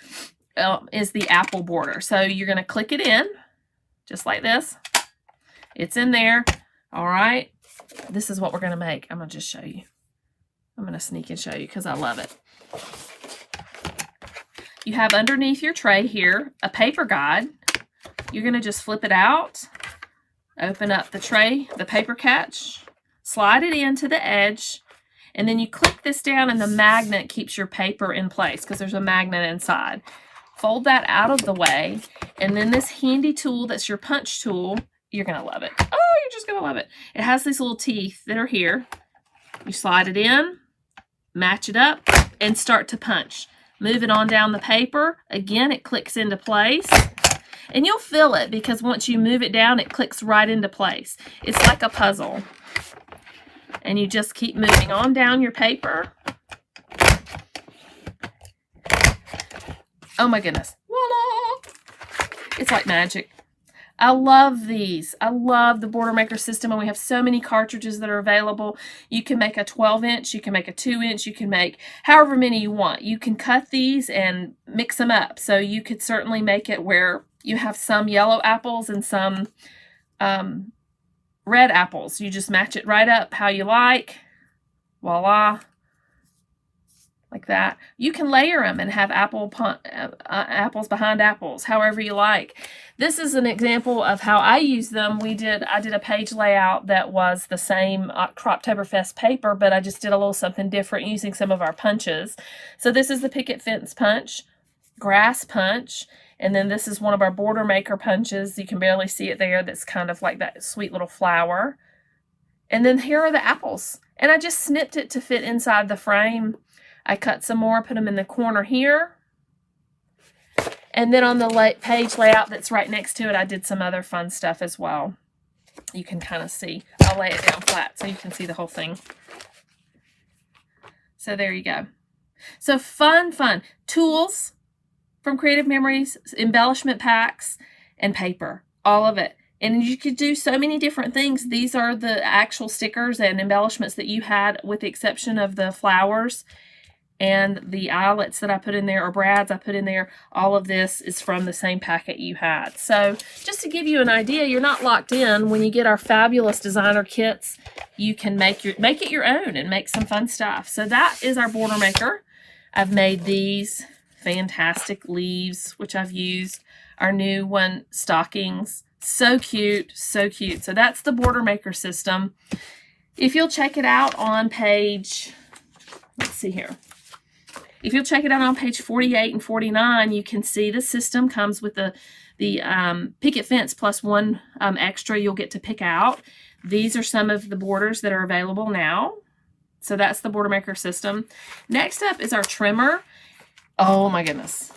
is the apple border. So you're going to click it in just like this. It's in there. All right. This is what we're going to make. I'm going to just show you. I'm going to sneak and show you because I love it. You have underneath your tray here a paper guide. You're going to just flip it out, open up the tray, the paper catch, slide it into the edge, and then you click this down and the magnet keeps your paper in place because there's a magnet inside. Fold that out of the way, and then this handy tool that's your punch tool, you're going to love it. Oh, you're just going to love it. It has these little teeth that are here. You slide it in, match it up, and start to punch. Move it on down the paper. Again, it clicks into place. And you'll feel it because once you move it down, it clicks right into place. It's like a puzzle. And you just keep moving on down your paper. Oh my goodness. Voila! It's like magic. I love these. I love the border maker system, and we have so many cartridges that are available. You can make a 12-inch, you can make a 2-inch, you can make however many you want. You can cut these and mix them up. So you could certainly make it where you have some yellow apples and some red apples. You just match it right up how you like. Voila. Like that. You can layer them and have apples behind apples, however you like. This is an example of how I use them. I did a page layout that was the same Croptoberfest paper, but I just did a little something different using some of our punches. So this is the picket fence punch, grass punch, and then this is one of our border maker punches. You can barely see it there. That's kind of like that sweet little flower. And then here are the apples. And I just snipped it to fit inside the frame. I cut some more, put them in the corner here. And then on the page layout that's right next to it, I did some other fun stuff as well. You can kind of see. I'll lay it down flat so you can see the whole thing. So there you go. So fun. Tools from Creative Memories, embellishment packs, and paper. All of it. And you could do so many different things. These are the actual stickers and embellishments that you had, with the exception of the flowers and the eyelets that I put in there, or brads I put in there. All of this is from the same packet you had. So just to give you an idea, you're not locked in. When you get our fabulous designer kits, you can make it your own and make some fun stuff. So that is our border maker. I've made these fantastic leaves, which I've used. Our new one, stockings. So cute, so cute. So that's the border maker system. If you'll check it out on page, let's see here. If you'll check it out on page 48 and 49, you can see the system comes with the picket fence plus one extra you'll get to pick out. These are some of the borders that are available now. So that's the border maker system. Next up is our trimmer. Oh my goodness.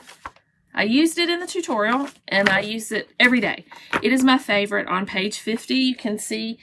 I used it in the tutorial and I use it every day. It is my favorite. On page 50, you can see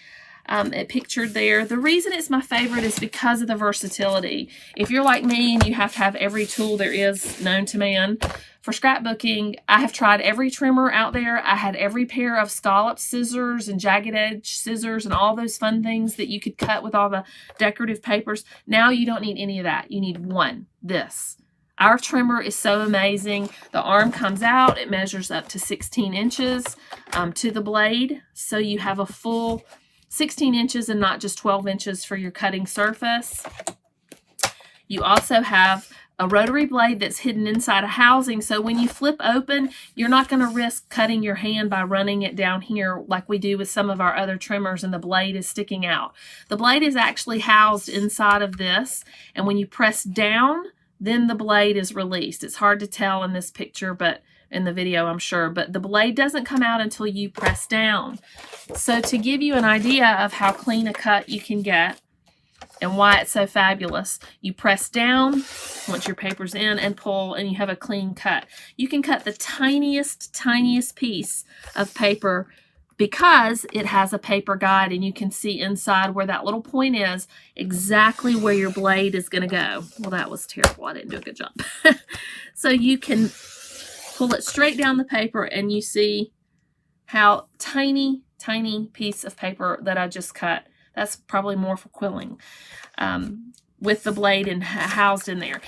it pictured there. The reason it's my favorite is because of the versatility. If you're like me and you have to have every tool there is known to man, for scrapbooking, I have tried every trimmer out there. I had every pair of scallop scissors and jagged edge scissors and all those fun things that you could cut with all the decorative papers. Now you don't need any of that. You need one, this. Our trimmer is so amazing. The arm comes out. It measures up to 16 inches to the blade. So you have a full 16 inches and not just 12 inches for your cutting surface. You also have a rotary blade that's hidden inside a housing. So when you flip open, you're not going to risk cutting your hand by running it down here like we do with some of our other trimmers and the blade is sticking out. The blade is actually housed inside of this. And when you press down, then the blade is released. It's hard to tell in this picture, but in the video, I'm sure, but the blade doesn't come out until you press down. So to give you an idea of how clean a cut you can get and why it's so fabulous, you press down once your paper's in and pull, and you have a clean cut. You can cut the tiniest piece of paper because it has a paper guide, and you can see inside where that little point is exactly where your blade is going to go. Well, that was terrible. I didn't do a good job. So you can pull it straight down the paper, and you see how tiny piece of paper that I just cut. That's probably more for quilling with the blade and housed in there.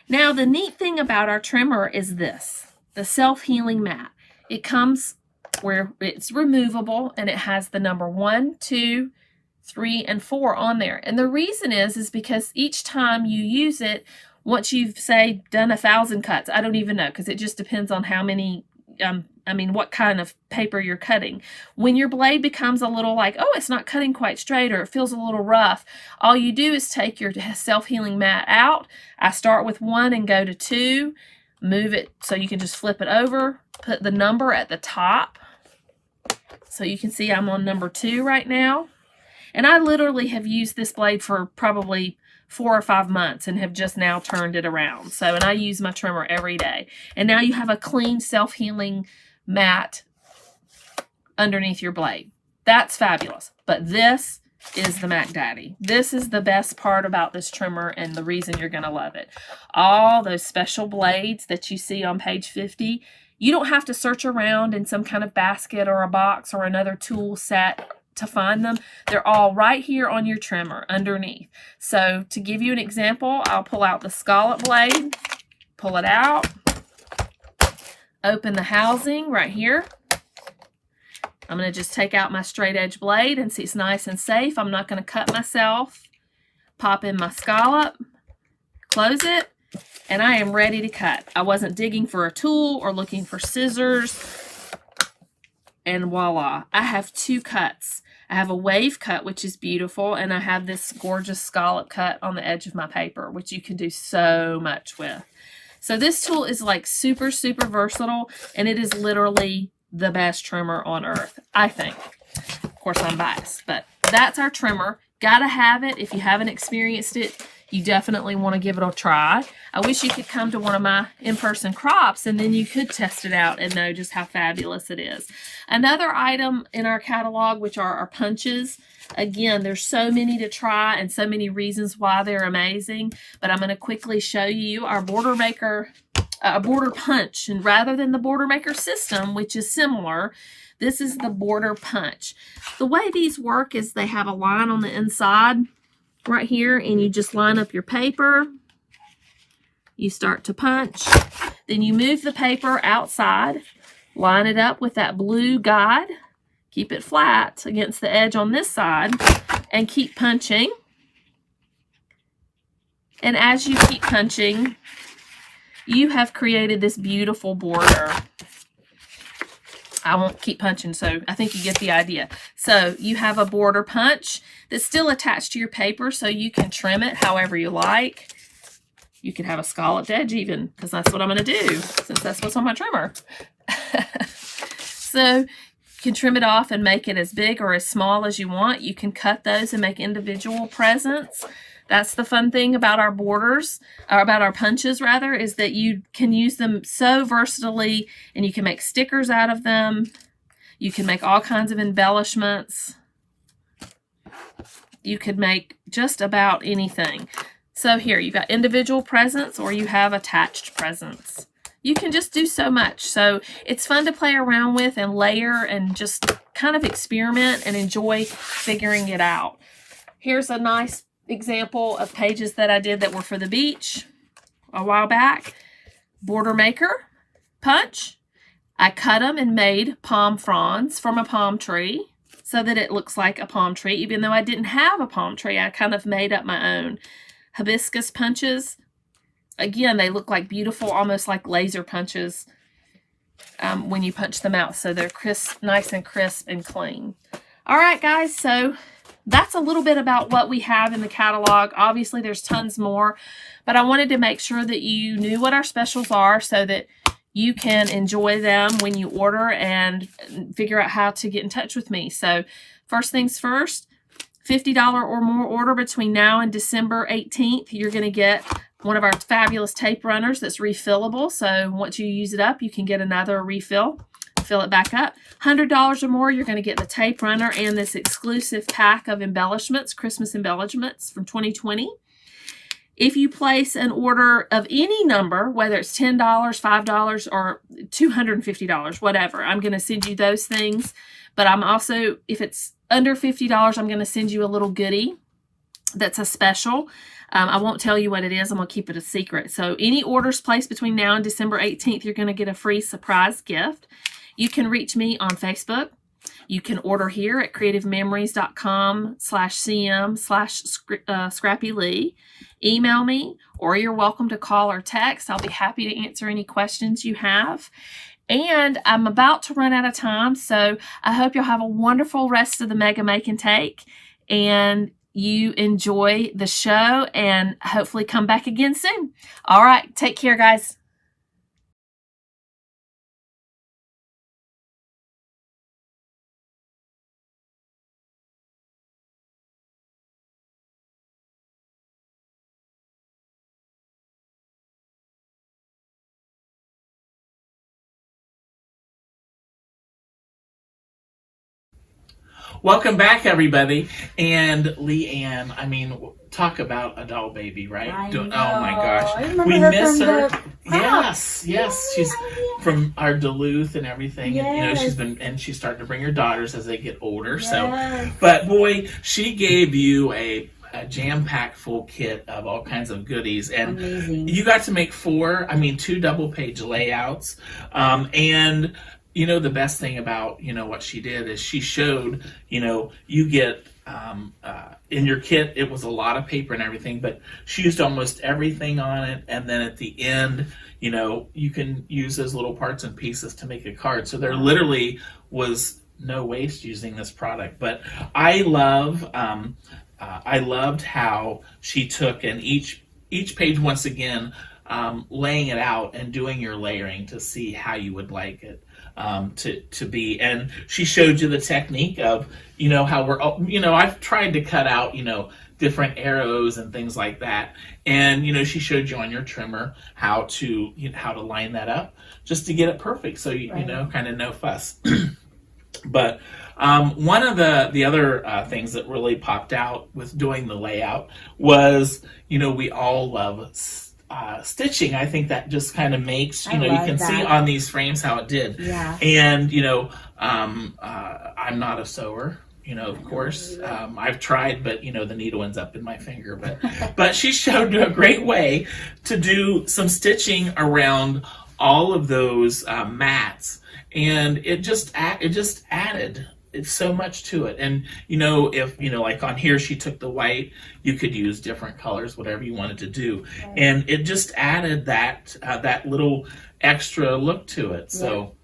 Now, the neat thing about our trimmer is this, the self-healing mat. It comes where it's removable, and it has the number 1, 2, 3, and 4 on there. And the reason is because each time you use it, once you've, say, done 1,000 cuts, I don't even know, because it just depends on how many, what kind of paper you're cutting. When your blade becomes a little like, oh, it's not cutting quite straight, or it feels a little rough, all you do is take your self-healing mat out. I start with 1 and go to 2, move it so you can just flip it over, put the number at the top. So you can see I'm on number 2 right now. And I literally have used this blade for probably 4 or 5 months and have just now turned it around. So, and I use my trimmer every day. And now you have a clean self-healing mat underneath your blade. That's fabulous. But this is the Mac Daddy. This is the best part about this trimmer and the reason you're going to love it. All those special blades that you see on page 50, you don't have to search around in some kind of basket or a box or another tool set to find them. They're all right here on your trimmer underneath. So to give you an example, I'll pull out the scallop blade, pull it out, open the housing right here. I'm going to just take out my straight edge blade and see it's nice and safe. I'm not going to cut myself. Pop in my scallop, close it, and I am ready to cut. I wasn't digging for a tool or looking for scissors. And voila, I have 2 cuts. I have a wave cut, which is beautiful, and I have this gorgeous scallop cut on the edge of my paper, which you can do so much with. So this tool is like super versatile, and it is literally the best trimmer on earth, I think. Of course, I'm biased, but that's our trimmer. Gotta have it. If you haven't experienced it, you definitely want to give it a try. I wish you could come to one of my in-person crops and then you could test it out and know just how fabulous it is. Another item in our catalog, which are our punches. Again, there's so many to try and so many reasons why they're amazing, but I'm going to quickly show you our border maker a border punch. And rather than the border maker system, which is similar, this is the border punch. The way these work is they have a line on the inside right here, and you just line up your paper. You start to punch. Then you move the paper outside, line it up with that blue guide, keep it flat against the edge on this side, and keep punching. And as you keep punching, you have created this beautiful border. I won't keep punching, so I think you get the idea. So you have a border punch that's still attached to your paper, so you can trim it however you like. You can have a scalloped edge even, because that's what I'm going to do, since that's what's on my trimmer. So you can trim it off and make it as big or as small as you want. You can cut those and make individual presents. That's the fun thing about our borders, or about our punches rather, is that you can use them so versatilely, and you can make stickers out of them. You can make all kinds of embellishments. You could make just about anything. So here, you've got individual presents, or you have attached presents. You can just do so much. So it's fun to play around with and layer and just kind of experiment and enjoy figuring it out. Here's a nice example of pages that I did that were for the beach a while back. Border maker, punch. I cut them and made palm fronds from a palm tree so that it looks like a palm tree. Even though I didn't have a palm tree, I kind of made up my own. Hibiscus punches. Again, they look like beautiful, almost like laser punches when you punch them out. So they're crisp, nice and crisp and clean. All right, guys, so that's a little bit about what we have in the catalog. Obviously, there's tons more, but I wanted to make sure that you knew what our specials are so that you can enjoy them when you order and figure out how to get in touch with me. So first things first, $50 or more order between now and December 18th, you're going to get one of our fabulous tape runners that's refillable. So once you use it up, you can get another refill. Fill it back up. $100 or more, you're going to get the tape runner and this exclusive pack of embellishments, Christmas embellishments from 2020. If you place an order of any number, whether it's $10, $5, or $250, whatever, I'm going to send you those things. But I'm also, if it's under $50, I'm going to send you a little goodie that's a special. I won't tell you what it is. I'm going to keep it a secret. So any orders placed between now and December 18th, you're going to get a free surprise gift. You can reach me on Facebook. You can order here at creativememories.com/cm/scrappylee. Email me, or you're welcome to call or text. I'll be happy to answer any questions you have. And I'm about to run out of time, so I hope you'll have a wonderful rest of the Mega Make and Take, and you enjoy the show, and hopefully come back again soon. All right, take care, guys. Welcome back, everybody. And Leanne, I mean, talk about a doll baby, right? I Oh know. my gosh. I remember We her miss from her. the Yes, yes. She's from our Duluth and everything. And, you know, Yes. she's starting to bring her daughters as they get older. So, Yes. but boy, she gave you a jam-packed full kit of all kinds of goodies. And Amazing. you got to make 2 double-page layouts. And you know, the best thing about, you know, what she did is she showed, you know, you get, in your kit, it was a lot of paper and everything, but she used almost everything on it. And then at the end, you know, you can use those little parts and pieces to make a card. So there literally was no waste using this product. But I loved how she took and each page, once again, laying it out and doing your layering to see how you would like it to be. And she showed you the technique of, you know, how I've tried to cut out, you know, different arrows and things like that. And, you know, she showed you on your trimmer how to line that up just to get it perfect. So, you know, kind of no fuss. But one of the other things that really popped out with doing the layout was, you know, we all love stitching, I think that just kind of makes, I you love can see that. on these frames how it did. Yeah. And, I'm not a sewer, of course. I've tried, but, the needle ends up in my finger. But she showed a great way to do some stitching around all of those mats. And it just added it's so much to it. And if like on here she took the white, you could use different colors, whatever you wanted to do. Right. And it just added that little extra look to it. So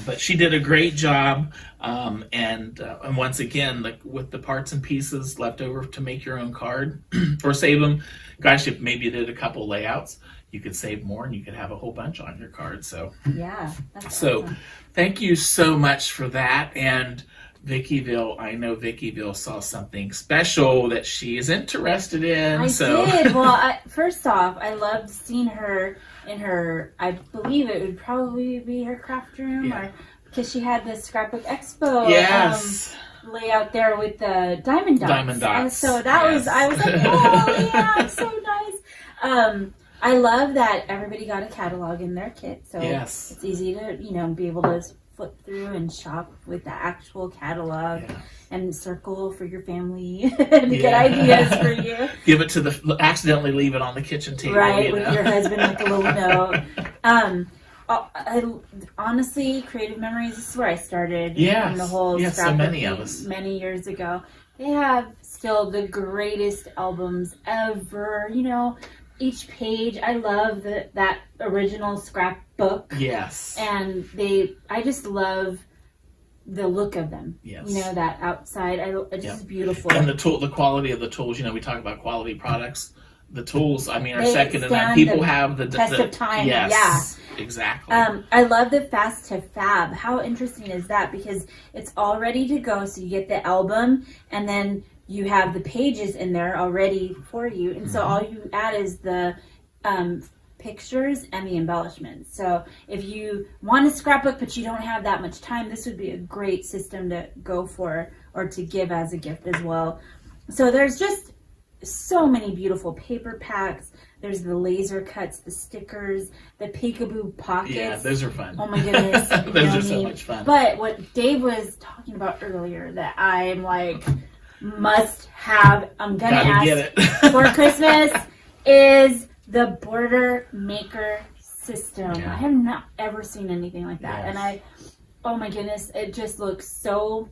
but she did a great job. And once again, with the parts and pieces left over to make your own card or save them, gosh, if maybe you did a couple layouts, you could save more and you could have a whole bunch on your card. So Yeah. That's so awesome. thank you so much for that. And Vickyville, I know Vickyville saw something special that she is interested in. I so did. Well, first off, I loved seeing her in her, I believe it would probably be her craft room, Yeah. or because she had the Scrapbook Expo yes. layout there with the diamond dots. Diamond dots. And so that Yes. was, I was like, oh yeah, it's so nice. I love that everybody got a catalog in their kit, so Yes. it's easy to be able to flip through and shop with the actual catalog Yeah. and circle for your family to get Yeah. ideas for you. Give it to accidentally leave it on the kitchen table. Right, with your husband with a little note. I honestly, Creative Memories, this is where I started. Yes. In the whole Yes, so scrapbooking many of us. many years ago. They have still the greatest albums ever. Each page, I love that original scrapbook. Yes. And I just love the look of them. Yes. That outside, it's just beautiful. And the quality of the tools. We talk about quality products. The tools, are They second to none. stand People the have the test of time. Yes, exactly. I love the fast to fab. How interesting is that? Because it's all ready to go. So you get the album, and then you have the pages in there already for you. And so all you add is the pictures and the embellishments. So if you want a scrapbook but you don't have that much time, this would be a great system to go for or to give as a gift as well. So there's just so many beautiful paper packs. There's the laser cuts, the stickers, the peekaboo pockets. Yeah, those are fun. Oh my goodness. Those are so much fun. But what Dave was talking about earlier that I'm like must have, I'm gonna Gotta get ask it. for Christmas is the border maker system. Yeah. I have not ever seen anything like that. Yes. And oh my goodness, it just looks so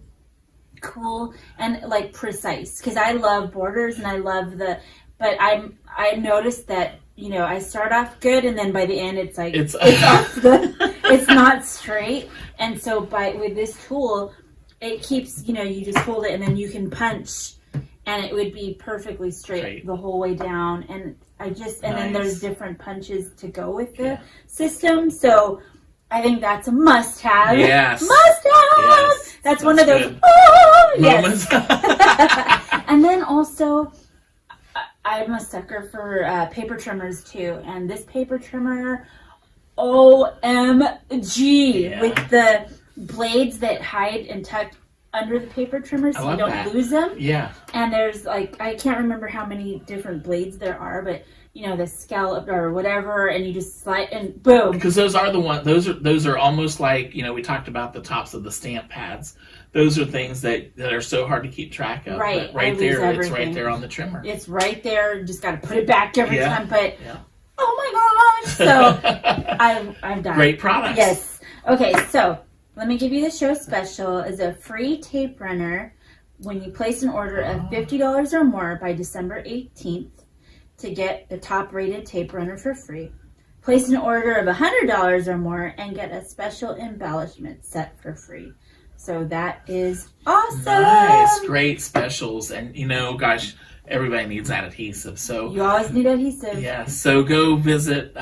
cool and like precise, because I love borders and I love but I noticed that I start off good and then by the end it's like it's off it's not straight. And so with this tool it keeps you just hold it and then you can punch and it would be perfectly straight the whole way down. And then there's different punches to go with the system. So I think that's a must-have. Yes. Must-have. Yes. That's one of those good. moments. Yes. And then also, I'm a sucker for paper trimmers too. And this paper trimmer, OMG, with the blades that hide and tuck under the paper trimmer so you don't lose them. Yeah. And there's I can't remember how many different blades there are, but the scallop or whatever, and you just slide and boom. Because those are the ones. Those are almost like we talked about the tops of the stamp pads. Those are things that are so hard to keep track of. Right, But right I there, lose it's everything. right there on the trimmer. It's right there. Just got to put it back every time. But oh my gosh! So I'm done. Great products. Yes. Okay, so let me give you the show special. Is a free tape runner when you place an order of $50 or more by December 18th to get the top rated tape runner for free. Place an order of $100 or more and get a special embellishment set for free. So that is awesome. Nice, great specials. And gosh, everybody needs that adhesive. So you always need adhesive. Yeah, so go visit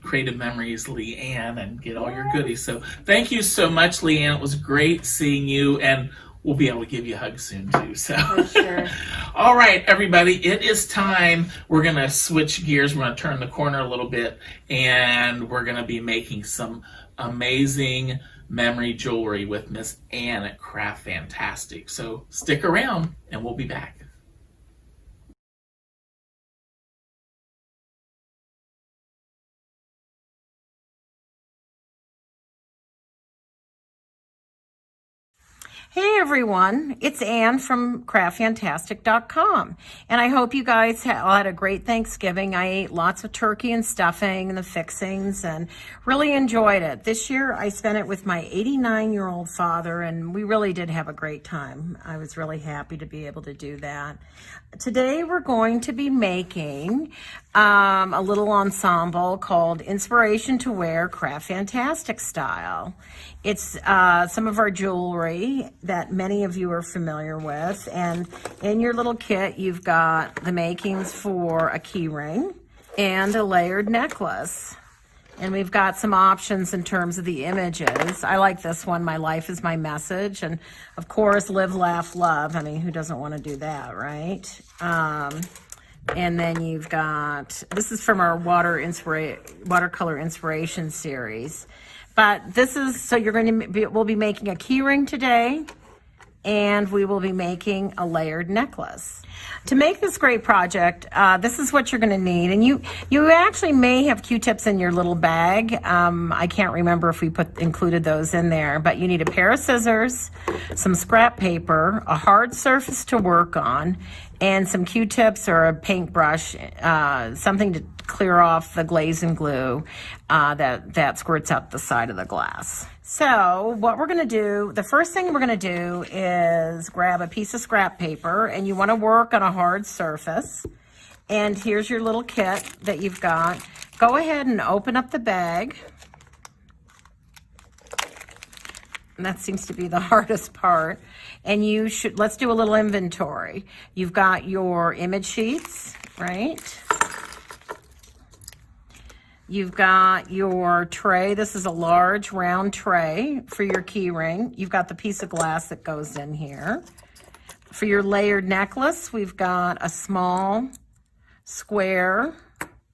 Creative Memories Leanne and get all your goodies. So thank you so much, Leanne. It was great seeing you, and we'll be able to give you a hug soon too. So For sure. All right, everybody, it is time. We're going to switch gears. We're going to turn the corner a little bit, and we're going to be making some amazing memory jewelry with Miss Ann at Craft Fantastic. So stick around, and we'll be back. Hey everyone, it's Anne from craftfantastic.com, and I hope you guys all had a great Thanksgiving. I ate lots of turkey and stuffing and the fixings and really enjoyed it. This year I spent it with my 89-year-old father, and we really did have a great time. I was really happy to be able to do that. Today we're going to be making a little ensemble called Inspiration to Wear Craft Fantastic Style. It's some of our jewelry that many of you are familiar with, and in your little kit you've got the makings for a key ring and a layered necklace. And we've got some options in terms of the images. I like this one, My Life is My Message. And of course, Live, Laugh, Love. I mean, who doesn't want to do that, right? And then you've got, this is from our watercolor inspiration series. But this is, so you're going to be, we'll be making a key ring today, and we will be making a layered necklace. To make this great project, this is what you're going to need. And you actually may have Q-tips in your little bag. I can't remember if we included those in there, but you need a pair of scissors, some scrap paper, a hard surface to work on, and some Q-tips or a paintbrush, something to clear off the glaze and glue that squirts out the side of the glass. So what we're going to do, the first thing we're going to do is grab a piece of scrap paper, and you want to work on a hard surface. And here's your little kit that you've got. Go ahead and open up the bag. And that seems to be the hardest part. And let's do a little inventory. You've got your image sheets, right? You've got your tray. This is a large round tray for your key ring. You've got the piece of glass that goes in here. For your layered necklace, we've got a small square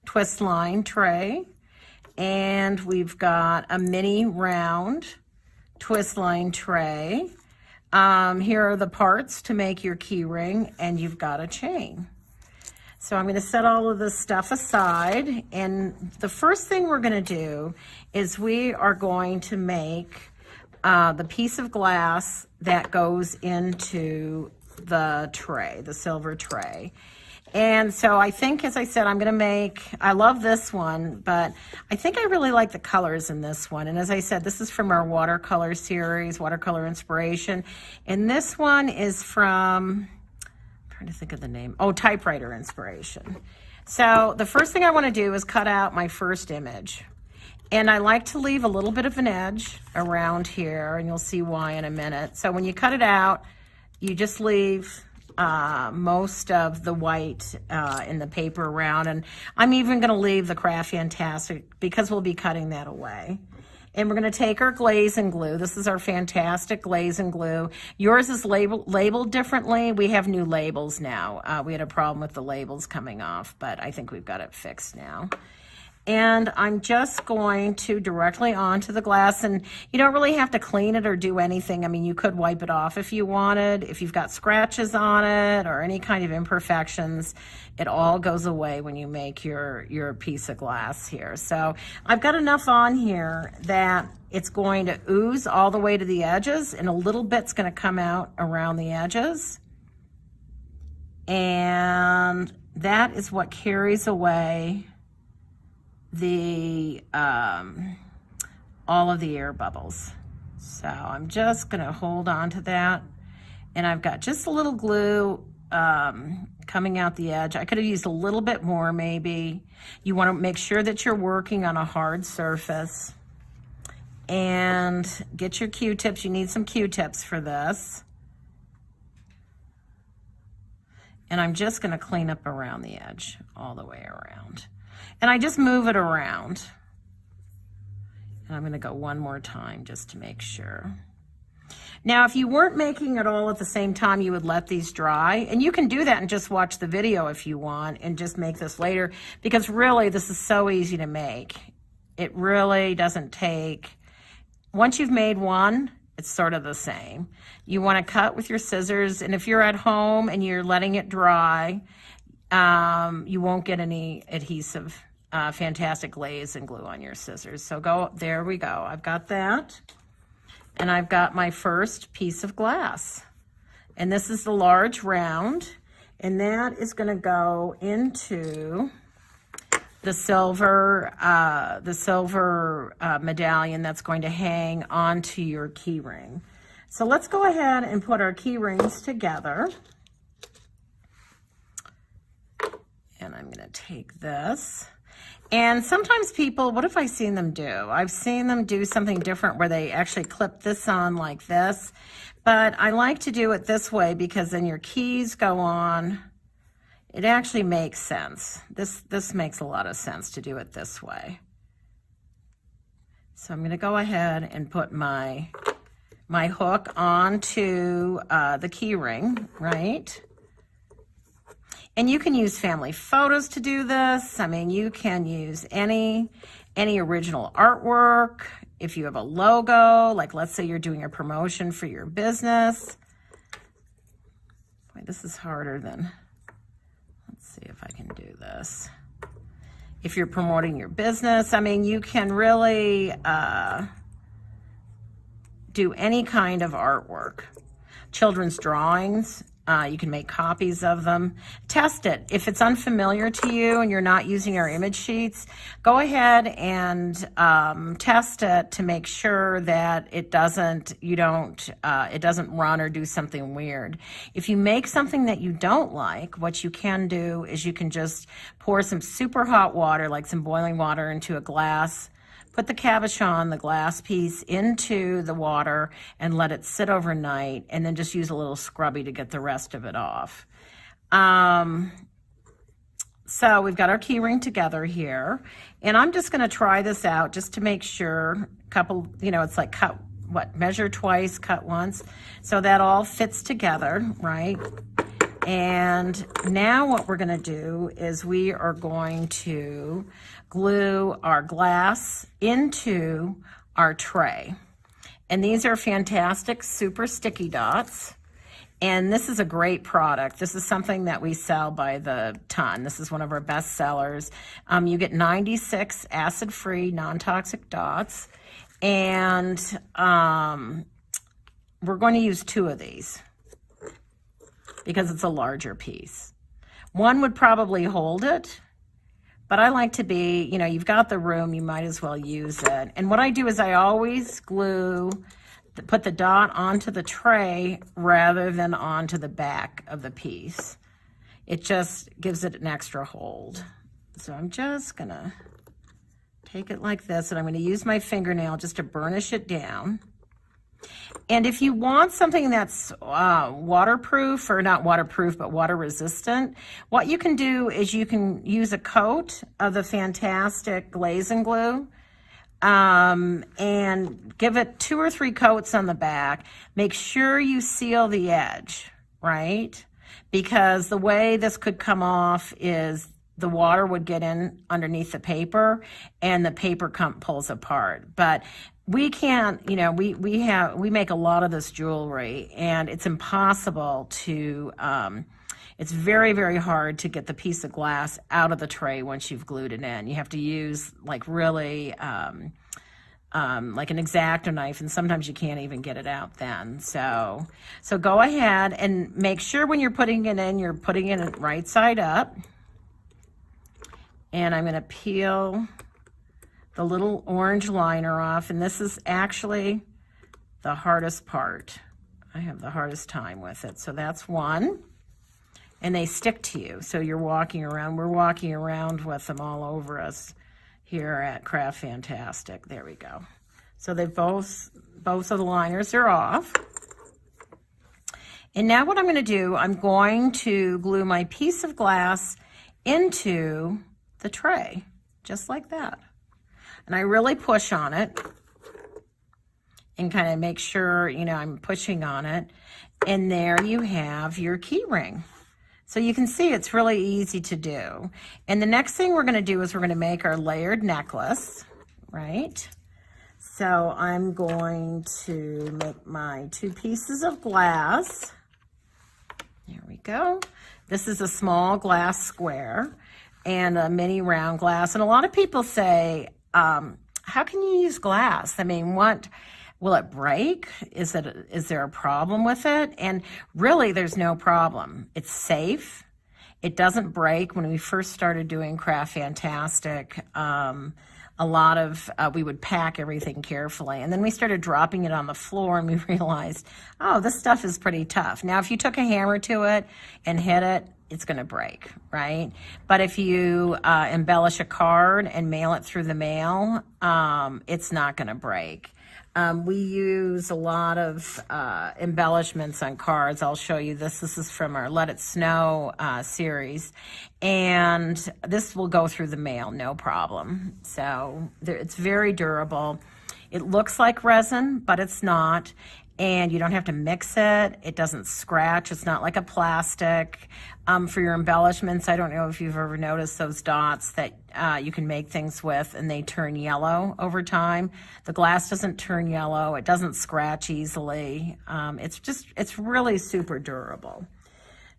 twist line tray. And we've got a mini round twist line tray. Here are the parts to make your key ring, and you've got a chain. So I'm going to set all of this stuff aside, and the first thing we're going to do is we are going to make the piece of glass that goes into the tray, the silver tray. And so I think, as I said, I'm going to make, I love this one, but I think I really like the colors in this one. And as I said, this is from our watercolor series, Watercolor Inspiration. And this one is from, to think of the name. Oh, Typewriter Inspiration. So the first thing I want to do is cut out my first image. And I like to leave a little bit of an edge around here, and you'll see why in a minute. So when you cut it out, you just leave most of the white in the paper around. And I'm even going to leave the Craft Fantastic because we'll be cutting that away. And we're going to take our glaze and glue. This is our fantastic glaze and glue. Yours is labeled differently. We have new labels now. We had a problem with the labels coming off, but I think we've got it fixed now. And I'm just going to directly onto the glass, and you don't really have to clean it or do anything. I mean, you could wipe it off if you wanted. If you've got scratches on it or any kind of imperfections, it all goes away when you make your piece of glass here. So I've got enough on here that it's going to ooze all the way to the edges, and a little bit's going to come out around the edges. And that is what carries away the all of the air bubbles. So I'm just going to hold on to that, and I've got just a little glue coming out the edge. I could have used a little bit more maybe. You want to make sure that you're working on a hard surface, and get your Q-tips. You need some Q-tips for this. And I'm just going to clean up around the edge all the way around. And I just move it around. And I'm going to go one more time just to make sure. Now, if you weren't making it all at the same time, you would let these dry. And you can do that and just watch the video if you want and just make this later, because really this is so easy to make. It really doesn't take, once you've made one, it's sort of the same. You want to cut with your scissors, and if you're at home and you're letting it dry, you won't get any adhesive, fantastic glaze and glue on your scissors. So there we go. I've got that. And I've got my first piece of glass. And this is the large round. And that is going to go into the silver medallion that's going to hang onto your key ring. So let's go ahead and put our key rings together. And I'm going to take this. And sometimes people, what have I seen them do? I've seen them do something different where they actually clip this on like this. But I like to do it this way because then your keys go on. It actually makes sense. This makes a lot of sense to do it this way. So I'm going to go ahead and put my hook onto the key ring, right? And you can use family photos to do this. I mean, you can use any original artwork. If you have a logo, like let's say you're doing a promotion for your business. Boy, this is harder than, let's see if I can do this. If you're promoting your business, I mean, you can really do any kind of artwork. Children's drawings, you can make copies of them. Test it. If it's unfamiliar to you and you're not using our image sheets, go ahead and test it to make sure that it doesn't run or do something weird. If you make something that you don't like, what you can do is you can just pour some super hot water, like some boiling water, into a glass. Put the cabochon, the glass piece, into the water and let it sit overnight, and then just use a little scrubby to get the rest of it off. So we've got our key ring together here, and I'm just going to try this out just to make sure. It's like measure twice, cut once. So that all fits together, right? And now what we're going to do is we are going to glue our glass into our tray. And these are fantastic super sticky dots. And this is a great product. This is something that we sell by the ton. This is one of our best sellers. You get 96 acid-free, non-toxic dots. And we're going to use 2 of these, because it's a larger piece. One would probably hold it, but I like to be, you've got the room, you might as well use it. And what I do is I always put the dot onto the tray rather than onto the back of the piece. It just gives it an extra hold. So I'm just gonna take it like this, and I'm gonna use my fingernail just to burnish it down. And if you want something that's waterproof, or not waterproof, but water resistant, what you can do is you can use a coat of the fantastic glazing glue and give it 2 or 3 coats on the back. Make sure you seal the edge, right? Because the way this could come off is the water would get in underneath the paper and the paper pulls apart. But we can't, we make a lot of this jewelry, and it's impossible to, it's very, very hard to get the piece of glass out of the tray once you've glued it in. You have to use like really, like an X-Acto knife, and sometimes you can't even get it out then. So go ahead and make sure when you're putting it in, you're putting it right side up. And I'm going to peel the little orange liner off, and this is actually the hardest part. I have the hardest time with it. So that's one, and they stick to you. So you're walking around, we're walking around with them all over us here at Craft Fantastic. There we go. So they both of the liners are off. And now what I'm going to do, I'm going to glue my piece of glass into the tray, just like that. And I really push on it and kind of make sure, I'm pushing on it. And there you have your key ring. So you can see it's really easy to do. And the next thing we're going to do is we're going to make our layered necklace, right? So I'm going to make my 2 pieces of glass. There we go. This is a small glass square and a mini round glass. And a lot of people say, how can you use glass? I mean, what will it break? Is there a problem with it? And really, there's no problem. It's safe. It doesn't break. When we first started doing Craft Fantastic, a lot of, we would pack everything carefully. And then we started dropping it on the floor and we realized, oh, this stuff is pretty tough. Now, if you took a hammer to it and hit it, it's going to break, right? But if you embellish a card and mail it through the mail, it's not going to break. We use a lot of embellishments on cards. I'll show you this. This is from our Let It Snow series. And this will go through the mail, no problem. So it's very durable. It looks like resin, but it's not. And you don't have to mix it. It doesn't scratch. It's not like a plastic. For your embellishments, I don't know if you've ever noticed those dots that you can make things with and they turn yellow over time. The glass doesn't turn yellow. It doesn't scratch easily. It's really super durable.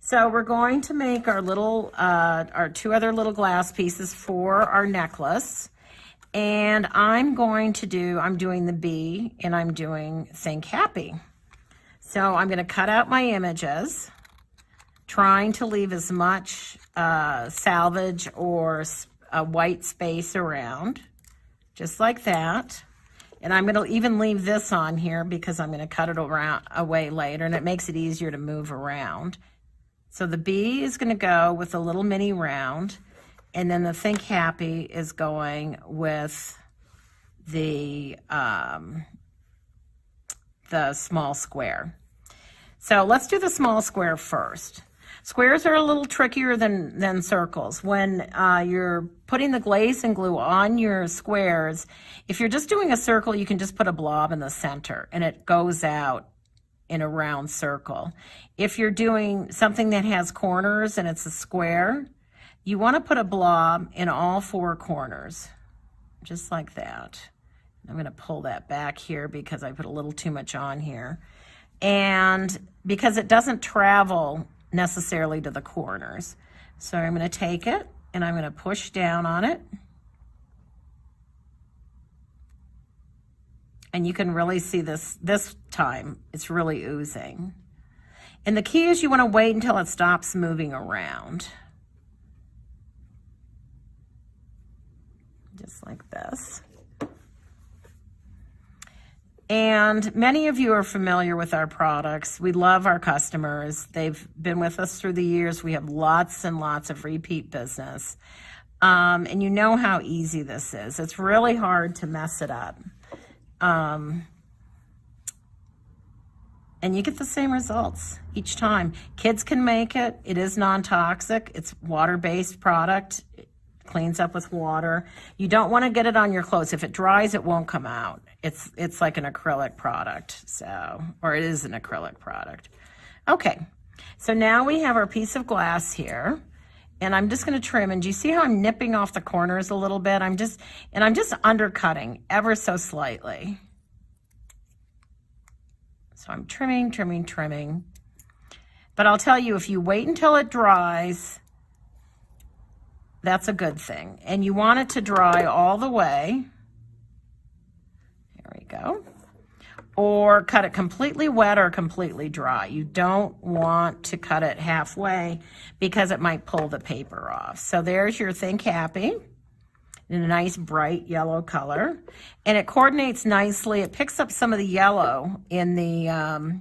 So we're going to make our little, our 2 other little glass pieces for our necklace. And I'm doing the bee and I'm doing Think Happy. So I'm going to cut out my images, trying to leave as much salvage or white space around, just like that. And I'm going to even leave this on here because I'm going to cut it away later, and it makes it easier to move around. So the bee is going to go with a little mini round. And then the Think Happy is going with the small square. So let's do the small square first. Squares are a little trickier than circles. When you're putting the glaze and glue on your squares, if you're just doing a circle, you can just put a blob in the center and it goes out in a round circle. If you're doing something that has corners and it's a square, you want to put a blob in all 4 corners, just like that. I'm going to pull that back here because I put a little too much on here. And because it doesn't travel necessarily to the corners. So I'm going to take it and I'm going to push down on it. And you can really see this time, it's really oozing. And the key is you want to wait until it stops moving around. Just like this. And many of you are familiar with our products. We love our customers. They've been with us through the years. We have lots and lots of repeat business. And you know how easy this is. It's really hard to mess it up. And you get the same results each time. Kids can make it. It is non-toxic. It's water-based product. Cleans up with water. You don't want to get it on your clothes. If it dries, it won't come out. It's like an acrylic product, or it is an acrylic product. Okay, so now we have our piece of glass here, and I'm just going to trim. And do you see how I'm nipping off the corners a little bit? I'm just undercutting ever so slightly. So I'm trimming. But I'll tell you, if you wait until it dries, that's a good thing. And you want it to dry all the way. There we go. Or cut it completely wet or completely dry. You don't want to cut it halfway because it might pull the paper off. So there's your Think Happy in a nice bright yellow color. And it coordinates nicely. It picks up some of the yellow in the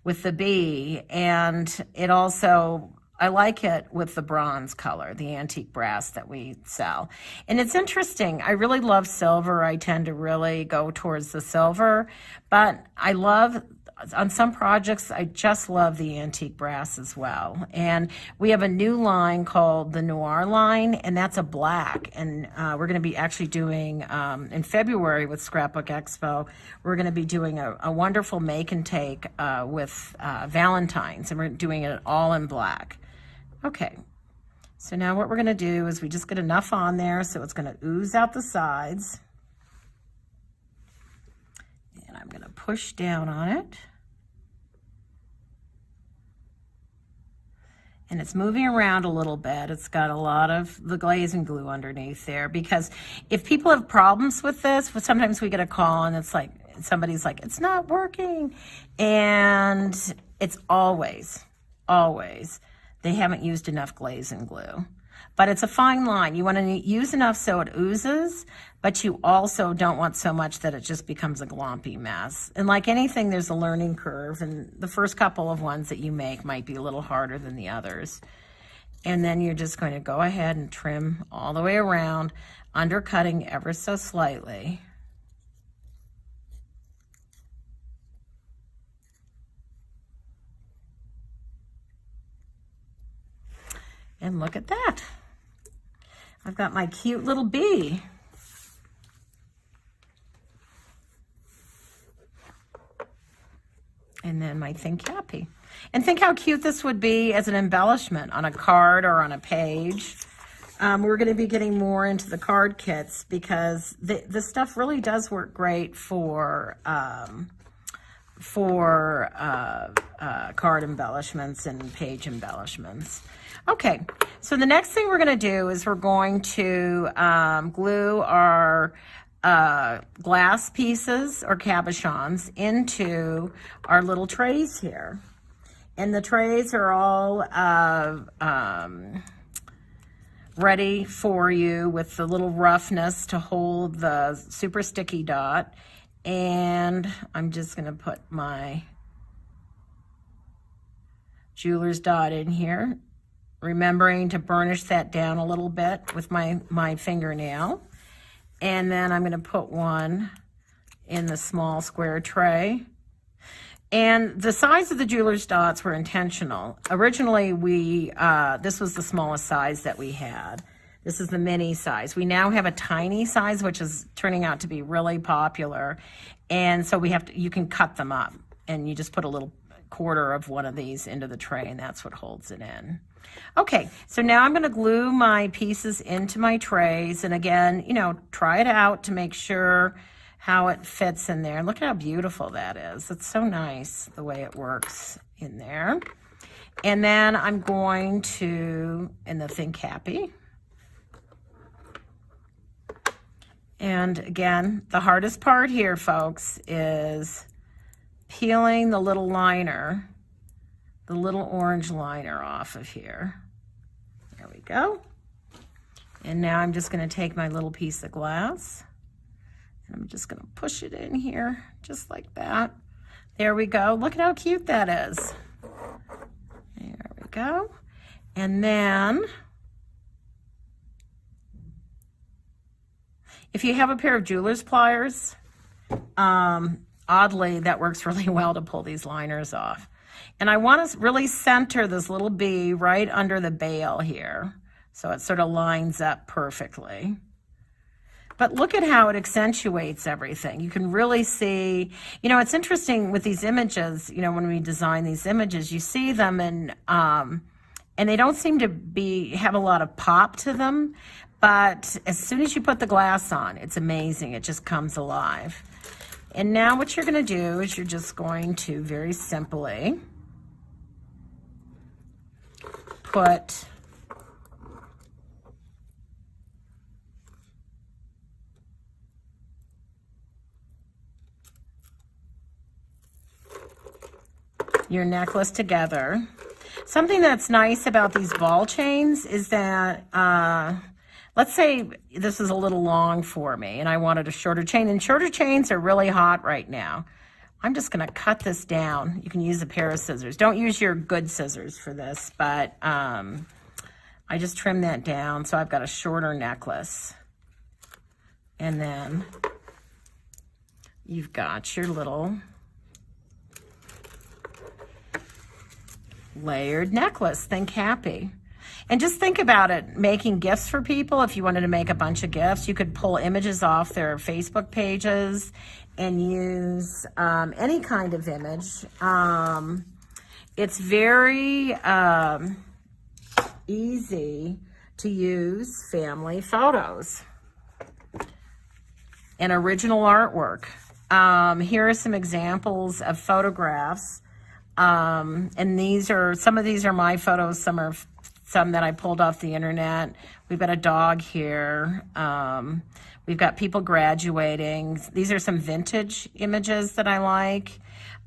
with the bee, and it also, I like it with the bronze color, the antique brass that we sell. And it's interesting. I really love silver. I tend to really go towards the silver, but I love, on some projects, I just love the antique brass as well. And we have a new line called the Noir line, and that's a black. And we're going to be actually doing, in February with Scrapbook Expo, we're going to be doing a wonderful make and take with Valentine's, and we're doing it all in black. Okay, so now what we're going to do is we just get enough on there so it's going to ooze out the sides. And I'm going to push down on it. And it's moving around a little bit. It's got a lot of the glaze and glue underneath there, because if people have problems with this, sometimes we get a call and it's like, somebody's like, it's not working. And it's always, they haven't used enough glaze and glue. But it's a fine line. You want to use enough so it oozes, but you also don't want so much that it just becomes a glompy mess. And like anything, there's a learning curve, and the first couple of ones that you make might be a little harder than the others. And then you're just going to go ahead and trim all the way around, undercutting ever so slightly. And look at that. I've got my cute little bee. And then my Think Happy. And think how cute this would be as an embellishment on a card or on a page. We're going to be getting more into the card kits because the stuff really does work great for card embellishments and page embellishments. Okay, so the next thing we're going to do is we're going to glue our glass pieces or cabochons into our little trays here. And the trays are all ready for you with the little roughness to hold the super sticky dot. And I'm just going to put my jeweler's dot in here, remembering to burnish that down a little bit with my fingernail. And then I'm going to put one in the small square tray. And the size of the jeweler's dots were intentional. Originally, this was the smallest size that we had. This is the mini size. We now have a tiny size, which is turning out to be really popular. And so you can cut them up, and you just put a little quarter of one of these into the tray, and that's what holds it in. Okay, so now I'm going to glue my pieces into my trays. And again, try it out to make sure how it fits in there. Look at how beautiful that is. It's so nice the way it works in there. And then I'm going to, in the Think Happy. And again, the hardest part here, folks, is peeling the little liner, the little orange liner off of here. There we go. And now I'm just going to take my little piece of glass, and I'm just going to push it in here, just like that. There we go. Look at how cute that is. There we go. And then, if you have a pair of jeweler's pliers, oddly, that works really well to pull these liners off. And I want to really center this little bee right under the bail here, so it sort of lines up perfectly. But look at how it accentuates everything. You can really see, it's interesting with these images, when we design these images, you see them and they don't seem to have a lot of pop to them. But as soon as you put the glass on, it's amazing. It just comes alive. And now what you're going to do is you're just going to very simply put your necklace together. Something that's nice about these ball chains is that, let's say this is a little long for me and I wanted a shorter chain, and shorter chains are really hot right now. I'm just going to cut this down. You can use a pair of scissors. Don't use your good scissors for this, but I just trim that down so I've got a shorter necklace. And then you've got your little layered necklace. Think Happy. And just think about it, making gifts for people. If you wanted to make a bunch of gifts, you could pull images off their Facebook pages and use any kind of image. It's very easy to use family photos and original artwork. Here are some examples of photographs. And some of these are my photos, some are some that I pulled off the internet. We've got a dog here. We've got people graduating. These are some vintage images that I like.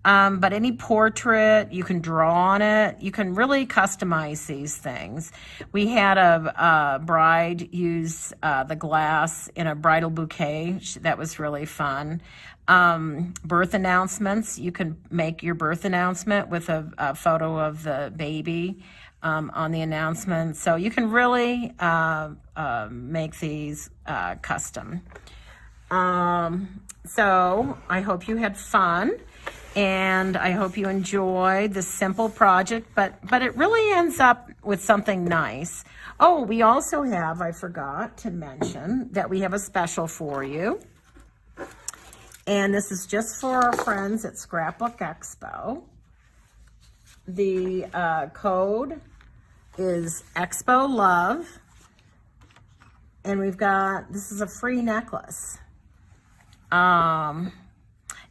But any portrait, you can draw on it. You can really customize these things. We had a bride use the glass in a bridal bouquet. That was really fun. Birth announcements. You can make your birth announcement with a photo of the baby on the announcement. So you can really make these custom. So I hope you had fun. And I hope you enjoyed this simple project, but it really ends up with something nice. Oh, we also have, I forgot to mention, that we have a special for you. And this is just for our friends at Scrapbook Expo. The code is Expo Love. And we've got, this is a free necklace.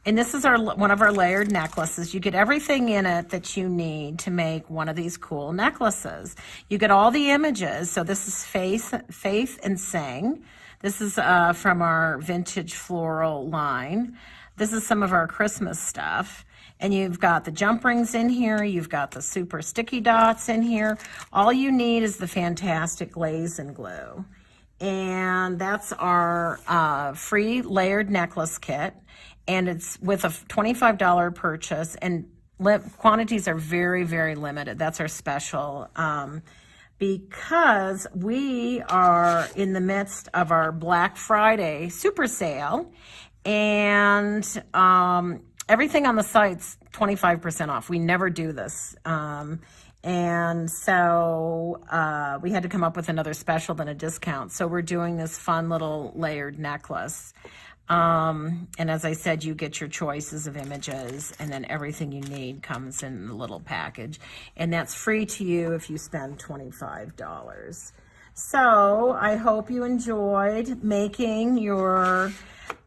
And this is one of our layered necklaces. You get everything in it that you need to make one of these cool necklaces. You get all the images. So this is Faith and Sing. This is from our vintage floral line. This is some of our Christmas stuff. And you've got the jump rings in here. You've got the super sticky dots in here. All you need is the fantastic glaze and glue. And that's our free layered necklace kit. And it's with a $25 purchase, and quantities are very, very limited. That's our special, because we are in the midst of our Black Friday super sale, and everything on the site's 25% off. We never do this. And so we had to come up with another special than a discount. So we're doing this fun little layered necklace. And as I said, you get your choices of images, and then everything you need comes in the little package. And that's free to you if you spend $25. So I hope you enjoyed making your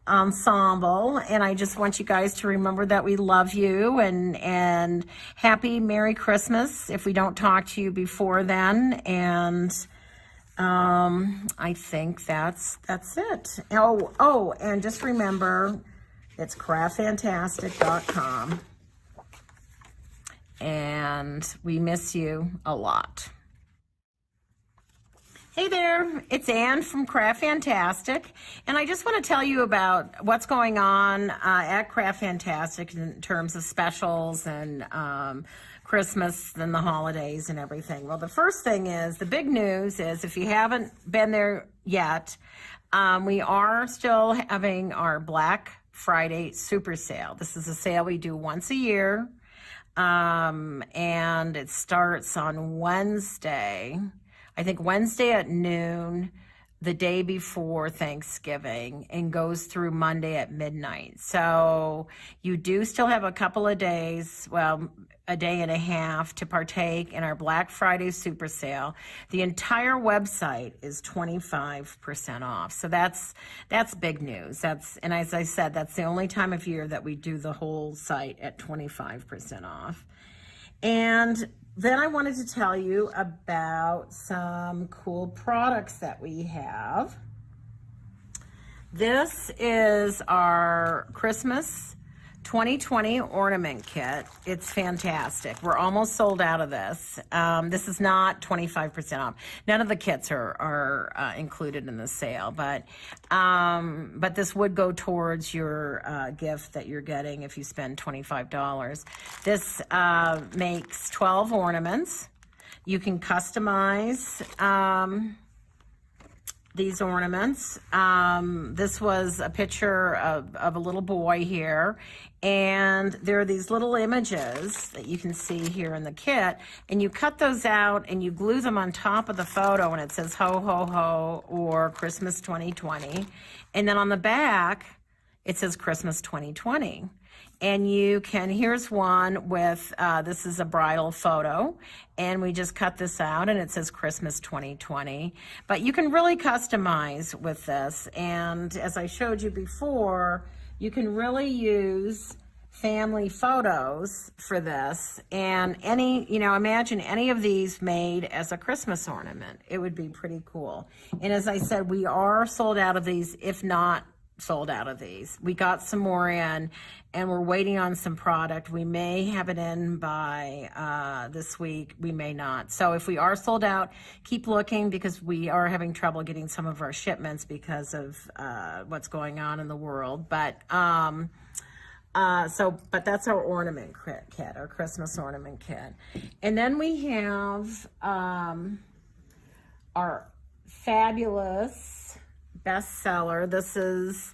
ensemble, and I just want you guys to remember that we love you, and happy Merry Christmas if we don't talk to you before then. And I think that's it. Oh, and just remember, it's craftfantastic.com, and we miss you a lot. Hey there, it's Ann from Craft Fantastic, and I just want to tell you about what's going on at Craft Fantastic in terms of specials and Christmas and the holidays and everything. Well, the first thing is, the big news is, if you haven't been there yet, we are still having our Black Friday super sale. This is a sale we do once a year, and it starts on Wednesday. I think Wednesday at noon, the day before Thanksgiving, and goes through Monday at midnight. So you do still have a couple of days, well, a day and a half, to partake in our Black Friday super sale. The entire website is 25% off. So that's big news. And as I said, that's the only time of year that we do the whole site at 25% off. And then I wanted to tell you about some cool products that we have. This is our Christmas 2020 ornament kit. It's fantastic. We're almost sold out of this. This is not 25% off. None of the kits are included in the sale, but this would go towards your gift that you're getting if you spend $25. This makes 12 ornaments. You can customize these ornaments. This was a picture of a little boy here, and there are these little images that you can see here in the kit, and you cut those out and you glue them on top of the photo, and it says ho ho ho or Christmas 2020, and then on the back it says Christmas 2020. And you can, here's one with, this is a bridal photo, and we just cut this out and it says Christmas 2020. But you can really customize with this, and as I showed you before, you can really use family photos for this, and imagine any of these made as a Christmas ornament. It would be pretty cool. And as I said, we are sold out of these, if not sold out of these. We got some more in, and we're waiting on some product. We may have it in by this week, we may not. So if we are sold out, keep looking, because we are having trouble getting some of our shipments because of what's going on in the world. But but that's our ornament kit, our Christmas ornament kit. And then we have our fabulous bestseller. This is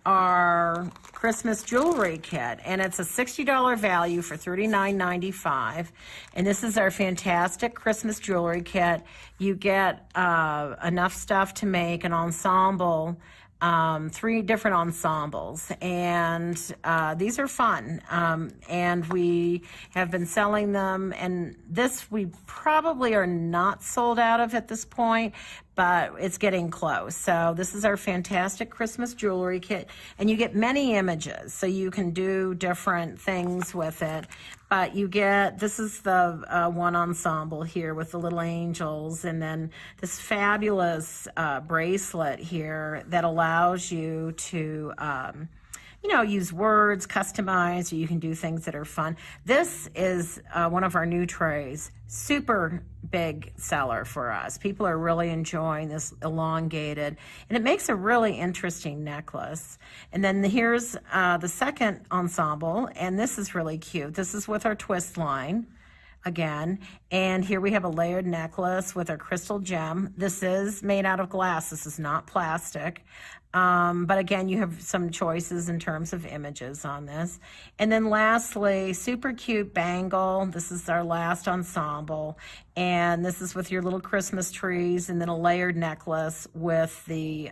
our Christmas jewelry kit, and it's a $60 value for $39.95. And this is our fantastic Christmas jewelry kit. You get enough stuff to make an ensemble, 3 different ensembles, and these are fun, and we have been selling them, and this we probably are not sold out of at this point, but it's getting close. So this is our fantastic Christmas jewelry kit, and you get many images, so you can do different things with it. But you get, this is the one ensemble here with the little angels, and then this fabulous bracelet here that allows you to use words, customize, you can do things that are fun. This is one of our new trays, super big seller for us. People are really enjoying this elongated, and it makes a really interesting necklace. And then here's the second ensemble, and this is really cute. This is with our twist line again, and here we have a layered necklace with our crystal gem. This is made out of glass. This is not plastic. But again, you have some choices in terms of images on this. And then lastly, super cute bangle. This is our last ensemble. And this is with your little Christmas trees, and then a layered necklace with the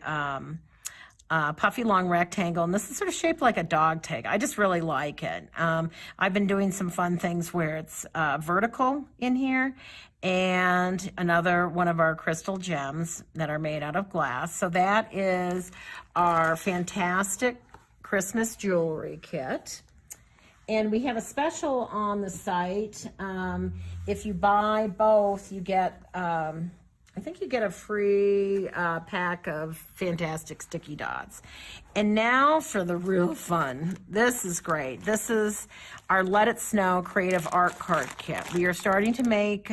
puffy long rectangle. And this is sort of shaped like a dog tag. I just really like it. I've been doing some fun things where it's vertical in here, and another one of our crystal gems that are made out of glass. So that is our fantastic Christmas jewelry kit. And we have a special on the site. If you buy both, you get, I think you get a free pack of fantastic sticky dots. And now for the real fun. This is great. This is our Let It Snow Creative Art Card Kit. We are starting to make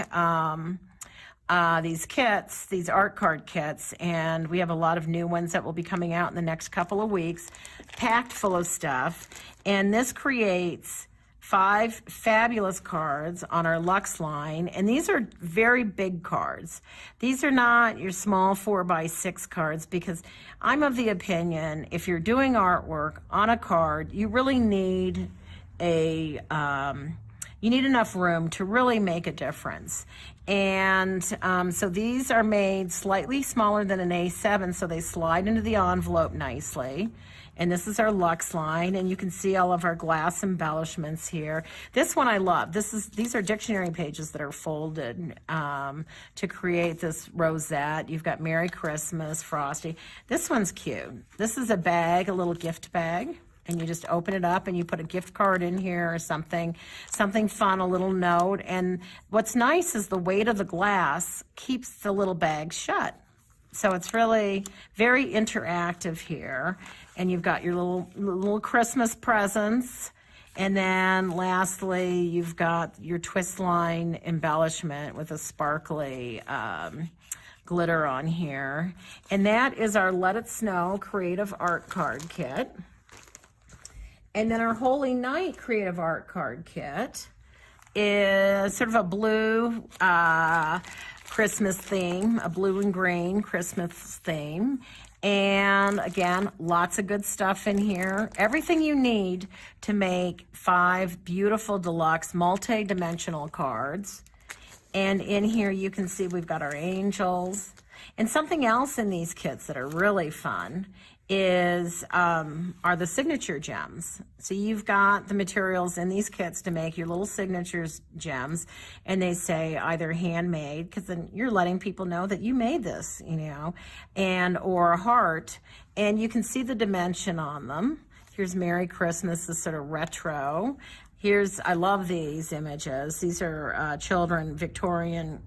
these kits, these art card kits, and we have a lot of new ones that will be coming out in the next couple of weeks, packed full of stuff. And this creates 5 fabulous cards on our Luxe line, and these are very big cards. These are not your small 4x6 cards, because I'm of the opinion if you're doing artwork on a card, you really need you need enough room to really make a difference. And so these are made slightly smaller than an A7, so they slide into the envelope nicely. And this is our Luxe line, and you can see all of our glass embellishments here. This one I love. These are dictionary pages that are folded to create this rosette. You've got Merry Christmas, Frosty. This one's cute. This is a bag, a little gift bag, and you just open it up and you put a gift card in here or something fun, a little note. And what's nice is the weight of the glass keeps the little bag shut. So it's really very interactive here. And you've got your little Christmas presents. And then lastly, you've got your twist line embellishment with a sparkly glitter on here. And that is our Let It Snow Creative Art Card Kit. And then our Holy Night Creative Art Card Kit is sort of a blue Christmas theme, a blue and green Christmas theme. And again, lots of good stuff in here. Everything you need to make 5 beautiful deluxe multi-dimensional cards. And in here you can see we've got our angels. And something else in these kits that are really fun is are the signature gems. So you've got the materials in these kits to make your little signatures gems, and they say either handmade, because then you're letting people know that you made this, you know, and or a heart, and you can see the dimension on them. Here's Merry Christmas, this sort of retro. I love these images. These are children, Victorian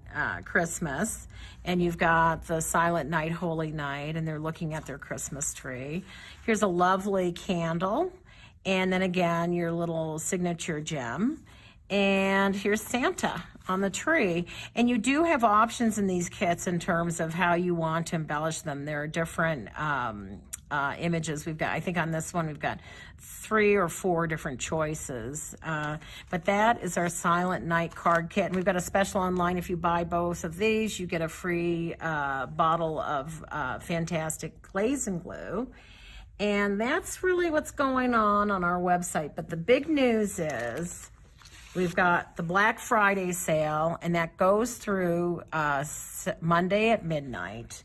Christmas. And you've got the Silent Night, Holy Night, and they're looking at their Christmas tree. Here's a lovely candle. And then again, your little signature gem. And here's Santa on the tree. And you do have options in these kits in terms of how you want to embellish them. There are different images. We've got, I think on this one, we've got 3 or 4 different choices. But that is our Silent Night card kit. And we've got a special online. If you buy both of these, you get a free bottle of fantastic glaze and glue. And that's really what's going on our website. But the big news is we've got the Black Friday sale, and that goes through Monday at midnight.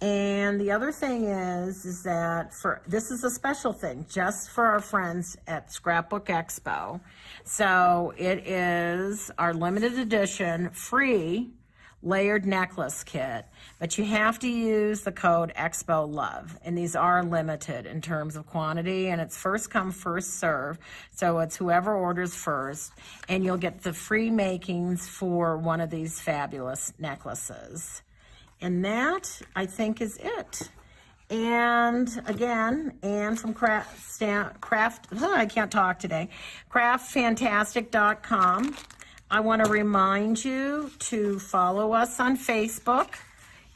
And the other thing is that this is a special thing just for our friends at Scrapbook Expo. So it is our limited edition free layered necklace kit, but you have to use the code EXPOLOVE, and these are limited in terms of quantity, and it's first come, first serve. So it's whoever orders first, and you'll get the free makings for one of these fabulous necklaces. And that, I think, is it. And again, Anne from craftfantastic.com. I want to remind you to follow us on Facebook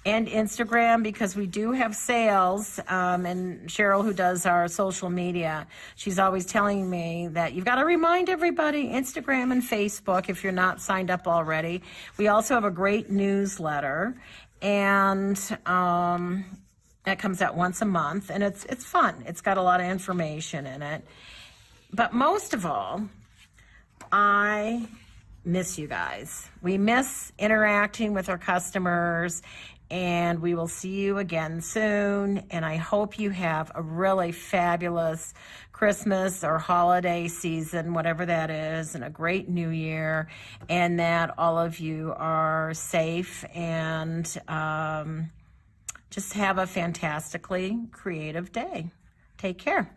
and Instagram, because we do have sales. And Cheryl, who does our social media, she's always telling me that you've got to remind everybody, Instagram and Facebook, if you're not signed up already. We also have a great newsletter, and that comes out once a month, and it's fun. It's got a lot of information in it. But most of all, I miss you guys. We miss interacting with our customers, and we will see you again soon. And I hope you have a really fabulous Christmas or holiday season, whatever that is, and a great new year, and that all of you are safe and just have a fantastically creative day. Take care.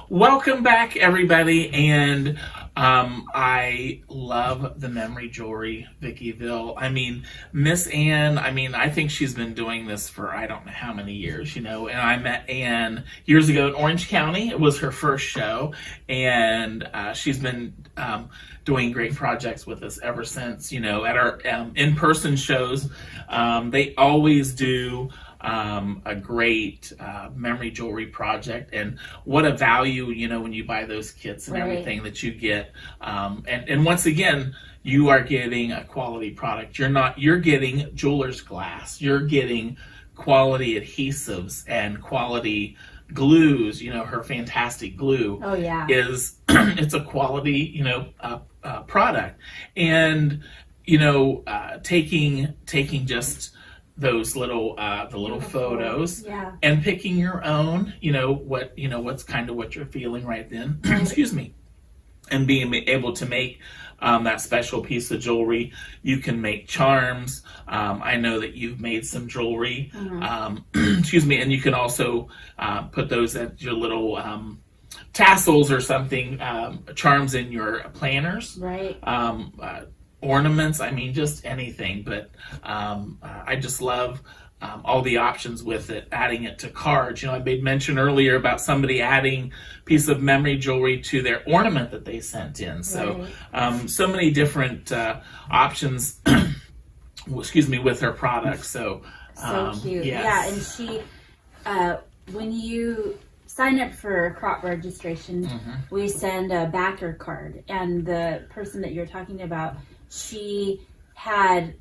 Welcome back, everybody, and I love the memory jewelry, Vickyville. I mean, Miss Anne, I think she's been doing this for I don't know how many years, and I met Anne years ago in Orange County. It was her first show, and she's been doing great projects with us ever since, at our in-person shows. They always do a great memory jewelry project, and what a value, when you buy those kits and everything that you get. And once again, you are getting a quality product. You're getting jeweler's glass. You're getting quality adhesives and quality glues. Her fantastic glue is it's a quality, product. And, taking just those little the little photos and picking your own, what's kind of what you're feeling right then. Excuse me. And being able to make that special piece of jewelry. You can make charms. I know that you've made some jewelry. Excuse me. And you can also put those at your little tassels or something, charms in your planners. Right. Ornaments, just anything. But I just love all the options with it, adding it to cards. I made mention earlier about somebody adding a piece of memory jewelry to their ornament that they sent in. So so many different options excuse me, with her products. So cute. Yes. Yeah, and she when you sign up for crop registration, we send a backer card, and the person that you're talking about, she had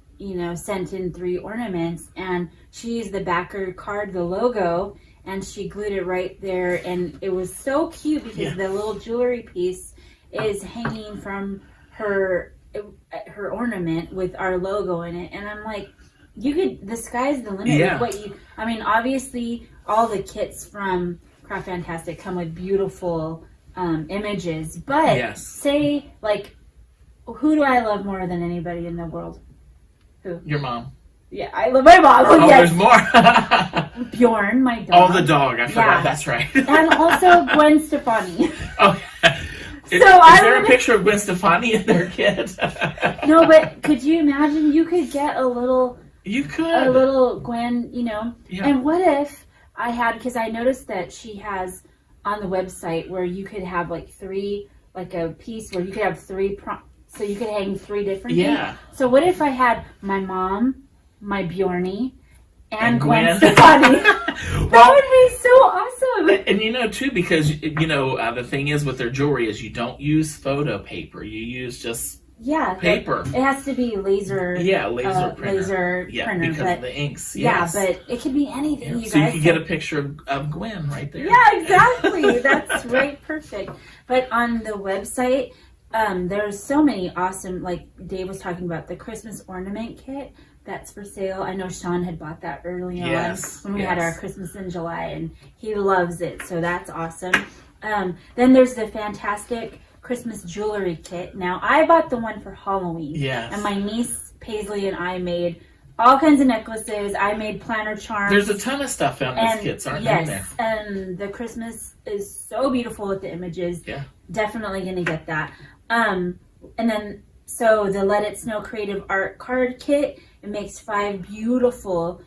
sent in 3 ornaments, and she used the backer card, the logo, and she glued it right there, and it was so cute because the little jewelry piece is hanging from her ornament with our logo in it, and I'm like, the sky's the limit. Yeah. With obviously all the kits from Craft Fantastic come with beautiful images, but Yes. say, like, who do I love more than anybody in the world? Who? Your mom. Yeah, I love my mom. Oh, Yes. there's more. Bjorn, my dog. Oh, the dog. I forgot. Yeah. That's right. And also Gwen Stefani. Oh, is I there a would- picture of Gwen Stefani in their kit? No, but could you imagine? You could get a little You could. Gwen, Yeah. And what if I had, because I noticed that she has on the website where you could have like a piece where you could have so you could hang 3 different Yeah. things. So what if I had my mom, my Bjornie, and Gwen Gwen. Stefani? That Well, would be so awesome. and too, because the thing is with their jewelry is you don't use photo paper. You use just Yeah. paper. It has to be laser. Yeah, laser printer. Laser Yeah, printer. because But of the inks. yeah, Yes. but it could be anything. Yeah, You so you guys. can get a picture of Gwen right there. Yeah, exactly. That's right. Perfect. But on the website, there's so many awesome, like Dave was talking about, the Christmas ornament kit that's for sale. I know Sean had bought that early Yes, on when we had yes. our Christmas in July, and he loves it. So that's awesome. Then there's the fantastic Christmas jewelry kit. Now, I bought the one for Halloween. Yes. And my niece Paisley and I made all kinds of necklaces. I made planner charms. There's a ton of stuff on these kits, aren't there? Yes, and the Christmas is so beautiful with the images. Yeah. Definitely gonna get that. And then so the Let It Snow Creative Art card kit. It makes 5 beautiful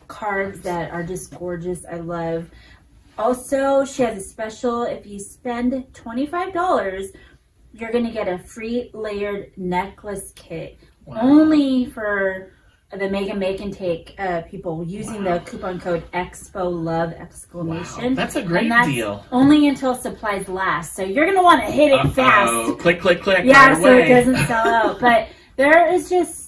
cards that are just gorgeous. I love. Also, she has a special. If you spend $25, you're gonna get a free layered necklace kit. Wow. Only for the Mega Make and Take people using the coupon code EXPOLOVE exclamation. Wow, that's a great And that's deal. Only until supplies last. So you're gonna want to hit it fast. Click, click, click. Yeah, right so away. it doesn't sell out. But there is just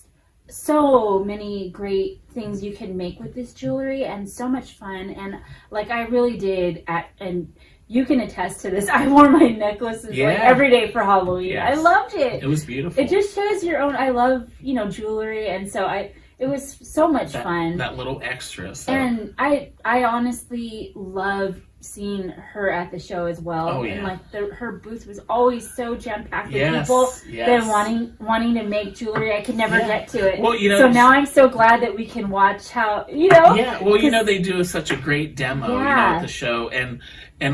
so many great things you can make with this jewelry and so much fun. And like I really did and you can attest to this. I wore my necklaces like every day for Halloween. Yes. I loved it. It was beautiful. It just shows your own. I love, jewelry, and so it was so much fun. That little extra. So. And I honestly love seeing her at the show as well. Oh, yeah. And like her booth was always so jam packed with Yes, people yes. that wanting to make jewelry. I could never get to it. Well, so now I'm so glad that we can watch how Yeah, well, they do such a great demo, at the show, and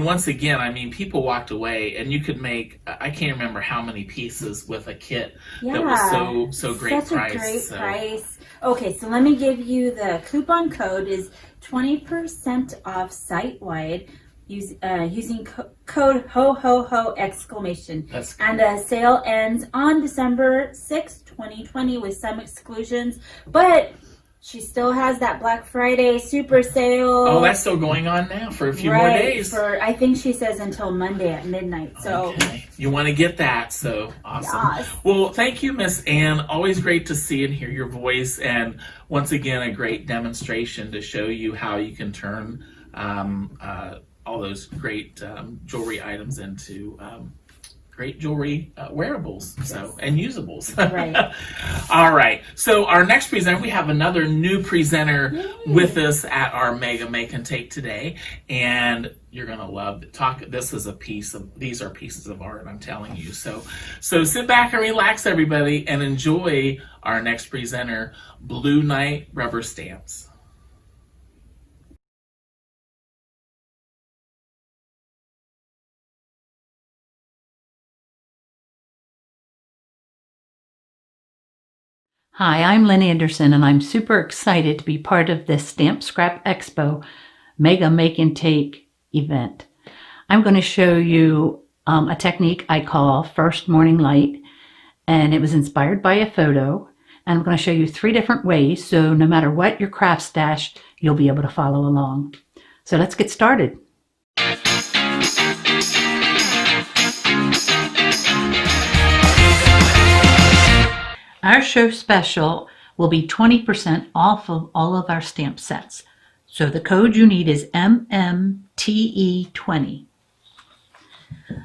once again, I mean, people walked away, and you could make I can't remember how many pieces with a kit that was so great such price. a great price. Okay, so let me give you the coupon code is 20% off site-wide using code HO exclamation. That's cool. And the sale ends on December 6th, 2020 with some exclusions, but she still has that Black Friday super sale. Oh, that's still going on now for a few more days. I think she says until Monday at midnight. So you want to get that, so awesome. Yes. Well, thank you, Miss Ann. Always great to see and hear your voice, and once again, a great demonstration to show you how you can turn all those great jewelry items into great jewelry wearables, and usables. Right. All right. So our next presenter, we have another new presenter with us at our Mega Make and Take today, and you're gonna love it. This is these are pieces of art, I'm telling you. So sit back and relax, everybody, and enjoy our next presenter, Blue Night Rubber Stamps. Hi, I'm Lynn Anderson, and I'm super excited to be part of this Stamp Scrap Expo Mega Make and Take event. I'm going to show you a technique I call First Morning Light, and it was inspired by a photo. And I'm going to show you 3 different ways, so no matter what your craft stash, you'll be able to follow along. So let's get started. Our show special will be 20% off of all of our stamp sets. So the code you need is MMTE20.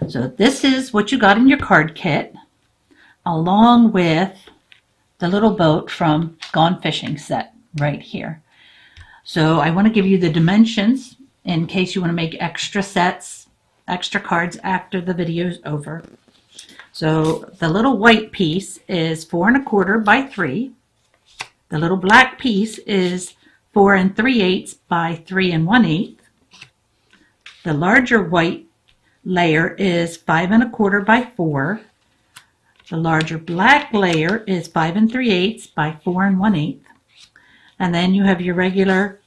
So this is what you got in your card kit, along with the little boat from Gone Fishing set right here. So I want to give you the dimensions in case you want to make extra sets, extra cards after the video is over. So the little white piece is 4 1/4 by 3. The little black piece is 4 3/8 by 3 1/8. The larger white layer is 5 1/4 by 4. The larger black layer is 5 3/8 by 4 1/8. And then you have your regular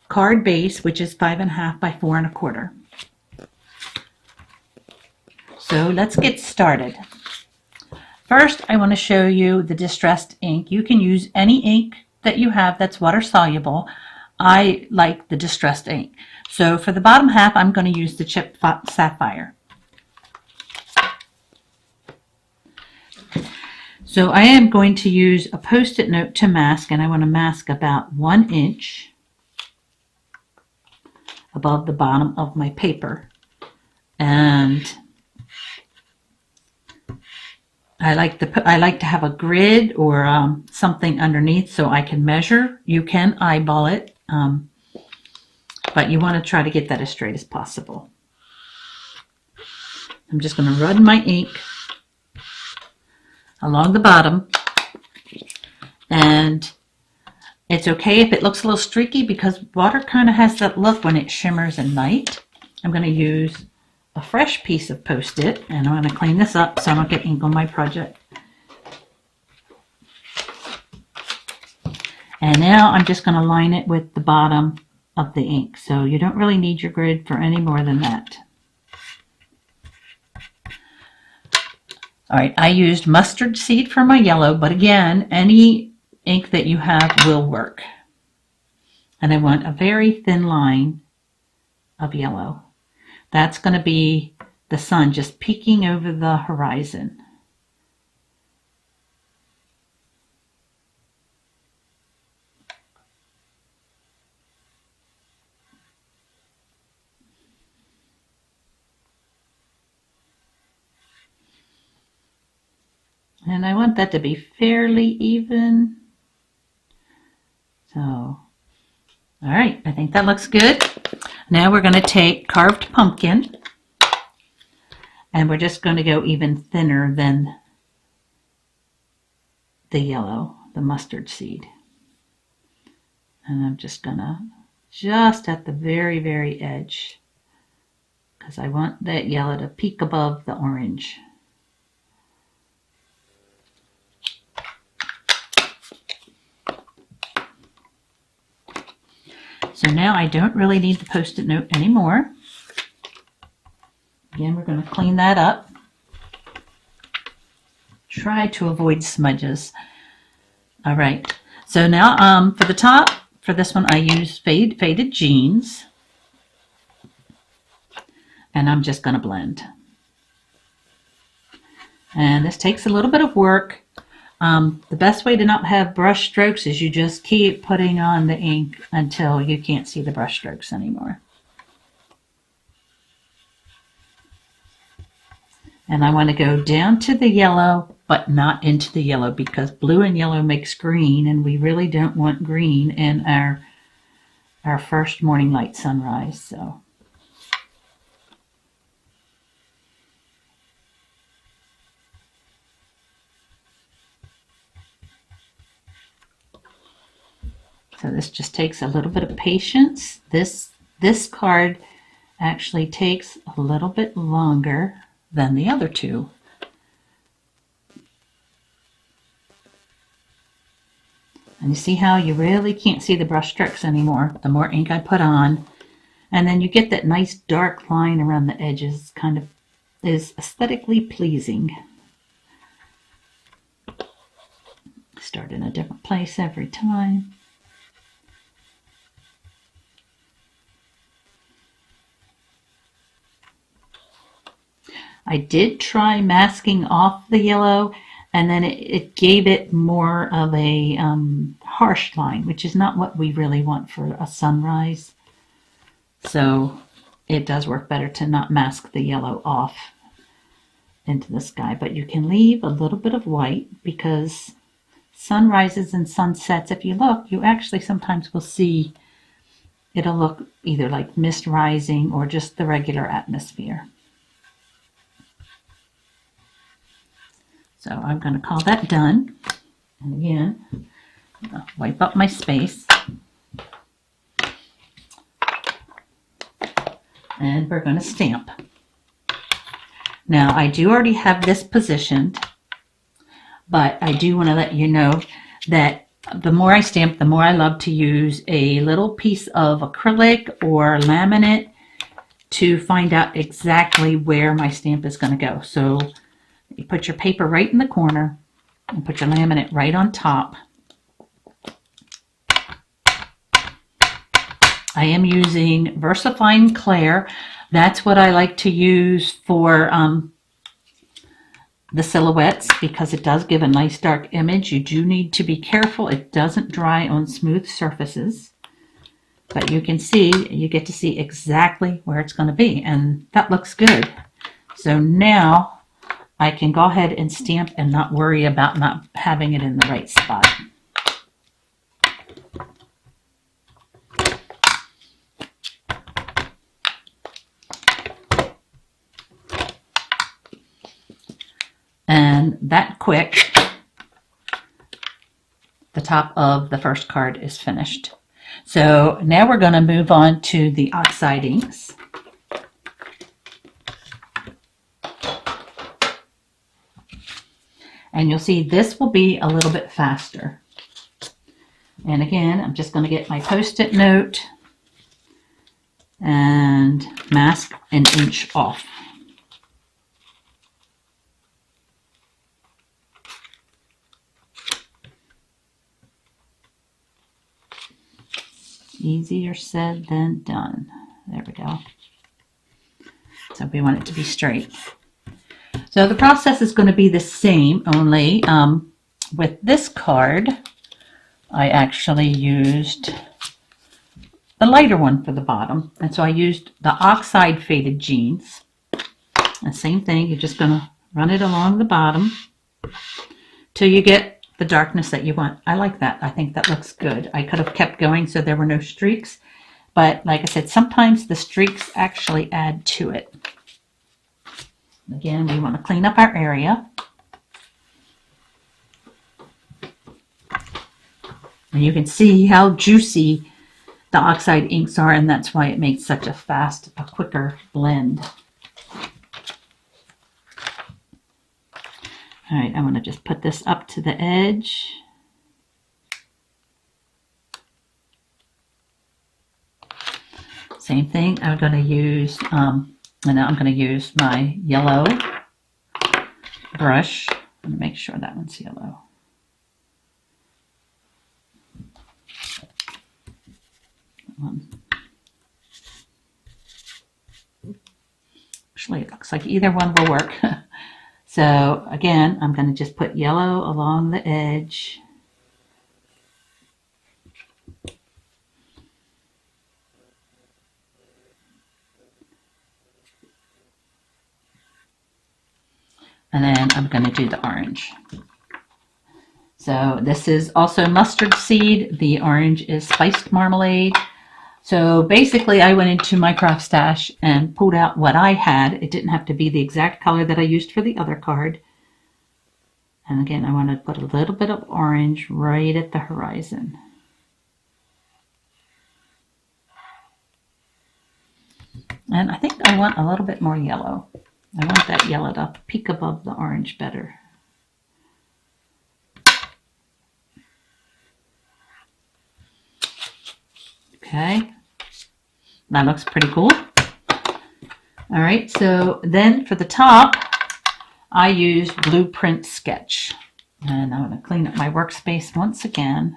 card base, which is 5 1/2 by 4 1/4. So let's get started. First, I want to show you the distressed ink. You can use any ink that you have that's water soluble. I like the distressed ink. So for the bottom half, I'm going to use the Chipped Sapphire. So I am going to use a Post-it note to mask, and I want to mask about 1 inch above the bottom of my paper. And I like to have a grid or something underneath so I can measure. You can eyeball it, but you want to try to get that as straight as possible. I'm just going to run my ink along the bottom, and it's okay if it looks a little streaky because water kind of has that look when it shimmers at night. I'm going to use a fresh piece of Post-it, and I'm going to clean this up so I don't get ink on my project. And now I'm just going to line it with the bottom of the ink, so you don't really need your grid for any more than that. All right, I used mustard seed for my yellow, but again, any ink that you have will work. And I want a very thin line of yellow. That's going to be the sun just peeking over the horizon. And I want that to be fairly even. So, all right, I think that looks good. Now we're going to take carved pumpkin, and we're just going to go even thinner than the yellow, the mustard seed. And I'm just going to, just at the very, very edge, because I want that yellow to peek above the orange. So now I don't really need the Post-it note anymore. Again, we're going to clean that up. Try to avoid smudges. All right. So now for the top, for this one, I use faded jeans. And I'm just going to blend. And this takes a little bit of work. The best way to not have brush strokes is you just keep putting on the ink until you can't see the brush strokes anymore. And I want to go down to the yellow, but not into the yellow, because blue and yellow makes green, and we really don't want green in our first morning light sunrise. So this just takes a little bit of patience. This card actually takes a little bit longer than the other two. And you see how you really can't see the brush strokes anymore the more ink I put on. And then you get that nice dark line around the edges, kind of is aesthetically pleasing. Start in a different place every time. I did try masking off the yellow, and then it gave it more of a harsh line, which is not what we really want for a sunrise. So it does work better to not mask the yellow off into the sky, but you can leave a little bit of white because sunrises and sunsets, if you look, you actually sometimes will see it'll look either like mist rising or just the regular atmosphere. So I'm going to call that done. And again, I'll wipe up my space. And we're going to stamp. Now, I do already have this positioned, but I do want to let you know that the more I stamp, the more I love to use a little piece of acrylic or laminate to find out exactly where my stamp is going to go. So you put your paper right in the corner and put your laminate right on top. I am using VersaFine Clair. That's what I like to use for the silhouettes because it does give a nice dark image. You do need to be careful it doesn't dry on smooth surfaces. But you can see, you get to see exactly where it's going to be, and that looks good. So now I can go ahead and stamp and not worry about not having it in the right spot. And that quick, the top of the first card is finished. So now we're going to move on to the oxide inks. And you'll see this will be a little bit faster. And again, I'm just going to get my Post-it note and mask an inch off. Easier said than done. There we go. So we want it to be straight. So the process is going to be the same, only with this card, I actually used the lighter one for the bottom. And so I used the Oxide Faded Jeans. The same thing, you're just going to run it along the bottom till you get the darkness that you want. I like that. I think that looks good. I could have kept going so there were no streaks, but like I said, sometimes the streaks actually add to it. Again, we want to clean up our area. And you can see how juicy the oxide inks are, and that's why it makes such a quicker blend. All right, I'm going to just put this up to the edge. Same thing, I'm going to use, and now I'm going to use my yellow brush. I'm going to make sure that one's yellow. Actually, it looks like either one will work. So again, I'm going to just put yellow along the edge. And then I'm going to do the orange. So this is also mustard seed. The orange is spiced marmalade. So basically I went into my craft stash and pulled out what I had. It didn't have to be the exact color that I used for the other card. And again, I want to put a little bit of orange right at the horizon. And I think I want a little bit more yellow. I want that yellow to peak above the orange better. Okay, that looks pretty cool. All right, so then for the top, I used Blueprint Sketch. And I'm going to clean up my workspace once again.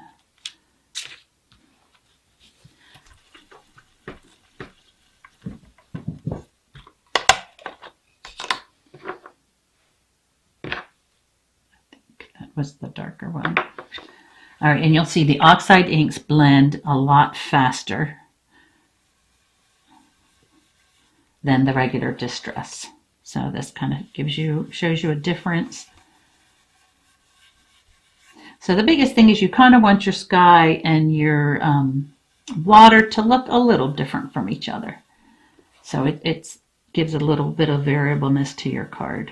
Was the darker one. All right, and you'll see the oxide inks blend a lot faster than the regular Distress. So this kind of shows you a difference. So the biggest thing is you kind of want your sky and your water to look a little different from each other. So it gives a little bit of variableness to your card.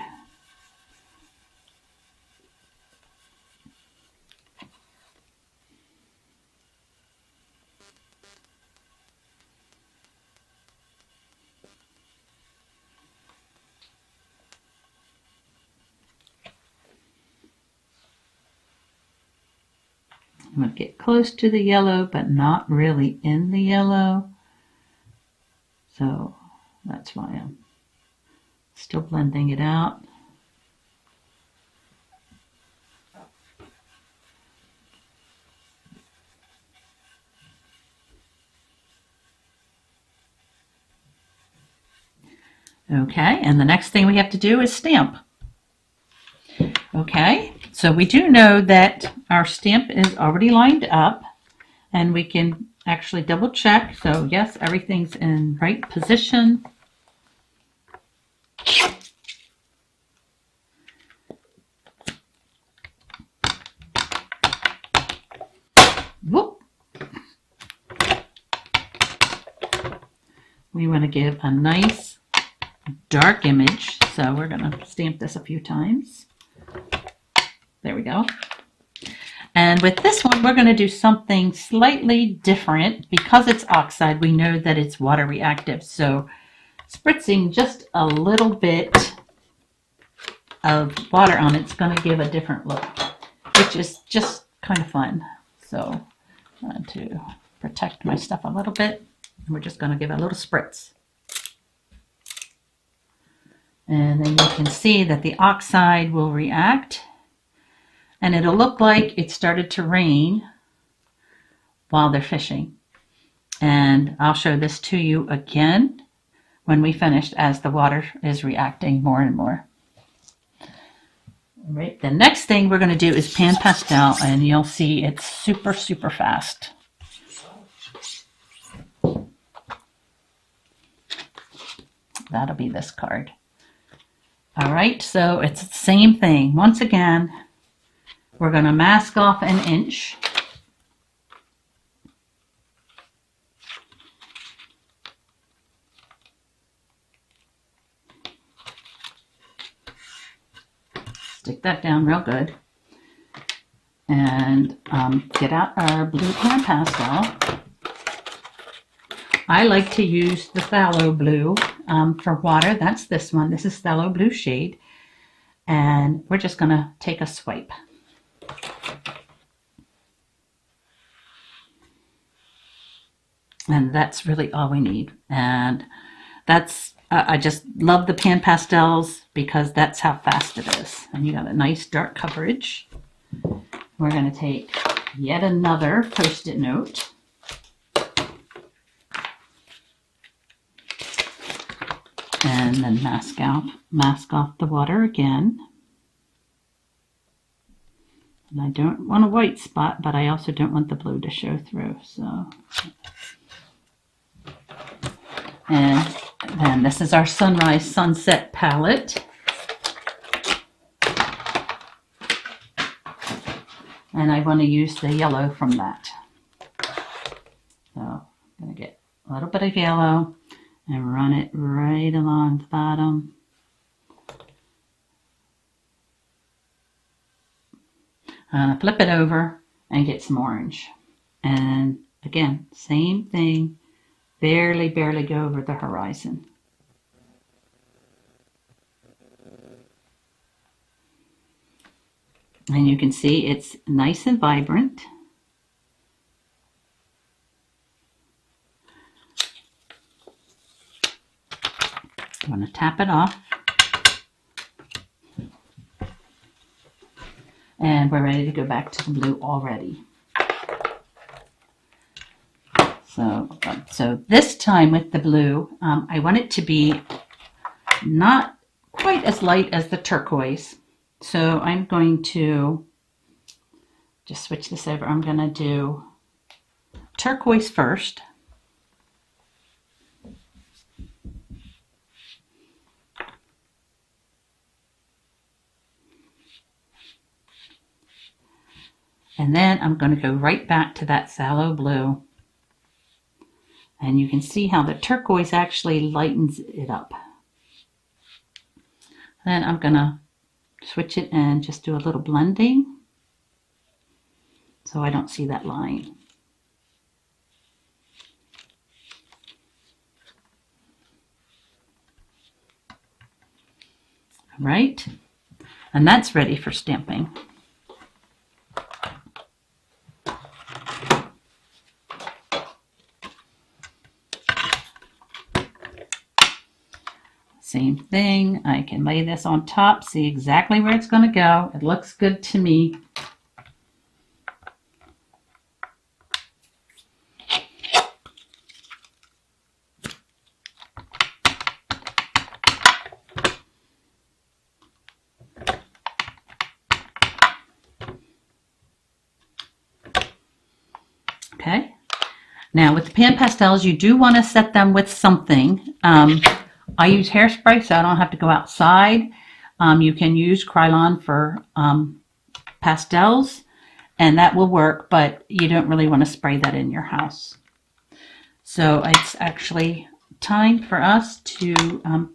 I'm going to get close to the yellow, but not really in the yellow. So that's why I'm still blending it out. Okay, and the next thing we have to do is stamp. Okay, so we do know that our stamp is already lined up, and we can actually double check. So yes, everything's in right position. Whoop. We want to give a nice dark image, so we're going to stamp this a few times. There we go. And with this one, we're going to do something slightly different. Because it's oxide, we know that it's water reactive. So spritzing just a little bit of water on it's going to give a different look, which is just kind of fun. So I'm going to protect my stuff a little bit. We're just going to give it a little spritz. And then you can see that the oxide will react. And it'll look like it started to rain while they're fishing. And I'll show this to you again when we finished as the water is reacting more and more. All right, the next thing we're going to do is pan pastel, and you'll see it's super, super fast. That'll be this card. All right, so it's the same thing. Once again, we're going to mask off an inch. Stick that down real good. And get out our blue pan pastel. I like to use the phthalo blue for water. That's this one. This is phthalo blue shade. And we're just going to take a swipe. And that's really all we need. And that's, I just love the pan pastels because that's how fast it is. And you got a nice dark coverage. We're going to take yet another Post-it note. And then mask off the water again. And I don't want a white spot, but I also don't want the blue to show through. So, and then this is our Sunrise Sunset palette. And I want to use the yellow from that. So I'm going to get a little bit of yellow and run it right along the bottom. Flip it over and get some orange. And again, same thing, barely go over the horizon. And you can see it's nice and vibrant. I'm going to tap it off. And we're ready to go back to the blue already. So this time with the blue, I want it to be not quite as light as the turquoise. So I'm going to just switch this over. I'm going to do turquoise first. And then I'm going to go right back to that phthalo blue. And you can see how the turquoise actually lightens it up. Then I'm going to switch it and just do a little blending so I don't see that line. All right, and that's ready for stamping. Same thing, I can lay this on top, see exactly where it's going to go. It looks good to me. Okay, now with the pan pastels, you do want to set them with something. I use hairspray so I don't have to go outside. You can use Krylon for pastels, and that will work, but you don't really want to spray that in your house. So it's actually time for us to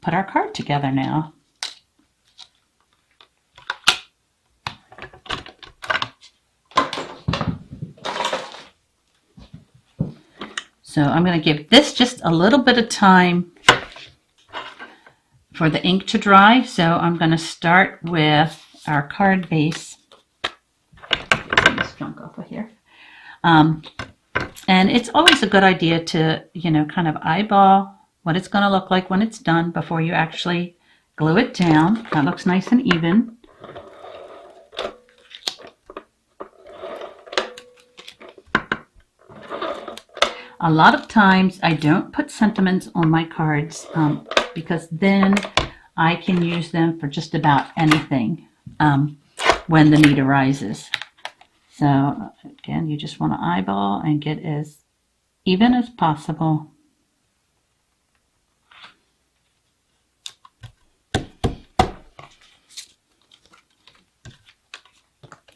put our card together now. So I'm going to give this just a little bit of time for the ink to dry. So I'm going to start with our card base. Get this junk off of here. And it's always a good idea to, kind of eyeball what it's going to look like when it's done before you actually glue it down. That looks nice and even. A lot of times I don't put sentiments on my cards because then I can use them for just about anything when the need arises. So again, you just want to eyeball and get as even as possible.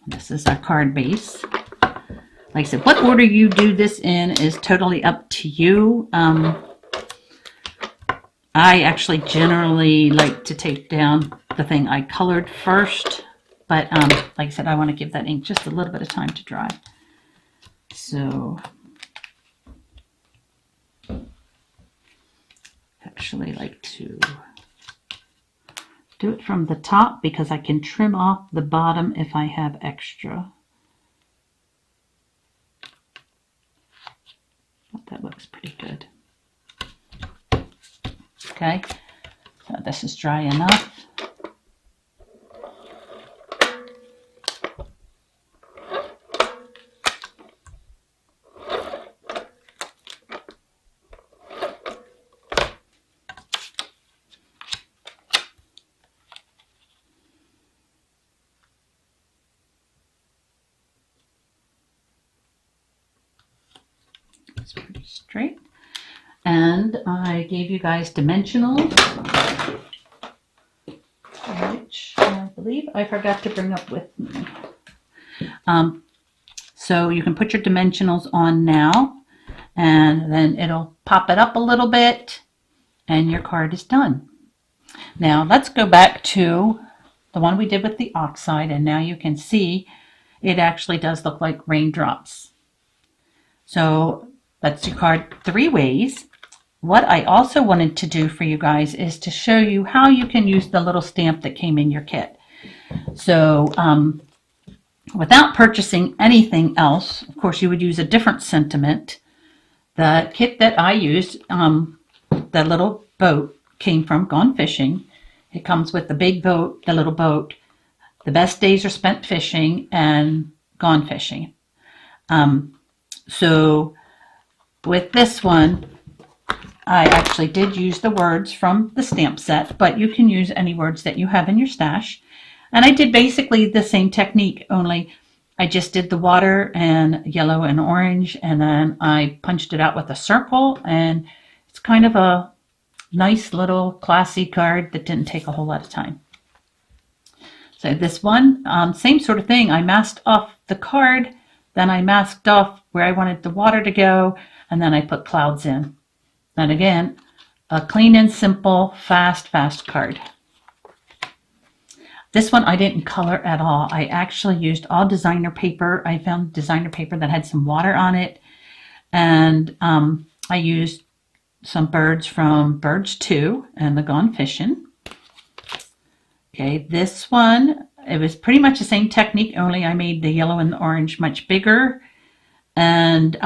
This is our card base. Like I said, what order you do this in is totally up to you. I actually generally like to take down the thing I colored first, but like I said, I want to give that ink just a little bit of time to dry. So actually like to do it from the top because I can trim off the bottom if I have extra. That looks pretty good. Okay, so this is dry enough. It's pretty straight. And I gave you guys dimensionals, which I believe I forgot to bring up with me. So you can put your dimensionals on now, and then it'll pop it up a little bit, and your card is done. Now let's go back to the one we did with the oxide, and now you can see it actually does look like raindrops. So that's your card 3 ways. What I also wanted to do for you guys is to show you how you can use the little stamp that came in your kit. So without purchasing anything else, of course you would use a different sentiment. The kit that I used, the little boat, came from Gone Fishing. It comes with the big boat, the little boat, the best days are spent fishing, and Gone Fishing. So with this one, I actually did use the words from the stamp set, but you can use any words that you have in your stash. And I did basically the same technique, only I just did the water and yellow and orange, and then I punched it out with a circle, and it's kind of a nice little classy card that didn't take a whole lot of time. So this one, same sort of thing. I masked off the card, then I masked off where I wanted the water to go, and then I put clouds in. And again, a clean and simple, fast card. This one I didn't color at all. I actually used all designer paper. I found designer paper that had some water on it. And I used some birds from Birds 2 and the Gone Fishing. Okay, this one, it was pretty much the same technique, only I made the yellow and the orange much bigger. And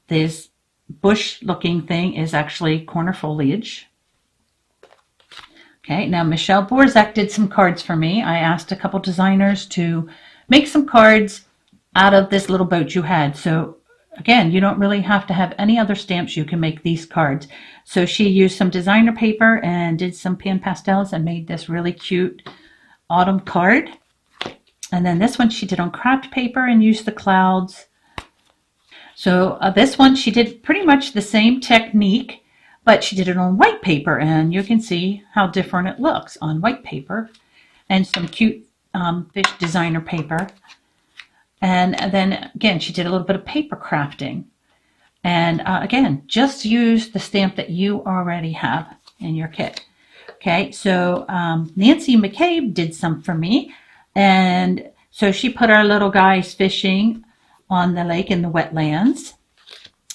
this bush looking thing is actually corner foliage. Okay, now Michelle Borzak did some cards for me. I asked a couple designers to make some cards out of this little boat you had. So again, you don't really have to have any other stamps. You can make these cards. So she used some designer paper and did some pan pastels and made this really cute autumn card. And then this one she did on craft paper and used the clouds. So this one she did pretty much the same technique, but she did it on white paper, and you can see how different it looks on white paper and some cute fish designer paper. And then again, she did a little bit of paper crafting. And again, just use the stamp that you already have in your kit. Okay, so Nancy McCabe did some for me. And so she put our little guys fishing on the lake in the wetlands.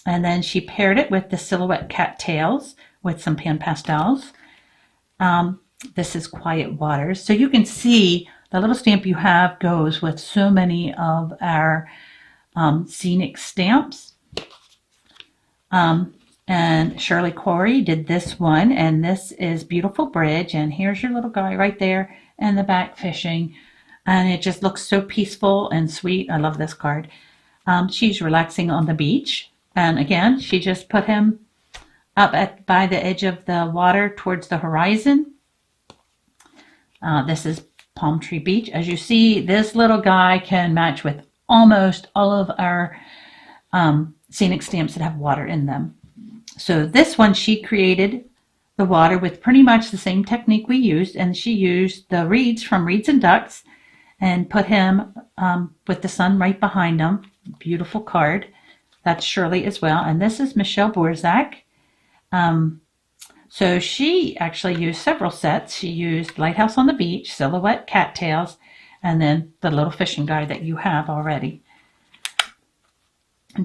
And then she paired it with the silhouette cattails with some pan pastels. This is Quiet Waters. So you can see the little stamp you have goes with so many of our scenic stamps. And Shirley Corey did this one, and this is Beautiful Bridge. And here's your little guy right there in the back fishing. And it just looks so peaceful and sweet. I love this card. She's relaxing on the beach. And again, she just put him up by the edge of the water towards the horizon. This is Palm Tree Beach. As you see, this little guy can match with almost all of our scenic stamps that have water in them. So this one, she created the water with pretty much the same technique we used, and she used the reeds from Reeds and Ducks and put him with the sun right behind him. Beautiful card. That's Shirley as well. And this is Michelle Borzak. So she actually used several sets. She used Lighthouse on the Beach, Silhouette Cattails, and then the little fishing guy that you have already.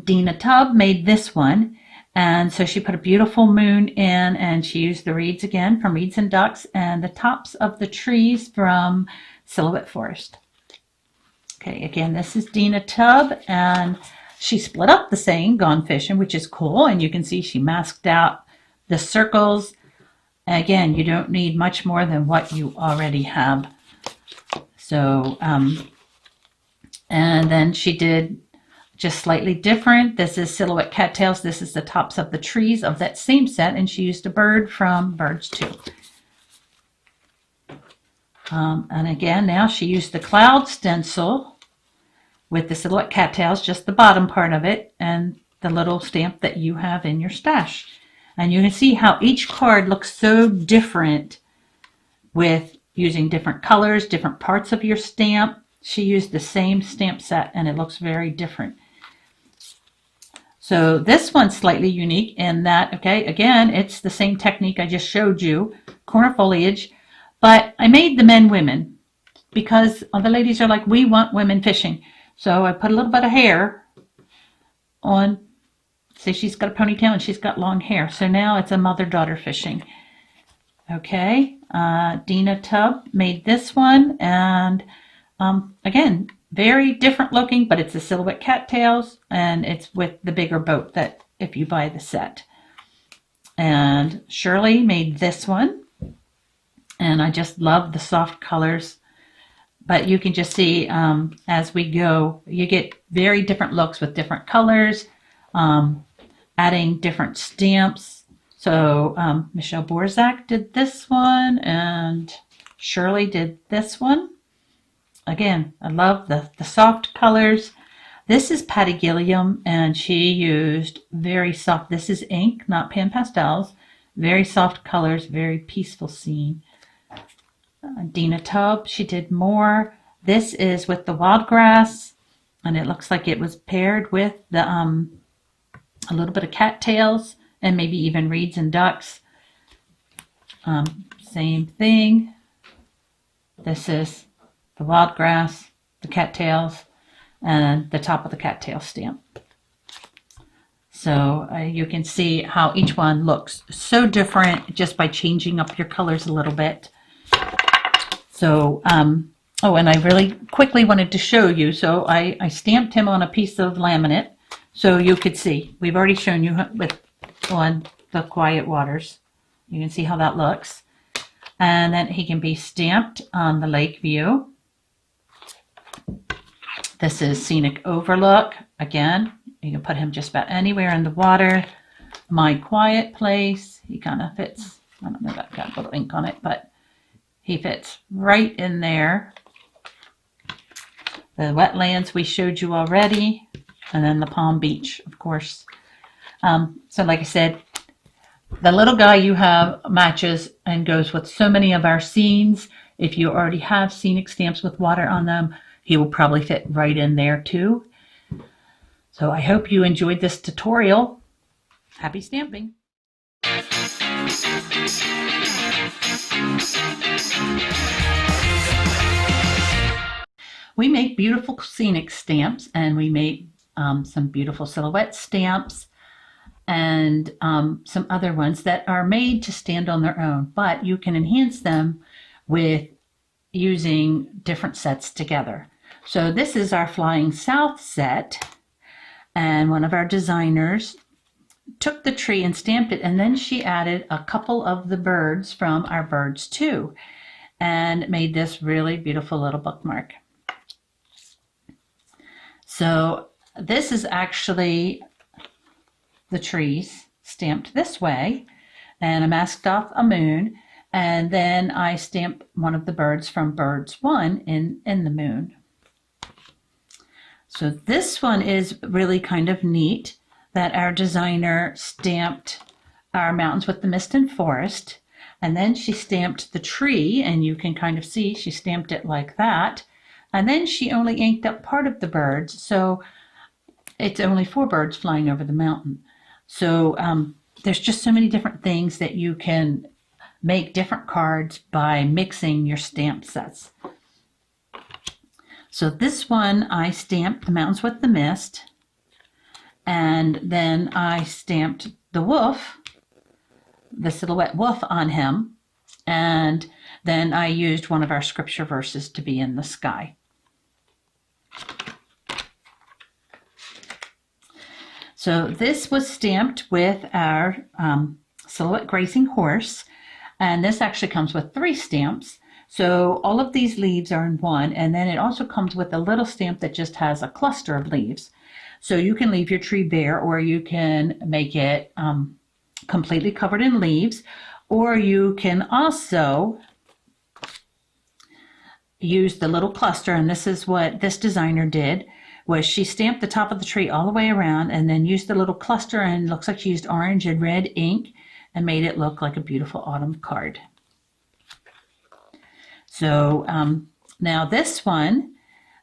Dina Tubb made this one. And so she put a beautiful moon in, and she used the reeds again from Reeds and Ducks and the tops of the trees from Silhouette Forest. Okay, again, this is Dina Tubb, and she split up the saying Gone Fishing, which is cool. And you can see she masked out the circles. Again, you don't need much more than what you already have. So, and then she did just slightly different. This is Silhouette Cattails. This is the tops of the trees of that same set, and she used a bird from Birds 2. And again, now she used the cloud stencil with the Silhouette Cattails, just the bottom part of it, and the little stamp that you have in your stash. And you can see how each card looks so different with using different colors, different parts of your stamp. She used the same stamp set, and it looks very different. So this one's slightly unique in that, okay, again, it's the same technique I just showed you, corner foliage, but I made the men women because the ladies are like, we want women fishing. So I put a little bit of hair on, say she's got a ponytail and she's got long hair. So now it's a mother-daughter fishing. Okay, Dina Tubb made this one, and again, very different looking, but it's a Silhouette Cattails, and it's with the bigger boat that if you buy the set. And Shirley made this one, and I just love the soft colors. But you can just see as we go, you get very different looks with different colors, adding different stamps. So Michelle Borzak did this one, and Shirley did this one. Again, I love the soft colors. This is Patty Gilliam, and she used very soft, this is ink, not pan pastels, very soft colors, very peaceful scene. Dina Tubb, she did more. This is with the wild grass, and it looks like it was paired with the a little bit of cattails and maybe even reeds and ducks. Same thing. This is the wild grass, the cattails, and the top of the cattail stamp. So you can see how each one looks so different just by changing up your colors a little bit. So, oh, and I really quickly wanted to show you. So I stamped him on a piece of laminate so you could see. We've already shown you on the Quiet Waters. You can see how that looks. And then he can be stamped on the lake view. This is Scenic Overlook. Again, you can put him just about anywhere in the water. My Quiet Place. He kind of fits. I don't know if that got a little ink on it, but he fits right in there. The wetlands we showed you already. And then the Palm Beach, of course. So like I said, the little guy you have matches and goes with so many of our scenes. If you already have scenic stamps with water on them, he will probably fit right in there too. So I hope you enjoyed this tutorial. Happy stamping! We make beautiful scenic stamps, and we make some beautiful silhouette stamps and some other ones that are made to stand on their own, but you can enhance them with using different sets together. So this is our Flying South set, and one of our designers took the tree and stamped it, and then she added a couple of the birds from our Birds Too and made this really beautiful little bookmark. So this is actually the trees stamped this way, and I masked off a moon, and then I stamped one of the birds from Birds 1 in the moon. So this one is really kind of neat that our designer stamped our mountains with the mist and forest, and then she stamped the tree, and you can kind of see she stamped it like that, and then she only inked up part of the birds, so it's only 4 birds flying over the mountain. So there's just so many different things that you can make different cards by mixing your stamp sets. So this one I stamped the mountains with the mist, and then I stamped the wolf, the silhouette wolf on him, and then I used one of our scripture verses to be in the sky. So this was stamped with our silhouette grazing horse, and this actually comes with 3 stamps. So all of these leaves are in one, and then it also comes with a little stamp that just has a cluster of leaves. So you can leave your tree bare, or you can make it completely covered in leaves, or you can also use the little cluster, and this is what this designer did, was she stamped the top of the tree all the way around and then used the little cluster, and it looks like she used orange and red ink and made it look like a beautiful autumn card. So now this one,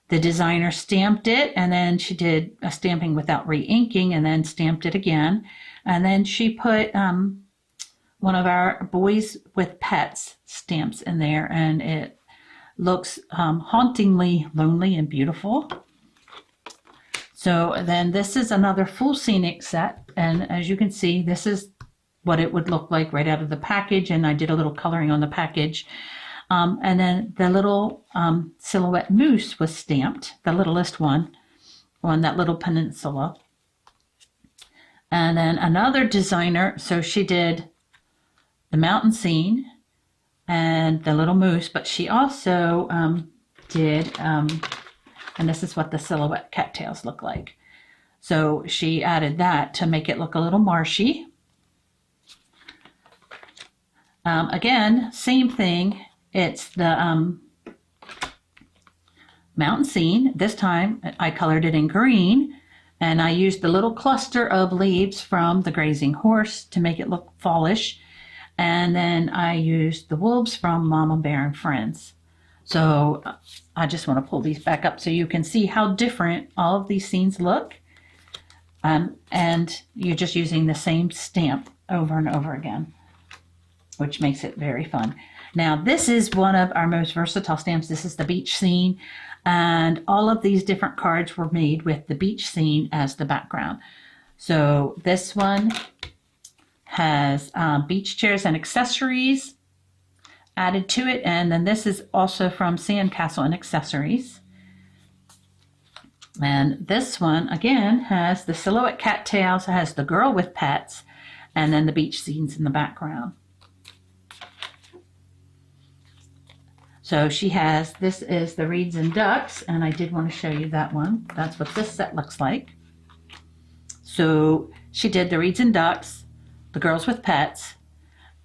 the designer stamped it, and then she did a stamping without re-inking and then stamped it again. And then she put one of our Boys with Pets stamps in there, and it looks hauntingly lonely and beautiful. So then this is another full scenic set, and as you can see, this is what it would look like right out of the package, and I did a little coloring on the package. And then the little silhouette moose was stamped, the littlest one, on that little peninsula. And then another designer, so she did the mountain scene and the little moose, but she also did, and this is what the silhouette cattails look like. So she added that to make it look a little marshy. Again, same thing. It's the mountain scene. This time I colored it in green, and I used the little cluster of leaves from the grazing horse to make it look fallish. And then I used the wolves from Mama Bear and Friends. So I just want to pull these back up so you can see how different all of these scenes look. And you're just using the same stamp over and over again, which makes it very fun. Now, this is one of our most versatile stamps. This is the beach scene. And all of these different cards were made with the beach scene as the background. So this one has beach chairs and accessories added to it. And then this is also from Sandcastle and Accessories. And this one, again, has the silhouette cattails, has the girl with pets, and then the beach scenes in the background. So she has, this is the Reeds and Ducks, and I did want to show you that one. That's what this set looks like. So she did the Reeds and Ducks, the girls with pets,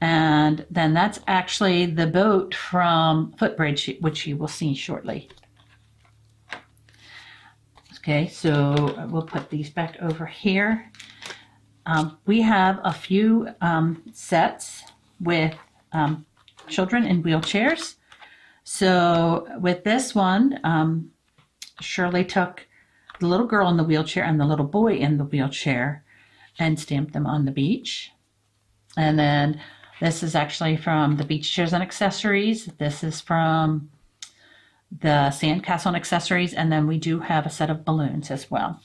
and then that's actually the boat from Footbridge, which you will see shortly. Okay, so we'll put these back over here. We have a few sets with children in wheelchairs. So with this one, Shirley took the little girl in the wheelchair and the little boy in the wheelchair and stamped them on the beach. And then this is actually from the Beach Chairs and Accessories. This is from the Sandcastle and Accessories. And then we do have a set of balloons as well.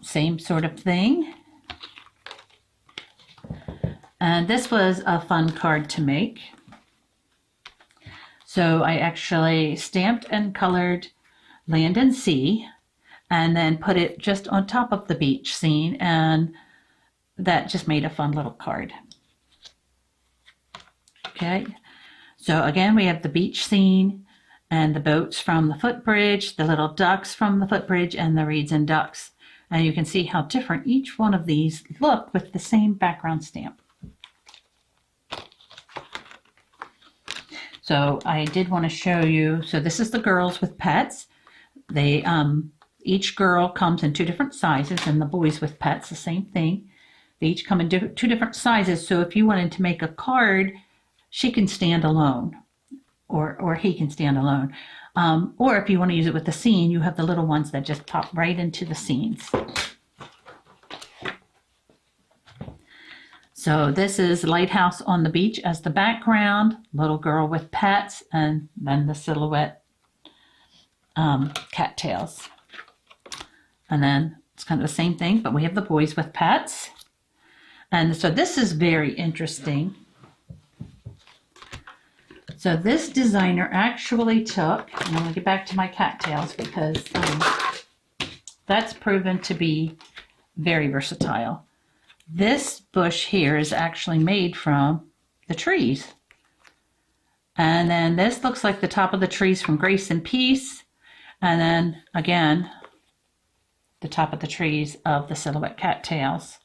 Same sort of thing. And this was a fun card to make. So I actually stamped and colored land and sea, and then put it just on top of the beach scene, and that just made a fun little card. Okay, so again, we have the beach scene and the boats from the footbridge, the little ducks from the footbridge, and the Reeds and Ducks. And you can see how different each one of these look with the same background stamp. So I did want to show you, so this is the girls with pets. They, each girl comes in 2 different sizes, and the boys with pets, the same thing. They each come in 2 different sizes. So if you wanted to make a card, she can stand alone, or he can stand alone. Or if you want to use it with the scene, you have the little ones that just pop right into the scenes. So this is Lighthouse on the Beach as the background, little girl with pets, and then the silhouette cattails. And then it's kind of the same thing, but we have the boys with pets. And so this is very interesting. So this designer actually took, and I'm going to get back to my cattails because that's proven to be very versatile. This bush here is actually made from the trees. And then this looks like the top of the trees from Grace and Peace. And then again, the top of the trees of the silhouette cattails.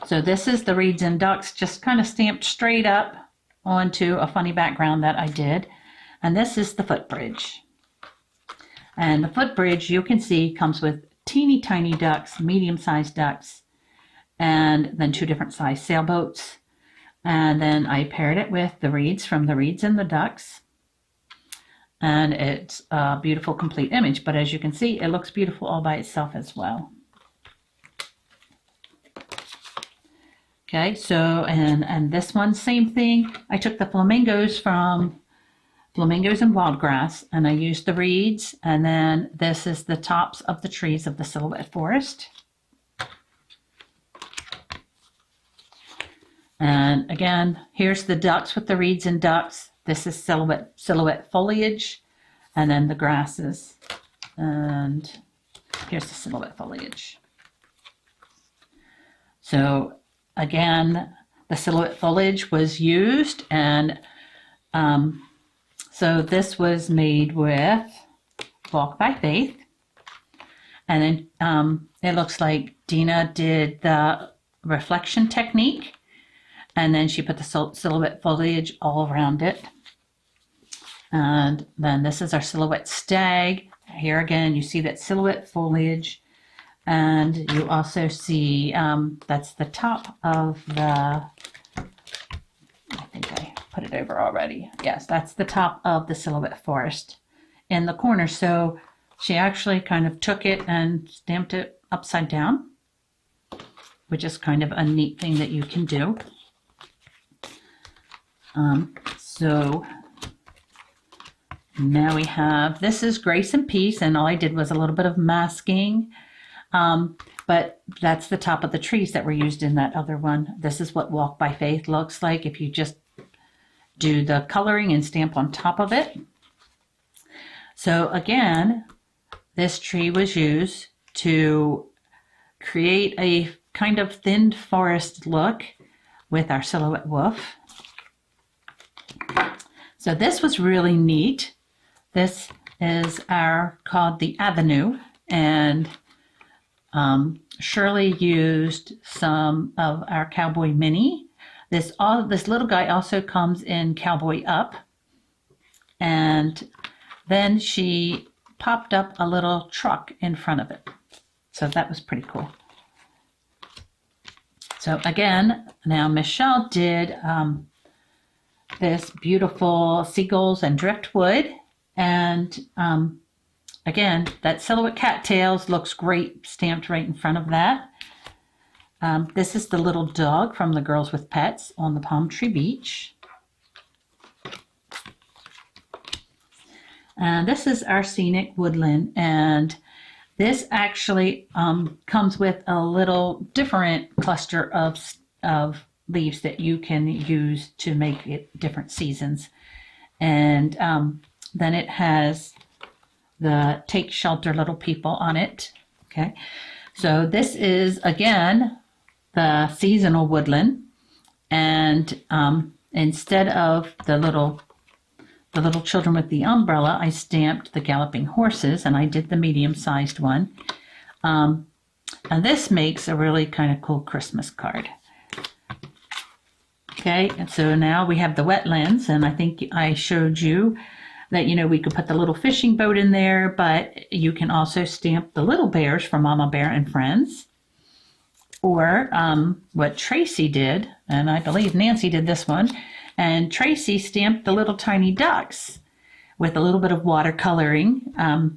So this is the Reeds and Ducks, just kind of stamped straight up onto a funny background that I did. And this is the footbridge. And the footbridge, you can see, comes with teeny tiny ducks, medium-sized ducks, and then 2 different size sailboats. And then I paired it with the reeds from the Reeds and the Ducks. And it's a beautiful complete image, but as you can see, it looks beautiful all by itself as well. Okay, so, and this one, same thing. I took the flamingos from Flamingos and Wildgrass, and I used the reeds, and then this is the tops of the trees of the Silhouette Forest. And again, here's the ducks with the Reeds and Ducks. This is silhouette foliage, and then the grasses. And here's the silhouette foliage. So again, the silhouette foliage was used, and so this was made with Walk by Faith. And then it looks like Dina did the reflection technique, and then she put the silhouette foliage all around it. And then this is our silhouette stag. Here again, you see that silhouette foliage. And you also see that's the top of the, I think I put it over already. Yes, that's the top of the silhouette forest in the corner. So she actually kind of took it and stamped it upside down, which is kind of a neat thing that you can do. So now we have, this is Grace and Peace, and all I did was a little bit of masking, but that's the top of the trees that were used in that other one. This is what Walk by Faith looks like if you just do the coloring and stamp on top of it. So again, this tree was used to create a kind of thinned forest look with our silhouette wolf. So this was really neat. This is called the Avenue, and Shirley used some of our Cowboy Mini. This little guy also comes in Cowboy Up, and then she popped up a little truck in front of it. So that was pretty cool. So again, now Michelle did this beautiful seagulls and driftwood, and again, that silhouette cattails looks great stamped right in front of that. This is the little dog from the Girls with Pets on the Palm Tree Beach. And this is our scenic woodland, and this actually comes with a little different cluster of leaves that you can use to make it different seasons. And then it has the Take Shelter Little People on it. Okay, so this is again the seasonal woodland, and instead of the little children with the umbrella, I stamped the galloping horses, and I did the medium-sized one. And this makes a really kind of cool Christmas card. Okay, and so now we have the wetlands, and I think I showed you that, you know, we could put the little fishing boat in there, but you can also stamp the little bears for Mama Bear and Friends. Or what Tracy did, and I believe Nancy did this one, and Tracy stamped the little tiny ducks with a little bit of watercoloring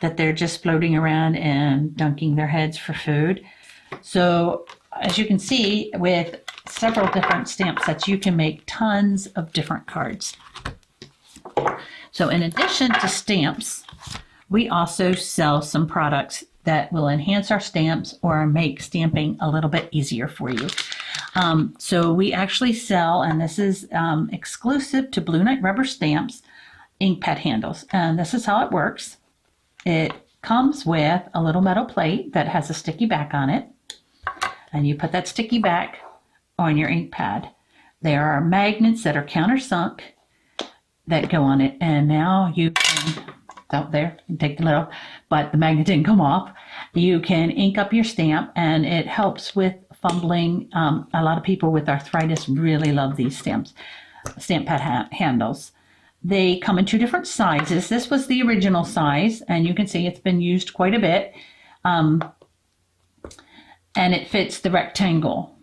that they're just floating around and dunking their heads for food. So as you can see, with several different stamp sets, you can make tons of different cards. So in addition to stamps, we also sell some products that will enhance our stamps or make stamping a little bit easier for you. So we actually sell, and this is exclusive to Blue Knight Rubber Stamps, ink pad handles. And this is how it works. It comes with a little metal plate that has a sticky back on it. And you put that sticky back on your ink pad. There are magnets that are countersunk that go on it. And now you can, out there, you take the lid off, but the magnet didn't come off. You can ink up your stamp, and it helps with fumbling. A lot of people with arthritis really love these stamp pad handles. They come in two different sizes. This was the original size, and you can see it's been used quite a bit. And it fits the rectangle.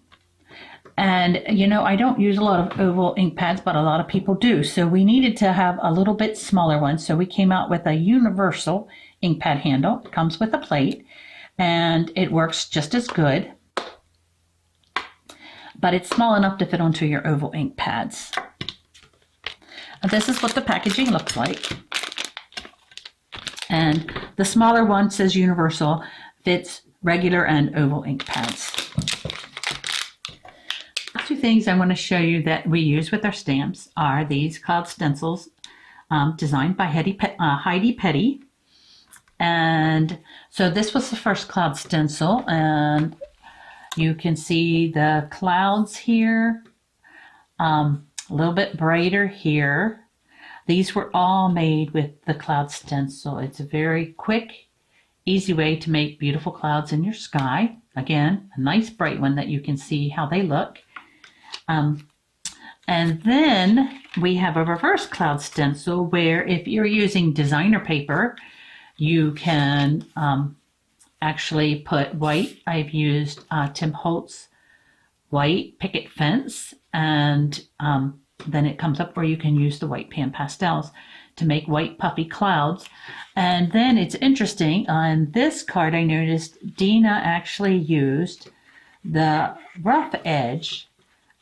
And, you know, I don't use a lot of oval ink pads, but a lot of people do. So we needed to have a little bit smaller one. So we came out with a universal ink pad handle. It comes with a plate, and it works just as good. But it's small enough to fit onto your oval ink pads. And this is what the packaging looks like. And the smaller one says universal, fits regular and oval ink pads. Two things I want to show you that we use with our stamps are these cloud stencils designed by Heidi Petty. And so this was the first cloud stencil, and you can see the clouds here, a little bit brighter here. These were all made with the cloud stencil. It's a very quick, easy way to make beautiful clouds in your sky. Again, a nice bright one that you can see how they look. And then we have a reverse cloud stencil where if you're using designer paper, you can actually put white. I've used Tim Holtz white picket fence, and then it comes up where you can use the white pan pastels to make white puffy clouds. And then it's interesting, on this card I noticed Dina actually used the rough edge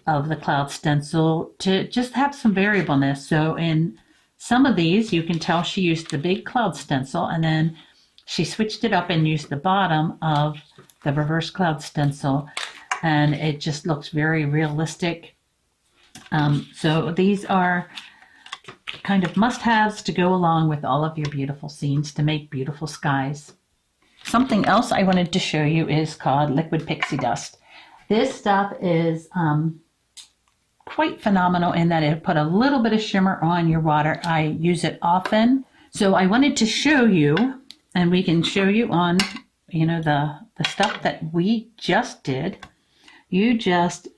of the cloud stencil to just have some variableness. So in some of these you can tell she used the big cloud stencil, and then she switched it up and used the bottom of the reverse cloud stencil, and it just looks very realistic. So these are kind of must-haves to go along with all of your beautiful scenes to make beautiful skies. Something else I wanted to show you is called liquid pixie dust. This stuff is quite phenomenal in that it put a little bit of shimmer on your water. I use it often. So I wanted to show you, and we can show you on, you know, the stuff that we just did. You just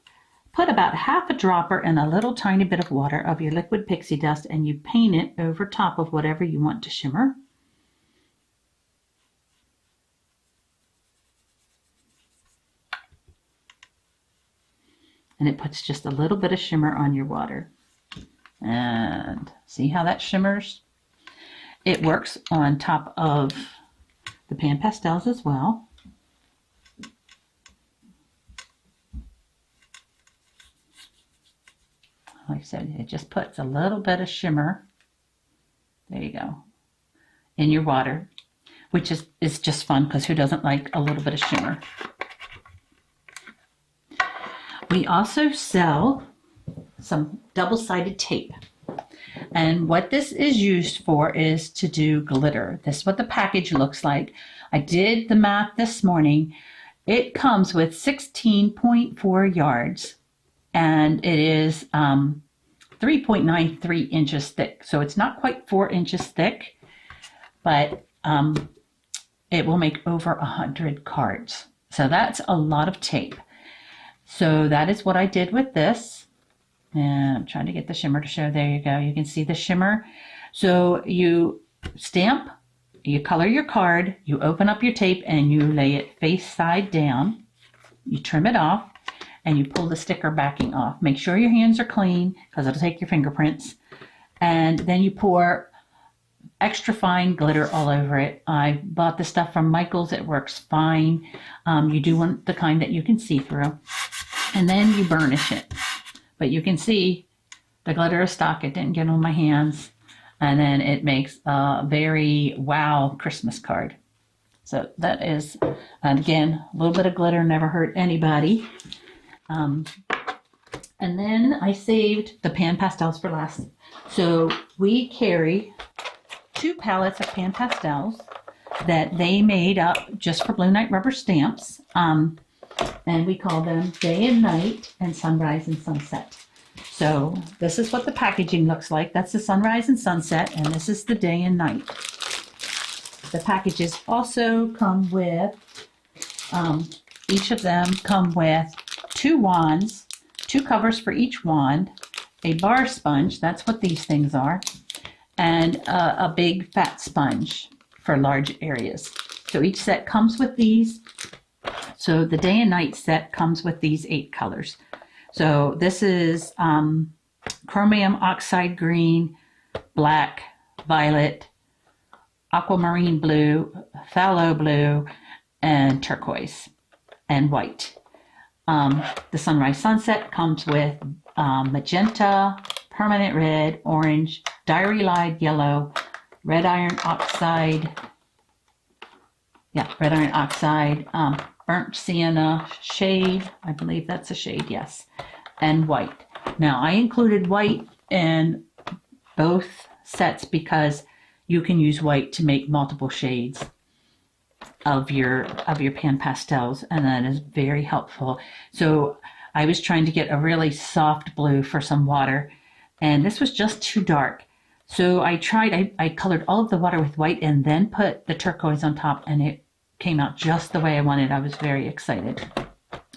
put about half a dropper in a little tiny bit of water of your liquid pixie dust, and you paint it over top of whatever you want to shimmer. And it puts just a little bit of shimmer on your water. And see how that shimmers? It works on top of the pan pastels as well. Like I said, it just puts a little bit of shimmer, there you go, in your water, which is just fun, because who doesn't like a little bit of shimmer? We also sell some double-sided tape. And what this is used for is to do glitter. This is what the package looks like. I did the math this morning. It comes with 16.4 yards. And it is 3.93 inches thick. So it's not quite 4 inches thick, but it will make over 100 cards. So that's a lot of tape. So that is what I did with this. And I'm trying to get the shimmer to show. There you go. You can see the shimmer. So you stamp, you color your card, you open up your tape, and you lay it face side down. You trim it off, and you pull the sticker backing off. Make sure your hands are clean, because it'll take your fingerprints. And then you pour extra fine glitter all over it. I bought the stuff from Michael's. It works fine. You do want the kind that you can see through. And then you burnish it. But you can see the glitter is stuck. It didn't get on my hands. And then it makes a very wow Christmas card. So that is, again, a little bit of glitter never hurt anybody. And then I saved the pan pastels for last. So we carry 2 pallets of pan pastels that they made up just for Blue Night Rubber stamps. And we call them Day and Night and Sunrise and Sunset. So this is what the packaging looks like. That's the sunrise and sunset, and this is the day and night. The packages also come with, each of them come with 2 wands, 2 covers for each wand, a bar sponge, that's what these things are, and a big fat sponge for large areas. So each set comes with these. So the day and night set comes with these 8 colors. So this is chromium oxide green, black, violet, aquamarine blue, phthalo blue, and turquoise, and white. The sunrise sunset comes with magenta, permanent red, orange, diary light yellow, red iron oxide, burnt sienna shade, I believe that's a shade, yes, and white. Now I included white in both sets because you can use white to make multiple shades of your pan pastels, and that is very helpful. So I was trying to get a really soft blue for some water, and this was just too dark. So I colored all of the water with white and then put the turquoise on top, and it came out just the way I wanted. I was very excited.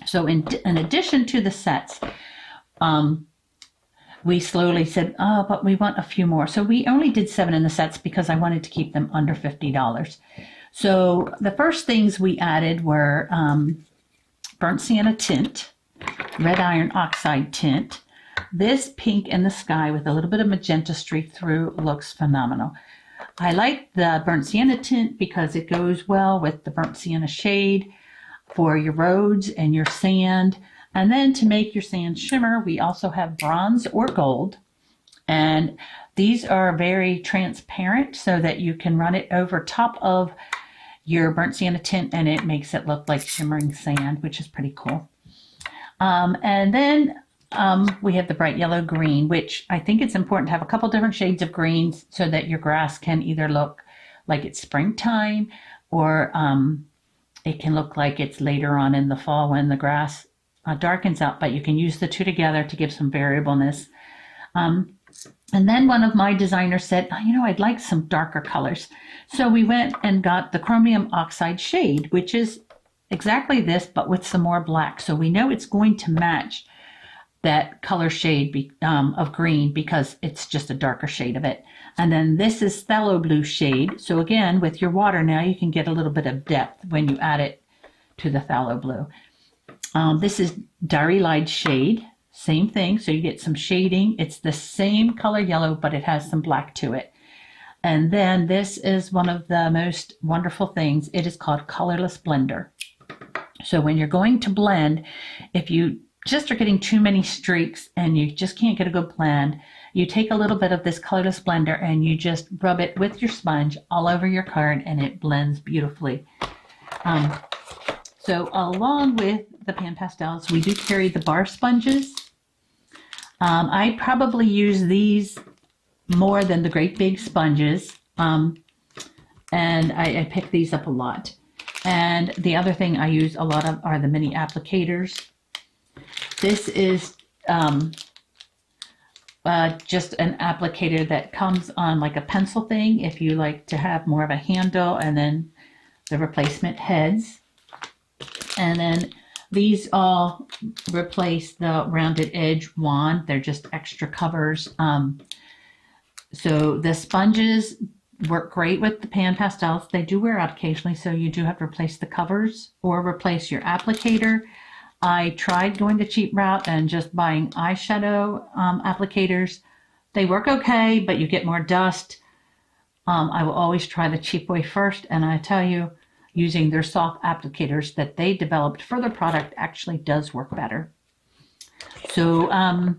So in addition to the sets, we slowly said, oh, but we want a few more. So we only did 7 in the sets because I wanted to keep them under $50. So the first things we added were burnt sienna tint, red iron oxide tint. This pink in the sky with a little bit of magenta streak through looks phenomenal. I like the burnt sienna tint because it goes well with the burnt sienna shade for your roads and your sand. And then to make your sand shimmer, we also have bronze or gold. And these are very transparent so that you can run it over top of your burnt sienna tint and it makes it look like shimmering sand, which is pretty cool. And then we have the bright yellow green, which I think it's important to have a couple different shades of greens so that your grass can either look like it's springtime or it can look like it's later on in the fall when the grass darkens out, but you can use the two together to give some variableness. And then one of my designers said, oh, you know, I'd like some darker colors. So we went and got the chromium oxide shade, which is exactly this, but with some more black. So we know it's going to match that color shade of green because it's just a darker shade of it. And then this is phthalo blue shade. So again, with your water now, you can get a little bit of depth when you add it to the phthalo blue. This is Dairy Lied shade. Same thing, so you get some shading. It's the same color yellow, but it has some black to it. And then this is one of the most wonderful things. It is called Colorless Blender. So when you're going to blend, if you just are getting too many streaks and you just can't get a good blend, you take a little bit of this Colorless Blender and you just rub it with your sponge all over your card and it blends beautifully. So along with the pan pastels, we do carry the bar sponges. I probably use these more than the great big sponges, and I pick these up a lot. And the other thing I use a lot of are the mini applicators. This is just an applicator that comes on like a pencil thing if you like to have more of a handle, and then the replacement heads. And then these all replace the rounded edge wand. They're just extra covers. So the sponges work great with the pan pastels. They do wear out occasionally, so you do have to replace the covers or replace your applicator. I tried going the cheap route and just buying eyeshadow applicators. They work okay, but you get more dust. I will always try the cheap way first, and I tell you, using their soft applicators that they developed for the product actually does work better. So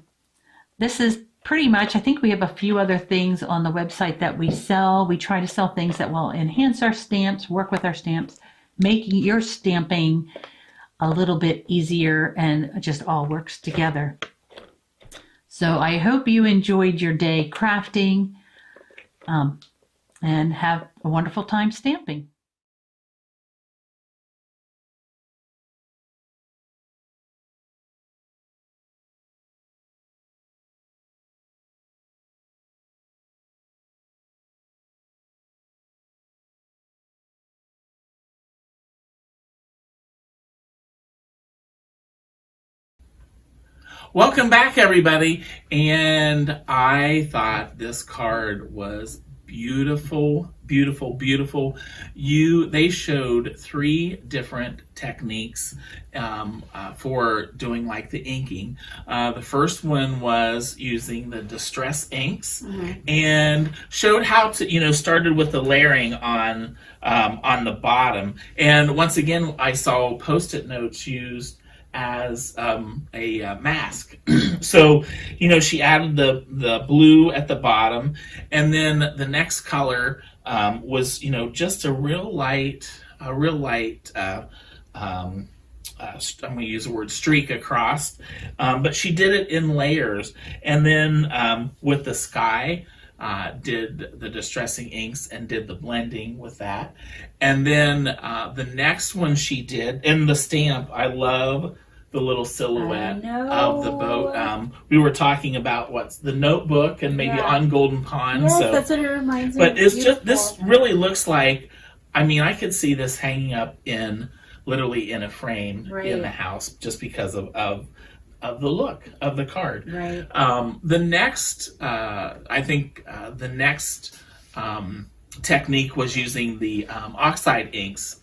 this is pretty much, I think we have a few other things on the website that we sell. We try to sell things that will enhance our stamps, work with our stamps, making your stamping a little bit easier, and it just all works together. So I hope you enjoyed your day crafting and have a wonderful time stamping. Welcome back, everybody. And I thought this card was beautiful, beautiful, beautiful. They showed 3 different techniques for doing like the inking. The first one was using the distress inks, and showed how to, started with the layering on the bottom. And once again, I saw Post-it notes used as a mask. So, she added the blue at the bottom, and then the next color was, just a real light, I'm going to use the word streak across, but she did it in layers. And then with the sky, did the distressing inks and did the blending with that. And then the next one she did in the stamp, I love the little silhouette of the boat. We were talking about what's the notebook and maybe on Golden Pond. Yes, so that's what it reminds me. But it's just, this really looks like, I could see this hanging up literally in a frame in the house just because of the look of the card. Right. The next, technique was using the oxide inks.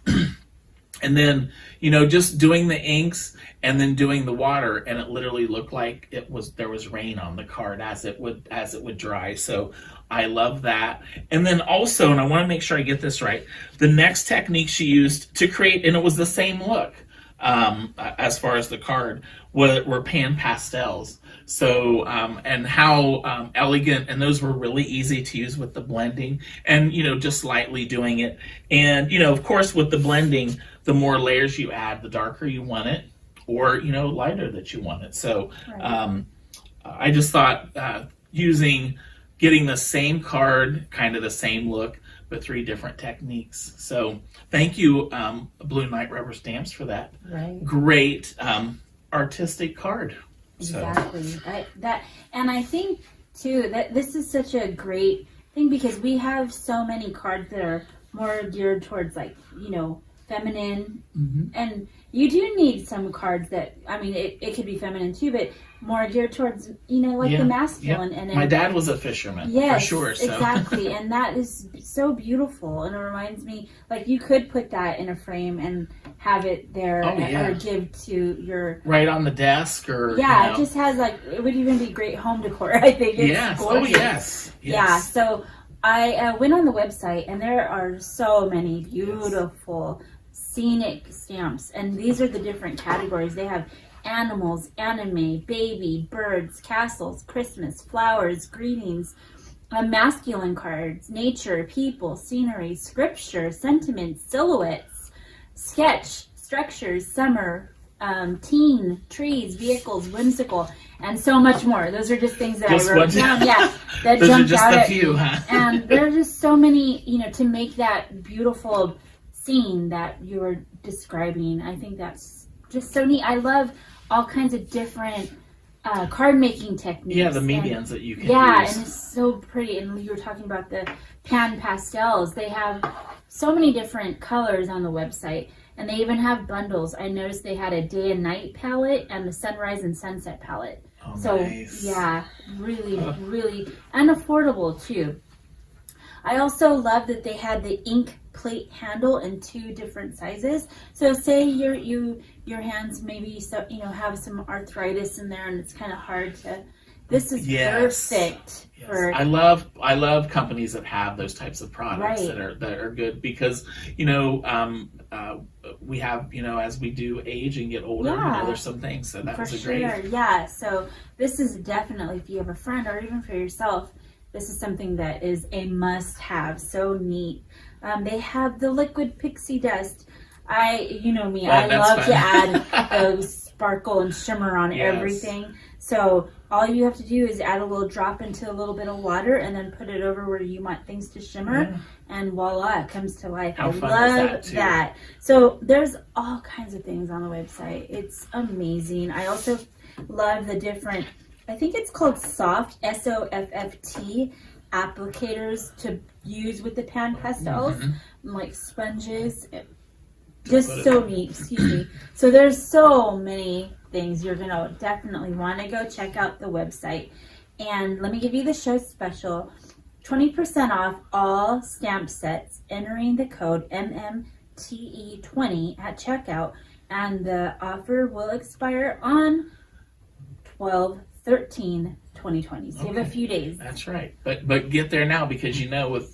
And then, just doing the inks and then doing the water, and it literally looked like there was rain on the card as it would dry. So I love that. And then also, and I want to make sure I get this right, the next technique she used to create, and it was the same look as far as the card, were pan pastels. So, and how elegant, and those were really easy to use with the blending, and, just lightly doing it. And, of course, with the blending, the more layers you add, the darker you want it, or, lighter that you want it. So, I just thought getting the same card, kind of the same look, but 3 different techniques. So thank you, Blue Night Rubber Stamps, for that great artistic card. Exactly. And I think too that this is such a great thing, because we have so many cards that are more geared towards, like, feminine, and you do need some cards that, I mean, it could be feminine too, but more geared towards, the masculine. And my dad was a fisherman, yes, for sure. So. Exactly. And that is so beautiful. And it reminds me, like, you could put that in a frame and have it there, or give to your... Right on the desk, or... Yeah, it just has, like, it would even be great home decor, I think. It's gorgeous. Oh, yes. Yeah, so I went on the website, and there are so many beautiful scenic stamps. And these are the different categories. They have animals, anime, baby, birds, castles, Christmas, flowers, greetings, masculine cards, nature, people, scenery, scripture, sentiments, silhouettes, sketch, structures, summer, teen, trees, vehicles, whimsical, and so much more. Those are just things that I wrote down. Yeah, that those jumped are just out a at few, huh? And there are just so many, to make that beautiful scene that you were describing. I think that's just so neat. I love all kinds of different card making techniques. Yeah, the mediums that you can use. And it's so pretty. And you were talking about the pan pastels. They have so many different colors on the website, and they even have bundles. I noticed they had a day and night palette and the sunrise and sunset palette. Oh, so nice. Yeah, really, really, and affordable too. I also love that they had the ink plate handle in 2 different sizes. So say your hands maybe have some arthritis in there and it's kind of hard to. This is perfect for. I love companies that have those types of products that are good, because we have as we do age and get older, there's some things. So that was a great. Yeah. So this is definitely, if you have a friend or even for yourself, this is something that is a must-have. So neat. They have the liquid pixie dust. You know me, I love to add those sparkle and shimmer on everything. So all you have to do is add a little drop into a little bit of water and then put it over where you want things to shimmer, and voila, it comes to life. How I fun love is that. So there's all kinds of things on the website. It's amazing. I also love the different, I think it's called soft, SOFFT, applicators to use with the pan pastels, like sponges. Just so neat, excuse me. So there's so many things. You're going to definitely want to go check out the website. And let me give you the show special. 20% off all stamp sets entering the code MMTE20 at checkout. And the offer will expire on 12/13/2020. So you have a few days. That's right. But get there now, because with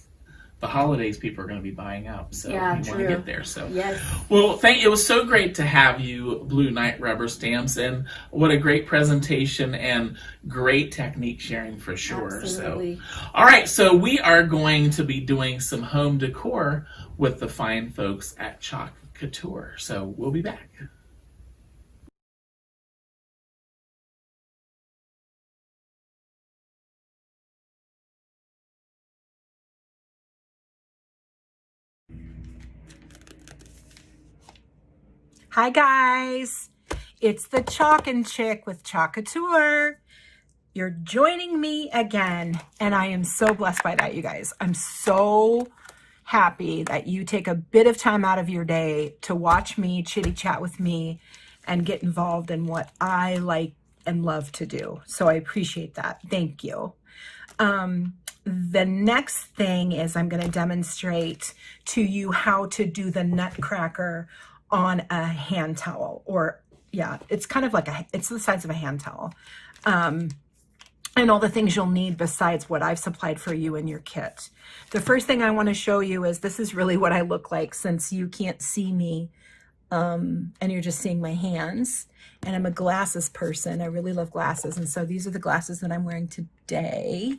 the holidays, people are going to be buying up, so you want to get there. So well, it was so great to have you, Blue Night Rubber Stamps, and what a great presentation and great technique sharing for sure. Absolutely. So all right, so we are going to be doing some home decor with the fine folks at Chalk Couture. So we'll be back. Hi guys, it's the Chalkin' Chick with Chalk Couture. You're joining me again, and I am so blessed by that, you guys. I'm so happy that you take a bit of time out of your day to watch me, chitty chat with me, and get involved in what I like and love to do. So I appreciate that. Thank you. The next thing is I'm going to demonstrate to you how to do the Nutcracker on a hand towel, or yeah, it's kind of like it's the size of a hand towel. And all the things you'll need besides what I've supplied for you in your kit. The first thing I want to show you is this is really what I look like, since you can't see me and you're just seeing my hands. And I'm a glasses person. I really love glasses. And so these are the glasses that I'm wearing today.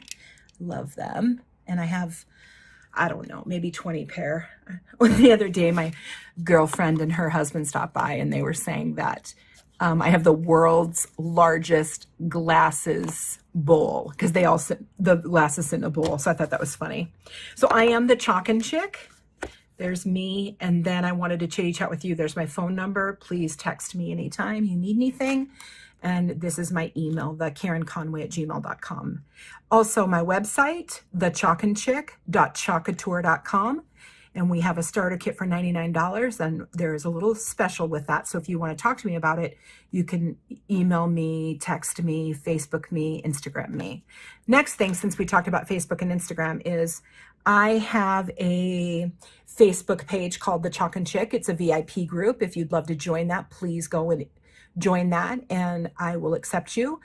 Love them. And I have, I don't know, maybe 20 pair. The other day, my girlfriend and her husband stopped by and they were saying that I have the world's largest glasses bowl, because they all sit, the glasses sit in a bowl. So I thought that was funny. So I am the Chalkin' Chick. There's me. And then I wanted to chitty chat with you. There's my phone number. Please text me anytime you need anything. And this is my email, thekarenconway@gmail.com. Also my website, thechalkinchick.chalkatour.com. And we have a starter kit for $99, and there's a little special with that. So if you want to talk to me about it, you can email me, text me, Facebook me, Instagram me. Next thing, since we talked about Facebook and Instagram, is I have a Facebook page called The Chalkin' Chick. It's a VIP group. If you'd love to join that, please go and join that, and I will accept you.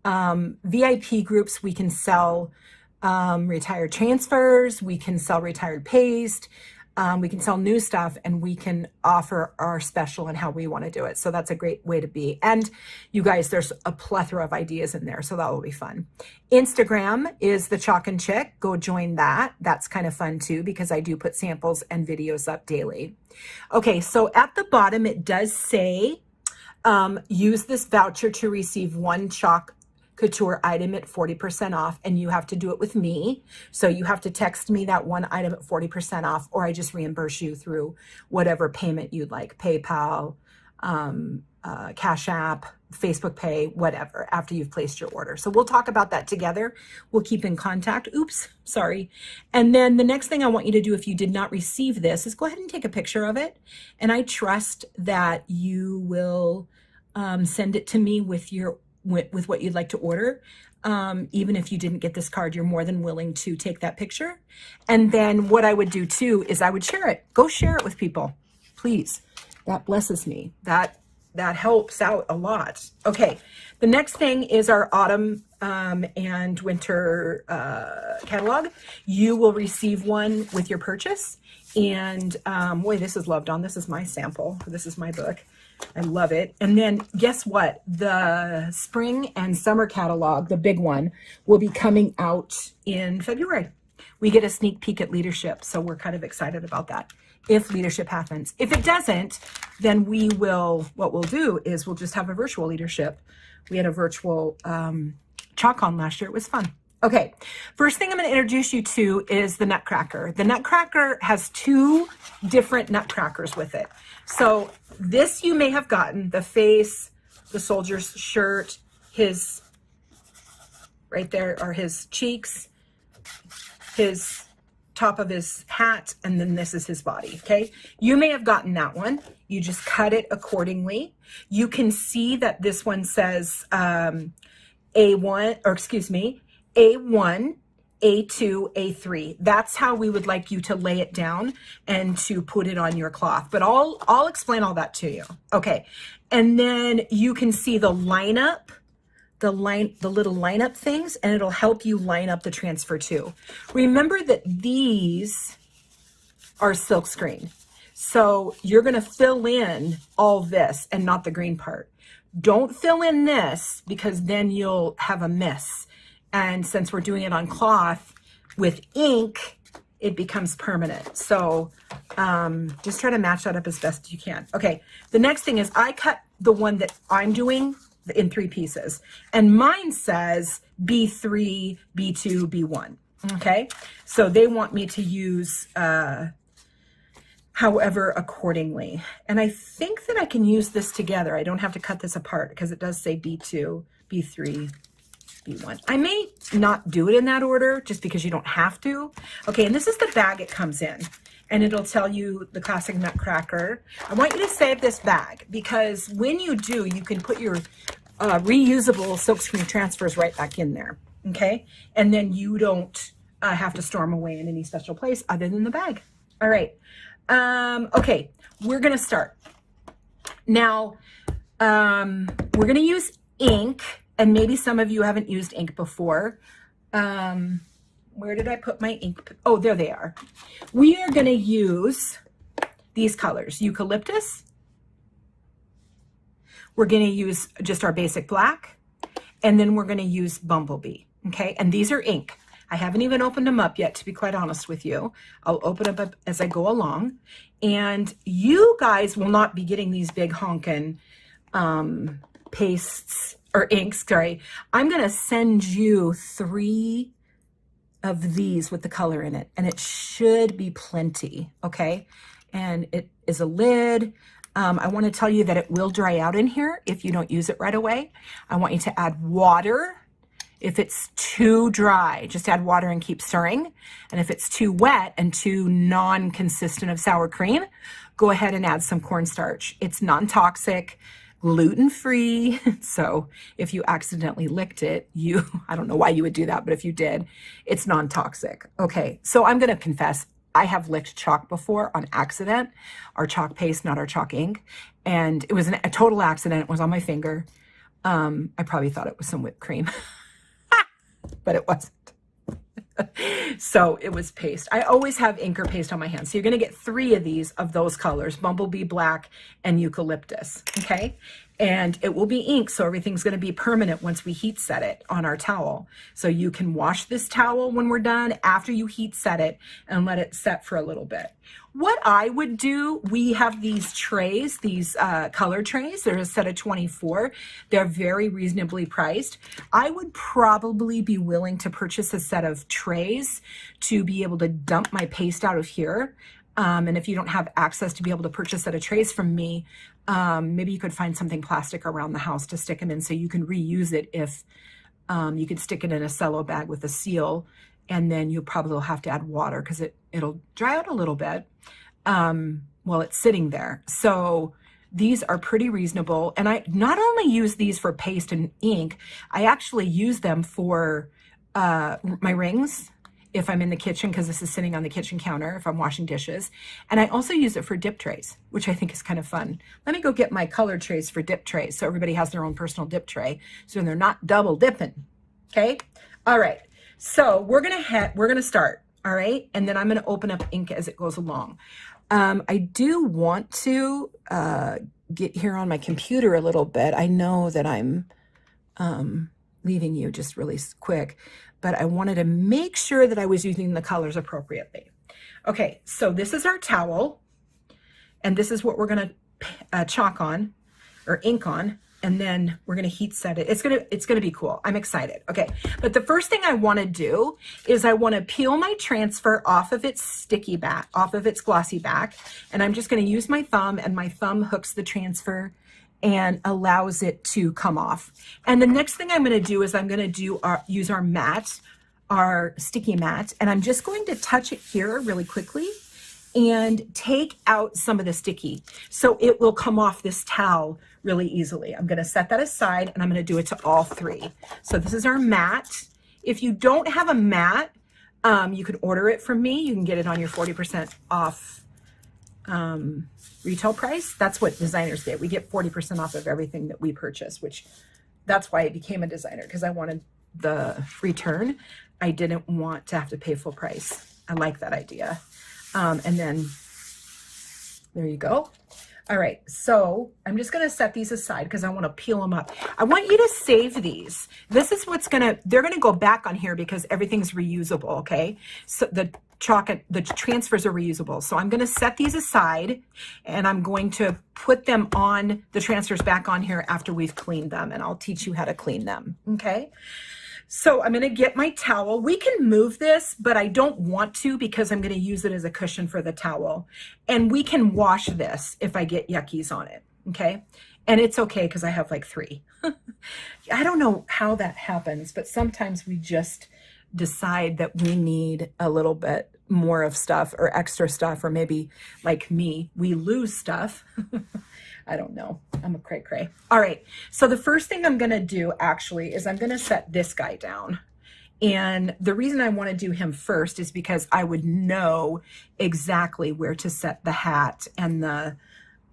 VIP groups, we can sell retired transfers, we can sell retired paste, we can sell new stuff, and we can offer our special and how we want to do it. So that's a great way to be. And you guys, there's a plethora of ideas in there, so that will be fun. Instagram is The Chalkin' Chick. Go join that. That's kind of fun too, because I do put samples and videos up daily. Okay, so at the bottom, it does say, use this voucher to receive one Chalk Couture item at 40% off, and you have to do it with me. So you have to text me that one item at 40% off, or I just reimburse you through whatever payment you'd like, PayPal, Cash App, Facebook Pay, whatever, after you've placed your order. So we'll talk about that together. We'll keep in contact. Oops, sorry. And then the next thing I want you to do, if you did not receive this, is go ahead and take a picture of it. And I trust that you will send it to me with what you'd like to order. Even if you didn't get this card, you're more than willing to take that picture. And then what I would do too is I would share it. Go share it with people, please. That blesses me. That helps out a lot. Okay, the next thing is our autumn and winter catalog. You will receive one with your purchase. And boy, this is loved on. This is my sample. This is my book. I love it. And then guess what? The spring and summer catalog, the big one, will be coming out in February. We get a sneak peek at leadership, so we're kind of excited about that, if leadership happens. If it doesn't, then what we'll do is we'll just have a virtual leadership. We had a virtual ChalkCon last year. It was fun. Okay, first thing I'm going to introduce you to is the Nutcracker. The Nutcracker has two different Nutcrackers with it. So this you may have gotten, the face, the soldier's shirt, his, right there are his cheeks, his top of his hat, and then this is his body, okay? You may have gotten that one. You just cut it accordingly. You can see that this one says A1, or excuse me, A1, A2, A3. That's how we would like you to lay it down and to put it on your cloth. But I'll explain all that to you. Okay. And then you can see the lineup, the little lineup things, and it'll help you line up the transfer too. Remember that these are silkscreen. So you're going to fill in all this and not the green part. Don't fill in this, because then you'll have a miss. And since we're doing it on cloth with ink, it becomes permanent. So just try to match that up as best you can. Okay, the next thing is I cut the one that I'm doing in 3 pieces. And mine says B3, B2, B1. Okay, so they want me to use however accordingly. And I think that I can use this together. I don't have to cut this apart because it does say B2, B3, B1. I may not do it in that order just because you don't have to. Okay, and this is the bag it comes in. And it'll tell you the classic Nutcracker. I want you to save this bag because when you do, you can put your reusable silkscreen transfers right back in there. okay? And then you don't have to store them away in any special place other than the bag. All right. Okay, we're gonna start. Now, we're gonna use ink, and maybe some of you haven't used ink before. Where did I put my ink? Oh, there they are. We are gonna use these colors, eucalyptus. We're gonna use just our basic black, and then we're gonna use bumblebee, okay? And these are ink. I haven't even opened them up yet, to be quite honest with you. I'll open them up as I go along. And you guys will not be getting these big honkin' pastes or inks, sorry. I'm gonna send you 3 of these with the color in it, and it should be plenty, okay? And it is a lid. I wanna tell you that it will dry out in here if you don't use it right away. I want you to add water. If it's too dry, just add water and keep stirring. And if it's too wet and too non-consistent of sour cream, go ahead and add some cornstarch. It's non-toxic, gluten-free. So if you accidentally licked it, I don't know why you would do that, but if you did, it's non-toxic. Okay, so I'm gonna confess, I have licked chalk before on accident, our chalk paste, not our chalk ink. And it was a total accident. It was on my finger. I probably thought it was some whipped cream. But it wasn't. So it was paste. I always have ink or paste on my hands. So you're gonna get 3 of these of those colors, bumblebee, black, and eucalyptus, okay? And it will be ink, so everything's gonna be permanent once we heat set it on our towel. So you can wash this towel when we're done after you heat set it and let it set for a little bit. What I would do, we have these trays, these color trays. They're a set of 24. They're very reasonably priced. I would probably be willing to purchase a set of trays to be able to dump my paste out of here. And if you don't have access to be able to purchase a set of trays from me, maybe you could find something plastic around the house to stick them in so you can reuse it. If you could stick it in a cello bag with a seal, and then you probably will have to add water because it'll dry out a little bit while it's sitting there. So these are pretty reasonable. And I not only use these for paste and ink, I actually use them for my rings if I'm in the kitchen, because this is sitting on the kitchen counter if I'm washing dishes. And I also use it for dip trays, which I think is kind of fun. Let me go get my color trays for dip trays so everybody has their own personal dip tray so they're not double dipping, okay? All right, so we're gonna start, all right? And then I'm gonna open up ink as it goes along. I do want to get here on my computer a little bit. I know that I'm leaving you just really quick, but I wanted to make sure that I was using the colors appropriately. Okay, so this is our towel, and this is what we're gonna chalk on, or ink on, and then we're gonna heat set it. It's gonna be cool. I'm excited. Okay, but the first thing I wanna do is I wanna peel my transfer off of its sticky back, off of its glossy back, and I'm just gonna use my thumb, and my thumb hooks the transfer and allows it to come off. And the next thing I'm gonna do is I'm gonna use our mat, our sticky mat, and I'm just going to touch it here really quickly and take out some of the sticky so it will come off this towel really easily. I'm gonna set that aside and I'm gonna do it to all 3. So this is our mat. If you don't have a mat, you can order it from me. You can get it on your 40% off retail price. That's what designers get. We get 40% off of everything that we purchase, which that's why I became a designer, because I wanted the return. I didn't want to have to pay full price. I like that idea. And then there you go. All right, so I'm just gonna set these aside because I wanna peel them up. I want you to save these. This is they're gonna go back on here because everything's reusable, okay? So the transfers are reusable. So I'm gonna set these aside and I'm going to put them on, the transfers back on here after we've cleaned them, and I'll teach you how to clean them, okay? So I'm gonna get my towel. We can move this, but I don't want to because I'm gonna use it as a cushion for the towel. And we can wash this if I get yuckies on it, okay? And it's okay because I have like 3. I don't know how that happens, but sometimes we just decide that we need a little bit more of stuff or extra stuff, or maybe like me, we lose stuff. I don't know. I'm a cray-cray. All right. So the first thing I'm going to do actually is I'm going to set this guy down. And the reason I want to do him first is because I would know exactly where to set the hat and the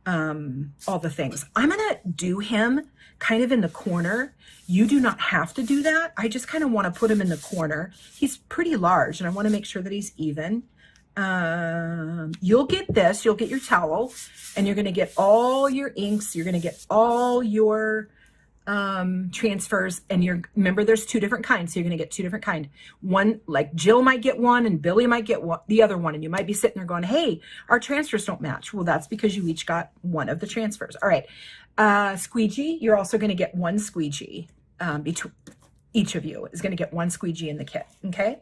all the things. I'm gonna do him kind of in the corner. You do not have to do that. I just kind of want to put him in the corner. He's pretty large and I want to make sure that he's even. You'll get this, you'll get your towel, and you're going to get all your inks, you're going to get all your transfers, and remember there's 2 different kinds, so you're going to get 2 different kind. One, like Jill might get one and Billy might get the other one, and you might be sitting there going, hey, our transfers don't match. Well, that's because you each got one of the transfers. All right. Squeegee, you're also going to get 1 squeegee. Between each of you is going to get 1 squeegee in the kit. Okay.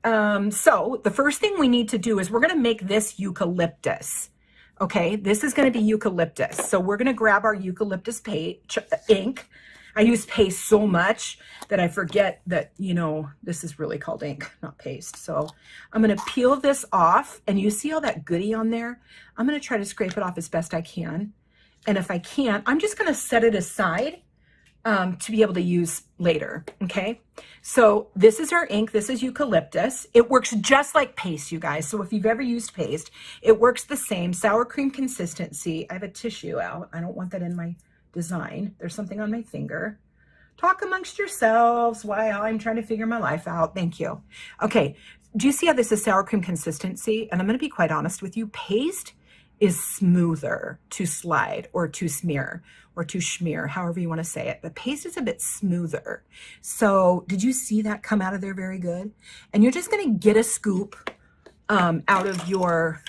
So the first thing we need to do is we're going to make this eucalyptus. Okay, this is going to be eucalyptus. So we're going to grab our eucalyptus ink. I use paste so much that I forget that, you know, this is really called ink, not paste. So I'm going to peel this off, and you see all that goodie on there? I'm going to try to scrape it off as best I can. And if I can't, I'm just going to set it aside to be able to use later, okay? So this is our ink, this is eucalyptus. It works just like paste, you guys. So if you've ever used paste, it works the same, sour cream consistency. I have a tissue out. I don't want that in my design. There's something on my finger. Talk amongst yourselves while I'm trying to figure my life out. Thank you. Okay, do you see how this is sour cream consistency? And I'm gonna be quite honest with you, paste is smoother to slide or to smear or to schmear, however you want to say it. But paste is a bit smoother. So did you see that come out of there very good? And you're just going to get a scoop out of your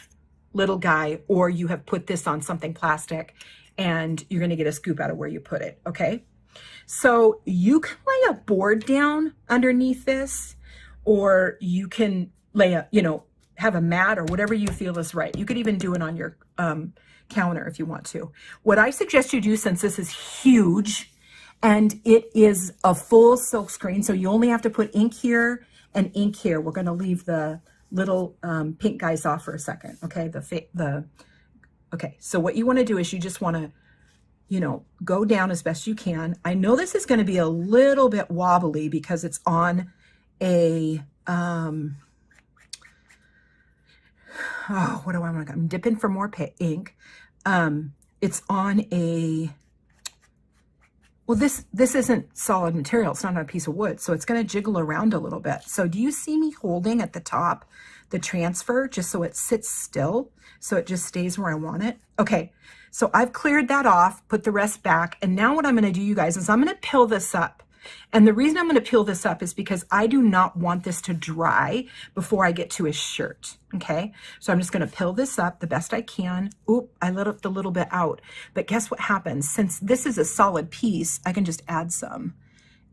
little guy, or you have put this on something plastic and you're going to get a scoop out of where you put it. Okay. So you can lay a board down underneath this, or you can lay a, you know, have a mat or whatever you feel is right. You could even do it on your counter if you want to. What I suggest you do, since this is huge and it is a full silk screen, so you only have to put ink here and ink here. We're going to leave the little pink guys off for a second. Okay. Okay. So what you want to do is you just want to, you know, go down as best you can. I know this is going to be a little bit wobbly because it's on a, oh, what do I want to, I'm dipping for more ink. It's on a, well, this isn't solid material. It's not on a piece of wood. So it's going to jiggle around a little bit. So do you see me holding at the top, the transfer, just so it sits still? So it just stays where I want it. Okay. So I've cleared that off, put the rest back. And now what I'm going to do, you guys, is I'm going to peel this up. And the reason I'm going to peel this up is because I do not want this to dry before I get to his shirt. Okay. So I'm just going to peel this up the best I can. Oop, I let up the little bit out. But guess what happens? Since this is a solid piece, I can just add some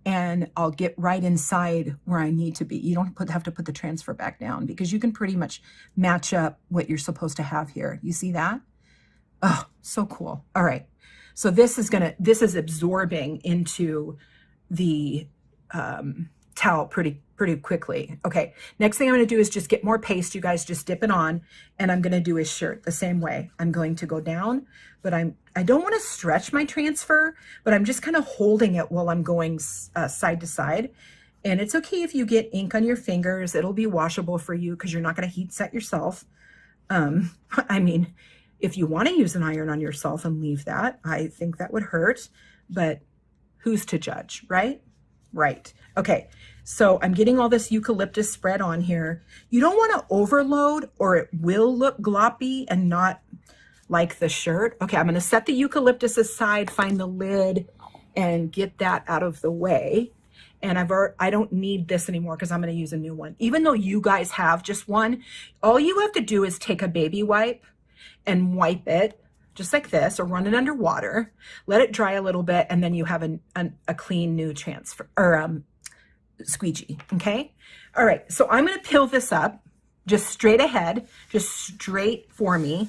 and I'll get right inside where I need to be. You don't have to put the transfer back down because you can pretty much match up what you're supposed to have here. You see that? Oh, so cool. All right. So this is absorbing into the towel pretty quickly. Okay, next thing I'm going to do is just get more paste. You guys just dip it on, and I'm going to do his shirt the same way. I'm going to go down, but I don't want to stretch my transfer, but I'm just kind of holding it while I'm going side to side. And it's okay if you get ink on your fingers. It'll be washable for you because you're not going to heat set yourself. I mean, if you want to use an iron on yourself and leave that, I think that would hurt, but who's to judge, right? Right. Okay. So I'm getting all this eucalyptus spread on here. You don't want to overload or it will look gloppy and not like the shirt. Okay. I'm going to set the eucalyptus aside, find the lid and get that out of the way. And I don't need this anymore because I'm going to use a new one. Even though you guys have just one, all you have to do is take a baby wipe and wipe it just like this, or run it under water, let it dry a little bit, and then you have a clean new transfer or squeegee. Okay. All right. So I'm going to peel this up just straight ahead, just straight for me.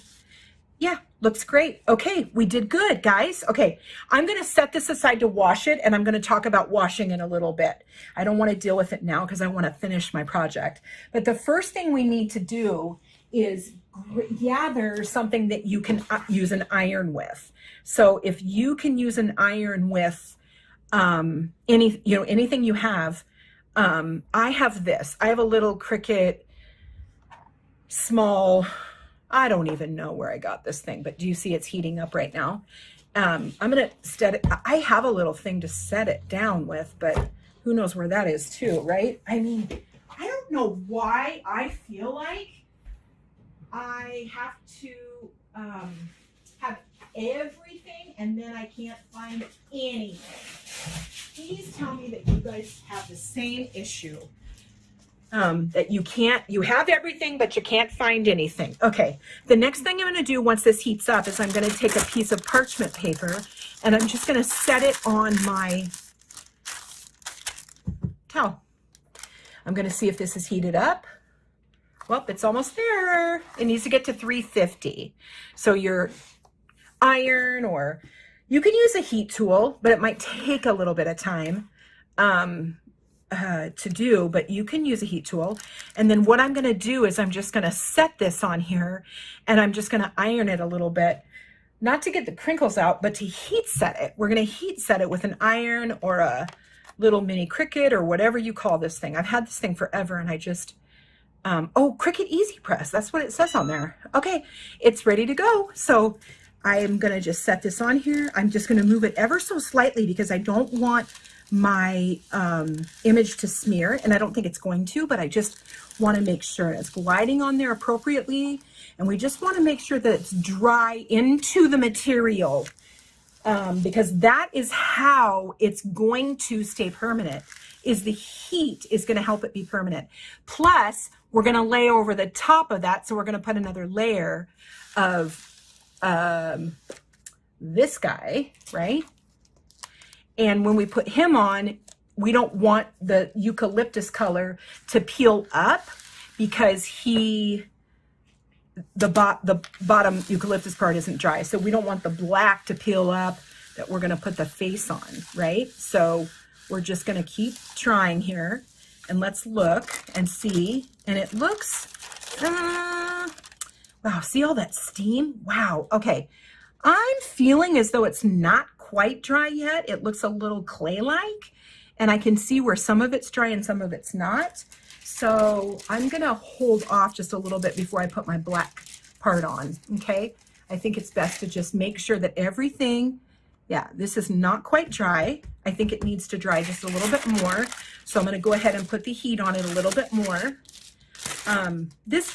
Yeah, looks great. Okay, we did good, guys. Okay, I'm going to set this aside to wash it, and I'm going to talk about washing in a little bit. I don't want to deal with it now because I want to finish my project. But the first thing we need to do is gather something that you can use an iron with. So if you can use an iron with anything you have, I have this. I have a little Cricut small, I don't even know where I got this thing, but do you see it's heating up right now? I'm going to set it. I have a little thing to set it down with, but who knows where that is too, right? I mean, I don't know why I feel like I have to have everything and then I can't find anything. Please tell me that you guys have the same issue. That you have everything, but you can't find anything. Okay, the next thing I'm going to do once this heats up is I'm going to take a piece of parchment paper and I'm just going to set it on my towel. I'm going to see if this is heated up. Well, it's almost there. It needs to get to 350. So your iron, or you can use a heat tool, but it might take a little bit of time to do, but you can use a heat tool. And then what I'm going to do is I'm just going to set this on here and I'm just going to iron it a little bit, not to get the crinkles out, but to heat set it. We're going to heat set it with an iron or a little mini Cricut or whatever you call this thing. I've had this thing forever and I just, oh, Cricut Easy Press. That's what it says on there. Okay, it's ready to go. So I am going to just set this on here. I'm just going to move it ever so slightly because I don't want my image to smear, and I don't think it's going to, but I just want to make sure it's gliding on there appropriately, and we just want to make sure that it's dry into the material, because that is how it's going to stay permanent, is the heat is going to help it be permanent. Plus, we're going to lay over the top of that, so we're going to put another layer of this guy, right? And when we put him on, we don't want the eucalyptus color to peel up because the bottom eucalyptus part isn't dry. So we don't want the black to peel up that we're going to put the face on, right? So we're just going to keep trying here and let's look and see. And it looks, wow, see all that steam? Wow. Okay. I'm feeling as though it's not quite dry yet. It looks a little clay-like, and I can see where some of it's dry and some of it's not. So I'm gonna hold off just a little bit before I put my black part on, okay? I think it's best to just make sure that everything, yeah, this is not quite dry. I think it needs to dry just a little bit more. So I'm gonna go ahead and put the heat on it a little bit more. This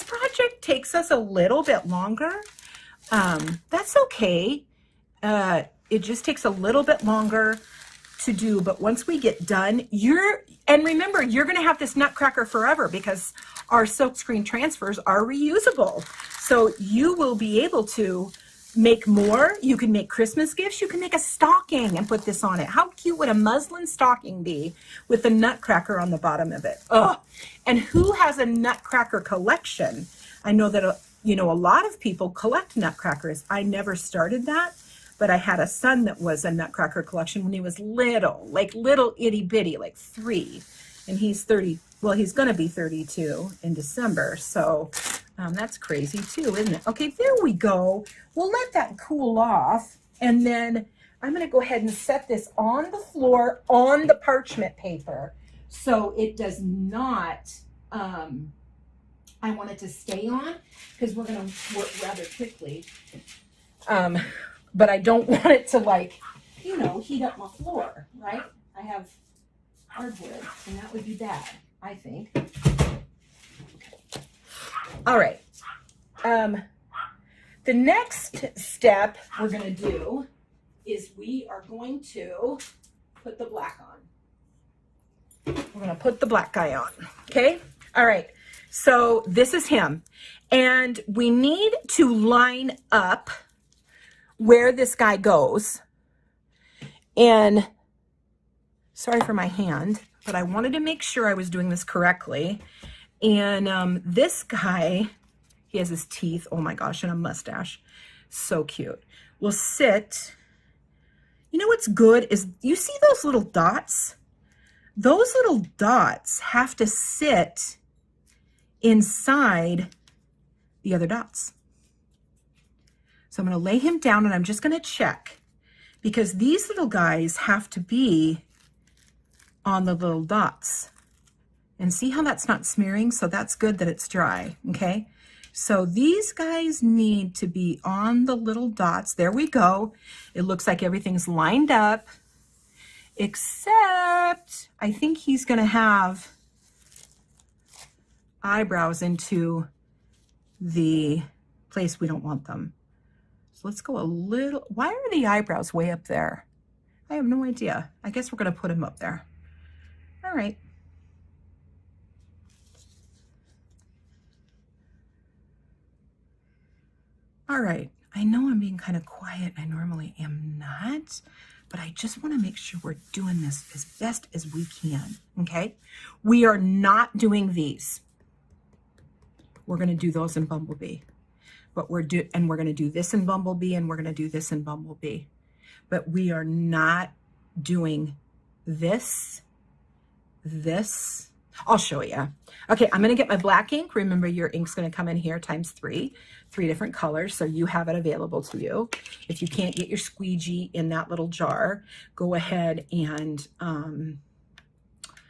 project takes us a little bit longer. That's okay. It just takes a little bit longer to do, but once we get done, and remember, you're going to have this Nutcracker forever because our silkscreen transfers are reusable. So you will be able to make more. You can make Christmas gifts. You can make a stocking and put this on it. How cute would a muslin stocking be with the Nutcracker on the bottom of it? Oh, and who has a Nutcracker collection? I know that, a lot of people collect Nutcrackers. I never started that. But I had a son that was a Nutcracker collection when he was little, like little itty bitty, like 3. And he's 30, well, he's going to be 32 in December. So that's crazy too, isn't it? Okay, there we go. We'll let that cool off. And then I'm going to go ahead and set this on the floor on the parchment paper. So it does not, I want it to stay on because we're going to work rather quickly. But I don't want it to heat up my floor, right? I have hardwood and that would be bad, I think. Okay. All right. The next step we're going to do is we are going to put the black on. We're going to put the black guy on. Okay. All right. So this is him. And we need to line up where this guy goes. And sorry for my hand, but I wanted to make sure I was doing this correctly. And this guy, he has his teeth, oh my gosh, and a mustache. So cute. Will sit, you know what's good is, you see those little dots? Those little dots have to sit inside the other dots. So I'm going to lay him down and I'm just going to check because these little guys have to be on the little dots. And see how that's not smearing? So that's good that it's dry, okay? So these guys need to be on the little dots. There we go. It looks like everything's lined up, except I think he's gonna have eyebrows into the place we don't want them. So let's go a little, why are the eyebrows way up there? I have no idea. I guess we're gonna put them up there. All right. All right, I know I'm being kind of quiet. I normally am not, but I just want to make sure we're doing this as best as we can, okay? We are not doing these. We're going to do those in Bumblebee, but we're going to do this in Bumblebee, and we're going to do this in Bumblebee, but we are not doing this. I'll show you. Okay, I'm going to get my black ink. Remember, your ink's going to come in here times 3 different colors, so you have it available to you. If you can't get your squeegee in that little jar, go ahead and I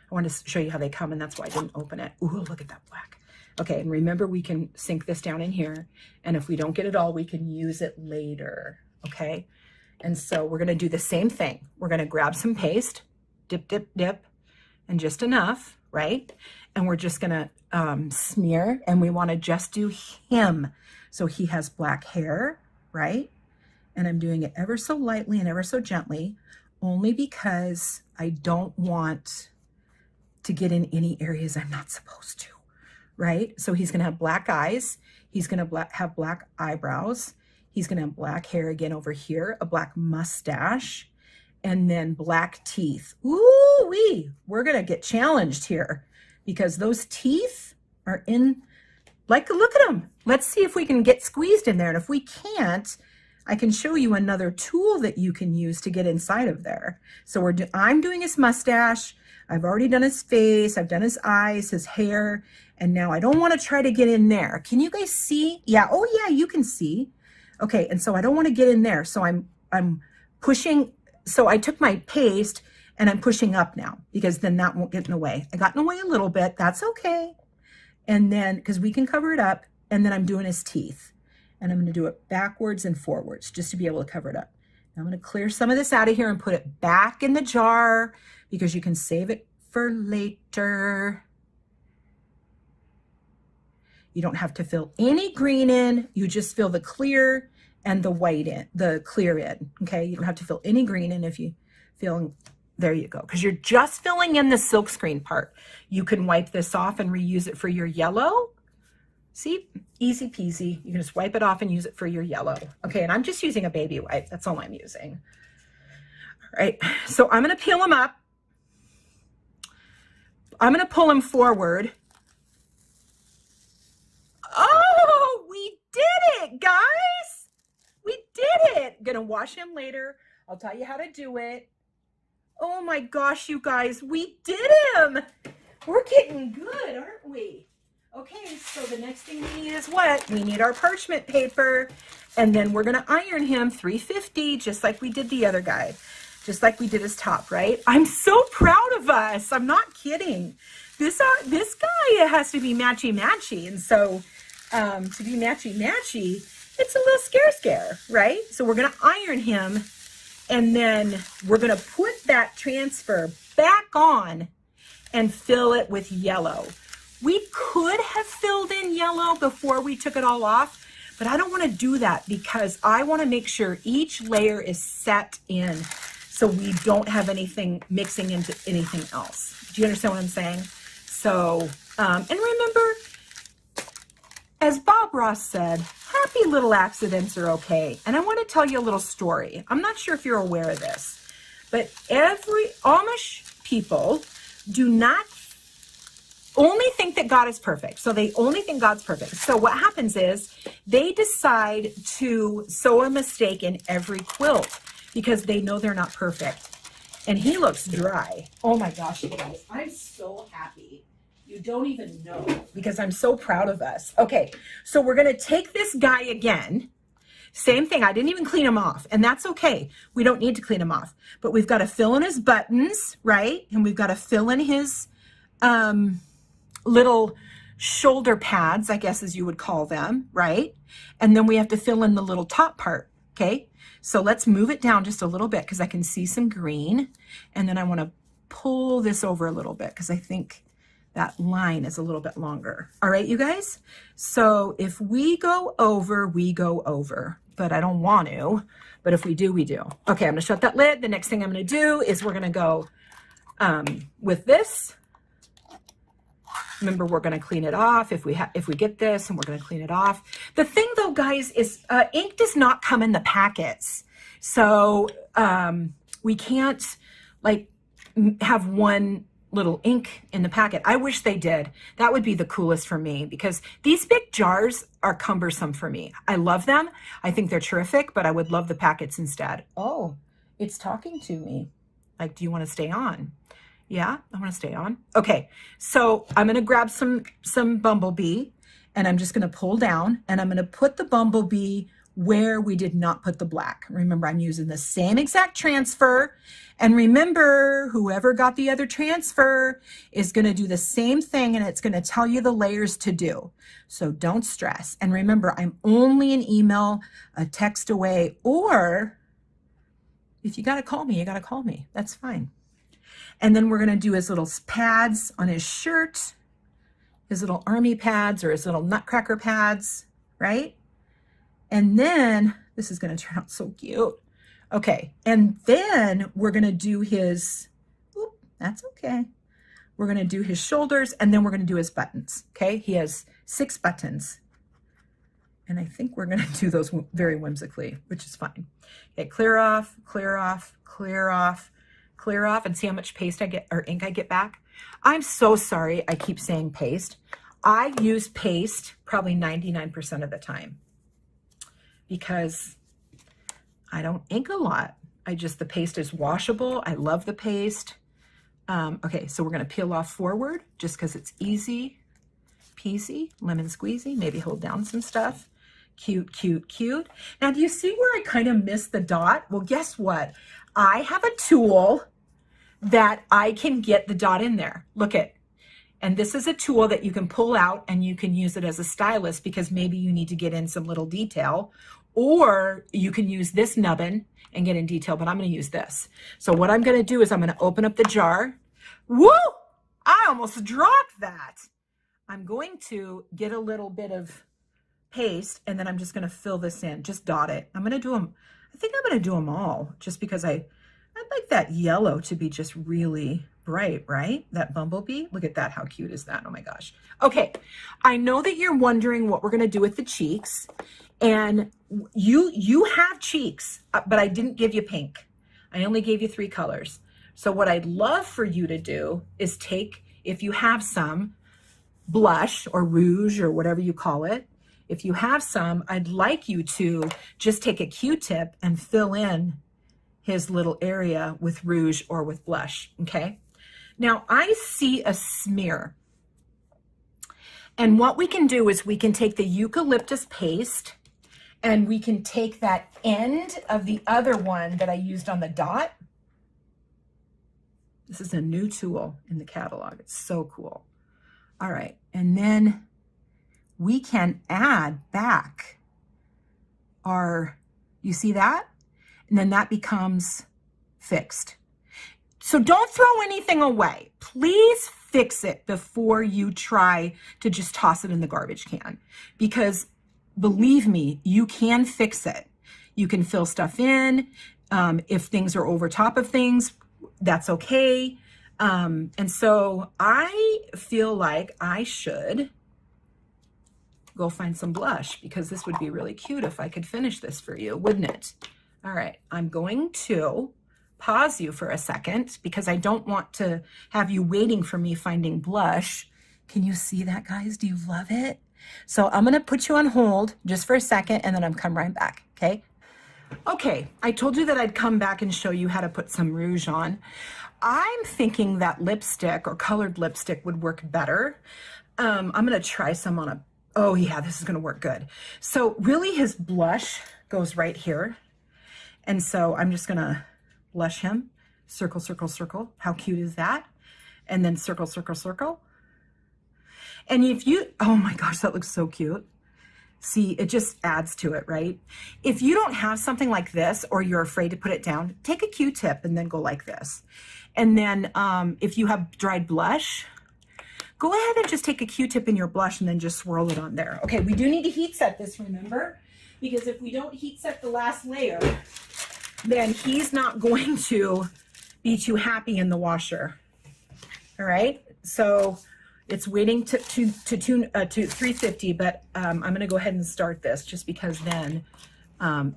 want to show you how they come, and that's why I didn't open it. Ooh, look at that black. Okay, and remember, we can sink this down in here, and if we don't get it all, we can use it later, okay? And so we're going to do the same thing. We're going to grab some paste, dip, dip, dip, and just enough, right? And we're just going to smear, and we want to just do him. So he has black hair, right? And I'm doing it ever so lightly and ever so gently, only because I don't want to get in any areas I'm not supposed to, right? So he's going to have black eyes. He's going to have black eyebrows. He's going to have black hair again over here, a black mustache, and then black teeth. Ooh-wee, we're going to get challenged here because those teeth are in, like, look at them. Let's see if we can get squeezed in there. And if we can't, I can show you another tool that you can use to get inside of there. So I'm doing his mustache. I've already done his face. I've done his eyes, his hair. And now I don't want to try to get in there. Can you guys see? Yeah. Oh yeah, you can see. Okay. And so I don't want to get in there. So I'm pushing. So I took my paste and I'm pushing up now because then that won't get in the way. I got in the way a little bit. That's okay. And then, because we can cover it up, and then I'm doing his teeth. And I'm going to do it backwards and forwards just to be able to cover it up. Now I'm going to clear some of this out of here and put it back in the jar because you can save it for later. You don't have to fill any green in. You just fill the clear and the white in, the clear in. Okay, you don't have to fill any green in if you feel. There you go, because you're just filling in the silkscreen part. You can wipe this off and reuse it for your yellow. See, easy peasy. You can just wipe it off and use it for your yellow. Okay, and I'm just using a baby wipe. That's all I'm using. All right, so I'm going to peel them up. I'm going to pull them forward. Oh, we did it, guys. We did it. Going to wash him later. I'll tell you how to do it. Oh my gosh, you guys, we did him. We're getting good, aren't we? Okay, so the next thing we need is what? We need our parchment paper, and then we're gonna iron him 350, just like we did the other guy, just like we did his top, right? I'm so proud of us. I'm not kidding. This guy has to be matchy-matchy, and so to be matchy-matchy, it's a little scare, right? So we're gonna iron him, and then we're gonna put that transfer back on and fill it with yellow. We could have filled in yellow before we took it all off, but I don't want to do that because I want to make sure each layer is set in so we don't have anything mixing into anything else. Do you understand what I'm saying? So, and remember, as Bob Ross said, happy little accidents are okay. And I want to tell you a little story. I'm not sure if you're aware of this, but every Amish people do not only think that God is perfect. So they only think God's perfect. So what happens is they decide to sew a mistake in every quilt because they know they're not perfect. And he looks dry. Oh my gosh, you guys, I'm so happy. You don't even know because I'm so proud of us. Okay, so we're gonna take this guy again, Same thing. I didn't even clean them off, and that's okay. We don't need to clean them off, but we've got to fill in his buttons, right? And we've got to fill in his little shoulder pads, I guess as you would call them, right? And then we have to fill in the little top part, okay? So let's move it down just a little bit because I can see some green. And then I want to pull this over a little bit because I think that line is a little bit longer. All right, you guys? So if we go over, we go over. But I don't want to. But if we do, we do. Okay, I'm going to shut that lid. The next thing I'm going to do is we're going to go with this. Remember, we're going to clean it off if we get this, and we're going to clean it off. The thing, though, guys, is ink does not come in the packets. So we can't, like, have one little ink in the packet. I wish they did. That would be the coolest for me because these big jars are cumbersome for me. I love them. I think they're terrific, but I would love the packets instead. Oh, it's talking to me. Like, do you want to stay on? Yeah, I want to stay on. Okay, so I'm going to grab some bumblebee, and I'm just going to pull down, and I'm going to put the bumblebee where we did not put the black. Remember, I'm using the same exact transfer. And remember, whoever got the other transfer is going to do the same thing, and it's going to tell you the layers to do. So don't stress. And remember, I'm only an email, a text away, or if you got to call me, you got to call me. That's fine. And then we're going to do his little pads on his shirt, his little army pads or his little Nutcracker pads, right? And then, this is going to turn out so cute. Okay, and then we're going to do his, that's okay. We're going to do his shoulders, and then we're going to do his buttons, okay? He has 6 buttons. And I think we're going to do those very whimsically, which is fine. Okay, clear off, clear off, clear off, clear off, and see how much paste I get, or ink I get back. I'm so sorry I keep saying paste. I use paste probably 99% of the time because I don't ink a lot. The paste is washable. I love the paste. Okay, so we're gonna peel off forward just because it's easy peasy, lemon squeezy, maybe hold down some stuff. Cute, cute, cute. Now, do you see where I kind of missed the dot? Well, guess what? I have a tool that I can get the dot in there. Look it. And this is a tool that you can pull out and you can use it as a stylus because maybe you need to get in some little detail, or you can use this nubbin and get in detail, but I'm going to use this. So what I'm going to do is I'm going to open up the jar. Woo! I almost dropped that. I'm going to get a little bit of paste and then I'm just going to fill this in. Just dot it. I'm going to do them. I think I'm going to do them all just because I'd like that yellow to be just really bright, right? That bumblebee. Look at that. How cute is that? Oh my gosh. Okay. I know that you're wondering what we're going to do with the cheeks, and you have cheeks, but I didn't give you pink. I only gave you 3 colors. So what I'd love for you to do is take, if you have some blush or rouge or whatever you call it, if you have some, I'd like you to just take a Q-tip and fill in his little area with rouge or with blush, okay? Now, I see a smear. And what we can do is we can take the eucalyptus paste and we can take that end of the other one that I used on the dot. This is a new tool in the catalog. It's so cool. All right, and then we can add back our, you see that? And then that becomes fixed. So don't throw anything away. Please fix it before you try to just toss it in the garbage can. Because believe me, you can fix it. You can fill stuff in. If things are over top of things, that's okay. And so I feel like I should go find some blush because this would be really cute if I could finish this for you, wouldn't it? All right, I'm going to pause you for a second because I don't want to have you waiting for me finding blush. Can you see that, guys? Do you love it? So I'm gonna put you on hold just for a second and then I'm come right back, okay? Okay, I told you that I'd come back and show you how to put some rouge on. I'm thinking that lipstick or colored lipstick would work better. I'm gonna try some on a, oh yeah, this is gonna work good. So really his blush goes right here. And so I'm just gonna blush him. Circle, circle, circle. How cute is that? And then circle, circle, circle. And if you, oh my gosh, that looks so cute. See, it just adds to it, right? If you don't have something like this, or you're afraid to put it down, take a Q-tip and then go like this. And then if you have dried blush, go ahead and just take a Q-tip in your blush and then just swirl it on there. Okay, we do need to heat set this, remember? Because if we don't heat set the last layer, then he's not going to be too happy in the washer. All right, so it's waiting to 350, but I'm gonna go ahead and start this just because then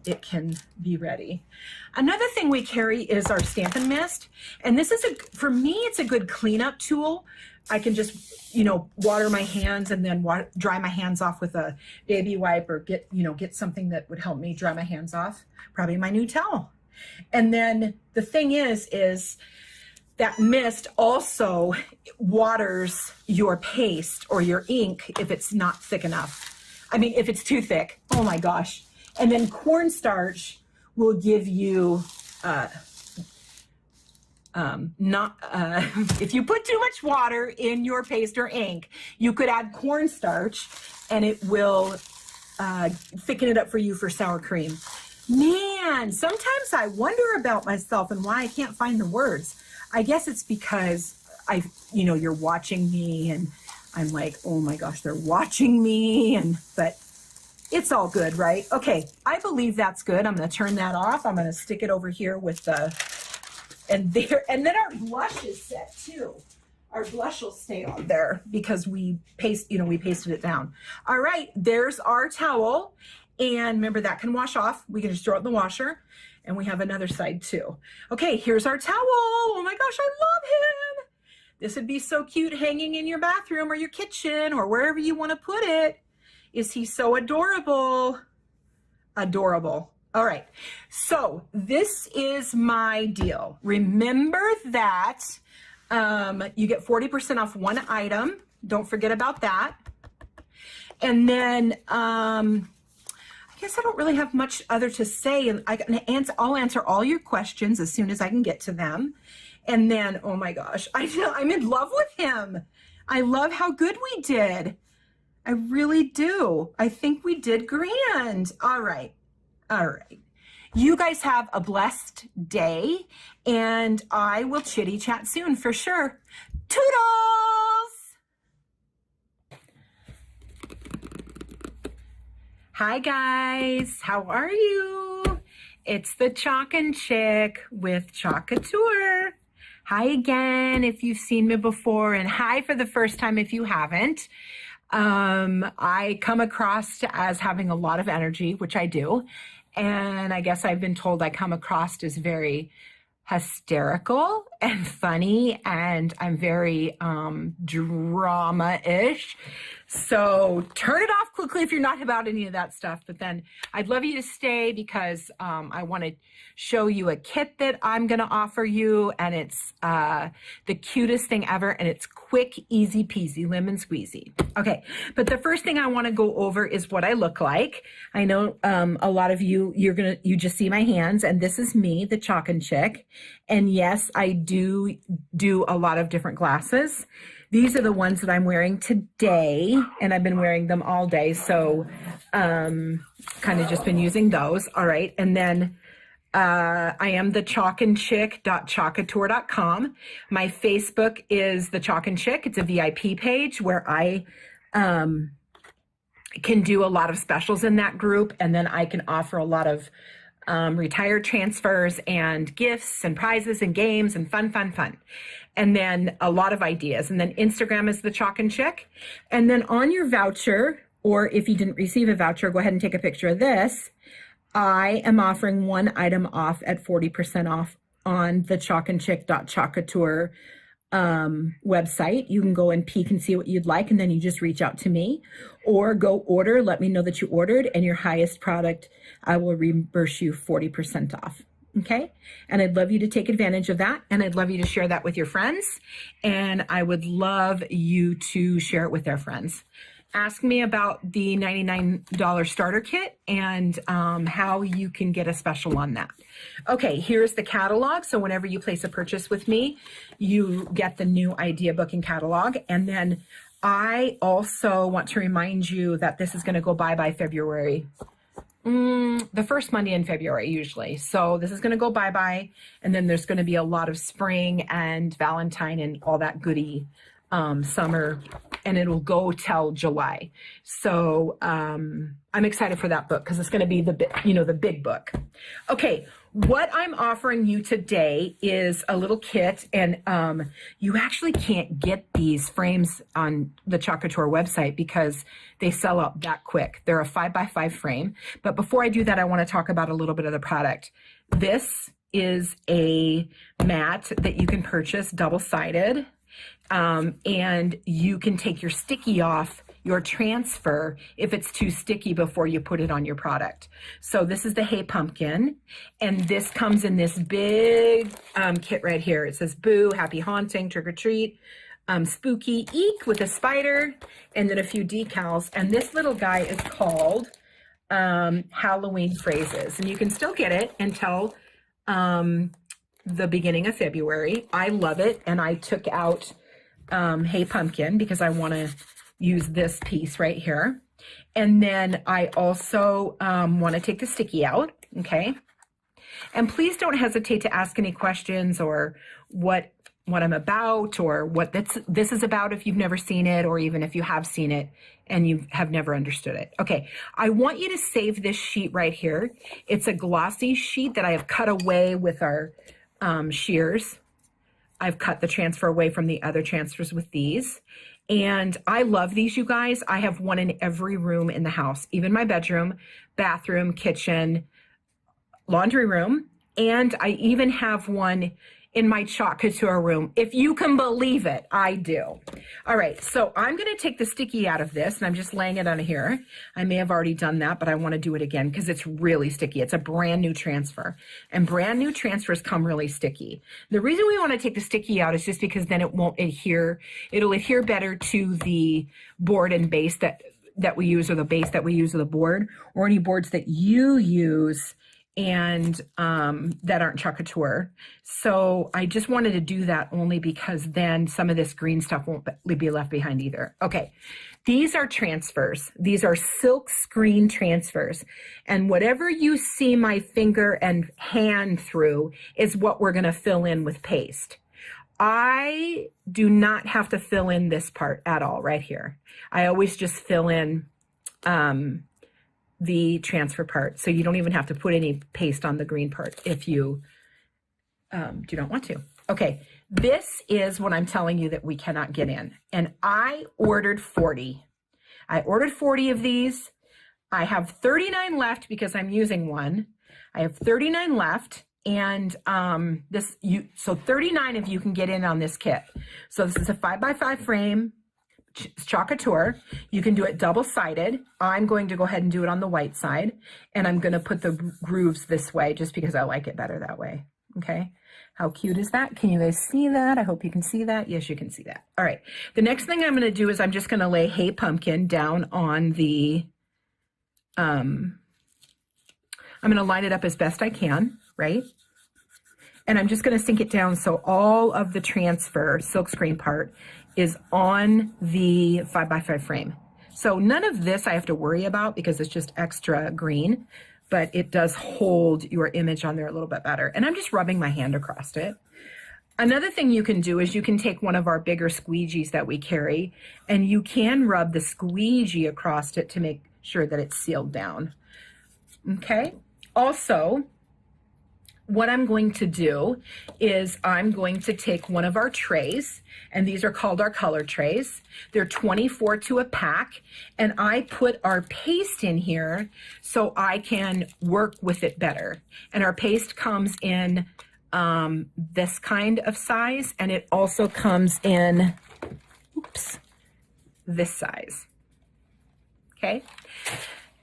it can be ready. Another thing we carry is our Stampin' Mist, and this is for me, it's a good cleanup tool. I can just, you know, water my hands and then dry my hands off with a baby wipe, or get something that would help me dry my hands off. Probably my new towel. And then the thing is that mist also waters your paste or your ink if it's not thick enough. I mean, if it's too thick, oh my gosh. And then cornstarch will give you, if you put too much water in your paste or ink, you could add cornstarch and it will thicken it up for you for sour cream. Man, sometimes I wonder about myself and why I can't find the words. I guess it's because you're watching me and I'm like, oh my gosh, they're watching me, but it's all good, right? Okay, I believe that's good. I'm gonna turn that off. I'm gonna stick it over here with and then our blush is set too. Our blush will stay on there because we pasted it down. All right, there's our towel. And remember, that can wash off. We can just throw it in the washer. And we have another side too. Okay, here's our towel. Oh my gosh, I love him. This would be so cute hanging in your bathroom or your kitchen or wherever you want to put it. Is he so adorable? Adorable. All right, so this is my deal. Remember that you get 40% off one item. Don't forget about that. And then I guess I don't really have much other to say, and I'll answer all your questions as soon as I can get to them. And then, oh my gosh, I'm in love with him. I love how good we did. I really do. I think we did grand. All right. All right. You guys have a blessed day, and I will chitty chat soon for sure. Toodles! Hi guys, how are you? It's the Chalkin' Chick with Chalkateur. Hi again if you've seen me before, and hi for the first time if you haven't. I come across as having a lot of energy, which I do, and I guess I've been told I come across as very hysterical and funny, and I'm very drama-ish. So turn it off quickly if you're not about any of that stuff. But then I'd love you to stay because I want to show you a kit that I'm going to offer you. And it's the cutest thing ever. And it's quick, easy peasy, lemon squeezy. Okay, but the first thing I want to go over is what I look like. I know a lot of you, you just see my hands. And this is me, the Chalkin' Chick. And yes, I do a lot of different glasses. These are the ones that I'm wearing today, and I've been wearing them all day, so kind of just been using those. All right, and then I am the chalkinchick.chalkateur.com. My Facebook is the Chalkin' Chick. It's a VIP page where I can do a lot of specials in that group, and then I can offer a lot of retired transfers and gifts and prizes and games and fun. And then a lot of ideas. And then Instagram is the Chalkin' Chick. And then on your voucher, or if you didn't receive a voucher, go ahead and take a picture of this. I am offering one item off at 40% off on the chalkinchick.chalkateur website. You can go and peek and see what you'd like, and then you just reach out to me, or go order, let me know that you ordered, and your highest product, I will reimburse you 40% off. Okay. And I'd love you to take advantage of that. And I'd love you to share that with your friends. And I would love you to share it with their friends. ask me about the $99 starter kit and how you can get a special on that. Okay, here's the catalog. So whenever you place a purchase with me, you get the new idea book and catalog. And then I also want to remind you that this is going to go by February. The first Monday in February usually. So this is going to go bye-bye, and then there's going to be a lot of spring and Valentine and all that goody summer, and it'll go till July. So I'm excited for that book because it's going to be the big book. Okay, what I'm offering you today is a little kit, and you actually can't get these frames on the Chalk Couture website because they sell out that quick. They're a 5x5 frame. But before I do that, I want to talk about a little bit of the product. This is a mat that you can purchase double-sided, and you can take your sticky off your transfer if it's too sticky before you put it on your product. So this is the Hey Pumpkin, and this comes in this big kit right here. It says boo, happy haunting, trick or treat, spooky, eek, with a spider, and then a few decals. And this little guy is called Halloween Phrases, and you can still get it until the beginning of February. I love it, and I took out Hey Pumpkin because I want to use this piece right here. And then I also want to take the sticky out, okay? And please don't hesitate to ask any questions or what I'm about or what this is about if you've never seen it, or even if you have seen it and you have never understood it. Okay, I want you to save this sheet right here. It's a glossy sheet that I have cut away with our shears. I've cut the transfer away from the other transfers with these. And I love these, you guys. I have one in every room in the house, even my bedroom, bathroom, kitchen, laundry room. And I even have one in my Chalk Couture room. If you can believe it, I do. All right, so I'm gonna take the sticky out of this, and I'm just laying it on here. I may have already done that, but I wanna do it again because it's really sticky. It's a brand new transfer, and brand new transfers come really sticky. The reason we wanna take the sticky out is just because then it won't adhere. It'll adhere better to the board and base that we use, or the base that we use, or the board, or any boards that you use and that aren't Chalk Couture. So I just wanted to do that only because then some of this green stuff won't be left behind either. Okay, these are transfers. These are silk screen transfers. And whatever you see my finger and hand through is what we're gonna fill in with paste. I do not have to fill in this part at all right here. I always just fill in the transfer part. So you don't even have to put any paste on the green part if you do not want to. Okay, this is what I'm telling you that we cannot get in. And I ordered 40. I ordered 40 of these. I have 39 left because I'm using one. I have 39 left, and so 39 of you can get in on this kit. So this is a 5x5 frame. Chalk Couture. You can do it double-sided. I'm going to go ahead and do it on the white side, and I'm going to put the grooves this way just because I like it better that way. Okay, how cute is that? Can you guys see that? I hope you can see that. Yes, you can see that. All right, the next thing I'm going to do is I'm just going to lay Hey Pumpkin down on the I'm going to line it up as best I can, right? And I'm just going to sink it down so all of the transfer silkscreen part is on the 5x5 frame. So none of this I have to worry about because it's just extra green, but it does hold your image on there a little bit better. And I'm just rubbing my hand across it. Another thing you can do is you can take one of our bigger squeegees that we carry, and you can rub the squeegee across it to make sure that it's sealed down. Okay. Also, what I'm going to do is I'm going to take one of our trays, and these are called our color trays. They're 24 to a pack, and I put our paste in here so I can work with it better. And our paste comes in this kind of size, and it also comes in, this size. Okay.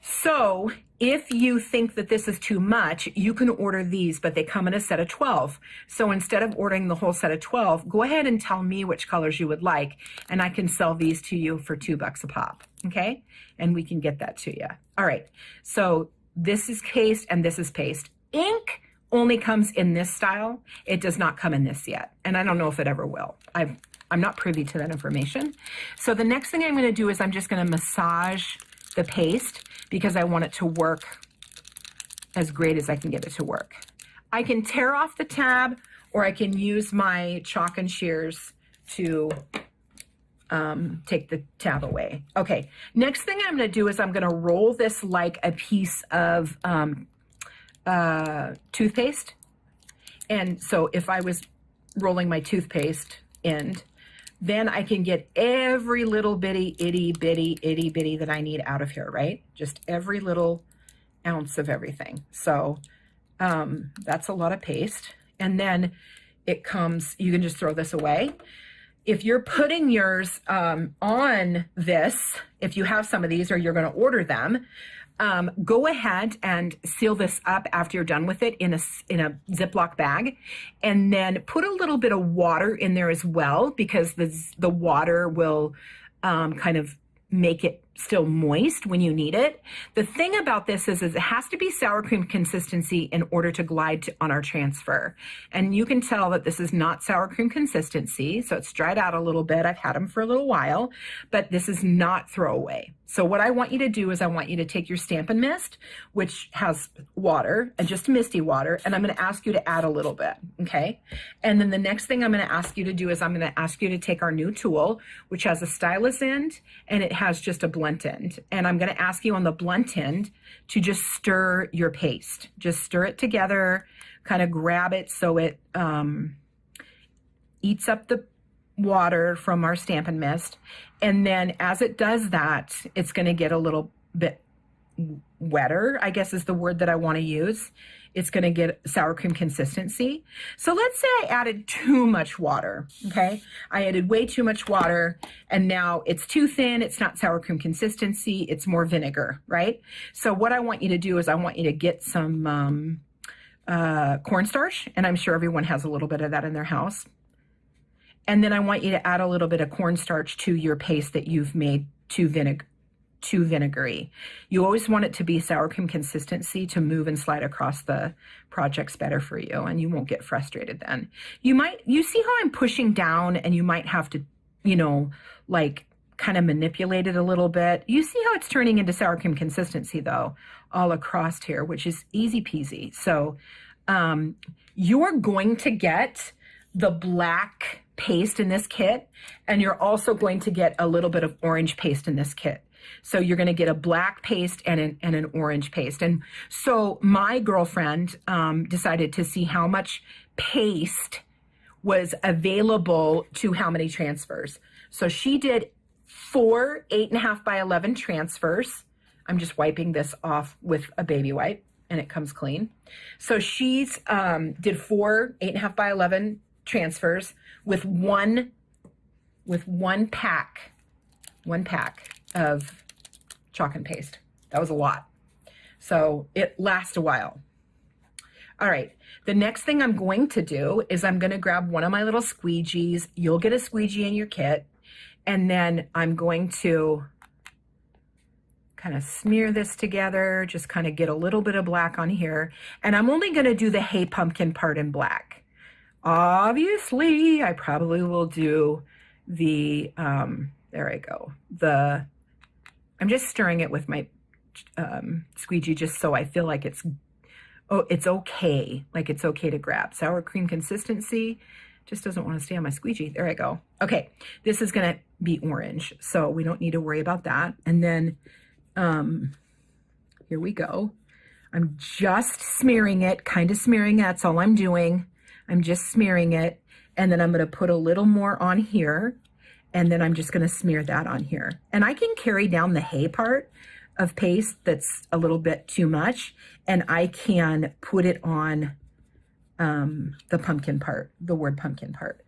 So if you think that this is too much, you can order these, but they come in a set of 12. So instead of ordering the whole set of 12, go ahead and tell me which colors you would like, and I can sell these to you for $2 a pop, okay? And we can get that to you. All right, so this is paste and this is paste. Ink only comes in this style. It does not come in this yet, and I don't know if it ever will. I'm not privy to that information. So the next thing I'm gonna do is I'm just gonna massage the paste because I want it to work as great as I can get it to work. I can tear off the tab, or I can use my chalk and shears to take the tab away. Okay, next thing I'm gonna do is I'm gonna roll this like a piece of toothpaste. And so if I was rolling my toothpaste end, then I can get every little bitty, itty bitty that I need out of here, right? Just every little ounce of everything. So that's a lot of paste. And then it comes, you can just throw this away. If you're putting yours on this, if you have some of these or you're gonna order them, go ahead and seal this up after you're done with it in a Ziploc bag, and then put a little bit of water in there as well, because the water will kind of make it still moist when you need it. The thing about this is it has to be sour cream consistency in order to glide on our transfer. And you can tell that this is not sour cream consistency, so it's dried out a little bit. I've had them for a little while, but this is not throwaway. So what I want you to do is I want you to take your Stampin' Mist, which has water, and just misty water, and I'm going to ask you to add a little bit, okay? And then the next thing I'm going to ask you to do is I'm going to ask you to take our new tool, which has a stylus end, and it has just a blunt end. And I'm going to ask you on the blunt end to just stir your paste. Just stir it together, kind of grab it so it eats up the water from our Stampin' Mist. And then as it does that, it's going to get a little bit wetter, I guess is the word that I want to use. It's going to get sour cream consistency. So let's say I added too much water, okay? I added way too much water, and now it's too thin. It's not sour cream consistency. It's more vinegar, right? So what I want you to do is I want you to get some cornstarch, and I'm sure everyone has a little bit of that in their house. And then I want you to add a little bit of cornstarch to your paste that you've made too vinegary. You always want it to be sour cream consistency to move and slide across the projects better for you, and you won't get frustrated then. You see how I'm pushing down, and you might have to, you know, like kind of manipulate it a little bit. You see how it's turning into sour cream consistency though, all across here, which is easy peasy. So you're going to get the black paste in this kit, and you're also going to get a little bit of orange paste in this kit. So you're going to get a black paste and an orange paste. And so my girlfriend decided to see how much paste was available to how many transfers. So she did 4 8.5 by 11 transfers. I'm just wiping this off with a baby wipe, and it comes clean. So she's did 4 8.5 by 11 transfers with one pack of chalk and paste. That was a lot. So it lasts a while. All right, the next thing I'm going to do is I'm going to grab one of my little squeegees. You'll get a squeegee in your kit, and then I'm going to kind of smear this together, just kind of get a little bit of black on here, and I'm only going to do the Hey Pumpkin part in black. Obviously, I probably will do the, there I go. I'm just stirring it with my squeegee just so I feel like it's okay. Like it's okay to grab. Sour cream consistency just doesn't want to stay on my squeegee. There I go. Okay, this is going to be orange, so we don't need to worry about that. And then here we go. I'm just smearing it, kind of smearing it. That's all I'm doing. I'm just smearing it, and then I'm going to put a little more on here, and then I'm just going to smear that on here. And I can carry down the hay part of paste that's a little bit too much, and I can put it on the pumpkin part, the word pumpkin part.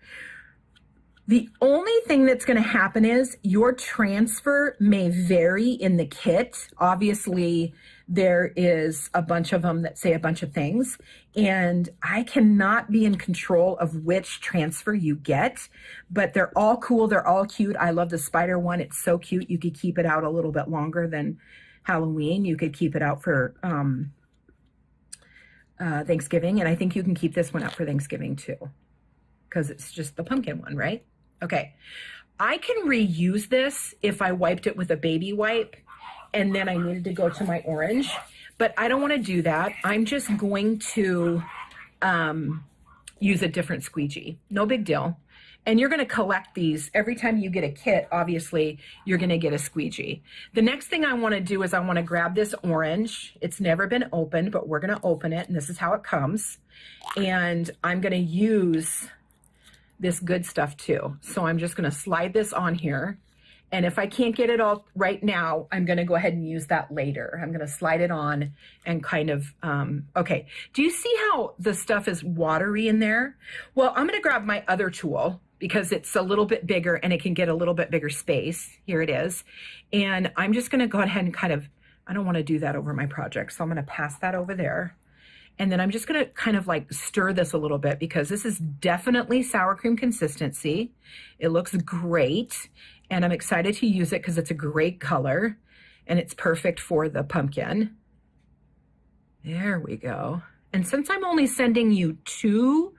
The only thing that's going to happen is your transfer may vary in the kit. Obviously, there is a bunch of them that say a bunch of things, and I cannot be in control of which transfer you get, but they're all cool. They're all cute. I love the spider one. It's so cute. You could keep it out a little bit longer than Halloween. You could keep it out for Thanksgiving, and I think you can keep this one out for Thanksgiving too, because it's just the pumpkin one, right? Okay, I can reuse this if I wiped it with a baby wipe and then I needed to go to my orange, but I don't want to do that. I'm just going to use a different squeegee. No big deal. And you're going to collect these. Every time you get a kit, obviously, you're going to get a squeegee. The next thing I want to do is I want to grab this orange. It's never been opened, but we're going to open it, and this is how it comes. And I'm going to use this good stuff too. So I'm just going to slide this on here. And if I can't get it all right now, I'm going to go ahead and use that later. I'm going to slide it on and kind of, okay. Do you see how the stuff is watery in there? Well, I'm going to grab my other tool because it's a little bit bigger and it can get a little bit bigger space. Here it is. And I'm just going to go ahead and kind of, I don't want to do that over my project. So I'm going to pass that over there. And then I'm just going to kind of like stir this a little bit because this is definitely sour cream consistency. It looks great. And I'm excited to use it because it's a great color and it's perfect for the pumpkin. There we go. And since I'm only sending you 2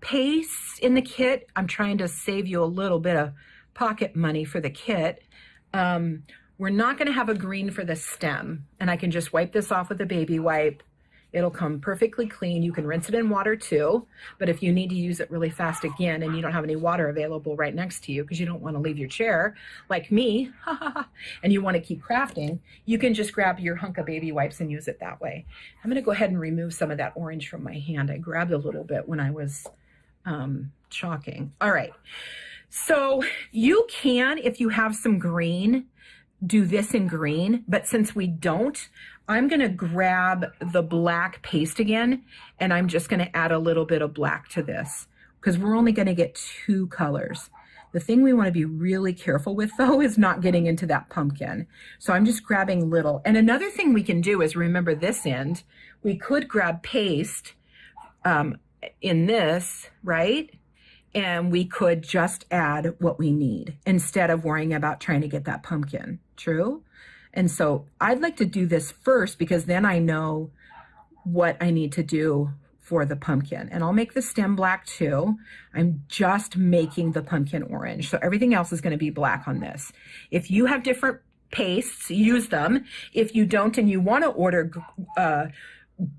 pastes in the kit, I'm trying to save you a little bit of pocket money for the kit. We're not going to have a green for the stem, and I can just wipe this off with a baby wipe. It'll come perfectly clean. You can rinse it in water too, but if you need to use it really fast again and you don't have any water available right next to you because you don't want to leave your chair like me, and you want to keep crafting, you can just grab your hunk of baby wipes and use it that way. I'm going to go ahead and remove some of that orange from my hand. I grabbed a little bit when I was chalking. All right. So you can, if you have some green, do this in green, but since we don't, I'm going to grab the black paste again, and I'm just going to add a little bit of black to this because we're only going to get 2 colors. The thing we want to be really careful with, though, is not getting into that pumpkin. So I'm just grabbing little. And another thing we can do is, remember this end, we could grab paste in this, right? And we could just add what we need instead of worrying about trying to get that pumpkin. True? And so I'd like to do this first because then I know what I need to do for the pumpkin. And I'll make the stem black too. I'm just making the pumpkin orange. So everything else is going to be black on this. If you have different pastes, use them. If you don't and you want to order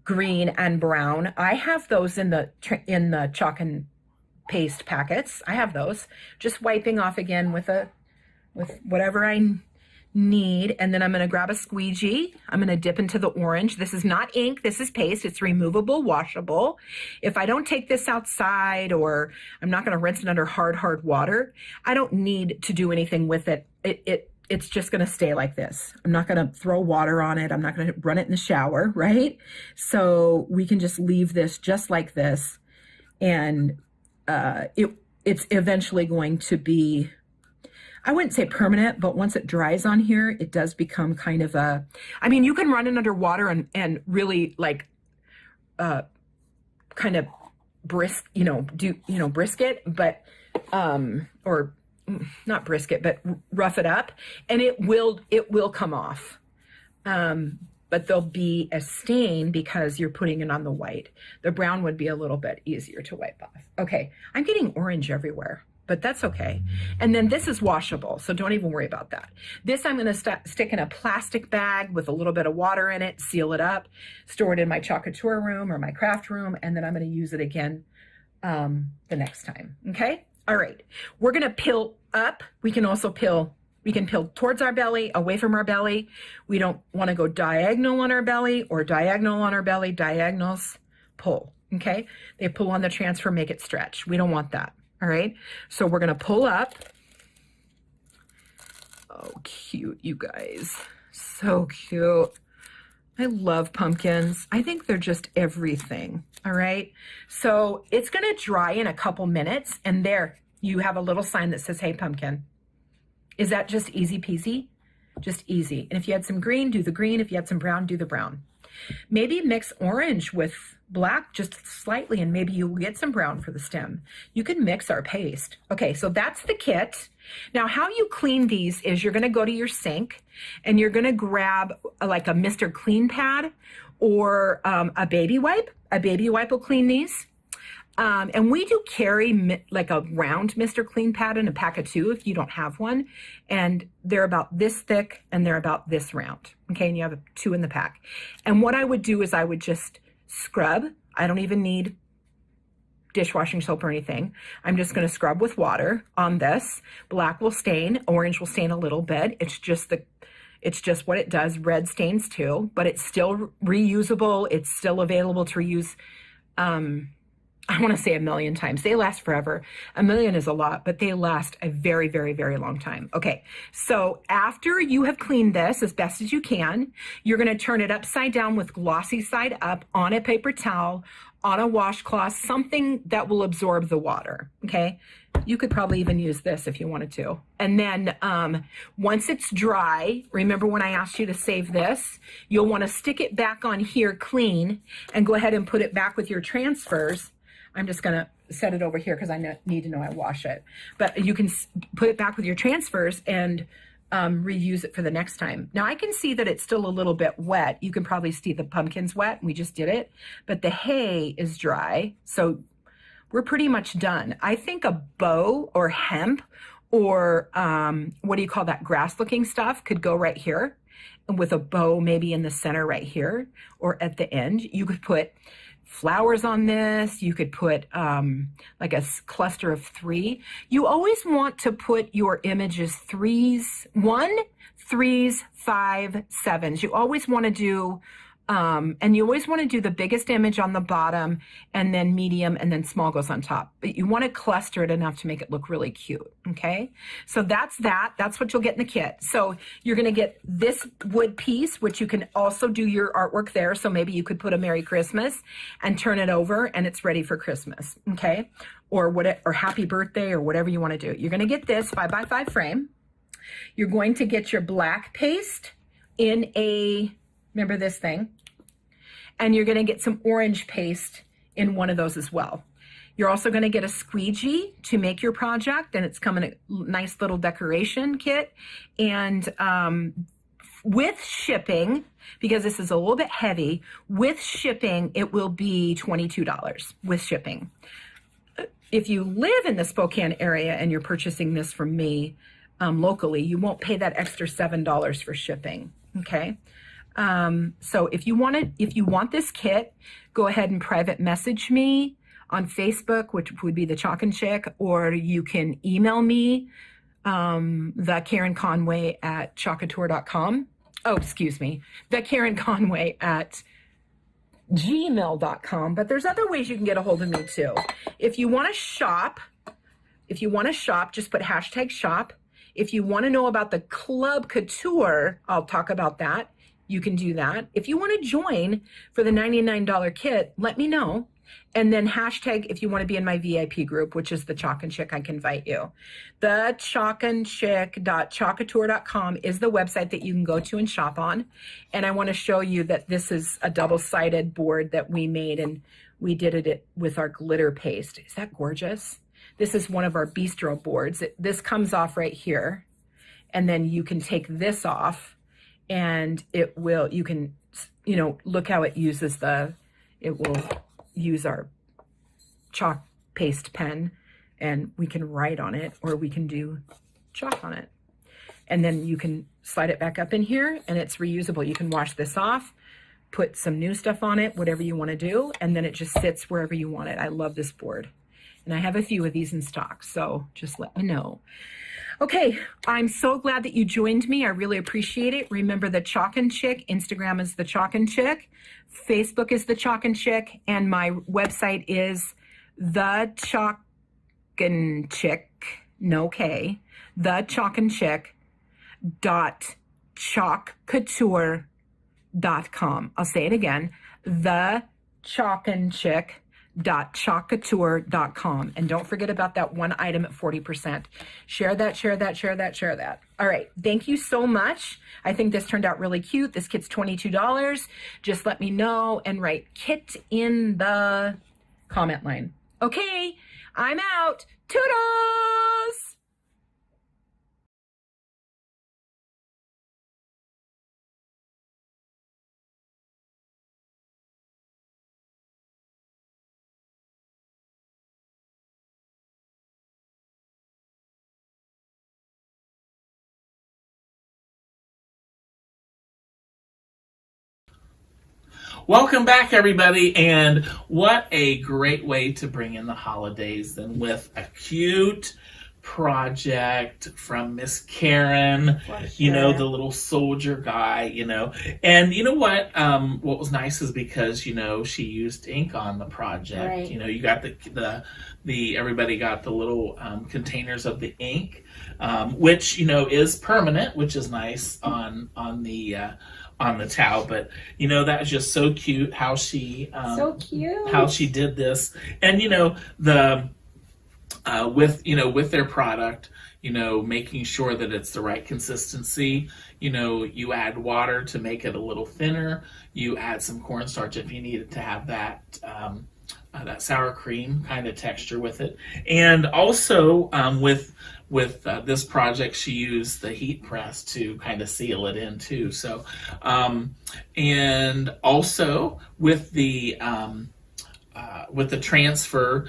green and brown, I have those in the chalk and paste packets. I have those. Just wiping off again with whatever I need, and then I'm going to grab a squeegee. I'm going to dip into the orange. This is not ink, this is paste. It's removable, washable. If I don't take this outside, or I'm not going to rinse it under hard water, I don't need to do anything with it. It's just going to stay like this. I'm not going to throw water on it. I'm not going to run it in the shower, right? So we can just leave this just like this, and it's eventually going to be, I wouldn't say permanent, but once it dries on here, it does become kind of a, I mean, you can run it under water and really like, kind of brisk, brisk it, but, or not brisk it, but rough it up, and it will come off. But there'll be a stain because you're putting it on the white. The brown would be a little bit easier to wipe off. Okay, I'm getting orange everywhere, but that's okay. And then this is washable, so don't even worry about that. This I'm gonna stick in a plastic bag with a little bit of water in it, seal it up, store it in my chalk couture room or my craft room, and then I'm gonna use it again the next time, okay? All right, we're gonna pill up. We can also pill, we can pill towards our belly, away from our belly. We don't wanna go diagonal on our belly or diagonal on our belly. Diagonals pull, okay? They pull on the transfer, make it stretch. We don't want that. All right, so we're gonna pull up. Oh, cute, you guys. So cute. I love pumpkins. I think they're just everything, all right? So it's gonna dry in a couple minutes, and there, you have a little sign that says, hey, pumpkin. Is that just easy peasy? Just easy. And if you had some green, do the green. If you had some brown, do the brown. Maybe mix orange with black just slightly, and maybe you'll get some brown for the stem. You can mix our paste. Okay, so that's the kit. Now, how you clean these is you're going to go to your sink and you're going to grab like a Mr. Clean pad or a baby wipe. A baby wipe will clean these. And we do carry like a round Mr. Clean pad in a pack of 2 if you don't have one. And they're about this thick and they're about this round. Okay, and you have 2 in the pack. And what I would do is I would just scrub. I don't even need dishwashing soap or anything. I'm just going to scrub with water on this. Black will stain, orange will stain a little bit. It's just what it does. Red stains too, but it's still reusable. It's still available to reuse. I want to say 1,000,000 times. They last forever. 1,000,000 is a lot, but they last a very, very, very long time. Okay, so after you have cleaned this as best as you can, you're going to turn it upside down with glossy side up on a paper towel, on a washcloth, something that will absorb the water, okay? You could probably even use this if you wanted to. And then once it's dry, remember when I asked you to save this, you'll want to stick it back on here clean and go ahead and put it back with your transfers. I'm just going to set it over here because I need to know I wash it. But you can put it back with your transfers and reuse it for the next time. Now I can see that it's still a little bit wet. You can probably see the pumpkin's wet. We just did it. But the hay is dry. So we're pretty much done. I think a bow or hemp or what do you call that, grass looking stuff could go right here. And with a bow maybe in the center right here or at the end. You could put flowers on this. You could put like a cluster of 3. You always want to put your images 3s, 1, 3s, 5, 7s. You always want to do, and you always want to do the biggest image on the bottom and then medium and then small goes on top. But you want to cluster it enough to make it look really cute, okay? So that's that. That's what you'll get in the kit. So you're going to get this wood piece, which you can also do your artwork there. So maybe you could put a Merry Christmas and turn it over and it's ready for Christmas, okay? Or Happy Birthday or whatever you want to do. You're going to get this 5x5 frame. You're going to get your black paste in a, remember this thing? And you're going to get some orange paste in one of those as well. You're also going to get a squeegee to make your project, and it's coming a nice little decoration kit. And with shipping, because this is a little bit heavy, with shipping, it will be $22 with shipping. If you live in the Spokane area and you're purchasing this from me locally, you won't pay that extra $7 for shipping, okay? So if you want this kit, go ahead and private message me on Facebook, which would be the Chalk and Chick, or you can email me, the Karen Conway at chalkatour.com. Oh, excuse me, the Karen Conway at gmail.com. But there's other ways you can get a hold of me too. If you want to shop, just put #shop. If you want to know about the Club Couture, I'll talk about that. You can do that. If you want to join for the $99 kit, let me know. And then hashtag if you want to be in my VIP group, which is the Chalk and Chick, I can invite you. The chalkandchick.chalkatour.com is the website that you can go to and shop on. And I want to show you that this is a double-sided board that we made, and we did it with our glitter paste. Is that gorgeous? This is one of our bistro boards. This comes off right here. And then you can take this off. And it will, you can, look how it uses it will use our chalk paste pen, and we can write on it or we can do chalk on it. And then you can slide it back up in here and it's reusable. You can wash this off, put some new stuff on it, whatever you want to do, and then it just sits wherever you want it. I love this board. And I have a few of these in stock, so just let me know. Okay, I'm so glad that you joined me. I really appreciate it. Remember the Chalk and Chick. Instagram is the Chalk and Chick. Facebook is the Chalk and Chick. And my website is the Chalk and Chick, no K, the Chalk and Chick .chalkcouture.com. I'll say it again, the Chalk and Chick shopcouture.com. And don't forget about that one item at 40%. Share that, share that, share that, share that. All right. Thank you so much. I think this turned out really cute. This kit's $22. Just let me know and write kit in the comment line. Okay, I'm out. Toodles! Welcome back, everybody, and what a great way to bring in the holidays than with a cute project from Miss Karen, you know, the little soldier guy, you know. And you know what was nice is because, you know, she used ink on the project. Right. You know, you got the everybody got the little containers of the ink, which, you know, is permanent, which is nice on the towel. But you know, that was just so cute how she so cute how she did this. And you know, the with their product, you know, making sure that it's the right consistency. You know, you add water to make it a little thinner, you add some cornstarch if you need it to have that that sour cream kind of texture with it. And also with this project, she used the heat press to kind of seal it in too. So, and also with the transfer,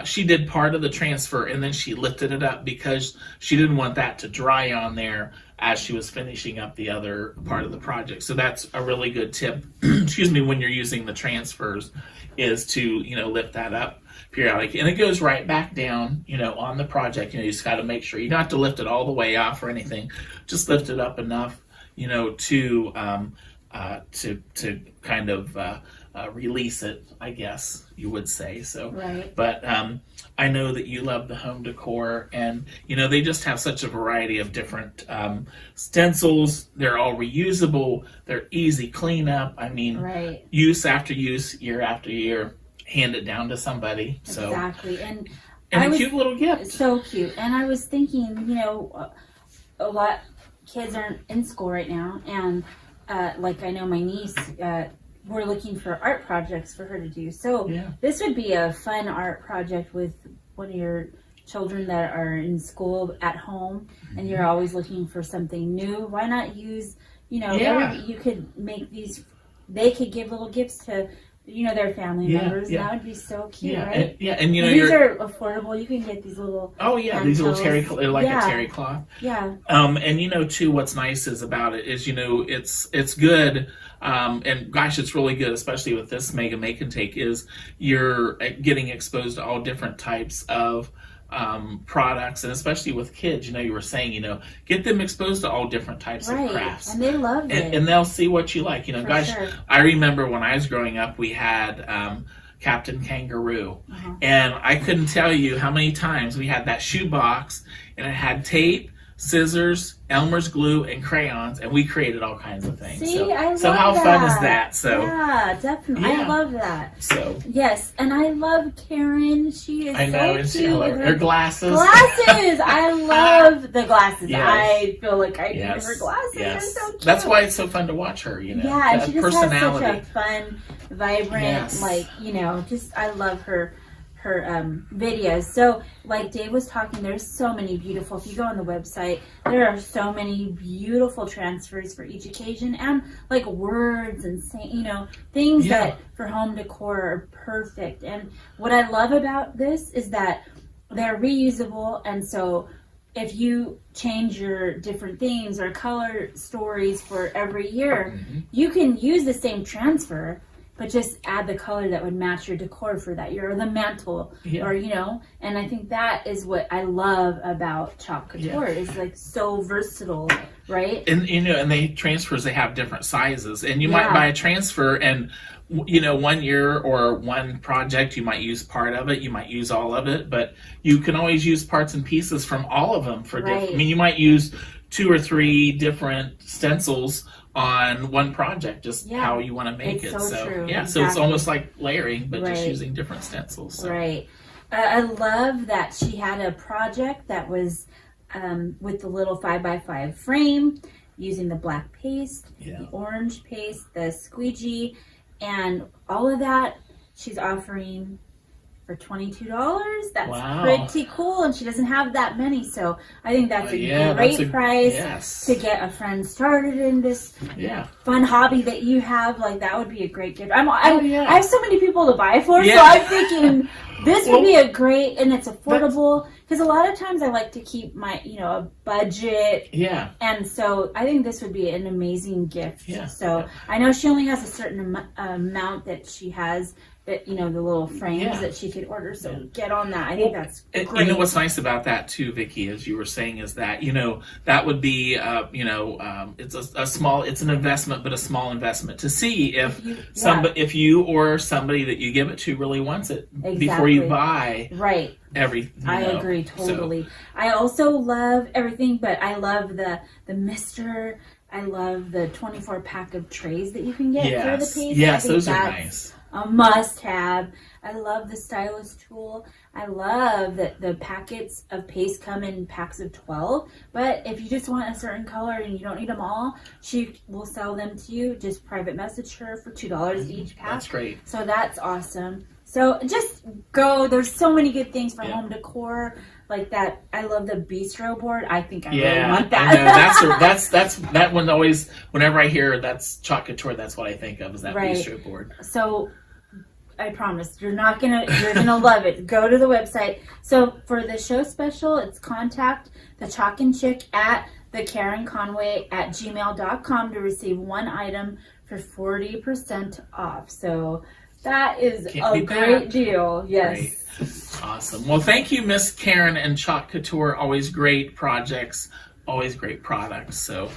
she did part of the transfer and then she lifted it up because she didn't want that to dry on there as she was finishing up the other part of the project. So that's a really good tip, excuse me, when you're using the transfers, is to, you know, lift that up periodically. And it goes right back down, you know, on the project. You know, you just got to make sure you don't have to lift it all the way off or anything. Just lift it up enough, you know, to kind of release it, I guess you would say. So, right. But I know that you love the home decor, and you know, they just have such a variety of different stencils. They're all reusable. They're easy cleanup. I mean, right. Use after use, year after year, hand it down to somebody. So exactly. And a cute little gift. So cute. And I was thinking, you know, a lot kids aren't in school right now, and like I know my niece, we're looking for art projects for her to do. So this would be a fun art project with one of your children that are in school at home, and you're always looking for something new. Why not use, you know, you could make these, they could give little gifts to, you know, their family members. That would be so cute, right? And you know, these are affordable. You can get these little these little terry, like a terry cloth. Yeah. And you know, too, what's nice is about it is, you know, it's good. And gosh, it's really good, especially with this Mega Make and Take, is you're getting exposed to all different types of products, and especially with kids, you know, you were saying, you know, get them exposed to all different types of crafts, and they love it, and they'll see what you like. You know, I remember when I was growing up, we had Captain Kangaroo, and I couldn't tell you how many times we had that shoe box, and it had tape, scissors, Elmer's glue, and crayons, and we created all kinds of things. See, so how fun is that? So yeah, definitely, I love that. So yes, and I love Karen. She is so cute with her glasses. Glasses, I love the glasses. Yes. I feel like I need her glasses. They're so cute. That's why it's so fun to watch her. You know, yeah, that she just personality. has such a fun, vibrant, like, you know, just I love her videos. So like Dave was talking, there's so many beautiful, if you go on the website, there are so many beautiful transfers for each occasion, and like words and say, you know, things that for home decor are perfect. And what I love about this is that they're reusable, and so if you change your different themes or color stories for every year, you can use the same transfer, but just add the color that would match your decor for that year, or the mantle, or, you know, and I think that is what I love about Shop Couture. It's like so versatile, right? And, you know, and they have different sizes, and you might buy a transfer, and, you know, 1 year or one project, you might use part of it, you might use all of it, but you can always use parts and pieces from all of them for different, I mean, you might use 2 or 3 different stencils on one project, just Yeah, how you want to make it's it. so true. Yeah, so it's Exactly. almost like layering, but just Right. using different stencils. So. Right. I love that she had a project that was with the little 5x5 frame, using the black paste, Yeah. the orange paste, the squeegee, and all of that she's offering for $22. That's Wow. pretty cool, and she doesn't have that many, so I think that's a Yeah, great that's price yes. to get a friend started in this Yeah. fun hobby that you have. Like, that would be a great gift. I have so many people to buy for, Yeah. so I'm thinking this would Well, be a great, and it's affordable, because a lot of times I like to keep my, a budget, Yeah. and so I think this would be an amazing gift. Yeah. So I know she only has a certain amount that she has, that, the little frames Yeah. that she could order, so Yeah. get on that. I think that's And great. you know what's nice about that too, Vicki, as you were saying, is that that would be it's a small, it's an investment, but a small investment to see if if you or somebody that you give it to really wants it before you buy Right. everything. I agree totally. I also love everything, but I love the mister. I love the 24 pack of trays that you can get for the paste. Yes, I think those are that's nice. a must-have. I love the stylus tool. I love that the packets of paste come in packs of 12. But if you just want a certain color and you don't need them all, she will sell them to you. Just private message her for $2 each pack. That's great. So that's awesome. So just go. There's so many good things for home decor, like that. I love the bistro board. I think I really want that. I know. That's that one always. Whenever I hear that's Chalk Couture, that's what I think of, is that Right. bistro board. So I promise you're gonna love it. Go to the website. So for the show special, it's contact the Chalk and Chick at thekarenconway@gmail.com to receive one item for 40% off. So that is Can't a beat great that. deal. Yes. Great. Awesome. Well, thank you, Miss Karen and Chalk Couture. Always great projects, always great products. So,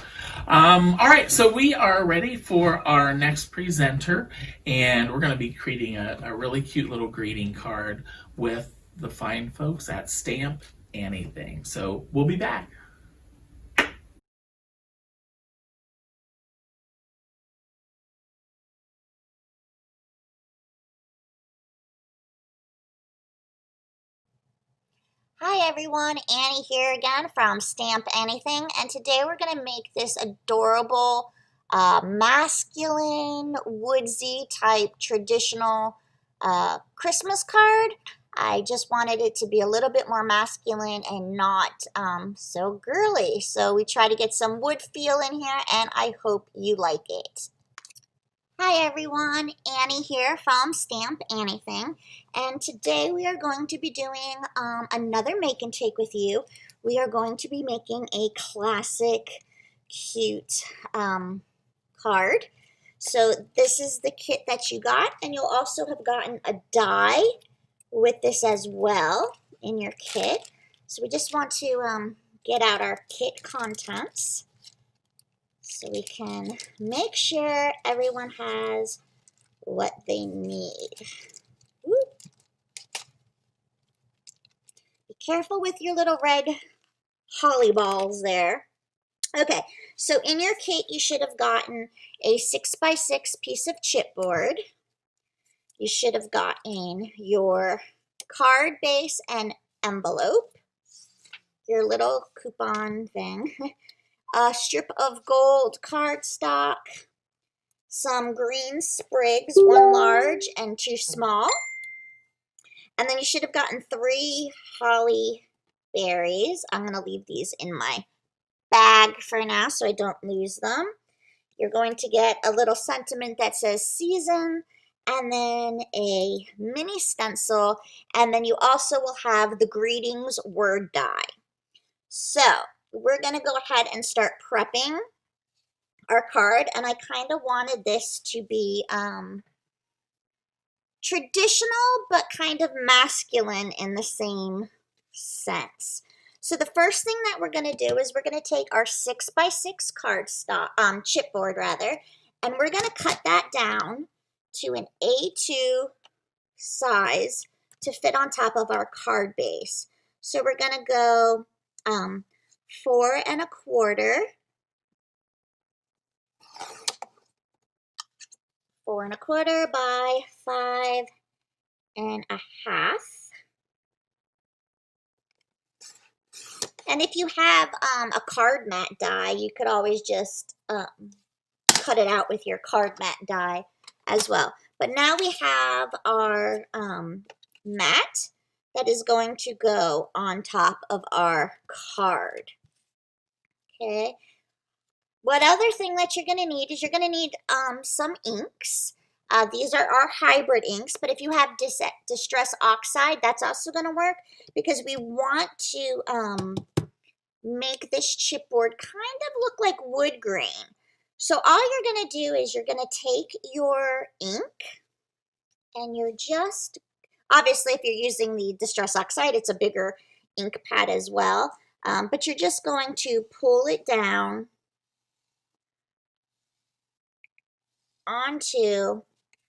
all right. So we are ready for our next presenter, and we're going to be creating a really cute little greeting card with the fine folks at Stamp Anything. So we'll be back. Hi everyone, Annie here again from Stamp Anything, and today we're going to make this adorable masculine woodsy type traditional Christmas card. I just wanted it to be a little bit more masculine and not so girly, so we try to get some wood feel in here, and I hope you like it. Hi everyone, Annie here from Stamp Anything, and today we are going to be doing another make and take with you. We are going to be making a classic, cute card. So this is the kit that you got, and you'll also have gotten a die with this as well in your kit. So we just want to get out our kit contents, so we can make sure everyone has what they need. Woo. Be careful with your little red holly balls there. Okay, so in your kit you should have gotten a 6x6 piece of chipboard. You should have gotten your card base and envelope, your little coupon thing, a strip of gold cardstock, some green sprigs, 1 large and 2 small, and then you should have gotten 3 holly berries. I'm going to leave these in my bag for now so I don't lose them. You're going to get a little sentiment that says season, and then a mini stencil, and then you also will have the greetings word die. So we're going to go ahead and start prepping our card, and I kind of wanted this to be traditional but kind of masculine in the same sense. So the first thing that we're going to do is we're going to take our 6x6 cardstock, chipboard rather, and we're going to cut that down to an A2 size to fit on top of our card base. So we're going to go 4 1/4 4 1/4 by 5 1/2. And if you have a card mat die, you could always just cut it out with your card mat die as well. But now we have our mat that is going to go on top of our card. Okay. What other thing that you're going to need is you're going to need some inks. These are our hybrid inks, but if you have Distress Oxide, that's also going to work because we want to make this chipboard kind of look like wood grain. So all you're going to do is you're going to take your ink and you're just, obviously if you're using the Distress Oxide, it's a bigger ink pad as well, but you're just going to pull it down onto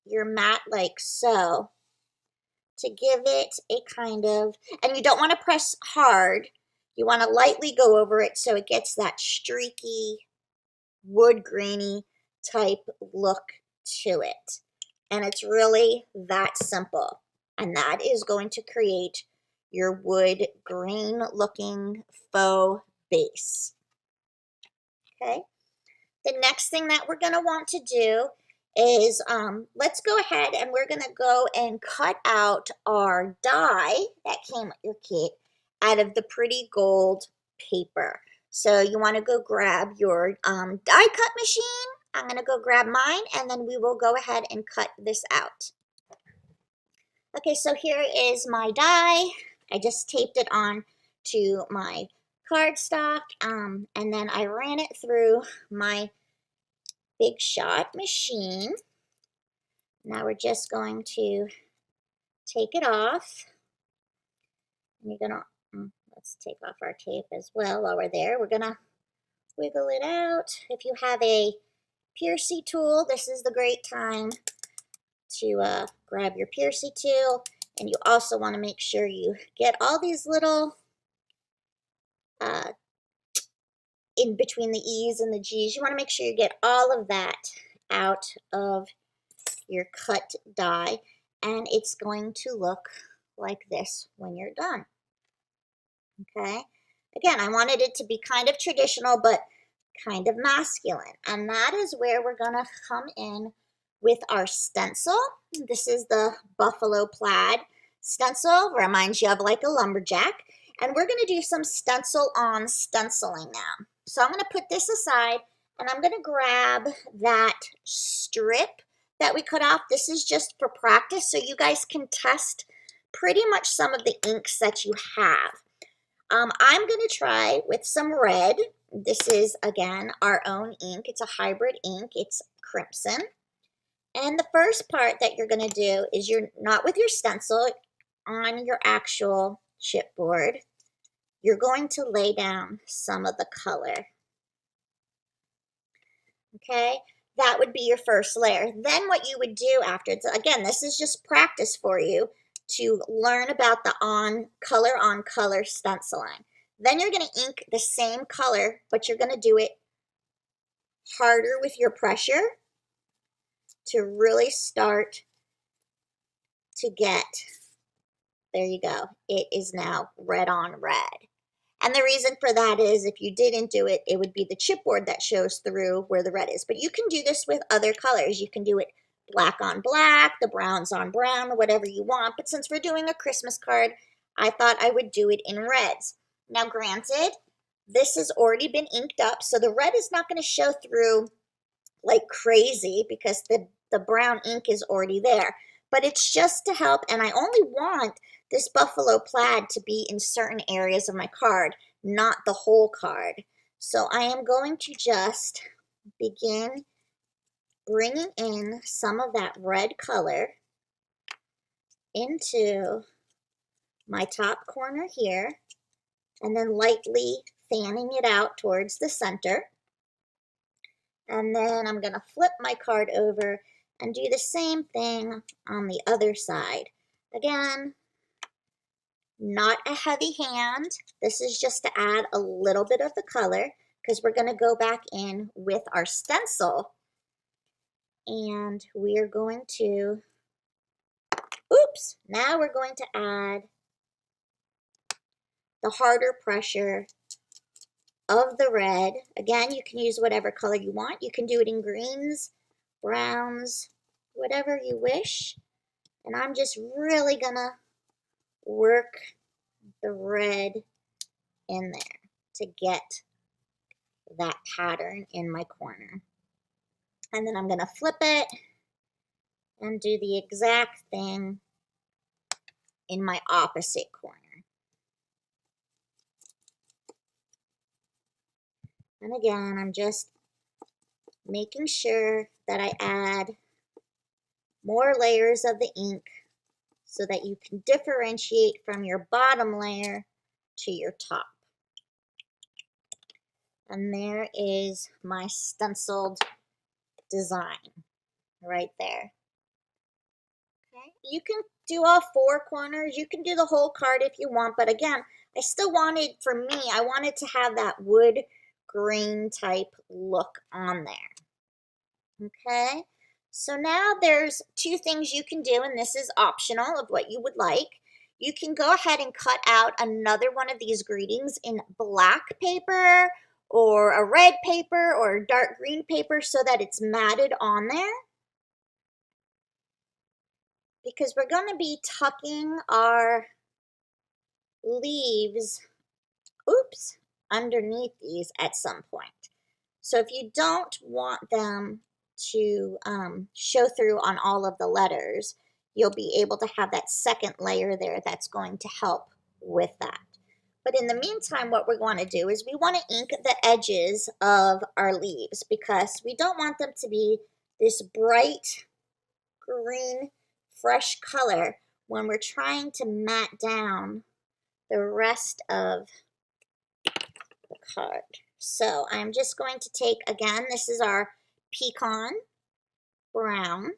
your mat like so to give it a kind of, and you don't want to press hard, you want to lightly go over it so it gets that streaky, wood grainy type look to it. And it's really that simple. And that is going to create your wood grain looking faux base. Okay. The next thing that we're going to want to do is let's go ahead and we're going to go and cut out our die that came with your kit out of the pretty gold paper. So you want to go grab your die cut machine. I'm going to go grab mine and then we will go ahead and cut this out. Okay, so here is my die. I just taped it on to my cardstock and then I ran it through my Big Shot machine. Now we're just going to take it off. And you're gonna, let's take off our tape as well while we're there. We're gonna wiggle it out. If you have a Piercy tool, this is the great time to grab your Piercy tool. And you also want to make sure you get all these little in between the E's and the G's. You want to make sure you get all of that out of your cut die, and it's going to look like this when you're done. Okay, again, I wanted it to be kind of traditional but kind of masculine, and that is where we're going to come in with our stencil. This is the buffalo plaid stencil, reminds you of like a lumberjack, and we're going to do some stencil on stenciling now. So I'm going to put this aside and I'm going to grab that strip that we cut off. This is just for practice so you guys can test pretty much some of the inks that you have. I'm going to try with some red. This is, again, our own ink. It's a hybrid ink. It's crimson. And the first part that you're going to do is you're not with your stencil on your actual chipboard. You're going to lay down some of the color. Okay, that would be your first layer. Then what you would do after, again, this is just practice for you to learn about the color on color stenciling. Then you're going to ink the same color, but you're going to do it harder with your pressure to really start to get, there you go, it is now red on red. And the reason for that is if you didn't do it, it would be the chipboard that shows through where the red is. But you can do this with other colors. You can do it black on black, the browns on brown, whatever you want. But since we're doing a Christmas card, I thought I would do it in reds. Now granted, this has already been inked up, so the red is not going to show through like crazy because the brown ink is already there. But it's just to help, and I only want this buffalo plaid to be in certain areas of my card, not the whole card. So I am going to just begin bringing in some of that red color into my top corner here, and then lightly fanning it out towards the center. And then I'm going to flip my card over and do the same thing on the other side. Again, not a heavy hand. This is just to add a little bit of the color because we're going to go back in with our stencil And we are going to, now we're going to add the harder pressure of the red. Again, you can use whatever color you want. You can do it in greens, browns, whatever you wish. And I'm just really gonna work the red in there to get that pattern in my corner. And then I'm gonna flip it and do the exact thing in my opposite corner. And again, I'm just making sure that I add more layers of the ink so that you can differentiate from your bottom layer to your top. And there is my stenciled design right there. Okay, you can do all 4 corners. You can do the whole card if you want, but again, I still wanted, for me, I wanted to have that wood grain type look on there. Okay, so now there's 2 things you can do, and this is optional of what you would like. You can go ahead and cut out another one of these greetings in black paper or a red paper or a dark green paper so that it's matted on there. Because we're going to be tucking our leaves, underneath these at some point. So if you don't want them to show through on all of the letters, you'll be able to have that second layer there that's going to help with that. But in the meantime, what we're going to do is we want to ink the edges of our leaves because we don't want them to be this bright green, fresh color when we're trying to mat down the rest of the card. So I'm just going to take, again, this is our pecan brown,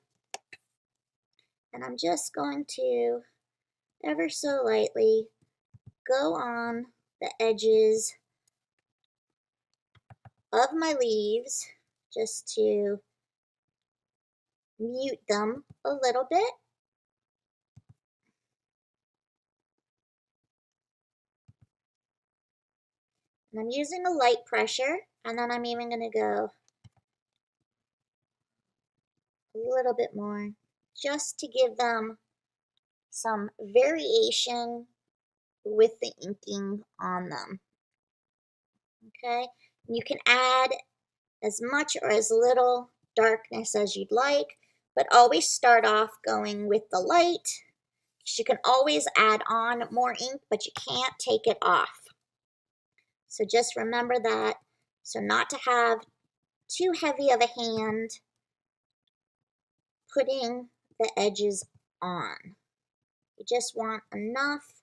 and I'm just going to ever so lightly go on the edges of my leaves just to mute them a little bit. And I'm using a light pressure, and then I'm even going to go a little bit more just to give them some variation with the inking on them. Okay, and you can add as much or as little darkness as you'd like, but always start off going with the light. You can always add on more ink, but you can't take it off. So just remember that, so not to have too heavy of a hand putting the edges on. You just want enough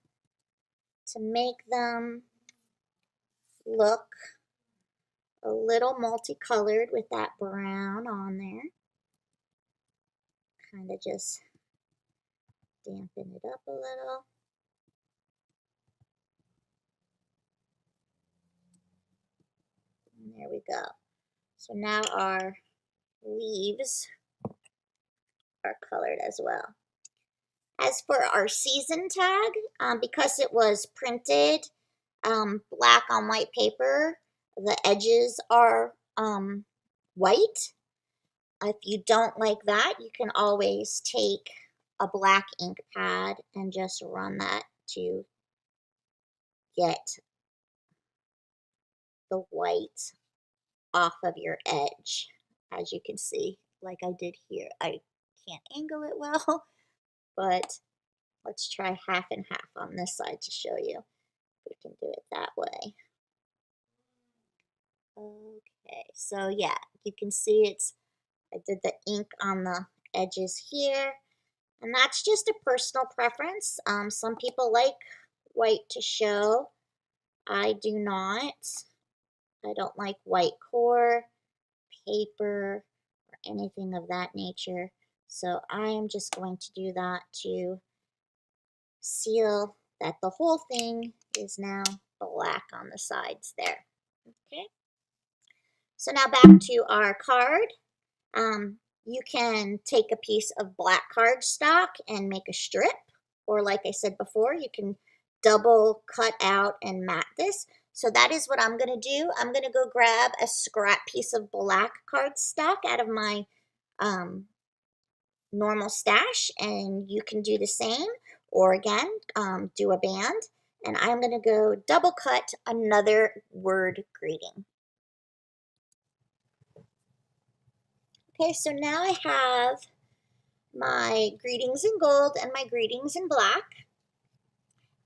to make them look a little multicolored with that brown on there. Kind of just dampen it up a little. And there we go. So now our leaves are colored as well. As for our season tag, because it was printed black on white paper, the edges are white. If you don't like that, you can always take a black ink pad and just run that to get the white off of your edge. As you can see, like I did here. I can't angle it well, but let's try half and half on this side to show you. We can do it that way. Okay, so yeah, you can see I did the ink on the edges here, and that's just a personal preference. Some people like white to show. I do not. I don't like white core, paper, or anything of that nature. So I am just going to do that to seal that the whole thing is now black on the sides there. Okay. So now back to our card. You can take a piece of black cardstock and make a strip, or like I said before, you can double cut out and mat this. So that is what I'm going to do. I'm going to go grab a scrap piece of black cardstock out of my normal stash, and you can do the same, or again, do a band. And I'm going to go double cut another word greeting. Okay, so now I have my greetings in gold and my greetings in black.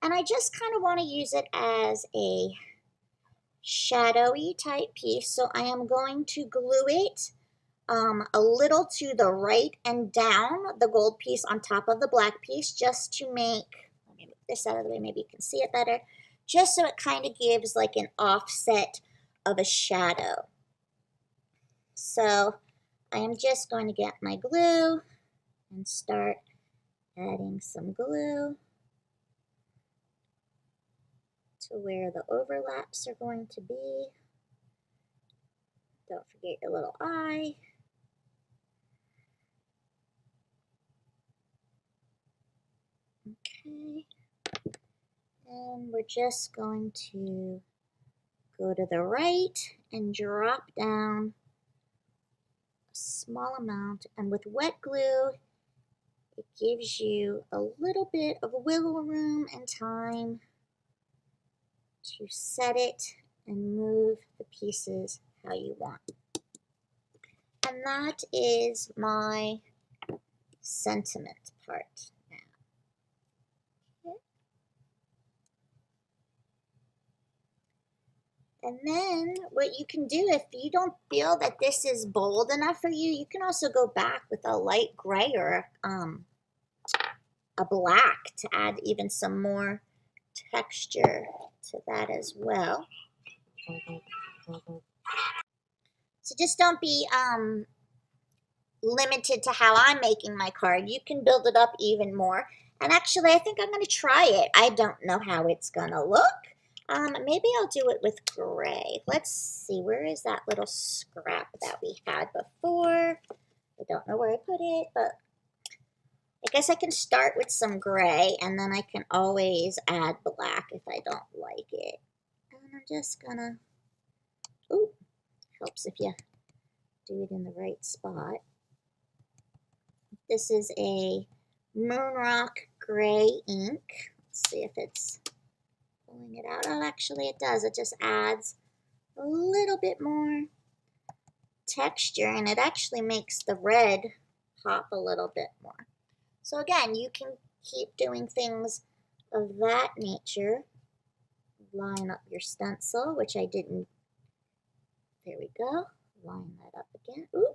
And I just kind of want to use it as a shadowy type piece. So I am going to glue it a little to the right and down, the gold piece on top of the black piece, just to make, let me move this out of the way, maybe you can see it better, just so it kind of gives like an offset of a shadow. So I am just going to get my glue and start adding some glue to where the overlaps are going to be. Don't forget your little eye. Okay. And we're just going to go to the right and drop down a small amount. And with wet glue, it gives you a little bit of wiggle room and time to set it and move the pieces how you want. And that is my sentiment part now. Okay. And then what you can do, if you don't feel that this is bold enough for you, you can also go back with a light gray or a black to add even some more texture to that as well. So just don't be limited to how I'm making my card. You can build it up even more. And actually, I think I'm going to try it. I don't know how it's going to look. Maybe I'll do it with gray. Let's see, where is that little scrap that we had before? I don't know where I put it, but I guess I can start with some gray, and then I can always add black if I don't like it. And I'm just gonna, ooh, helps if you do it in the right spot. This is a Moonrock gray ink. Let's see if it's pulling it out. Oh, actually it does. It just adds a little bit more texture, and it actually makes the red pop a little bit more. So again, you can keep doing things of that nature. Line up your stencil, which I didn't. There we go. Line that up again. Ooh.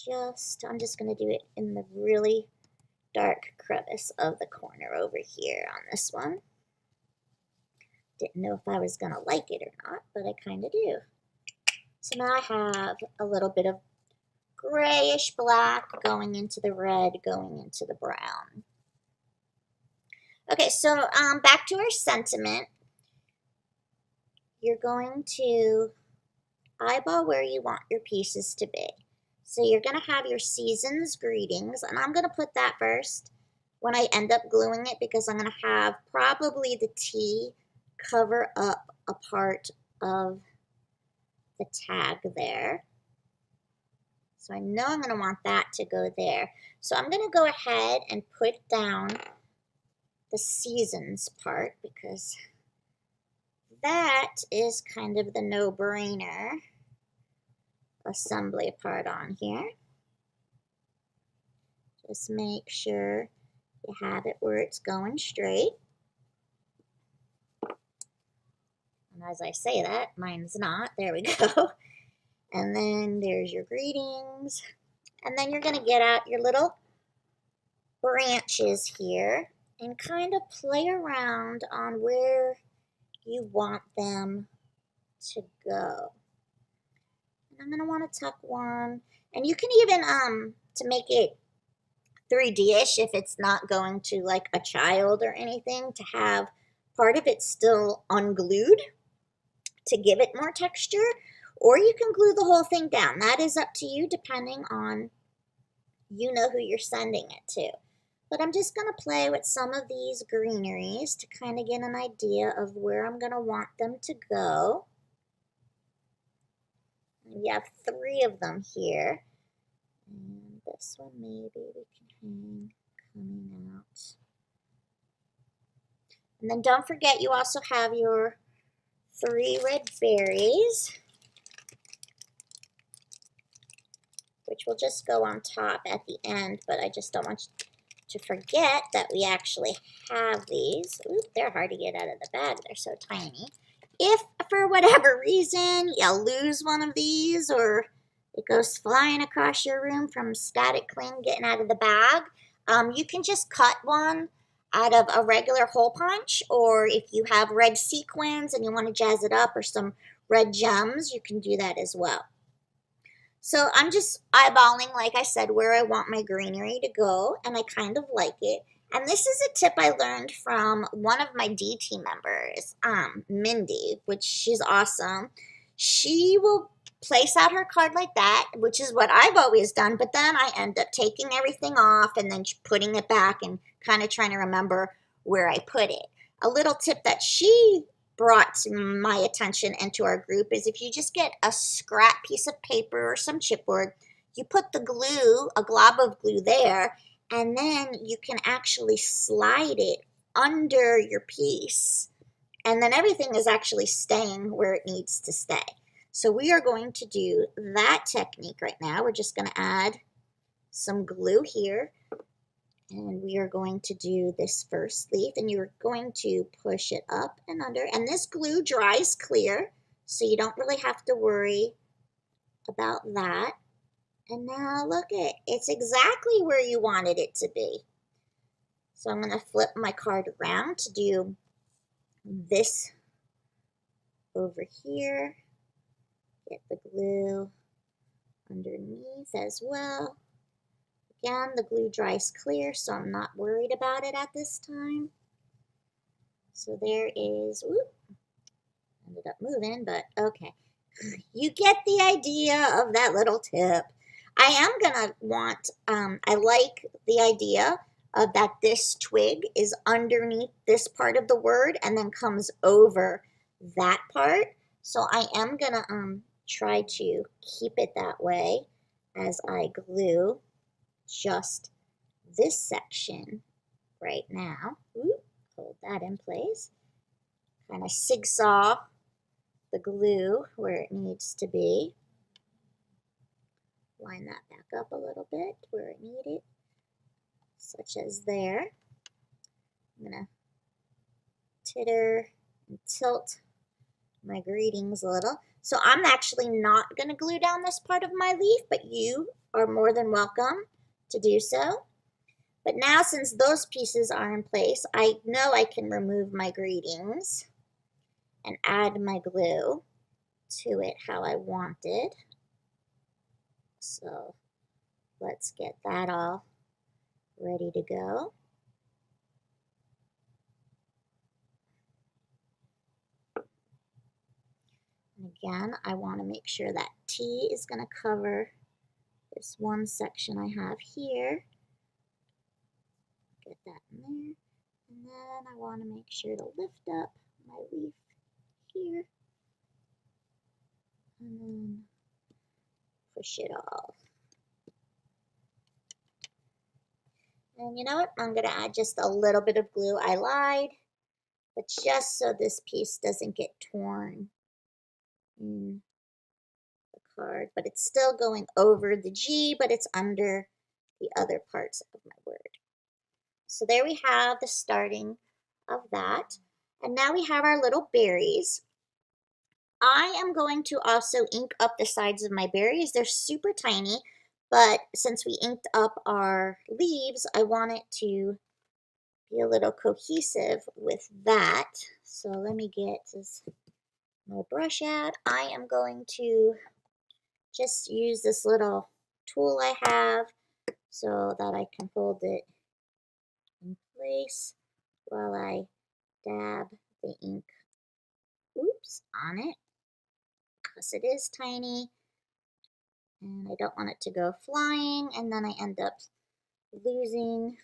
And I'm just going to do it in the really dark crevice of the corner over here on this one. Didn't know if I was going to like it or not, but I kind of do. So now I have a little bit of grayish black going into the red, going into the brown. Okay, so back to our sentiment. You're going to eyeball where you want your pieces to be. So you're going to have your season's greetings, and I'm going to put that first when I end up gluing it, because I'm going to have probably the T cover up a part of the tag there. So I know I'm going to want that to go there. So I'm going to go ahead and put down the seasons part, because that is kind of the no-brainer assembly part on here. Just make sure you have it where it's going straight. And as I say that, mine's not. There we go. And then there's your greetings. And then you're going to get out your little branches here and kind of play around on where you want them to go. And I'm going to want to tuck one. And you can even, to make it 3D-ish, if it's not going to like a child or anything, to have part of it still unglued. to give it more texture, or you can glue the whole thing down. That is up to you depending on you know who you're sending it to. But I'm just going to play with some of these greeneries to kind of get an idea of where I'm going to want them to go. We have 3 of them here. And this one maybe we can hang coming out. And then don't forget you also have your 3 red berries, which will just go on top at the end, but I just don't want you to forget that we actually have these. Ooh, they're hard to get out of the bag. They're so tiny. If for whatever reason you lose one of these or it goes flying across your room from static cling getting out of the bag, you can just cut one out of a regular hole punch, or if you have red sequins and you want to jazz it up, or some red gems, you can do that as well. So I'm just eyeballing, like I said, where I want my greenery to go, and I kind of like it. And this is a tip I learned from one of my DT members, Mindy, which she's awesome. She will place out her card like that, which is what I've always done, but then I end up taking everything off and then putting it back and kind of trying to remember where I put it. A little tip that she brought to my attention and to our group is if you just get a scrap piece of paper or some chipboard, you put the glue, a glob of glue there, and then you can actually slide it under your piece, and then everything is actually staying where it needs to stay. So we are going to do that technique right now. We're just going to add some glue here, and we are going to do this first leaf, and you're going to push it up and under, and this glue dries clear, so you don't really have to worry about that. And now look at it's exactly where you wanted it to be. So I'm going to flip my card around to do this over here. Get the glue underneath as well. Again, the glue dries clear, so I'm not worried about it at this time. So there is, whoop, ended up moving, but okay. You get the idea of that little tip. I am gonna want, I like the idea of that this twig is underneath this part of the word and then comes over that part. So I am gonna try to keep it that way as I glue just this section right now. Ooh, hold that in place. Kind of zigzag the glue where it needs to be. Line that back up a little bit where it needed, such as there. I'm gonna titter and tilt my greetings a little. So I'm actually not gonna glue down this part of my leaf, but you are more than welcome to do so. But now since those pieces are in place, I know I can remove my greetings and add my glue to it how I wanted. So let's get that all ready to go. And again, I want to make sure that T is going to cover this one section I have here. Get that in there. And then I want to make sure to lift up my leaf here. And then push it off. And you know what? I'm going to add just a little bit of glue. I lied, but just so this piece doesn't get torn in the card. But it's still going over the G, but it's under the other parts of my word. So there we have the starting of that. And now we have our little berries. I am going to also ink up the sides of my berries. They're super tiny, but since we inked up our leaves, I want it to be a little cohesive with that. So let me get my brush out. I am going to just use this little tool I have so that I can hold it in place while I dab the ink, on it. because it is tiny. And I don't want it to go flying, and then I end up losing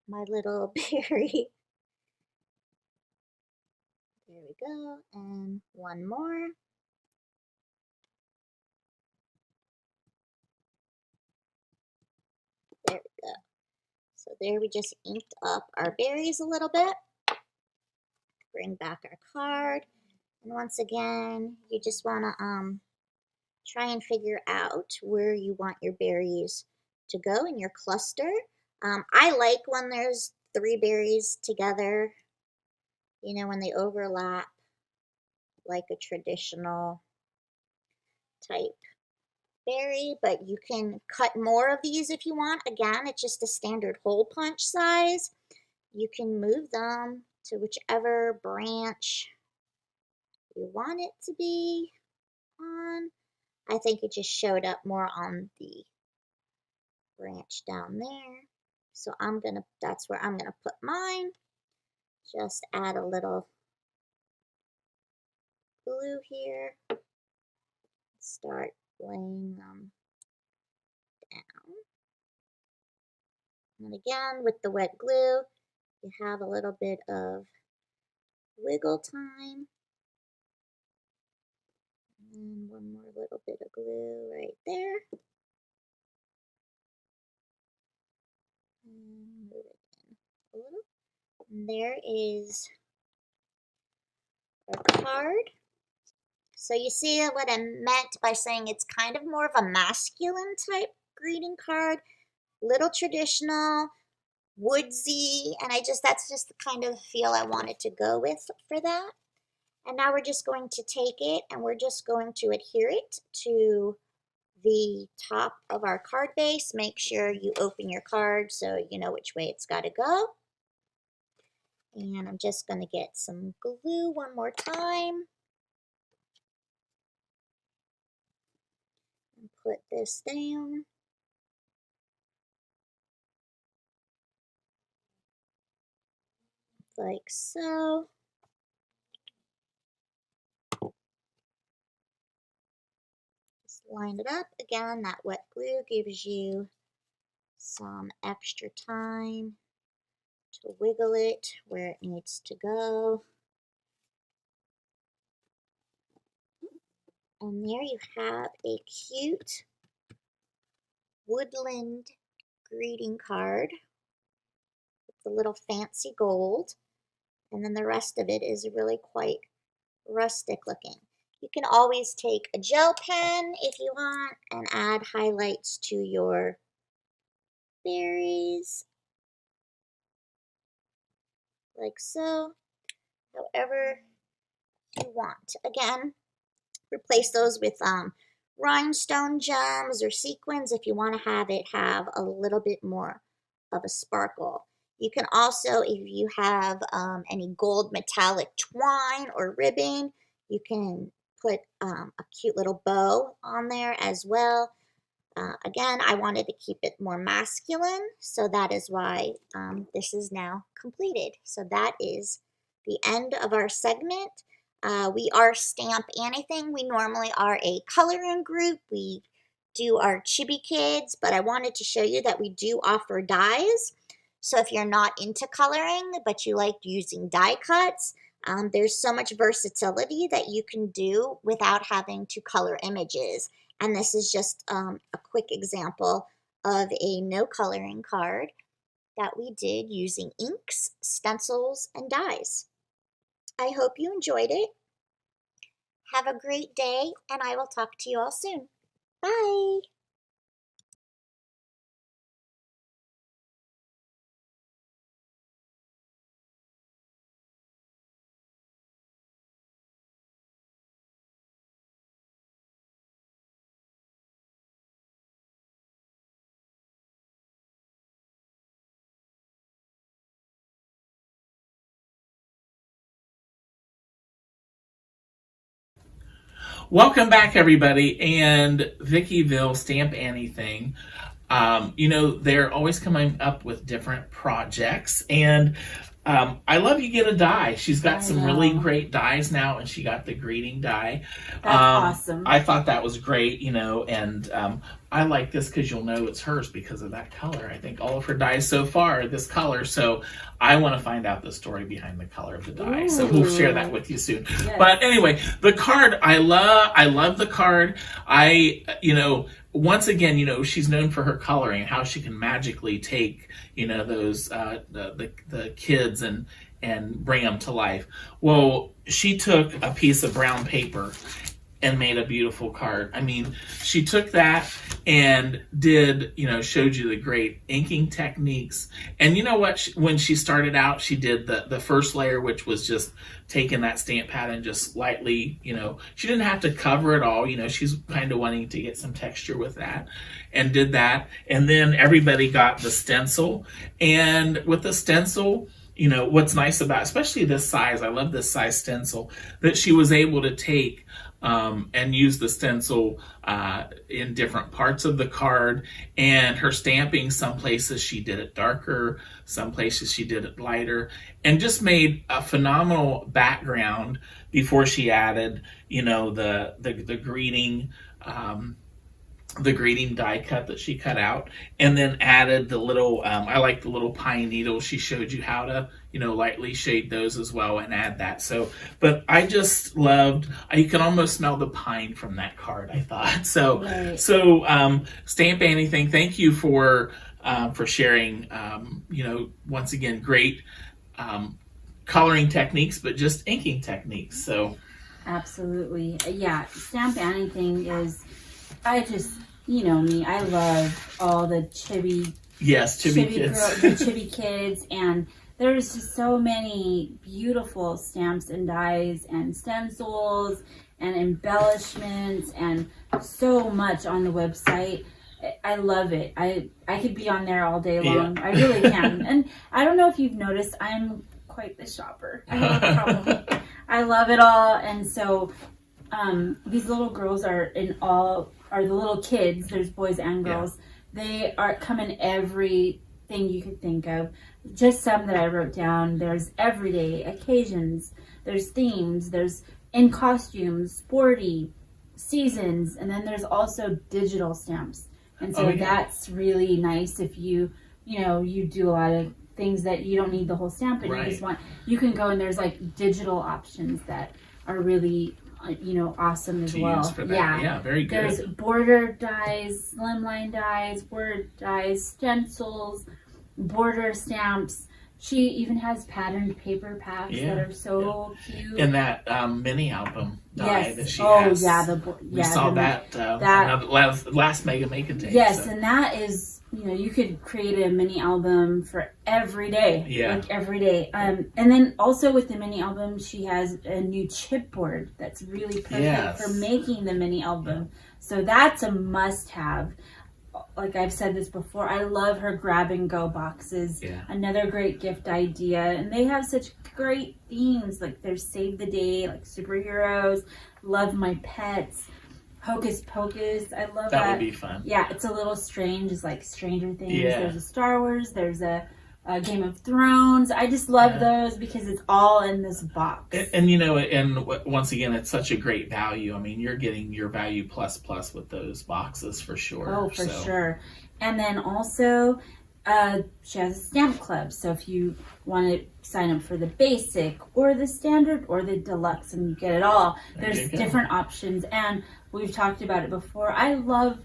my little berry. There we go, and one more. There we go. So there we just inked up our berries a little bit. Bring back our card. And once again, you just want to try and figure out where you want your berries to go in your cluster. I like when there's 3 berries together, you know, when they overlap like a traditional type berry, but you can cut more of these if you want. Again, it's just a standard hole punch size. You can move them to whichever branch you want it to be on. I think it just showed up more on the branch down there. So that's where I'm gonna put mine. Just add a little glue here. Start laying them down. And again, with the wet glue, you have a little bit of wiggle time. And one more little bit of glue right there. And move it in a little. And there is our card. So you see what I meant by saying it's kind of more of a masculine type greeting card. Little traditional, woodsy, and that's just the kind of feel I wanted to go with for that. And now we're just going to take it and we're just going to adhere it to the top of our card base. Make sure you open your card so you know which way it's got to go. And I'm just going to get some glue one more time. And put this down. Like so. Just line it up. Again, that wet glue gives you some extra time to wiggle it where it needs to go. And there you have a cute woodland greeting card with the little fancy gold. And then the rest of it is really quite rustic looking. You can always take a gel pen if you want and add highlights to your berries, like so, however you want. Again, replace those with rhinestone gems or sequins if you want to have it have a little bit more of a sparkle. You can also, if you have any gold metallic twine or ribbon, you can put a cute little bow on there as well. Again, I wanted to keep it more masculine, so that is why this is now completed. So that is the end of our segment. We are Stamp Anything. We normally are a coloring group. We do our chibi kids, but I wanted to show you that we do offer dies. So if you're not into coloring, but you like using die cuts, there's so much versatility that you can do without having to color images. And this is just a quick example of a no coloring card that we did using inks, stencils, and dies. I hope you enjoyed it. Have a great day, and I will talk to you all soon. Bye! Welcome back, everybody, and Vickyville Stamp Anything. You know, they're always coming up with different projects, and I love you get a die. She's got some know. really great dies now, and she got the greeting die. That's awesome. I thought that was great, you know, and I like this because you'll know it's hers because of that color. I think all of her dies so far are this color, so I want to find out the story behind the color of the die. So we'll share that with you soon. Yes. But anyway, the card, I love the card. You know, once again, you know, she's known for her coloring and how she can magically take, you know, those the kids and bring them to life. Well, she took a piece of brown paper and made a beautiful card. I mean, she took that and did, you know, showed you the great inking techniques. And you know what? When she started out, she did the first layer, which was just taking that stamp pad and just lightly, you know, she didn't have to cover it all. You know, she's kind of wanting to get some texture with that and did that. And then everybody got the stencil. And with the stencil, you know, what's nice about, especially this size, I love this size stencil, that she was able to take and use the stencil in different parts of the card. And her stamping, some places she did it darker, some places she did it lighter, and just made a phenomenal background before she added, you know, the greeting die cut that she cut out, and then added the little, I like the little pine needles. She showed you how to, you know, lightly shade those as well and add that. So, but I just loved, you can almost smell the pine from that card, I thought. So, Right. so Stamp Anything, thank you for sharing, you know, once again, great coloring techniques, but just inking techniques. So. Absolutely. Yeah, Stamp Anything is, I just, you know me, I love all the chibi Yes, chibi kids. the chibi kids, and there's just so many beautiful stamps and dies and stencils and embellishments and so much on the website. I love it. I could be on there all day long. I really can. And I don't know if you've noticed, I'm quite the shopper. I have a problem. I love it all, and so these little girls are the little kids. There's boys and girls. They come in everything you could think of. Just some that I wrote down. There's everyday occasions. There's themes. There's in costumes, sporty, seasons, and then there's also digital stamps. And so that's really nice if you do a lot of things that you don't need the whole stamp, but you can go and there's like digital options that are really awesome as well. Use for that. Yeah, very good. There's border dies, slimline dies, word dies, stencils, border stamps. She even has patterned paper packs that are so cute. And that mini album die that she has. We saw that last Mega Make Take. Yes, so. And that is, you could create a mini album for every day. Yeah. Like every day. And then also with the mini album, she has a new chipboard that's really perfect for making the mini album. So that's a must-have. Like I've said this before, I love her grab and go boxes. Yeah. Another great gift idea. And they have such great themes. Like there's Save the Day, like superheroes, Love My Pets, Hocus Pocus. I love that. That would be fun. Yeah, it's a little strange. It's like Stranger Things. Yeah. There's a Star Wars. There's a Game of Thrones. I just love those because it's all in this box. And once again, it's such a great value. I mean, you're getting your value plus with those boxes for sure. Oh, for sure. And then also, she has a stamp club. So if you want to sign up for the basic or the standard or the deluxe and you get it all, there's different options. And we've talked about it before. I love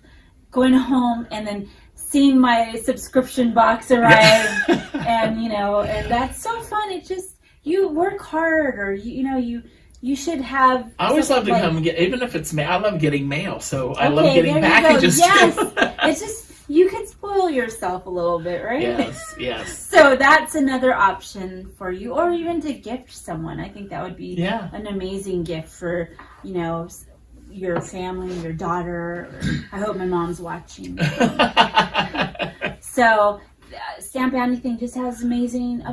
going home and then seeing my subscription box arrive and and that's so fun. It just, you work hard, or you should have. I always love to come and get, even if it's mail. I love getting mail, so I love getting packages too. It's just, you could spoil yourself a little bit, right? Yes. So that's another option for you, or even to gift someone. I think that would be an amazing gift for your family, your daughter. I hope my mom's watching. So Stamp Anything just has amazing. I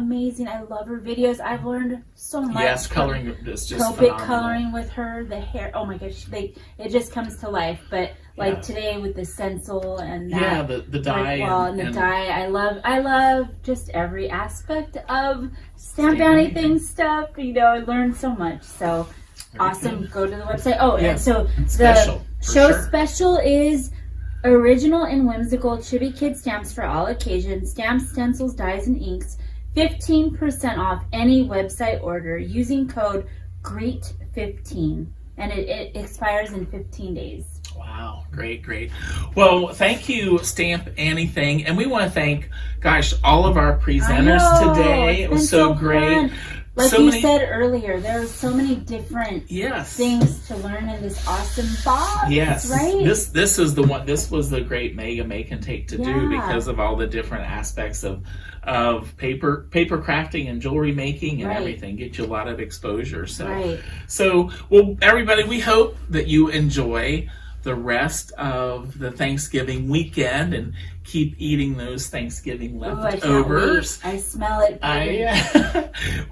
love her videos. I've learned so much. Yes, coloring is just phenomenal. Coloring with her, the hair. Oh my gosh, it just comes to life. But Like Yeah. today with the stencil and that. Yeah, the dye wall and the dye. I love just every aspect of Stamp Anything stuff. You know, I learned so much. So awesome. good. Go to the website. Oh, Yeah. and so Special, the for show sure. special is original and whimsical chibi kid stamps for all occasions, stamps, stencils, dyes, and inks. 15% off any website order using code GREAT15, and it expires in 15 days. Wow, great. Well, thank you, Stamp Anything. And we want to thank, gosh, all of our presenters I know, today. it's It was been so great. fun. Like So you many- said earlier, there are so many different Yes. things to learn in this awesome box. Yes, right? This is the one. This was the great Mega Make and Take to do Yeah. because of all the different aspects of paper crafting and jewelry making and Right. everything. Get you a lot of exposure. Right. So well, everybody, we hope that you enjoy the rest of the Thanksgiving weekend and keep eating those Thanksgiving Ooh, I can't leftovers. wait. I smell it.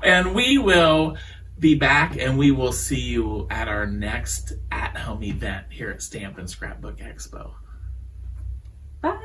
And we will be back, and we will see you at our next at-home event here at Stamp and Scrapbook Expo. Bye.